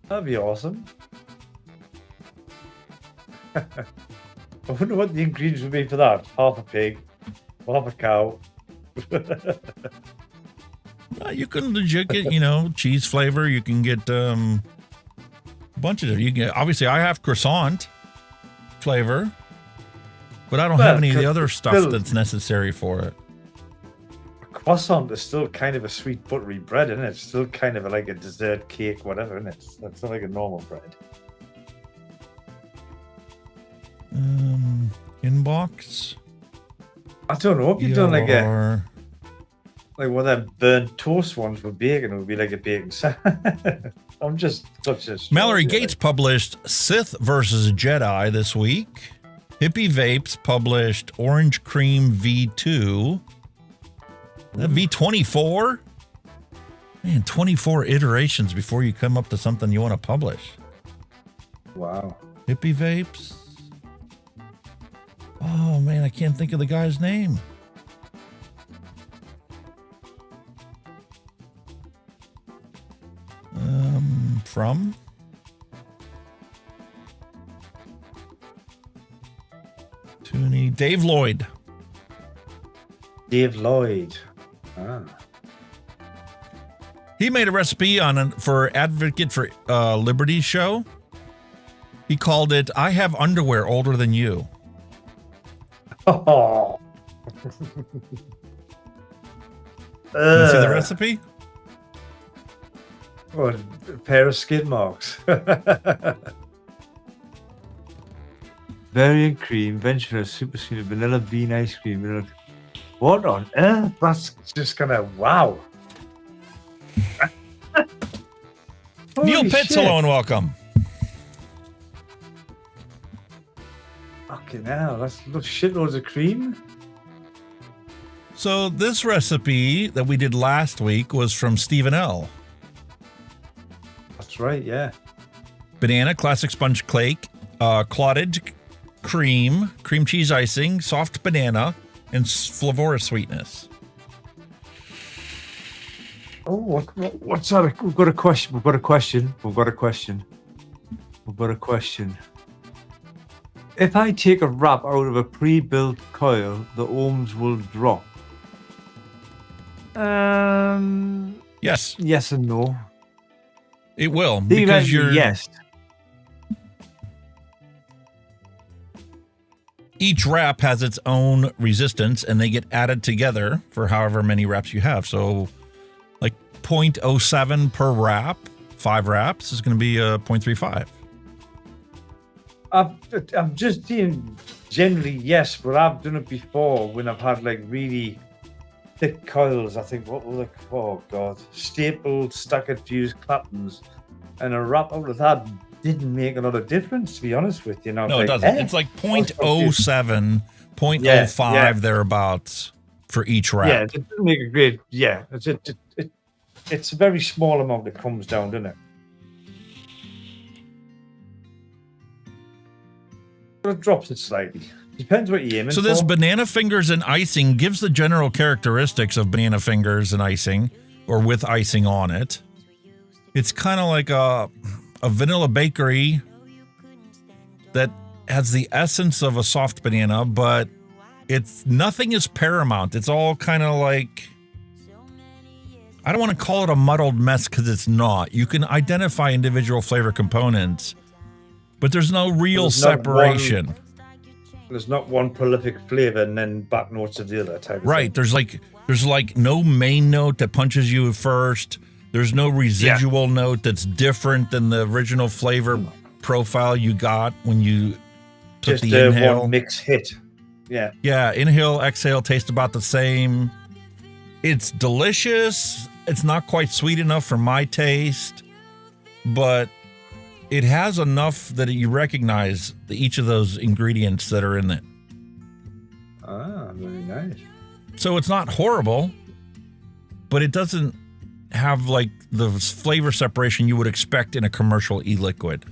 That'd be awesome. I wonder what the ingredients would be for that. Half a pig, half a cow. You can legit get, cheese flavor. You can get a bunch of it. You can obviously I have croissant flavor, but I don't have any of the other stuff that's necessary for it. Croissant is still kind of a sweet buttery bread, isn't it? It's still kind of like a dessert cake, whatever, isn't it? It's not like a normal bread. Inbox. I don't know. If you've done like one of them burnt toast ones with bacon, it would be like a bacon sandwich. I'm just Mallory Gates published Sith versus Jedi this week. Hippie Vapes published Orange Cream V2. That V24? Man, 24 iterations before you come up to something you want to publish. Wow. Hippie Vapes. Oh, man, I can't think of the guy's name. From? Toonie. Dave Lloyd. Dave Lloyd. Ah. He made a recipe for Advocate for Liberty show. He called it, I have underwear older than you. Oh. Can you see the recipe? What, a pair of skid marks. Variant cream, venture super sweet vanilla bean ice cream. Vanilla. What on earth? That's just kind of wow. Neil Pitts, hello and welcome. Fucking hell, that's shitloads of cream. So this recipe that we did last week was from Stephen L. That's right, yeah. Banana, classic sponge cake, clotted cream, cream cheese icing, soft banana, and flavorous sweetness. Oh, what's that? We've got a question. If I take a wrap out of a pre-built coil, the ohms will drop. Yes. Yes and no. It will, because you're... Yes. Each wrap has its own resistance, and they get added together for however many wraps you have. So, like 0.07 per wrap, 5 wraps is going to be 0.35. I'm just saying generally yes, but I've done it before when I've had like really thick coils. I think what were stapled, staggered fused Claptons, and a wrap out of that didn't make a lot of difference, to be honest with you. No, it doesn't. It's like 0.07, 0.05 thereabouts for each wrap. Yeah, it doesn't make a great. Yeah, it's a very small amount that comes down, doesn't it? It drops it slightly. Depends what you're aiming for. So this banana fingers and icing gives the general characteristics of banana fingers and icing, or with icing on it. It's kind of like a vanilla bakery that has the essence of a soft banana, but nothing is paramount. It's all kind of like, I don't want to call it a muddled mess because it's not. You can identify individual flavor components, but there's no real separation. There's not one prolific flavor and then back notes of the other type of right. thing. There's like no main note that punches you first. There's no residual note that's different than the original flavor profile you got when you took just the inhale. One mix hit. Yeah. Yeah. Inhale, exhale, taste about the same. It's delicious. It's not quite sweet enough for my taste, but it has enough that you recognize each of those ingredients that are in it. Ah, very nice. So it's not horrible, but it doesn't have like the flavor separation you would expect in a commercial e-liquid.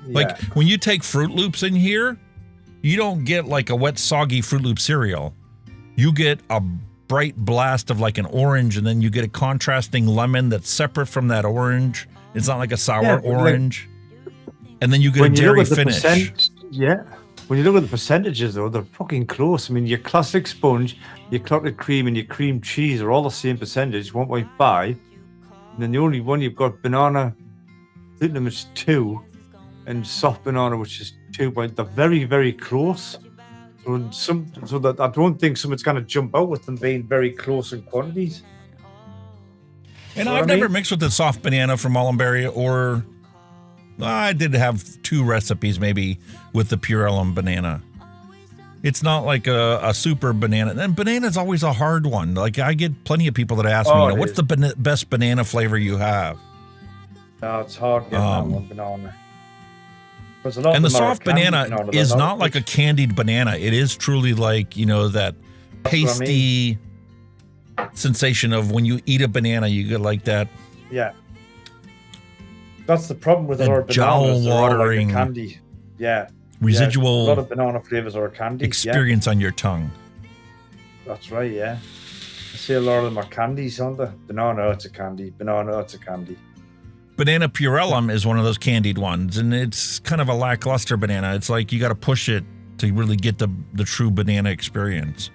Like when you take Fruit Loops in here, you don't get like a wet, soggy Fruit Loop cereal. You get a bright blast of like an orange, and then you get a contrasting lemon that's separate from that orange. It's not like a sour orange. And then you get a dairy finish. When you look at the percentages, though, they're fucking close. I mean, your classic sponge, your clotted cream, and your cream cheese are all the same percentage, 1.5. And then the only one you've got banana, I think them is 2, and soft banana, which is 2. They're very, very close. So that I don't think someone's going to jump out with them being very close in quantities. And I've never mixed with the soft banana from Mullenberry, or I did have 2 recipes maybe with the Pure Elm banana. It's not like a super banana. And banana is always a hard one. Like I get plenty of people that ask me, what's the best banana flavor you have? No, it's hard getting that one banana. And the soft banana is not like a candied banana. It is truly like, that pasty sensation of when you eat a banana, you get like that. Yeah. That's the problem with a lot of bananas. Jowl-watering like candy. Yeah. Residual a lot of banana flavors are a candy. Experience on your tongue. That's right, yeah. I see a lot of them are candies, aren't they? Banana, it's a candy. Banana, it's a candy. Banana Purellum is one of those candied ones, and it's kind of a lackluster banana. It's like you got to push it to really get the true banana experience.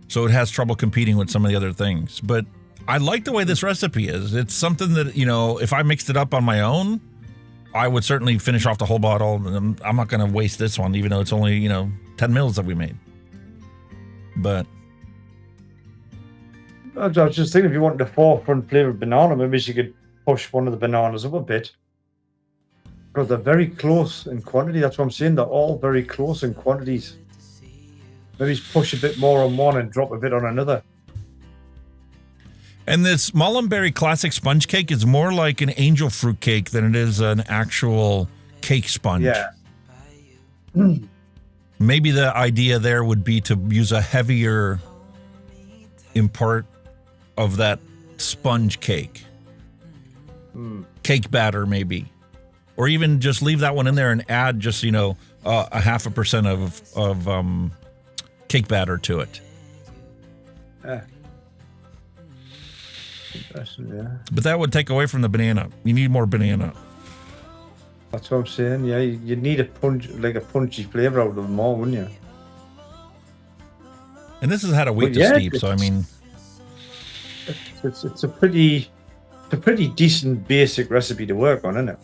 So it has trouble competing with some of the other things. But I like the way this recipe is. It's something that, if I mixed it up on my own, I would certainly finish off the whole bottle. And I'm not going to waste this one, even though it's only, 10 mils that we made. But I was just thinking, if you wanted a forefront flavored banana, maybe you could push one of the bananas up a bit. Because they're very close in quantity. That's what I'm saying. They're all very close in quantities. Maybe push a bit more on one and drop a bit on another. And this Mullenberry Classic Sponge Cake is more like an angel fruit cake than it is an actual cake sponge. Yeah. Maybe the idea there would be to use a heavier impart of that sponge cake. Cake batter, maybe. Or even just leave that one in there and add just, a 0.5% of cake batter to it. Yeah. But that would take away from the banana. You need more banana. That's what I'm saying. Yeah, you need a punchy flavor out of them all, wouldn't you? And this has had a week to steep, so I mean, it's a pretty decent basic recipe to work on, isn't it?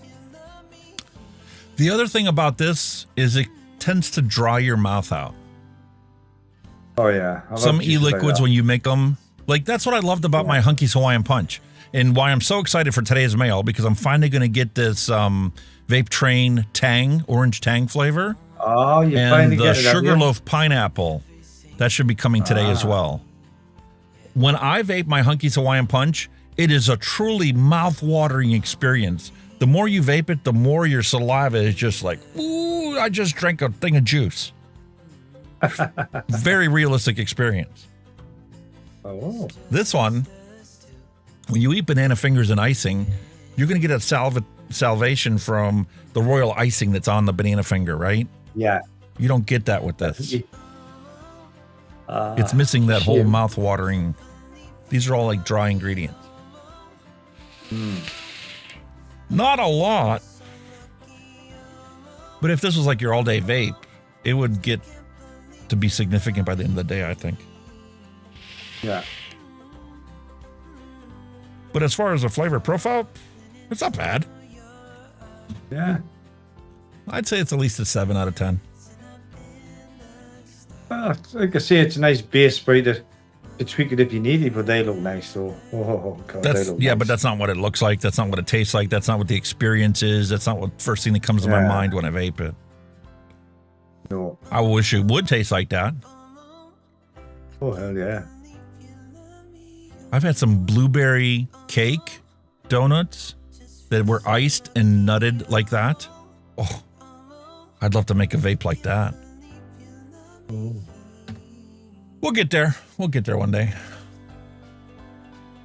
The other thing about this is it tends to dry your mouth out. Oh yeah, some e-liquids when you make them. Like, that's what I loved about my Hunky's Hawaiian Punch, and why I'm so excited for today's mail, because I'm finally going to get this Vape Train Tang, orange Tang flavor. Oh, you and finally the get it, Sugarloaf Pineapple. That should be coming today as well. When I vape my Hunky's Hawaiian Punch, it is a truly mouth-watering experience. The more you vape it, the more your saliva is just like, ooh, I just drank a thing of juice. Very realistic experience. Oh. This one, when you eat banana fingers and icing, you're going to get a salvation from the royal icing that's on the banana finger, right? Yeah. You don't get that with this. It's missing that whole mouth-watering. These are all like dry ingredients. Not a lot. But if this was like your all-day vape, it would get to be significant by the end of the day, I think. Yeah. But as far as the flavor profile, it's not bad. Yeah. I'd say it's at least a 7 out of 10. Like I say, it's a nice base spray to tweak it if you need it, but they look nice, though. Oh, God, That's, they look yeah, nice. but that's not what it looks like. That's not what it tastes like. That's not what the experience is. That's not what first thing that comes to my mind when I vape it. No. I wish it would taste like that. Oh, hell yeah. I've had some blueberry cake donuts that were iced and nutted like that. Oh, I'd love to make a vape like that. Oh. We'll get there. We'll get there one day.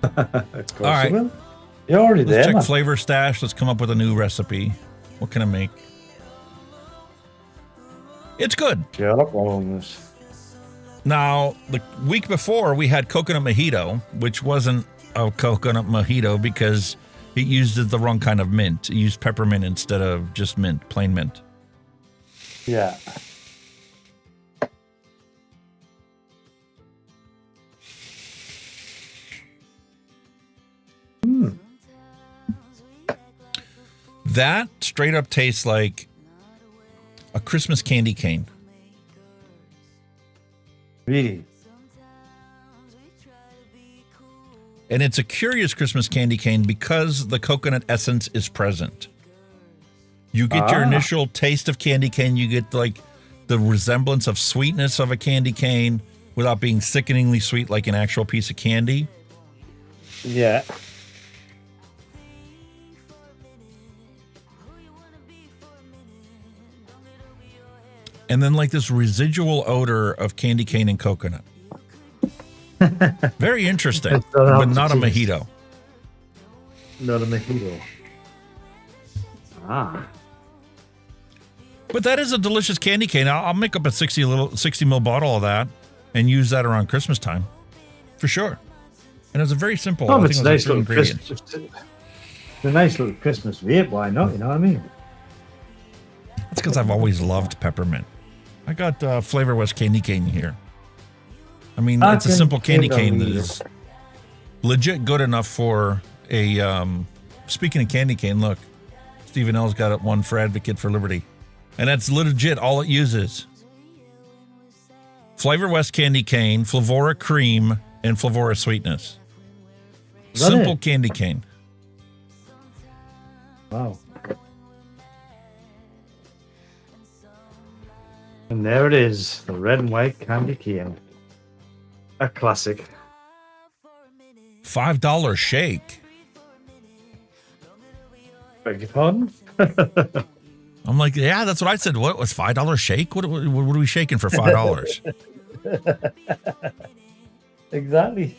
Of course All right. you will. You're already Let's there, check man. Flavor Stash. Let's come up with a new recipe. What can I make? It's good. Sherlock Holmes. Now, the week before, we had coconut mojito, which wasn't a coconut mojito because it used the wrong kind of mint. It used peppermint instead of just mint, plain mint. Yeah. That straight up tastes like a Christmas candy cane. Really? And it's a curious Christmas candy cane because the coconut essence is present. You get your initial taste of candy cane. You get like the resemblance of sweetness of a candy cane without being sickeningly sweet like an actual piece of candy. Yeah. And then like this residual odor of candy cane and coconut. Very interesting, but not a mojito. Not a mojito. Ah. But that is a delicious candy cane. I'll make up a 60 ml bottle of that and use that around Christmas time, for sure. And it's a very simple. Oh, I it's think a it nice was like little 3 ingredients. Christmas. It's a nice little Christmas vape. Why not? You know what I mean? That's because I've always loved peppermint. I got Flavor West candy cane here. I mean, it's a simple candy cane that is legit good enough for a. Speaking of candy cane, look, Stephen L's got it one for Advocate for Liberty, and that's legit all it uses. Flavor West candy cane, Flavora cream, and Flavora sweetness. Simple candy cane. Wow. And there it is, the red and white candy cane. A classic. $5 shake. Beg your pardon? I'm like, yeah, that's what I said. What was $5 shake? What are we shaking for $5? Exactly.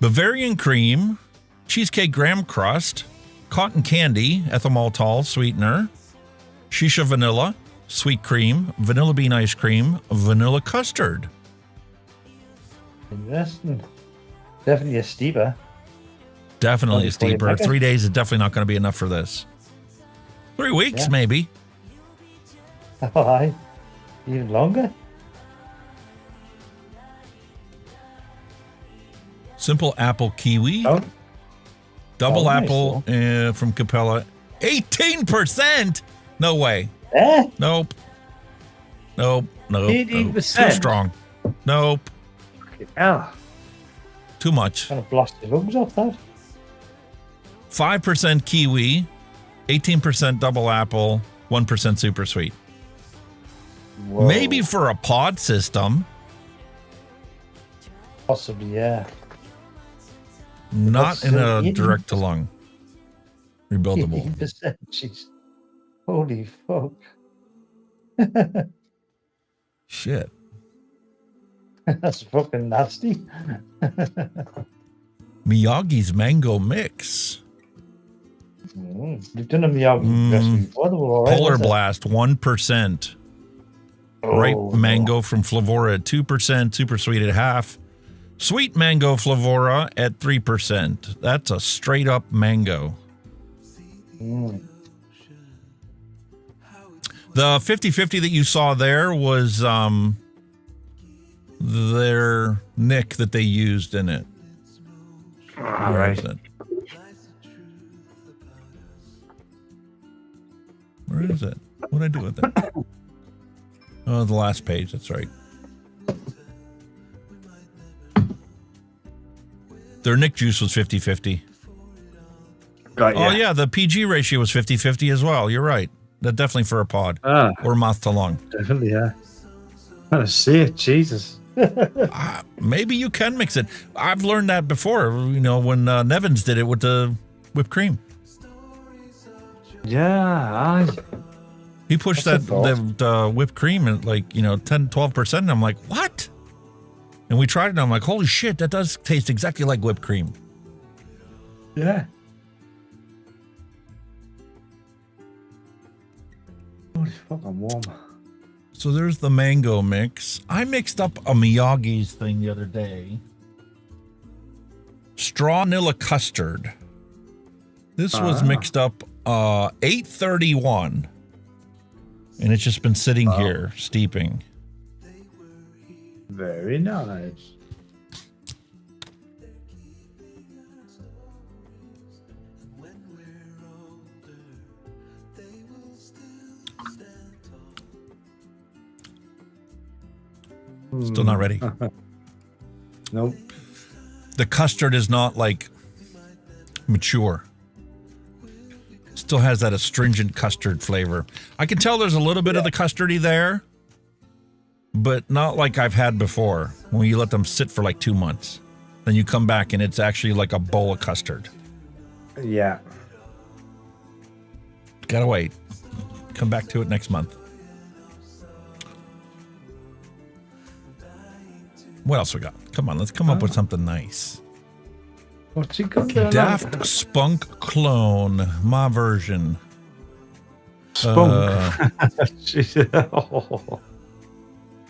Bavarian cream, cheesecake graham crust, cotton candy, ethyl maltol sweetener, shisha vanilla, sweet cream, vanilla bean ice cream, vanilla custard. Interesting. Definitely a steeper. Definitely a Before you steeper. pack it. 3 days is definitely not going to be enough for this. 3 weeks, Yeah. maybe. Oh, aye. Even longer? Simple apple kiwi. Oh. Double Oh, nice, apple from Capella. 18%? No way. Eh? Nope. Nope. 18%? Too strong. Nope. Yeah. Too much. Kind of blast the lungs off that. 5% kiwi, 18% double apple, 1% super sweet. Whoa. Maybe for a pod system. Possibly, yeah. Not That's in so a direct to lung. Rebuildable. 18%. Jeez. Holy fuck. Shit. That's fucking nasty. Miyagi's mango mix. You've done a Miyagi recipe before. They were all right, Polar wasn't it? Blast, 1%. Ripe mango from Flavora at 2%, super sweet at half. Sweet mango Flavora at 3%. That's a straight up mango. The 50-50 that you saw there was their nick that they used in it. All Where right. is it? Where is it? What did I do with it? Oh, the last page. That's right. Their nick juice was 50-50. Oh, yeah. The PG ratio was 50-50 as well. You're right. That definitely for a pod or mouth to lung. Definitely, yeah. I want to see it. Jesus. Maybe you can mix it. I've learned that before, you know, when Nevins did it with the whipped cream. Yeah. He pushed That's a thought. that whipped cream at like, 10, 12%. And I'm like, what? And we tried it, and I'm like, holy shit, that does taste exactly like whipped cream. Yeah. Oh, it's fucking warm. So there's the mango mix. I mixed up a Miyagi's thing the other day. Straw vanilla custard. This was mixed up 8:31. And it's just been sitting here, steeping. Very nice. Still not ready. Nope. The custard is not like mature. Still has that astringent custard flavor. I can tell there's a little bit of the custardy there, but not like I've had before when you let them sit for like 2 months. Then you come back and it's actually like a bowl of custard. Yeah. Gotta wait. Come back to it next month. What else we got? Come on, let's come up with something nice. What's he got there? Daft Spunk Clone, my version. Spunk. Oh.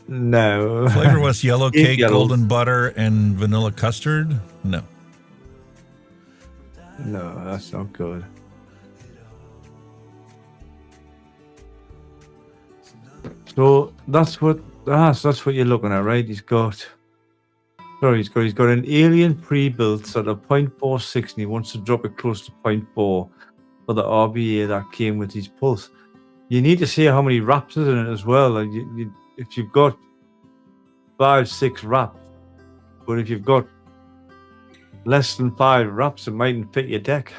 No. Flavor was yellow cake, Yellow. golden butter, and vanilla custard? No. No, that's not good. So that's what you're looking at, right? He's got an alien pre-built at a 0.46 and he wants to drop it close to 0.4 for the RBA that came with his pulse. You need to see how many wraps is in it as well. Like if you've got 5-6 wraps, but if you've got less than 5 wraps, it mightn't fit your deck.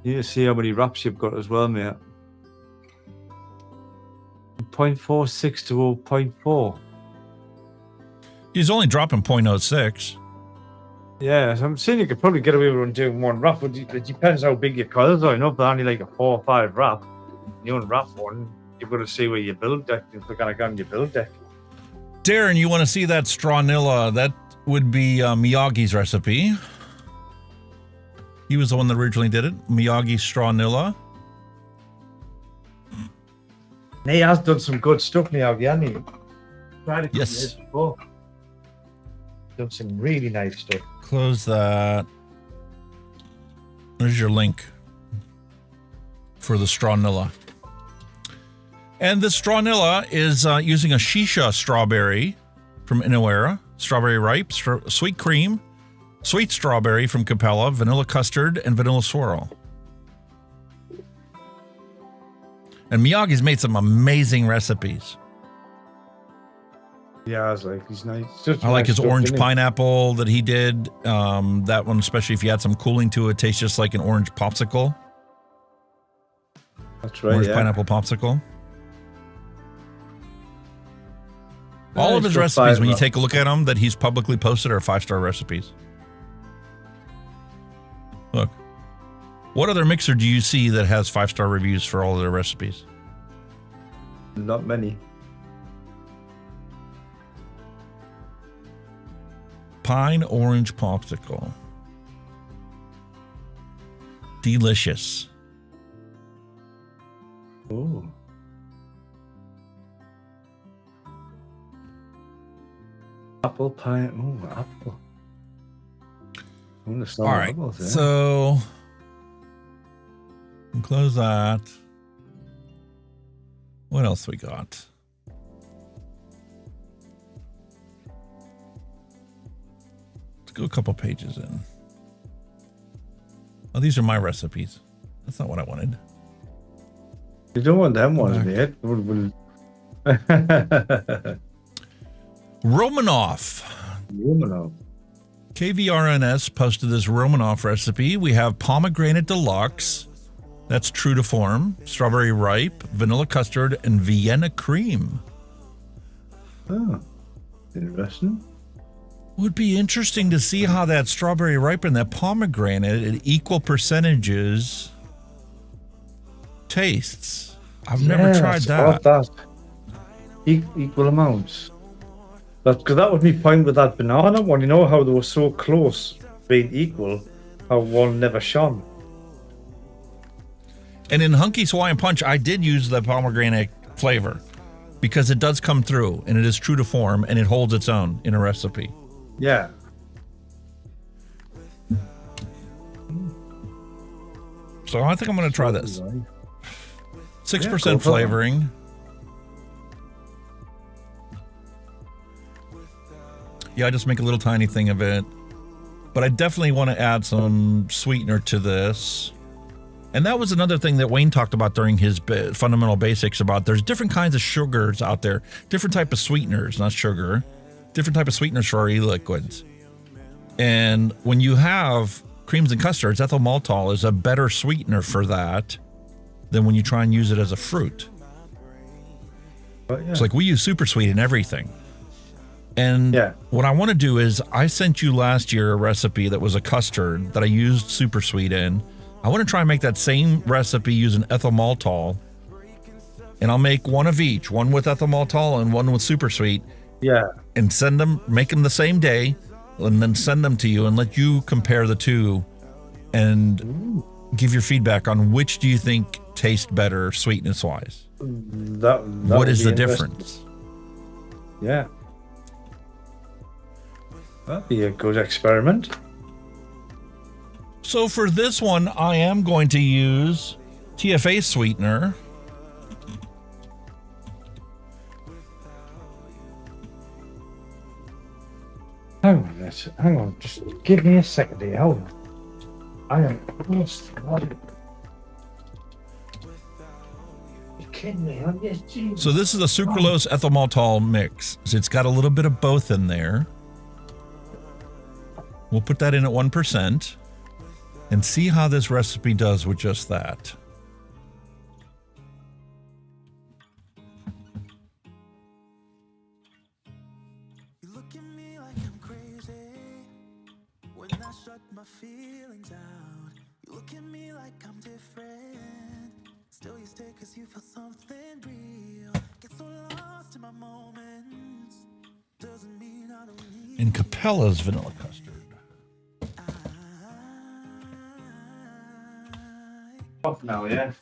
You need to see how many wraps you've got as well, mate. 0.46 to 0.4. He's only dropping 0.06. Yeah, so I'm saying you could probably get away with doing 1 wrap, but it depends how big your coils are. You know, if they're only like a 4 or 5 wrap, you unwrap one, you've got to see where your build deck is. They're going to go on your build deck. Darren, you want to see that Strawnilla? That would be Miyagi's recipe. He was the one that originally did it. Miyagi Strawnilla. He has done some good stuff, Miyagi, hasn't he? Tried it Yes. years before. Done some really nice stuff. Close that. There's your link for the Strawnilla. And the Strawnilla is using a shisha strawberry from Inawera, strawberry ripe, sweet cream, sweet strawberry from Capella, vanilla custard, and vanilla swirl. And Miyagi's made some amazing recipes. Yeah, I was like, he's nice. I like his orange pineapple that he did. That one, especially if you add some cooling to it, tastes just like an orange popsicle. That's right. Orange yeah. pineapple popsicle. All Yeah, of his he's got recipes, 5 when you up. take a look at them that he's publicly posted, are 5-star recipes. Look. What other mixer do you see that has 5-star reviews for all of their recipes? Not many. Pine orange popsicle. Delicious. Ooh. Apple pie. Ooh, apple. All right. So close that. What else we got? Let's go a couple pages in. Oh, these are my recipes. That's not what I wanted. You don't want them ones, mate. Romanoff. KVRNS posted this Romanoff recipe. We have pomegranate deluxe. That's true to form. Strawberry ripe, vanilla custard, and Vienna cream. Oh, interesting. Would be interesting to see how that strawberry ripe and that pomegranate at equal percentages tastes. I've never tried that. Equal amounts. Because that was my point with that banana one. You know how they were so close, being equal, how one never shone. And in Hunky's Hawaiian Punch, I did use the pomegranate flavor because it does come through and it is true to form and it holds its own in a recipe. Yeah. So I think I'm going to try this. 6% Yeah, flavoring. Yeah, I just make a little tiny thing of it. But I definitely want to add some sweetener to this. And that was another thing that Wayne talked about during his fundamental basics about there's different kinds of sugars out there, different type of sweeteners, not sugar, different type of sweeteners for our e-liquids. And when you have creams and custards, ethyl maltol is a better sweetener for that than when you try and use it as a fruit. But yeah. It's like we use super sweet in everything. And what I want to do is I sent you last year a recipe that was a custard that I used super sweet in. I want to try and make that same recipe using ethyl maltol. And I'll make one of each, one with ethyl maltol and one with super sweet. Yeah. And send them, make them the same day, and then send them to you and let you compare the two and give your feedback on which do you think tastes better sweetness wise. What is the difference? Yeah. That'd be a good experiment. So for this one, I am going to use TFA sweetener. Hang on, just give me a second here. Hold on. I am almost. You're kidding me, aren't you? Jeez. So this is a sucralose ethyl maltol mix. So it's got a little bit of both in there. We'll put that in at 1% and see how this recipe does with just that. And Capella's vanilla custard. Off now, yeah.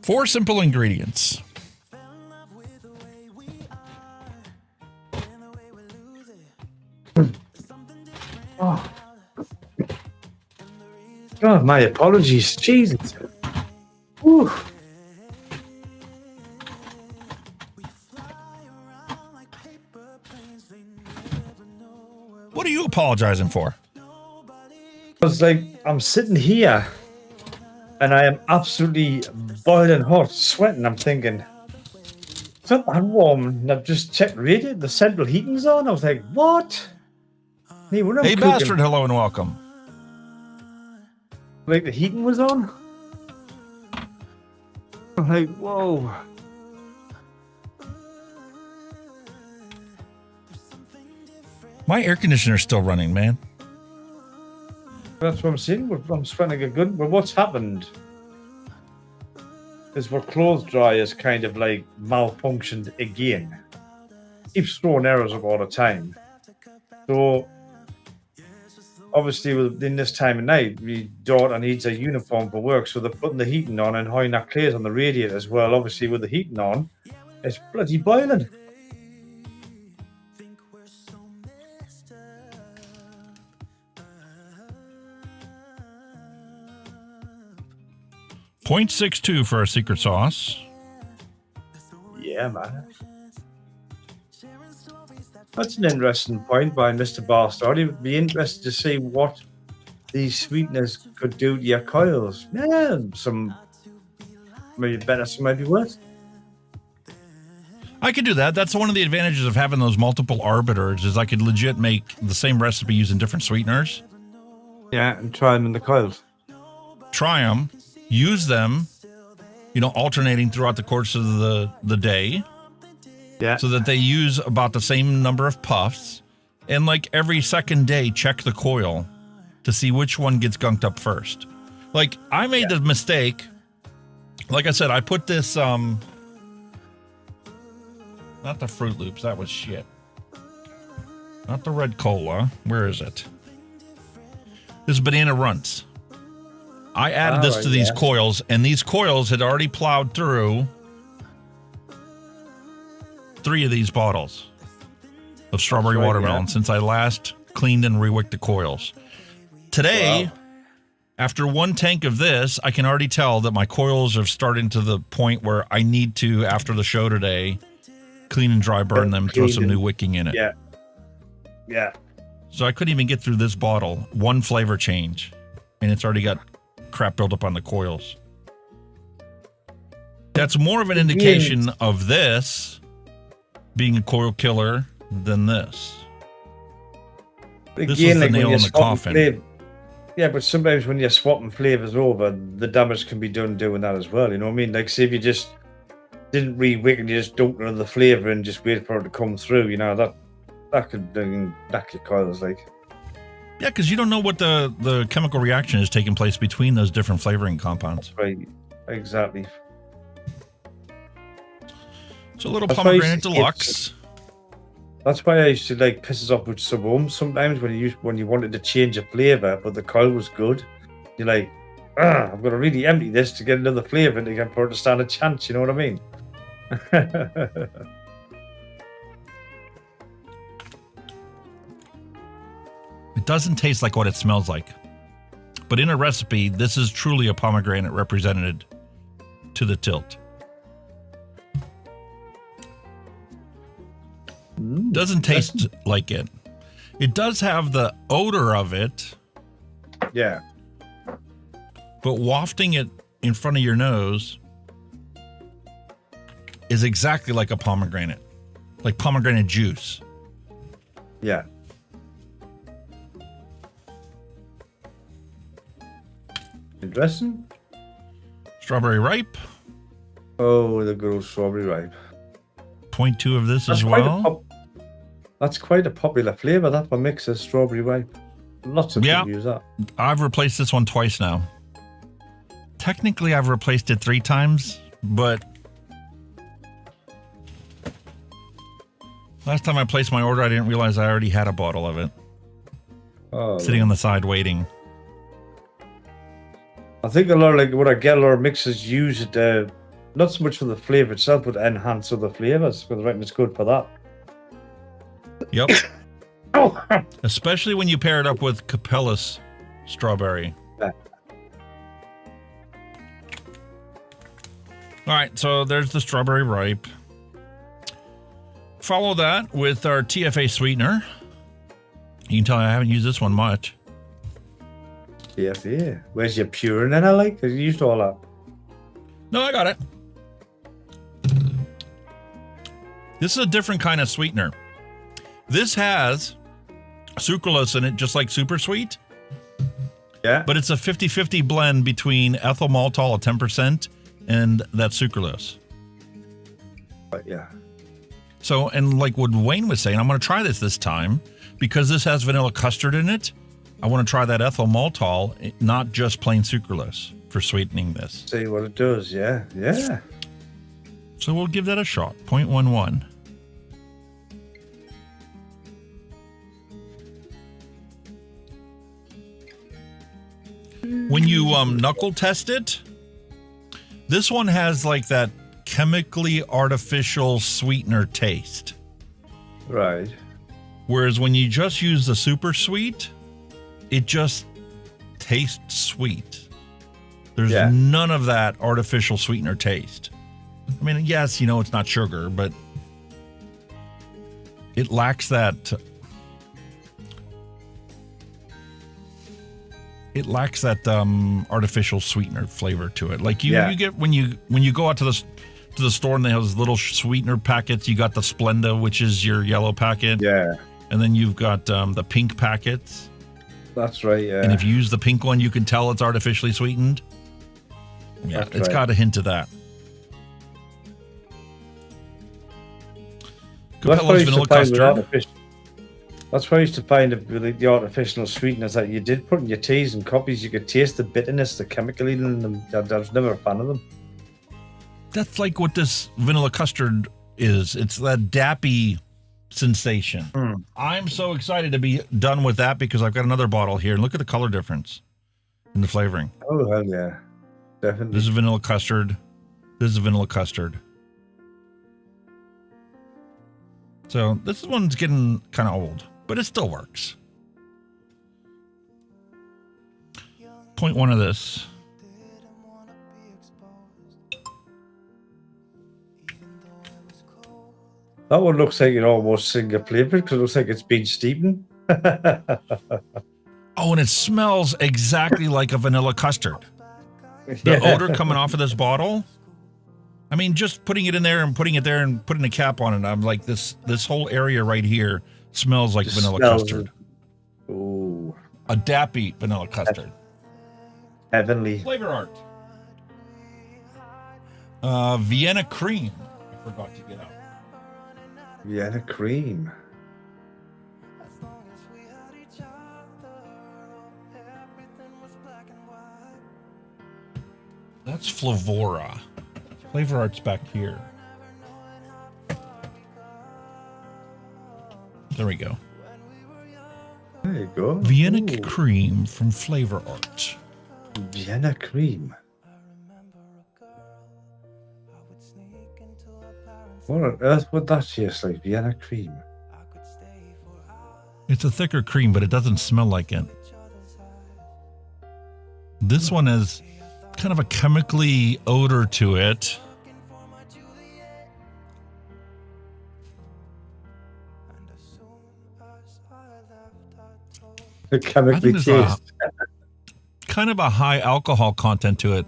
4 simple ingredients. Oh. God, my apologies. Jesus. Whew. What are you apologizing for? Because, like, I'm sitting here and I am absolutely boiling hot, sweating. I'm thinking, it's not that warm. And I've just checked radio, the central heating's on. I was like, what? Hey, Bastard, hello and welcome. Like, the heating was on? I'm like, whoa. My air conditioner's still running, man. That's what I'm saying. I'm sweating like a good. Well, what's happened is our clothes dryer's kind of like malfunctioned again. Keeps throwing errors up all the time. So obviously, within this time of night, my daughter needs a uniform for work, so they're putting the heating on and hiding that clears on the radiator as well. Obviously, with the heating on, it's bloody boiling. 0.62 for our secret sauce. Yeah, man. That's an interesting point by Mr. Barstow. You'd be interested to see what these sweeteners could do to your coils. Yeah, some maybe better, some maybe worse. I could do that. That's one of the advantages of having those multiple arbiters is I could legit make the same recipe using different sweeteners. Yeah, and try them in the coils. Try them, use them, you know, alternating throughout the course of the day. Yeah. So that they use about the same number of puffs. And like every second day, check the coil to see which one gets gunked up first. Like I made the mistake. Like I said, I put this Not the Fruit Loops. That was shit. Not the Red Cola. Where is it? This is Banana Runts. I added this to these coils, and these coils had already plowed through 3 of these bottles of strawberry watermelon since I last cleaned and rewicked the coils. Today, after 1 tank of this, I can already tell that my coils are starting to the point where I need to, after the show today, clean and dry burn them, throw some new wicking in it. Yeah. Yeah. So I couldn't even get through this bottle, 1 flavor change, and it's already got crap built up on the coils. That's more of an indication of this being a coil killer than this. This is the nail in the coffin. Yeah, but sometimes when you're swapping flavors over, the damage can be done doing that as well. You know what I mean? Like, say if you just didn't re-wick and you just dunked another flavor and just wait for it to come through, you know, that could knock your coils, like. Yeah, because you don't know what the chemical reaction is taking place between those different flavoring compounds. Right, exactly. So a little pomegranate deluxe. That's why I used to like piss us off with Sub-Ohms sometimes when you wanted to change a flavor, but the coil was good. You're like, I've got to really empty this to get another flavor to get for it to stand a chance. You know what I mean? It doesn't taste like what it smells like. But in a recipe, this is truly a pomegranate represented to the tilt. Doesn't taste like it. It does have the odor of it. Yeah. But wafting it in front of your nose is exactly like a pomegranate. Like pomegranate juice. Yeah. Interesting. Strawberry ripe. Oh, the good old strawberry ripe. 0.2 of this as well. That's quite a popular flavor, that one mixes strawberry ripe. Lots of people use that. I've replaced this one twice now. Technically, I've replaced it 3 times, but last time I placed my order, I didn't realize I already had a bottle of it. Sitting on the side waiting. I think a lot of, like, what I get, a lot of mixers use it, not so much for the flavor itself, but to enhance other flavors, because I reckon it's good for that. Yep. Especially when you pair it up with Capellas strawberry. Yeah. All right, so there's the strawberry ripe. Follow that with our TFA sweetener. You can tell I haven't used this one much. TFA. Where's your pure in it, I like? Because you used all that. No, I got it. This is a different kind of sweetener. This has sucralose in it, just like Super Sweet. Yeah. But it's a 50-50 blend between ethyl maltol at 10% and that sucralose. But yeah. So, and like what Wayne was saying, I'm going to try this time because this has vanilla custard in it. I want to try that ethyl maltol, not just plain sucralose, for sweetening this. See what it does, yeah. Yeah. So we'll give that a shot. 0.11. When you knuckle test it, this one has like that chemically artificial sweetener taste. Right. Whereas when you just use the super sweet, it just tastes sweet. There's none of that artificial sweetener taste. I mean, yes, you know, it's not sugar, but it lacks that. It lacks that artificial sweetener flavor to it. Like you get when you go out to the store and they have those little sweetener packets. You got the Splenda, which is your yellow packet. Yeah. And then you've got the pink packets. That's right. Yeah. And if you use the pink one, you can tell it's artificially sweetened. Yeah, it's got a hint of that. Capellas vanilla custard. That's why I used to find the artificial sweeteners that you did put in your teas and coffees. You could taste the bitterness, the chemical in them. I was never a fan of them. That's like what this vanilla custard is. It's that dappy sensation. I'm so excited to be done with that because I've got another bottle here. And look at the color difference in the flavoring. Oh, hell yeah. Definitely. This is vanilla custard. This is vanilla custard. So this one's getting kind of old, but it still works. 0.1 of this. That one looks like it almost single flavored because it looks like it's been steeping. Oh, and it smells exactly like a vanilla custard. The odor coming off of this bottle. I mean, just putting it in there and putting it there and putting a cap on it. I'm like, this whole area right here smells like vanilla custard. Ooh. A dappy vanilla custard. Heavenly. Flavor art. Vienna cream. I forgot to get out. Vienna cream. That's Flavora. Flavor art's back here. There we go. There you go. Vienna cream from Flavor Art. Vienna cream. What on earth would that taste like? Vienna cream. It's a thicker cream, but it doesn't smell like it. This one has kind of a chemically odor to it. The chemically taste. Kind of a high alcohol content to it.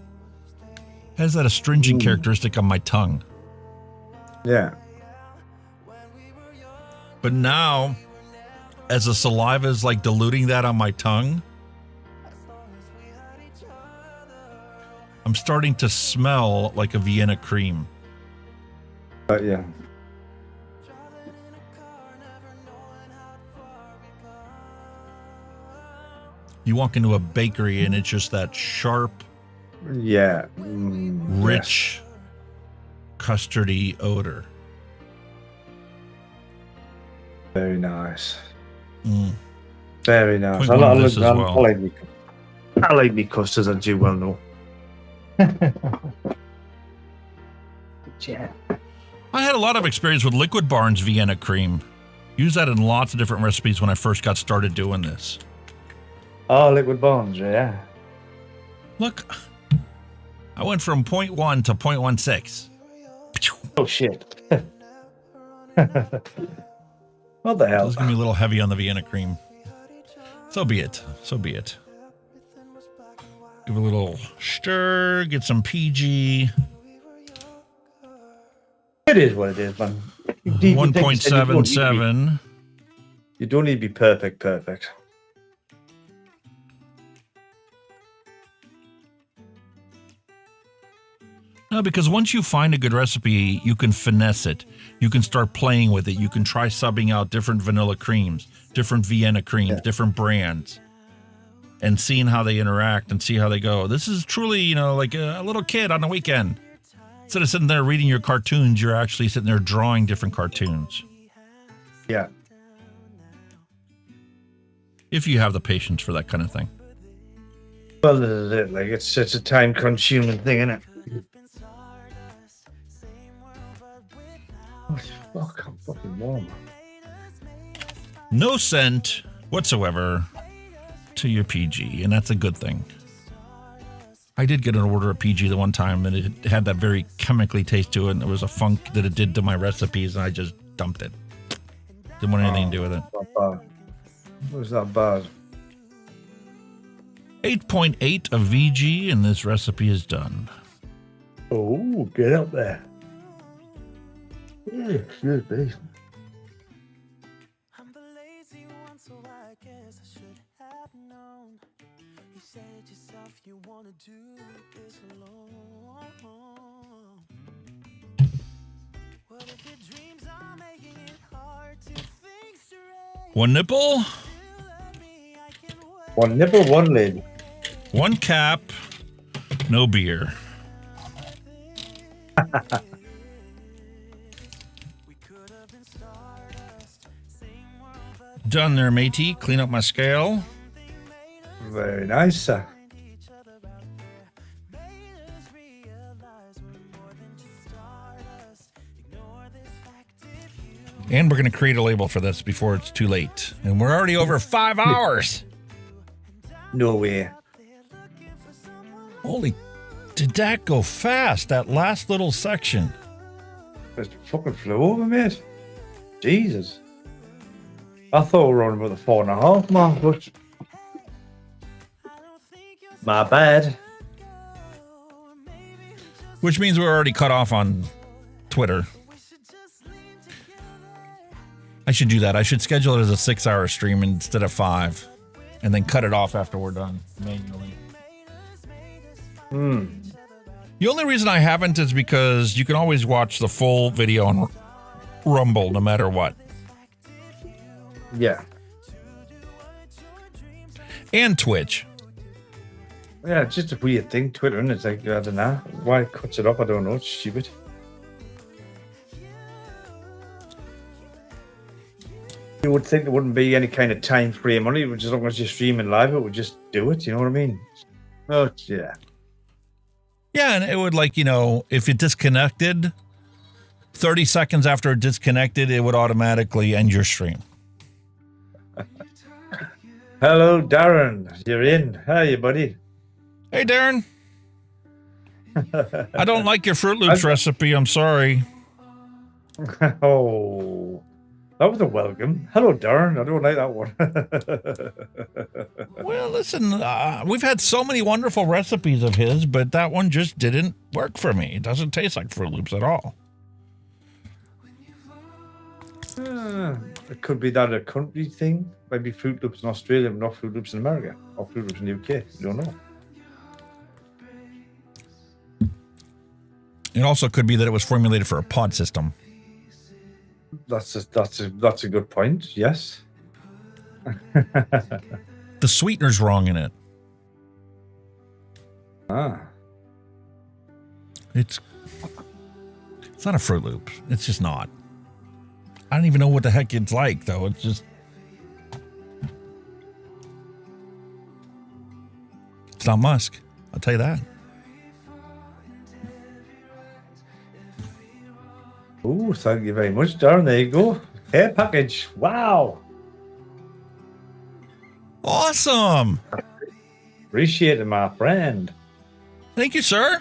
Has that astringent characteristic on my tongue. Yeah. But now, as the saliva is like diluting that on my tongue, I'm starting to smell like a Vienna cream. Yeah. You walk into a bakery and it's just that sharp, yeah, rich, custardy odor. Very nice. Mm. Very nice. I like me custards, as you well know. I had a lot of experience with Liquid Barn's Vienna cream. Used that in lots of different recipes when I first got started doing this. Oh, Liquid Barn's, yeah. Look, I went from 0.1 to 0.16. Oh, shit. What the hell? It's going to be a little heavy on the Vienna cream. So be it. So be it. Give it a little stir, get some PG. It is what it is, man. 1.77. You don't need to be perfect. No, because once you find a good recipe, you can finesse it. You can start playing with it. You can try subbing out different vanilla creams, different Vienna creams, different brands, and seeing how they interact and see how they go. This is truly, like a little kid on the weekend. Instead of sitting there reading your cartoons, you're actually sitting there drawing different cartoons. Yeah. If you have the patience for that kind of thing. Well, this is it. Like, it's a time-consuming thing, isn't it? Oh, fuck, I'm fucking warm. No scent whatsoever to your PG, and that's a good thing. I did get an order of PG the one time, and it had that very chemically taste to it, and there was a funk that it did to my recipes, and I just dumped it. Didn't want anything to do with it. Not bad. What was that bad? 8.8 of VG, and this recipe is done. Oh, get up there. Yeah, excuse me. One nipple. One nipple, one lid. One cap. No beer. Done there, matey. Clean up my scale. Very nice, sir. And we're going to create a label for this before it's too late. And we're already over 5 hours. No way. Holy, did that go fast? That last little section. Just fucking flew over, mate. Jesus. I thought we were on about the 4.5 mark, but my bad. Which means we're already cut off on Twitter. I should do that. I should schedule it as a 6-hour stream instead of 5, and then cut it off after we're done manually. The only reason I haven't is because you can always watch the full video on Rumble no matter what. Yeah. And Twitch. Yeah, it's just a weird thing, Twitter, and it's like, I don't know. Why it cuts it up, I don't know. It's stupid. You would think there wouldn't be any kind of time frame on it. As long as you're streaming live, it would just do it. You know what I mean? Oh, yeah. Yeah, and it would, like, you know, if it disconnected, 30 seconds after it disconnected, it would automatically end your stream. Hello, Darren. You're in. Hi, buddy. Hey, Darren. I don't like your Fruit Loops recipe. I'm sorry. Oh, that was a welcome. Hello, Darren. I don't like that one. Well, listen, we've had so many wonderful recipes of his, but that one just didn't work for me. It doesn't taste like Fruit Loops at all. It could be that a country thing. Maybe Fruit Loops in Australia, but not Fruit Loops in America, or Fruit Loops in the UK. You don't know. It also could be that it was formulated for a pod system. That's a good point. Yes. The sweetener's wrong in it. It's not a Fruit Loop. It's just not. I don't even know what the heck it's like, though. It's just... It's not Musk. I'll tell you that. Oh, thank you very much, Darren. There you go. Hair package. Wow. Awesome. Appreciate it, my friend. Thank you, sir.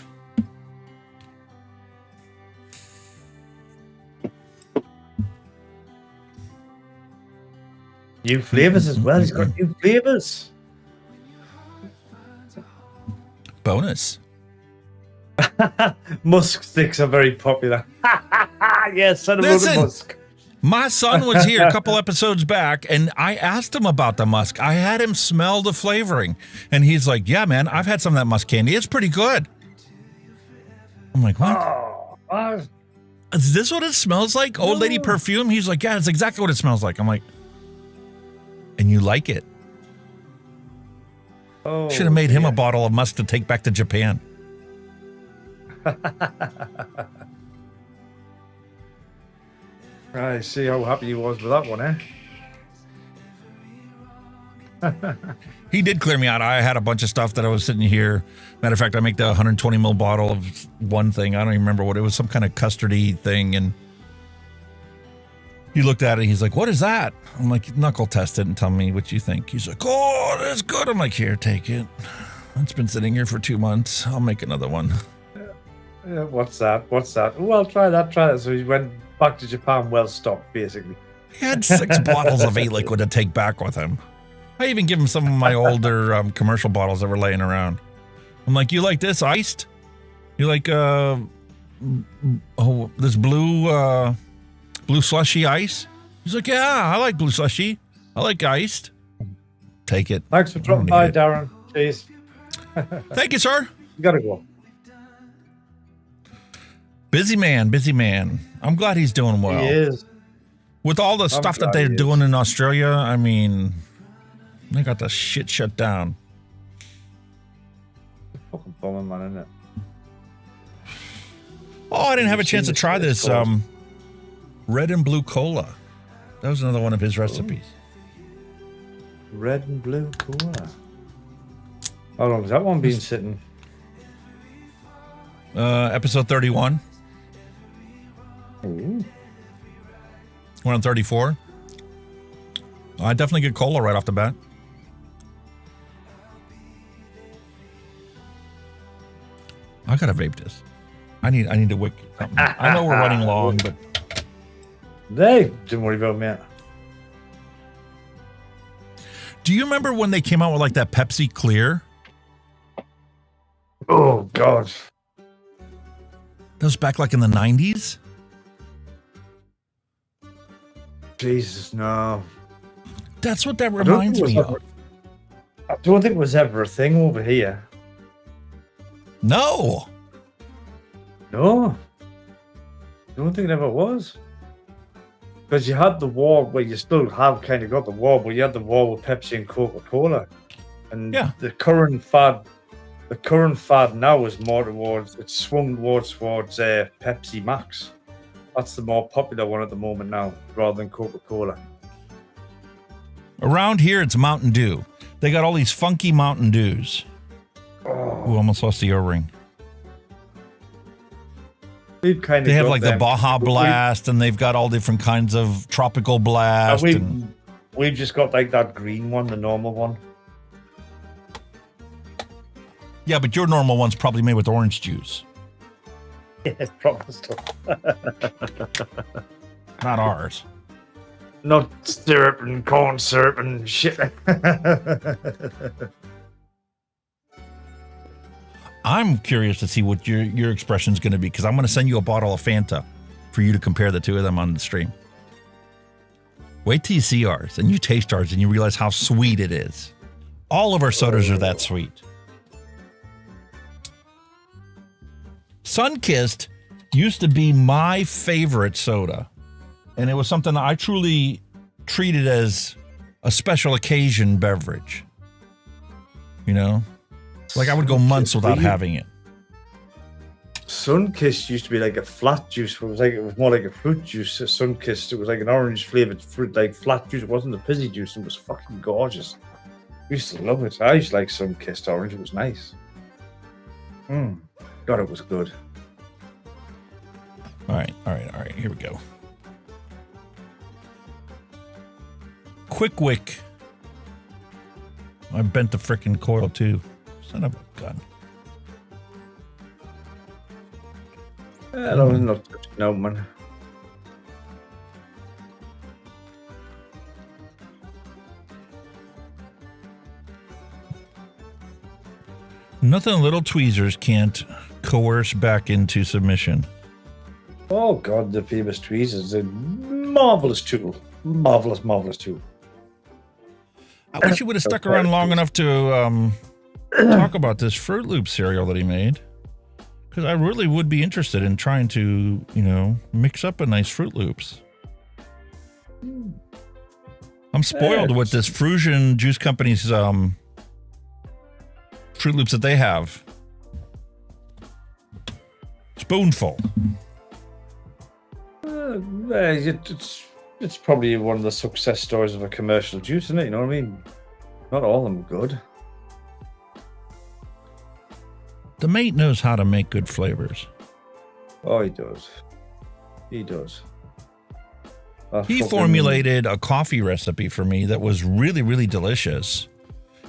New flavors as well. He's got new flavors. Bonus. Musk sticks are very popular. Yes, son of Listen, Musk. my son was here a couple episodes back, and I asked him about the Musk. I had him smell the flavoring, and he's like, yeah, man, I've had some of that Musk candy. It's pretty good. I'm like, what? Is this what it smells like? Old lady perfume? He's like, yeah, it's exactly what it smells like. I'm like, and you like it? Oh, should have made him a bottle of Musk to take back to Japan. I see how happy he was with that one, eh? He did clear me out. I had a bunch of stuff that I was sitting here. Matter of fact, I make the 120 ml bottle of one thing. I don't even remember what it was, some kind of custardy thing. And he looked at it. He's like, what is that? I'm like, knuckle test it and tell me what you think. He's like, oh, that's good. I'm like, here, take it. It's been sitting here for 2 months. I'll make another one. What's that? Oh, I'll try that. So he went back to Japan well stocked, basically. He had 6 bottles of A-Liquid to take back with him. I even give him some of my older commercial bottles that were laying around. I'm like, you like this iced? You like this blue slushy ice? He's like, yeah, I like blue slushy. I like iced. Take it. Thanks for dropping by, Darren. Cheers. Thank you, sir. You gotta go. Busy man. I'm glad he's doing well. He is. With all the stuff that they're doing in Australia, I mean, they got the shit shut down. Fucking bummer, man, isn't it? Oh, I didn't have a chance to try this red and blue cola. That was another one of his recipes. Red and blue cola. How long has that one been sitting? Episode 31. Ooh. We're on 34. I definitely get cola right off the bat. I gotta vape this. I need to wick something. I know we're running long, but Hey, don't worry about me. do you remember when they came out with like that Pepsi Clear? Oh God. That was back like in the 90s? Jesus, no. That's what that reminds me of. I don't think it was ever a thing over here. No. No. I don't think it ever was. Because you had the war, well, you still have kind of got the war, but you had the war with Pepsi and Coca-Cola. And yeah. the current fad now is more towards, it's swung towards Pepsi Max. That's the more popular one at the moment now, rather than Coca-Cola. Around here, it's Mountain Dew. They got all these funky Mountain Dews. Oh. Ooh, almost lost the earring. We've kind of they have got like them. the Baja Blast, and they've got all different kinds of tropical blast. We've just got like that green one, the normal one. Yeah, but your normal one's probably made with orange juice. Yeah, it's proper stuff. Not ours. Not syrup and corn syrup and shit. I'm curious to see what your expression's going to be, because I'm going to send you a bottle of Fanta for you to compare the two of them on the stream. Wait till you see ours and you taste ours and you realize how sweet it is. All of our sodas are that sweet. Sunkissed used to be my favorite soda, and it was something I truly treated as a special occasion beverage. You know? Like I would go months without having it. Sunkissed used to be like a flat juice. It was more like a fruit juice. Sunkissed, it was like an orange flavored fruit, like flat juice. It wasn't a fizzy juice. It was fucking gorgeous. I used to love it. I used to like Sunkissed orange. It was nice. God, it was good. All right. Here we go. Quick wick. I bent the frickin' coil too. Son of a gun. I'm not touching no man. Nothing little tweezers can't coerce back into submission. Oh God, the famous tweezers is a marvelous tool. Marvelous tool. I wish you would have stuck around long enough to talk about this Fruit Loop cereal that he made, because I really would be interested in trying to, mix up a nice Fruit Loops. I'm spoiled with this Frusion Juice Company's Fruit Loops that they have. Spoonful. It's probably one of the success stories of a commercial juice, isn't it? You know what I mean? Not all of them are good. The mate knows how to make good flavors. Oh, he does. He does. He formulated a coffee recipe for me that was really, really delicious.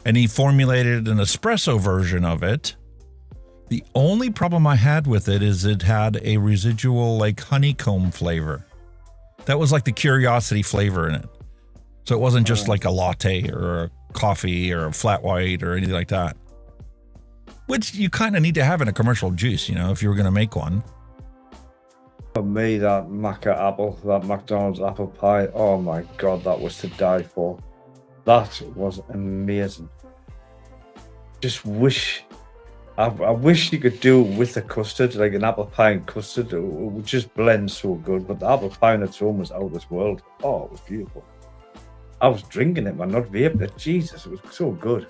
And he formulated an espresso version of it. The only problem I had with it is it had a residual like honeycomb flavor. That was like the curiosity flavor in it. So it wasn't just like a latte or a coffee or a flat white or anything like that. Which you kind of need to have in a commercial juice, if you were going to make one. For me, that McDonald's apple pie, oh my God, that was to die for. That was amazing. Just wish, I wish you could do it with the custard, like an apple pie and custard. It would just blend so good, but the apple pie on its own was out of this world. Oh, it was beautiful. I was drinking it, man, not vaping it. Jesus, it was so good.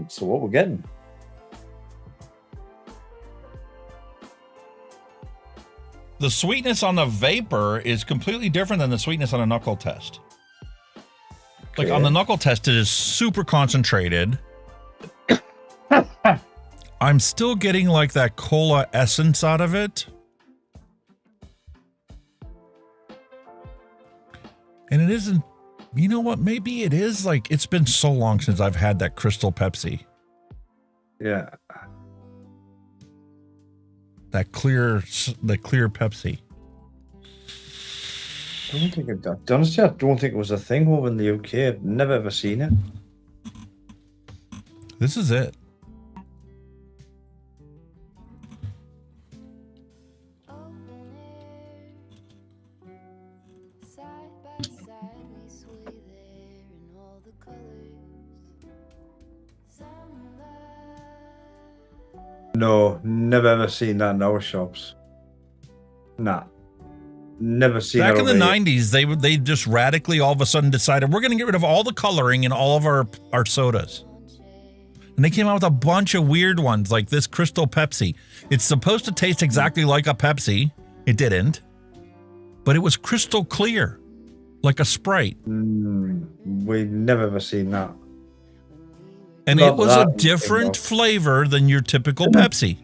So what we're getting? The sweetness on the vapor is completely different than the sweetness on a knuckle test. Like on the knuckle test, it is super concentrated. I'm still getting like that cola essence out of it. And it isn't, you know what? Maybe it is like, it's been so long since I've had that Crystal Pepsi. Yeah. The clear Pepsi. I don't think it, honestly, I don't think it was a thing over in the UK. I've never ever seen it. This is it. No, never ever seen that in our shops. Nah. Never seen Back it in the over here. 90s, they just radically all of a sudden decided we're going to get rid of all the coloring in all of our sodas. And they came out with a bunch of weird ones like this Crystal Pepsi. It's supposed to taste exactly like a Pepsi. It didn't. But it was crystal clear, like a Sprite. We've never ever seen that. And Not it was a that different thing, flavor than your typical Pepsi.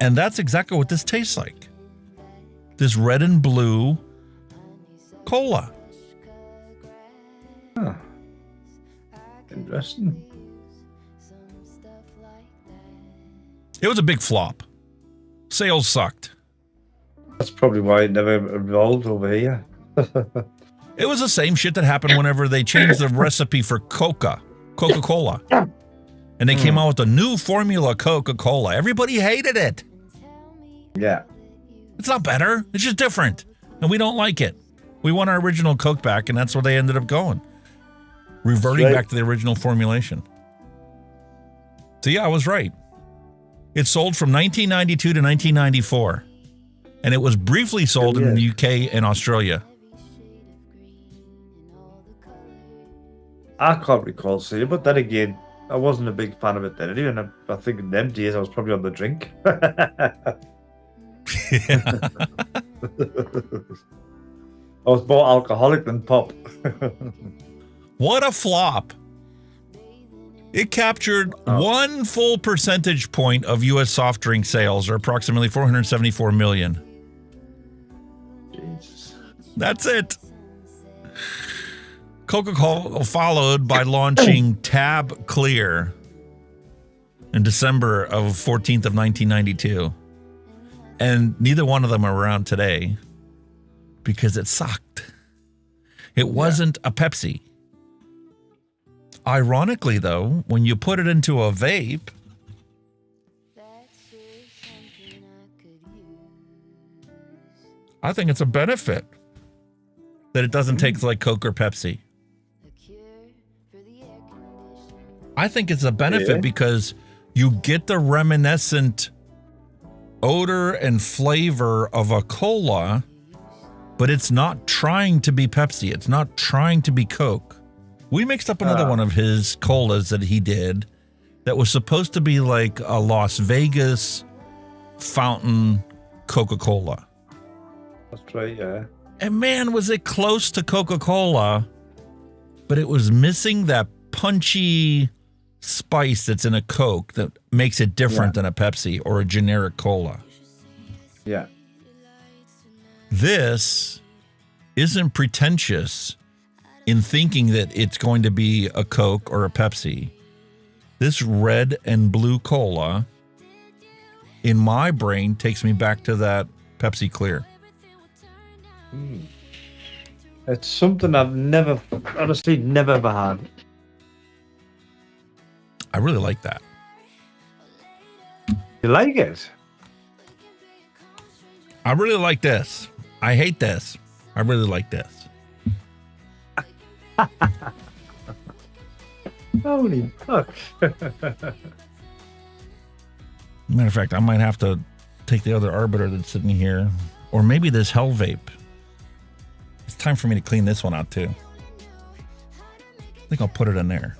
And that's exactly what this tastes like. This red and blue cola. Huh. Interesting. It was a big flop. Sales sucked. That's probably why it never evolved over here. It was the same shit that happened whenever they changed the recipe for Coca-Cola. And they came out with a new formula Coca-Cola. Everybody hated it. Yeah. It's not better. It's just different. And we don't like it. We want our original Coke back, and that's where they ended up going. Reverting back to the original formulation. So yeah, I was right. It sold from 1992 to 1994. And it was briefly sold in the UK and Australia. I can't recall seeing it, but then again, I wasn't a big fan of it then. And even I think in them days I was probably on the drink. I was more alcoholic than pop. What a flop. It captured 1 full percentage point of U.S. soft drink sales, or approximately 474 million. Jesus. That's it. Coca-Cola followed by launching Tab Clear in December of 14th of 1992. And neither one of them are around today because it sucked. It wasn't a Pepsi. Ironically, though, when you put it into a vape, I think it's a benefit that it doesn't taste like Coke or Pepsi. I think it's a benefit because you get the reminiscent odor and flavor of a cola, but it's not trying to be Pepsi. It's not trying to be Coke. We mixed up another one of his colas that he did that was supposed to be like a Las Vegas fountain Coca-Cola. That's right, yeah. And man, was it close to Coca-Cola, but it was missing that punchy spice that's in a Coke that makes it different than a Pepsi or a generic cola. Yeah. This isn't pretentious in thinking that it's going to be a Coke or a Pepsi. This red and blue cola in my brain takes me back to that Pepsi Clear. It's something I've never, honestly, never ever had. I really like that. You like it? I really like this. I hate this. I really like this. Holy fuck. Matter of fact, I might have to take the other arbiter that's sitting here, or maybe this Hell Vape. It's time for me to clean this one out too. I think I'll put it in there.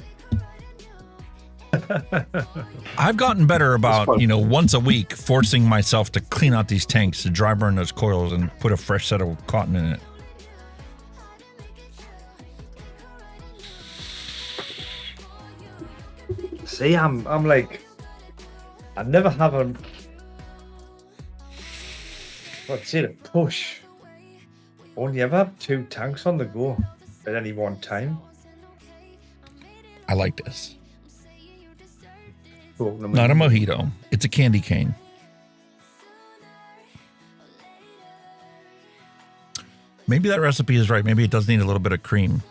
I've gotten better about, you know, once a week forcing myself to clean out these tanks, to dry burn those coils and put a fresh set of cotton in it. See, I'm like, I never have a, what's it, a push. Only ever have 2 tanks on the go at any one time. I like this. Cool. Not a mojito. It's a candy cane. Maybe that recipe is right. Maybe it does need a little bit of cream.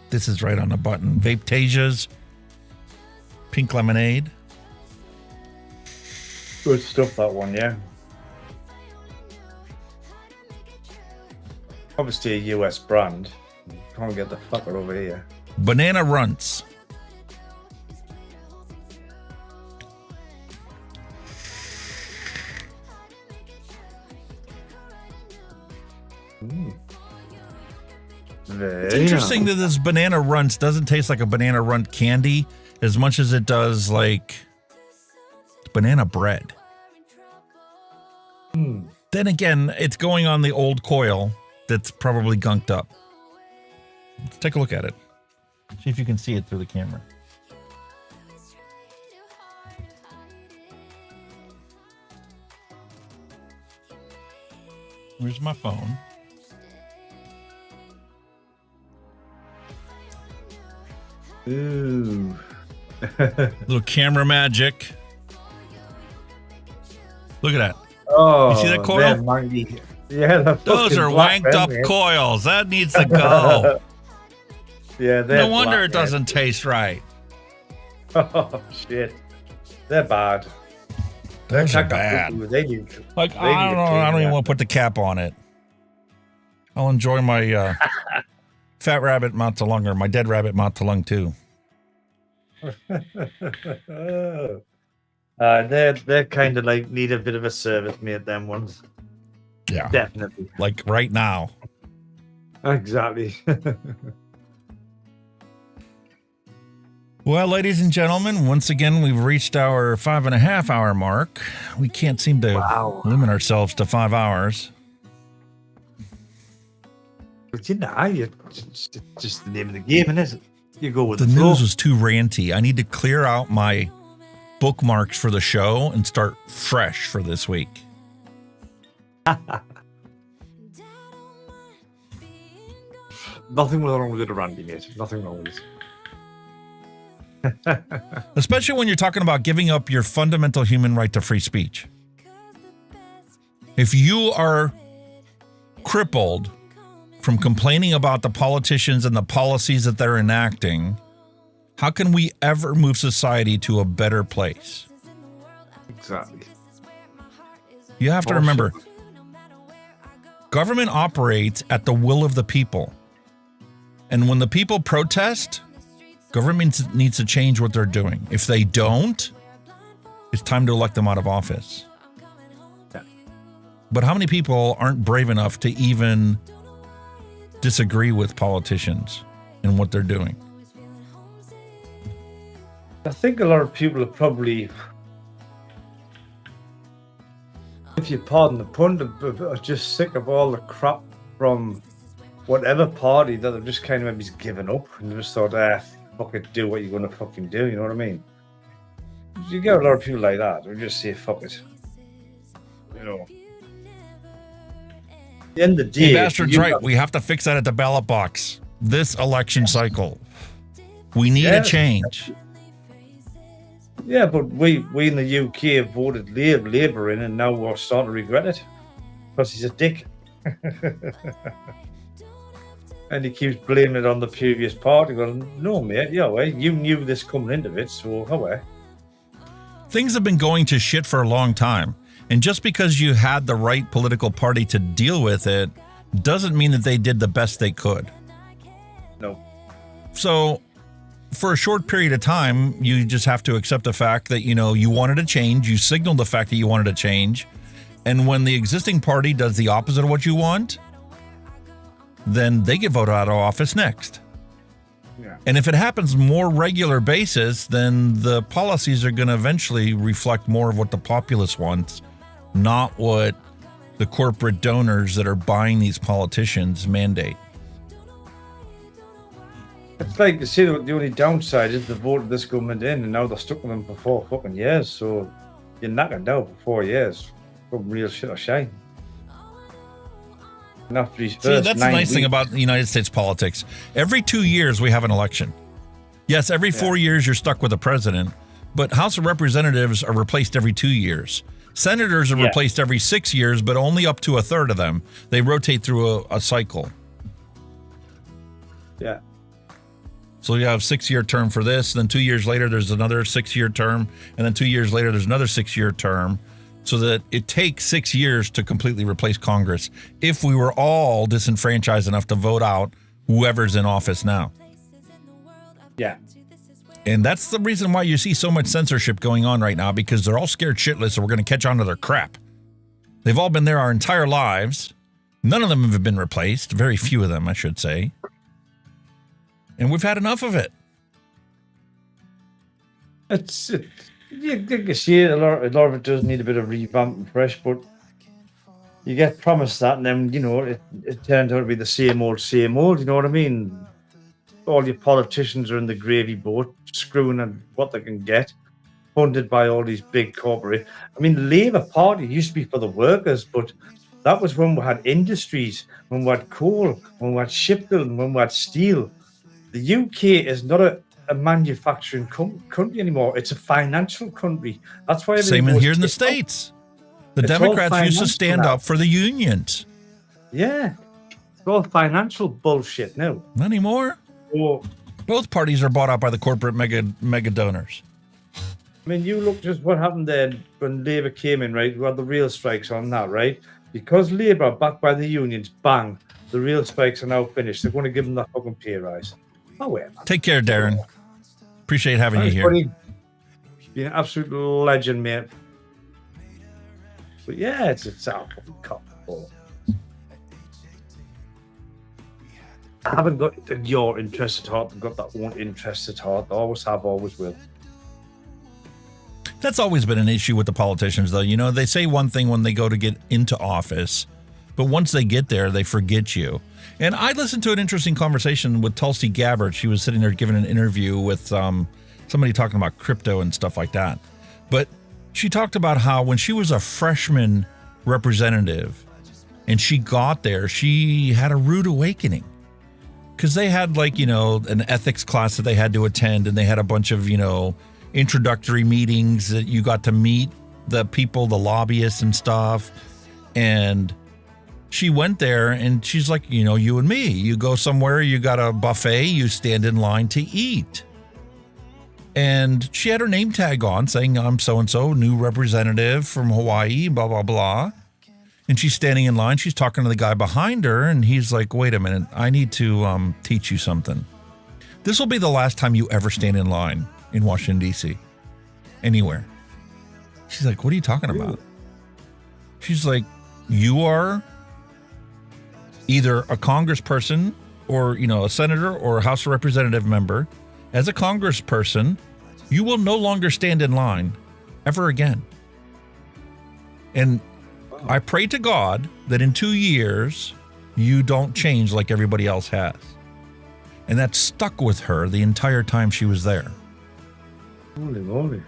This is right on the button. Vape Tasia's pink lemonade. Good stuff, that one, yeah. Obviously a US brand. Can't get the fucker over here. Banana Runts. It's interesting that this Banana Runts doesn't taste like a Banana Runt candy as much as it does like banana bread. Then again, it's going on the old coil that's probably gunked up. Let's take a look at it. See if you can see it through the camera. Where's my phone? Ooh. Little camera magic. Look at that. Oh, you see that coil? Yeah, those are wanked up coils. That needs to go. Yeah, no wonder it doesn't taste right. Oh shit, they're bad. Those are bad. They need, like I don't know. I don't even want to put the cap on it. I'll enjoy my fat rabbit mount to lung, or my dead rabbit mount to lung too. They're kind of like need a bit of a service, mate. Them ones. Yeah, definitely. Like right now. Exactly. Well, ladies and gentlemen, once again, we've reached our 5.5 hour mark. We can't seem to limit ourselves to 5 hours. But you know, it's just the name of the game, isn't it? You go with the flow. news was too ranty. I need to clear out my bookmarks for the show and start fresh for this week. Nothing wrong with it, Randy, mate. Nothing wrong with it. Especially when you're talking about giving up your fundamental human right to free speech. If you are crippled from complaining about the politicians and the policies that they're enacting, how can we ever move society to a better place? Exactly. You have to remember, government operates at the will of the people. And when the people protest, government needs to change what they're doing. If they don't, it's time to elect them out of office. Yeah. But how many people aren't brave enough to even disagree with politicians and what they're doing? I think a lot of people are probably, if you pardon the pun, are just sick of all the crap from whatever party that they've just kind of maybe given up and just thought, fuck it, do what you're going to fucking do, you know what I mean? You get a lot of people like that who just say, fuck it. You know. At the end of the day, hey, Bastard's right. We have to fix that at the ballot box. This election cycle. We need a change. Yeah, but we in the UK have voted Labour in, and now we're starting to regret it because he's a dick. And he keeps blaming it on the previous party. Well, no, mate, you knew this coming into it, so how? Things have been going to shit for a long time. And just because you had the right political party to deal with it doesn't mean that they did the best they could. No. So for a short period of time, you just have to accept the fact that, you know, you wanted to change. You signaled the fact that you wanted to change. And when the existing party does the opposite of what you want, then they get voted out of office next. Yeah. And if it happens more regular basis, then the policies are going to eventually reflect more of what the populace wants, not what the corporate donors that are buying these politicians mandate. It's like, you see, the only downside is they voted this government in, and now they're stuck with them for 4 fucking years. So you're knocking down for 4 years from real shit or shine. And after these See, first that's the 9 nice thing weeks- about United States politics. Every 2 years, we have an election. Yes, every 4 years, you're stuck with a president, but House of Representatives are replaced every 2 years. Senators are replaced every 6 years, but only up to a third of them. They rotate through a cycle. Yeah. So you have a 6-year term for this, then 2 years later, there's another 6-year term, and then 2 years later, there's another 6-year term, so that it takes 6 years to completely replace Congress if we were all disenfranchised enough to vote out whoever's in office now. Yeah. And that's the reason why you see so much censorship going on right now, because they're all scared shitless that we're going to catch on to their crap. They've all been there our entire lives. None of them have been replaced. Very few of them, I should say. And we've had enough of it. You see, a lot of it does need a bit of revamp and fresh, but you get promised that, and then, you know, it turns out to be the same old, you know what I mean? All your politicians are in the gravy boat, screwing at what they can get, funded by all these big corporate. I mean, the Labour Party used to be for the workers, but that was when we had industries, when we had coal, when we had shipbuilding, when we had steel. The UK is not a manufacturing country anymore. It's a financial country. That's why same in here in the States. The Democrats used to stand up for the unions. Yeah, it's all financial bullshit now. Not anymore. Oh, both parties are bought out by the corporate mega donors. I mean, you look just what happened there when Labour came in, right? We had the real strikes on that, right? Because Labour are backed by the unions, bang, the real strikes are now finished. They're going to give them that fucking pay rise. Oh, wait, man. Take care, Darren. Appreciate having you here. Buddy. You're an absolute legend, mate. But yeah, it's our fucking cup. I haven't got your interest at heart. I've got that one interest at heart. I always have, always will. That's always been an issue with the politicians, though. You know, they say one thing when they go to get into office, but once they get there, they forget you. And I listened to an interesting conversation with Tulsi Gabbard. She was sitting there giving an interview with somebody talking about crypto and stuff like that. But she talked about how when she was a freshman representative and she got there, she had a rude awakening. Because they had, like, you know, an ethics class that they had to attend, and they had a bunch of, you know, introductory meetings that you got to meet the people, the lobbyists and stuff. And she went there, and she's like, you know, you and me, you go somewhere, you got a buffet, you stand in line to eat. And she had her name tag on saying, I'm so-and-so, new representative from Hawaii, blah, blah, blah. And she's standing in line. She's talking to the guy behind her, and he's like, wait a minute, I need to teach you something. This will be the last time you ever stand in line in Washington, D.C., anywhere. She's like, what are you talking about? She's like, you are either a congressperson or, you know, a senator or a House of Representative member. As a congressperson, you will no longer stand in line ever again. And I pray to God that in 2 years, you don't change like everybody else has. And that stuck with her the entire time she was there. Holy moly.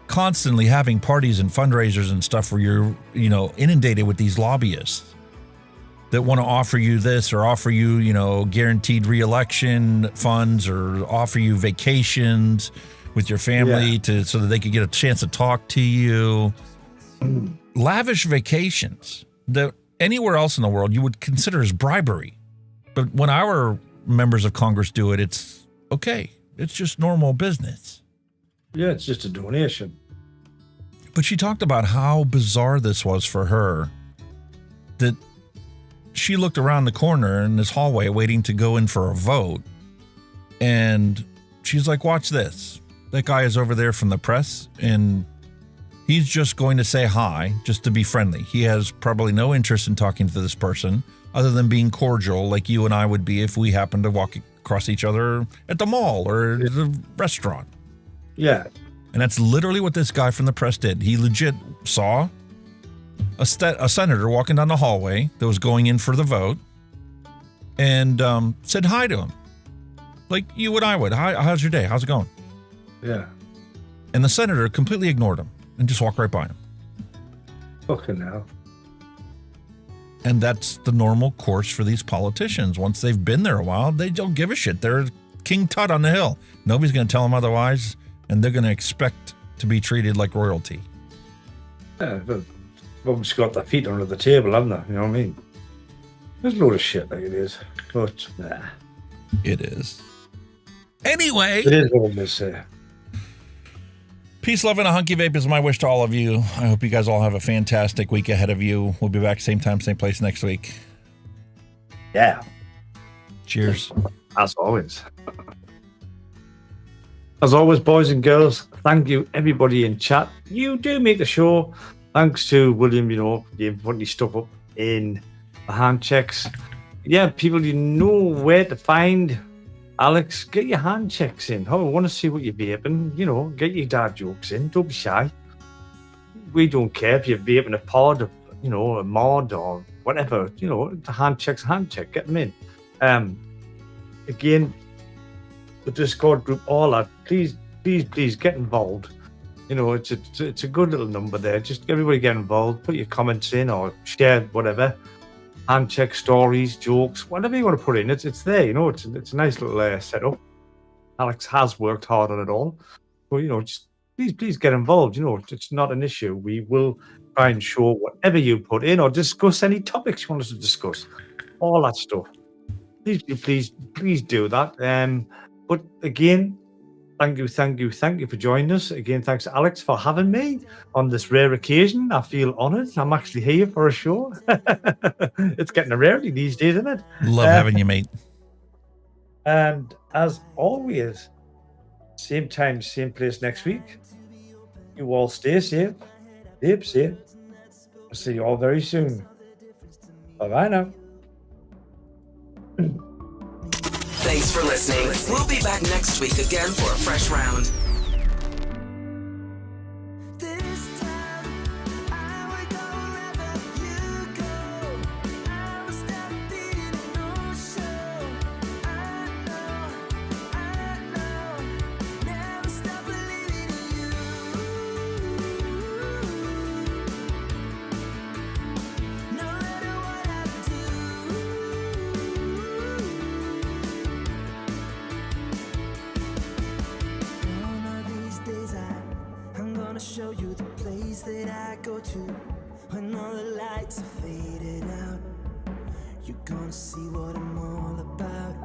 Constantly having parties and fundraisers and stuff where you're, you know, inundated with these lobbyists that want to offer you this or offer you, you know, guaranteed re-election funds or offer you vacations with your family so that they could get a chance to talk to you. Lavish vacations that anywhere else in the world you would consider as bribery. But when our members of Congress do it, it's okay. It's just normal business. Yeah, it's just a donation. But she talked about how bizarre this was for her, that she looked around the corner in this hallway waiting to go in for a vote. And she's like, watch this. That guy is over there from the press, and He's just going to say hi, just to be friendly. He has probably no interest in talking to this person other than being cordial like you and I would be if we happened to walk across each other at the mall or the restaurant. Yeah. And that's literally what this guy from the press did. He legit saw a senator walking down the hallway that was going in for the vote and said hi to him. Like you and I would. Hi, how's your day? How's it going? Yeah. And the senator completely ignored him and just walked right by him. Fucking hell. And that's the normal course for these politicians. Once they've been there a while, they don't give a shit. They're King Tut on the hill. Nobody's going to tell them otherwise, and they're going to expect to be treated like royalty. Yeah, but obviously got their feet under the table, haven't they? You know what I mean? There's a load of shit like it is. But, nah. It is. Anyway. It is what it is. Peace, love, and a hunky vape is my wish to all of you. I hope you guys all have a fantastic week ahead of you. We'll be back same time, same place next week. Yeah. Cheers. As always. As always, boys and girls, thank you, everybody in chat. You do make the show. Thanks to William, you know, putting your stuff up in the hand checks. Yeah, people, you know where to find Alex. Get your hand checks in. Oh, I want to see what you're vaping. You know, get your dad jokes in. Don't be shy. We don't care if you're vaping a pod, or, you know, a mod or whatever. You know, the hand check's hand check. Get them in. Again, the Discord group, all that. Please get involved. You know, it's a good little number there. Just everybody get involved. Put your comments in or share whatever. Hand check stories, jokes, whatever you want to put in. It's there. You know, it's a nice little setup. Alex has worked hard on it all. But you know, just please get involved. You know, it's not an issue. We will try and show whatever you put in or discuss any topics you want us to discuss. All that stuff. Please do that. But again, thank you for joining us. Again, thanks to Alex for having me on this rare occasion. I feel honoured. I'm actually here for a show. It's getting a rarity these days, isn't it? Love having you, mate. And as always, same time, same place next week. You all stay safe. Stay safe. I'll see you all very soon. Bye-bye now. Thanks for listening. We'll be back next week again for a fresh round. Show you the place that I go to when all the lights are faded out. You're gonna see what I'm all about.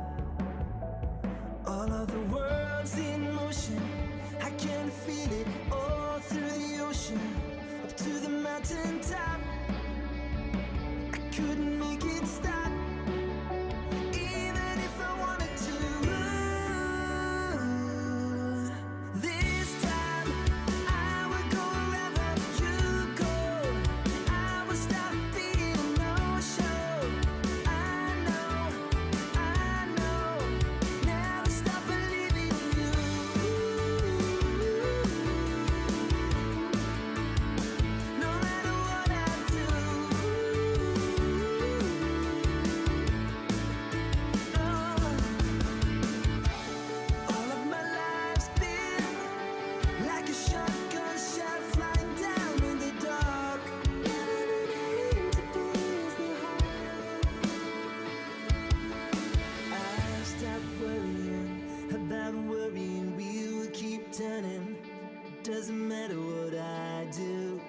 All of the world's in motion. I can feel it all through the ocean, up to the mountain top. I couldn't make it stop, even if I wanted to. This time doesn't matter what I do.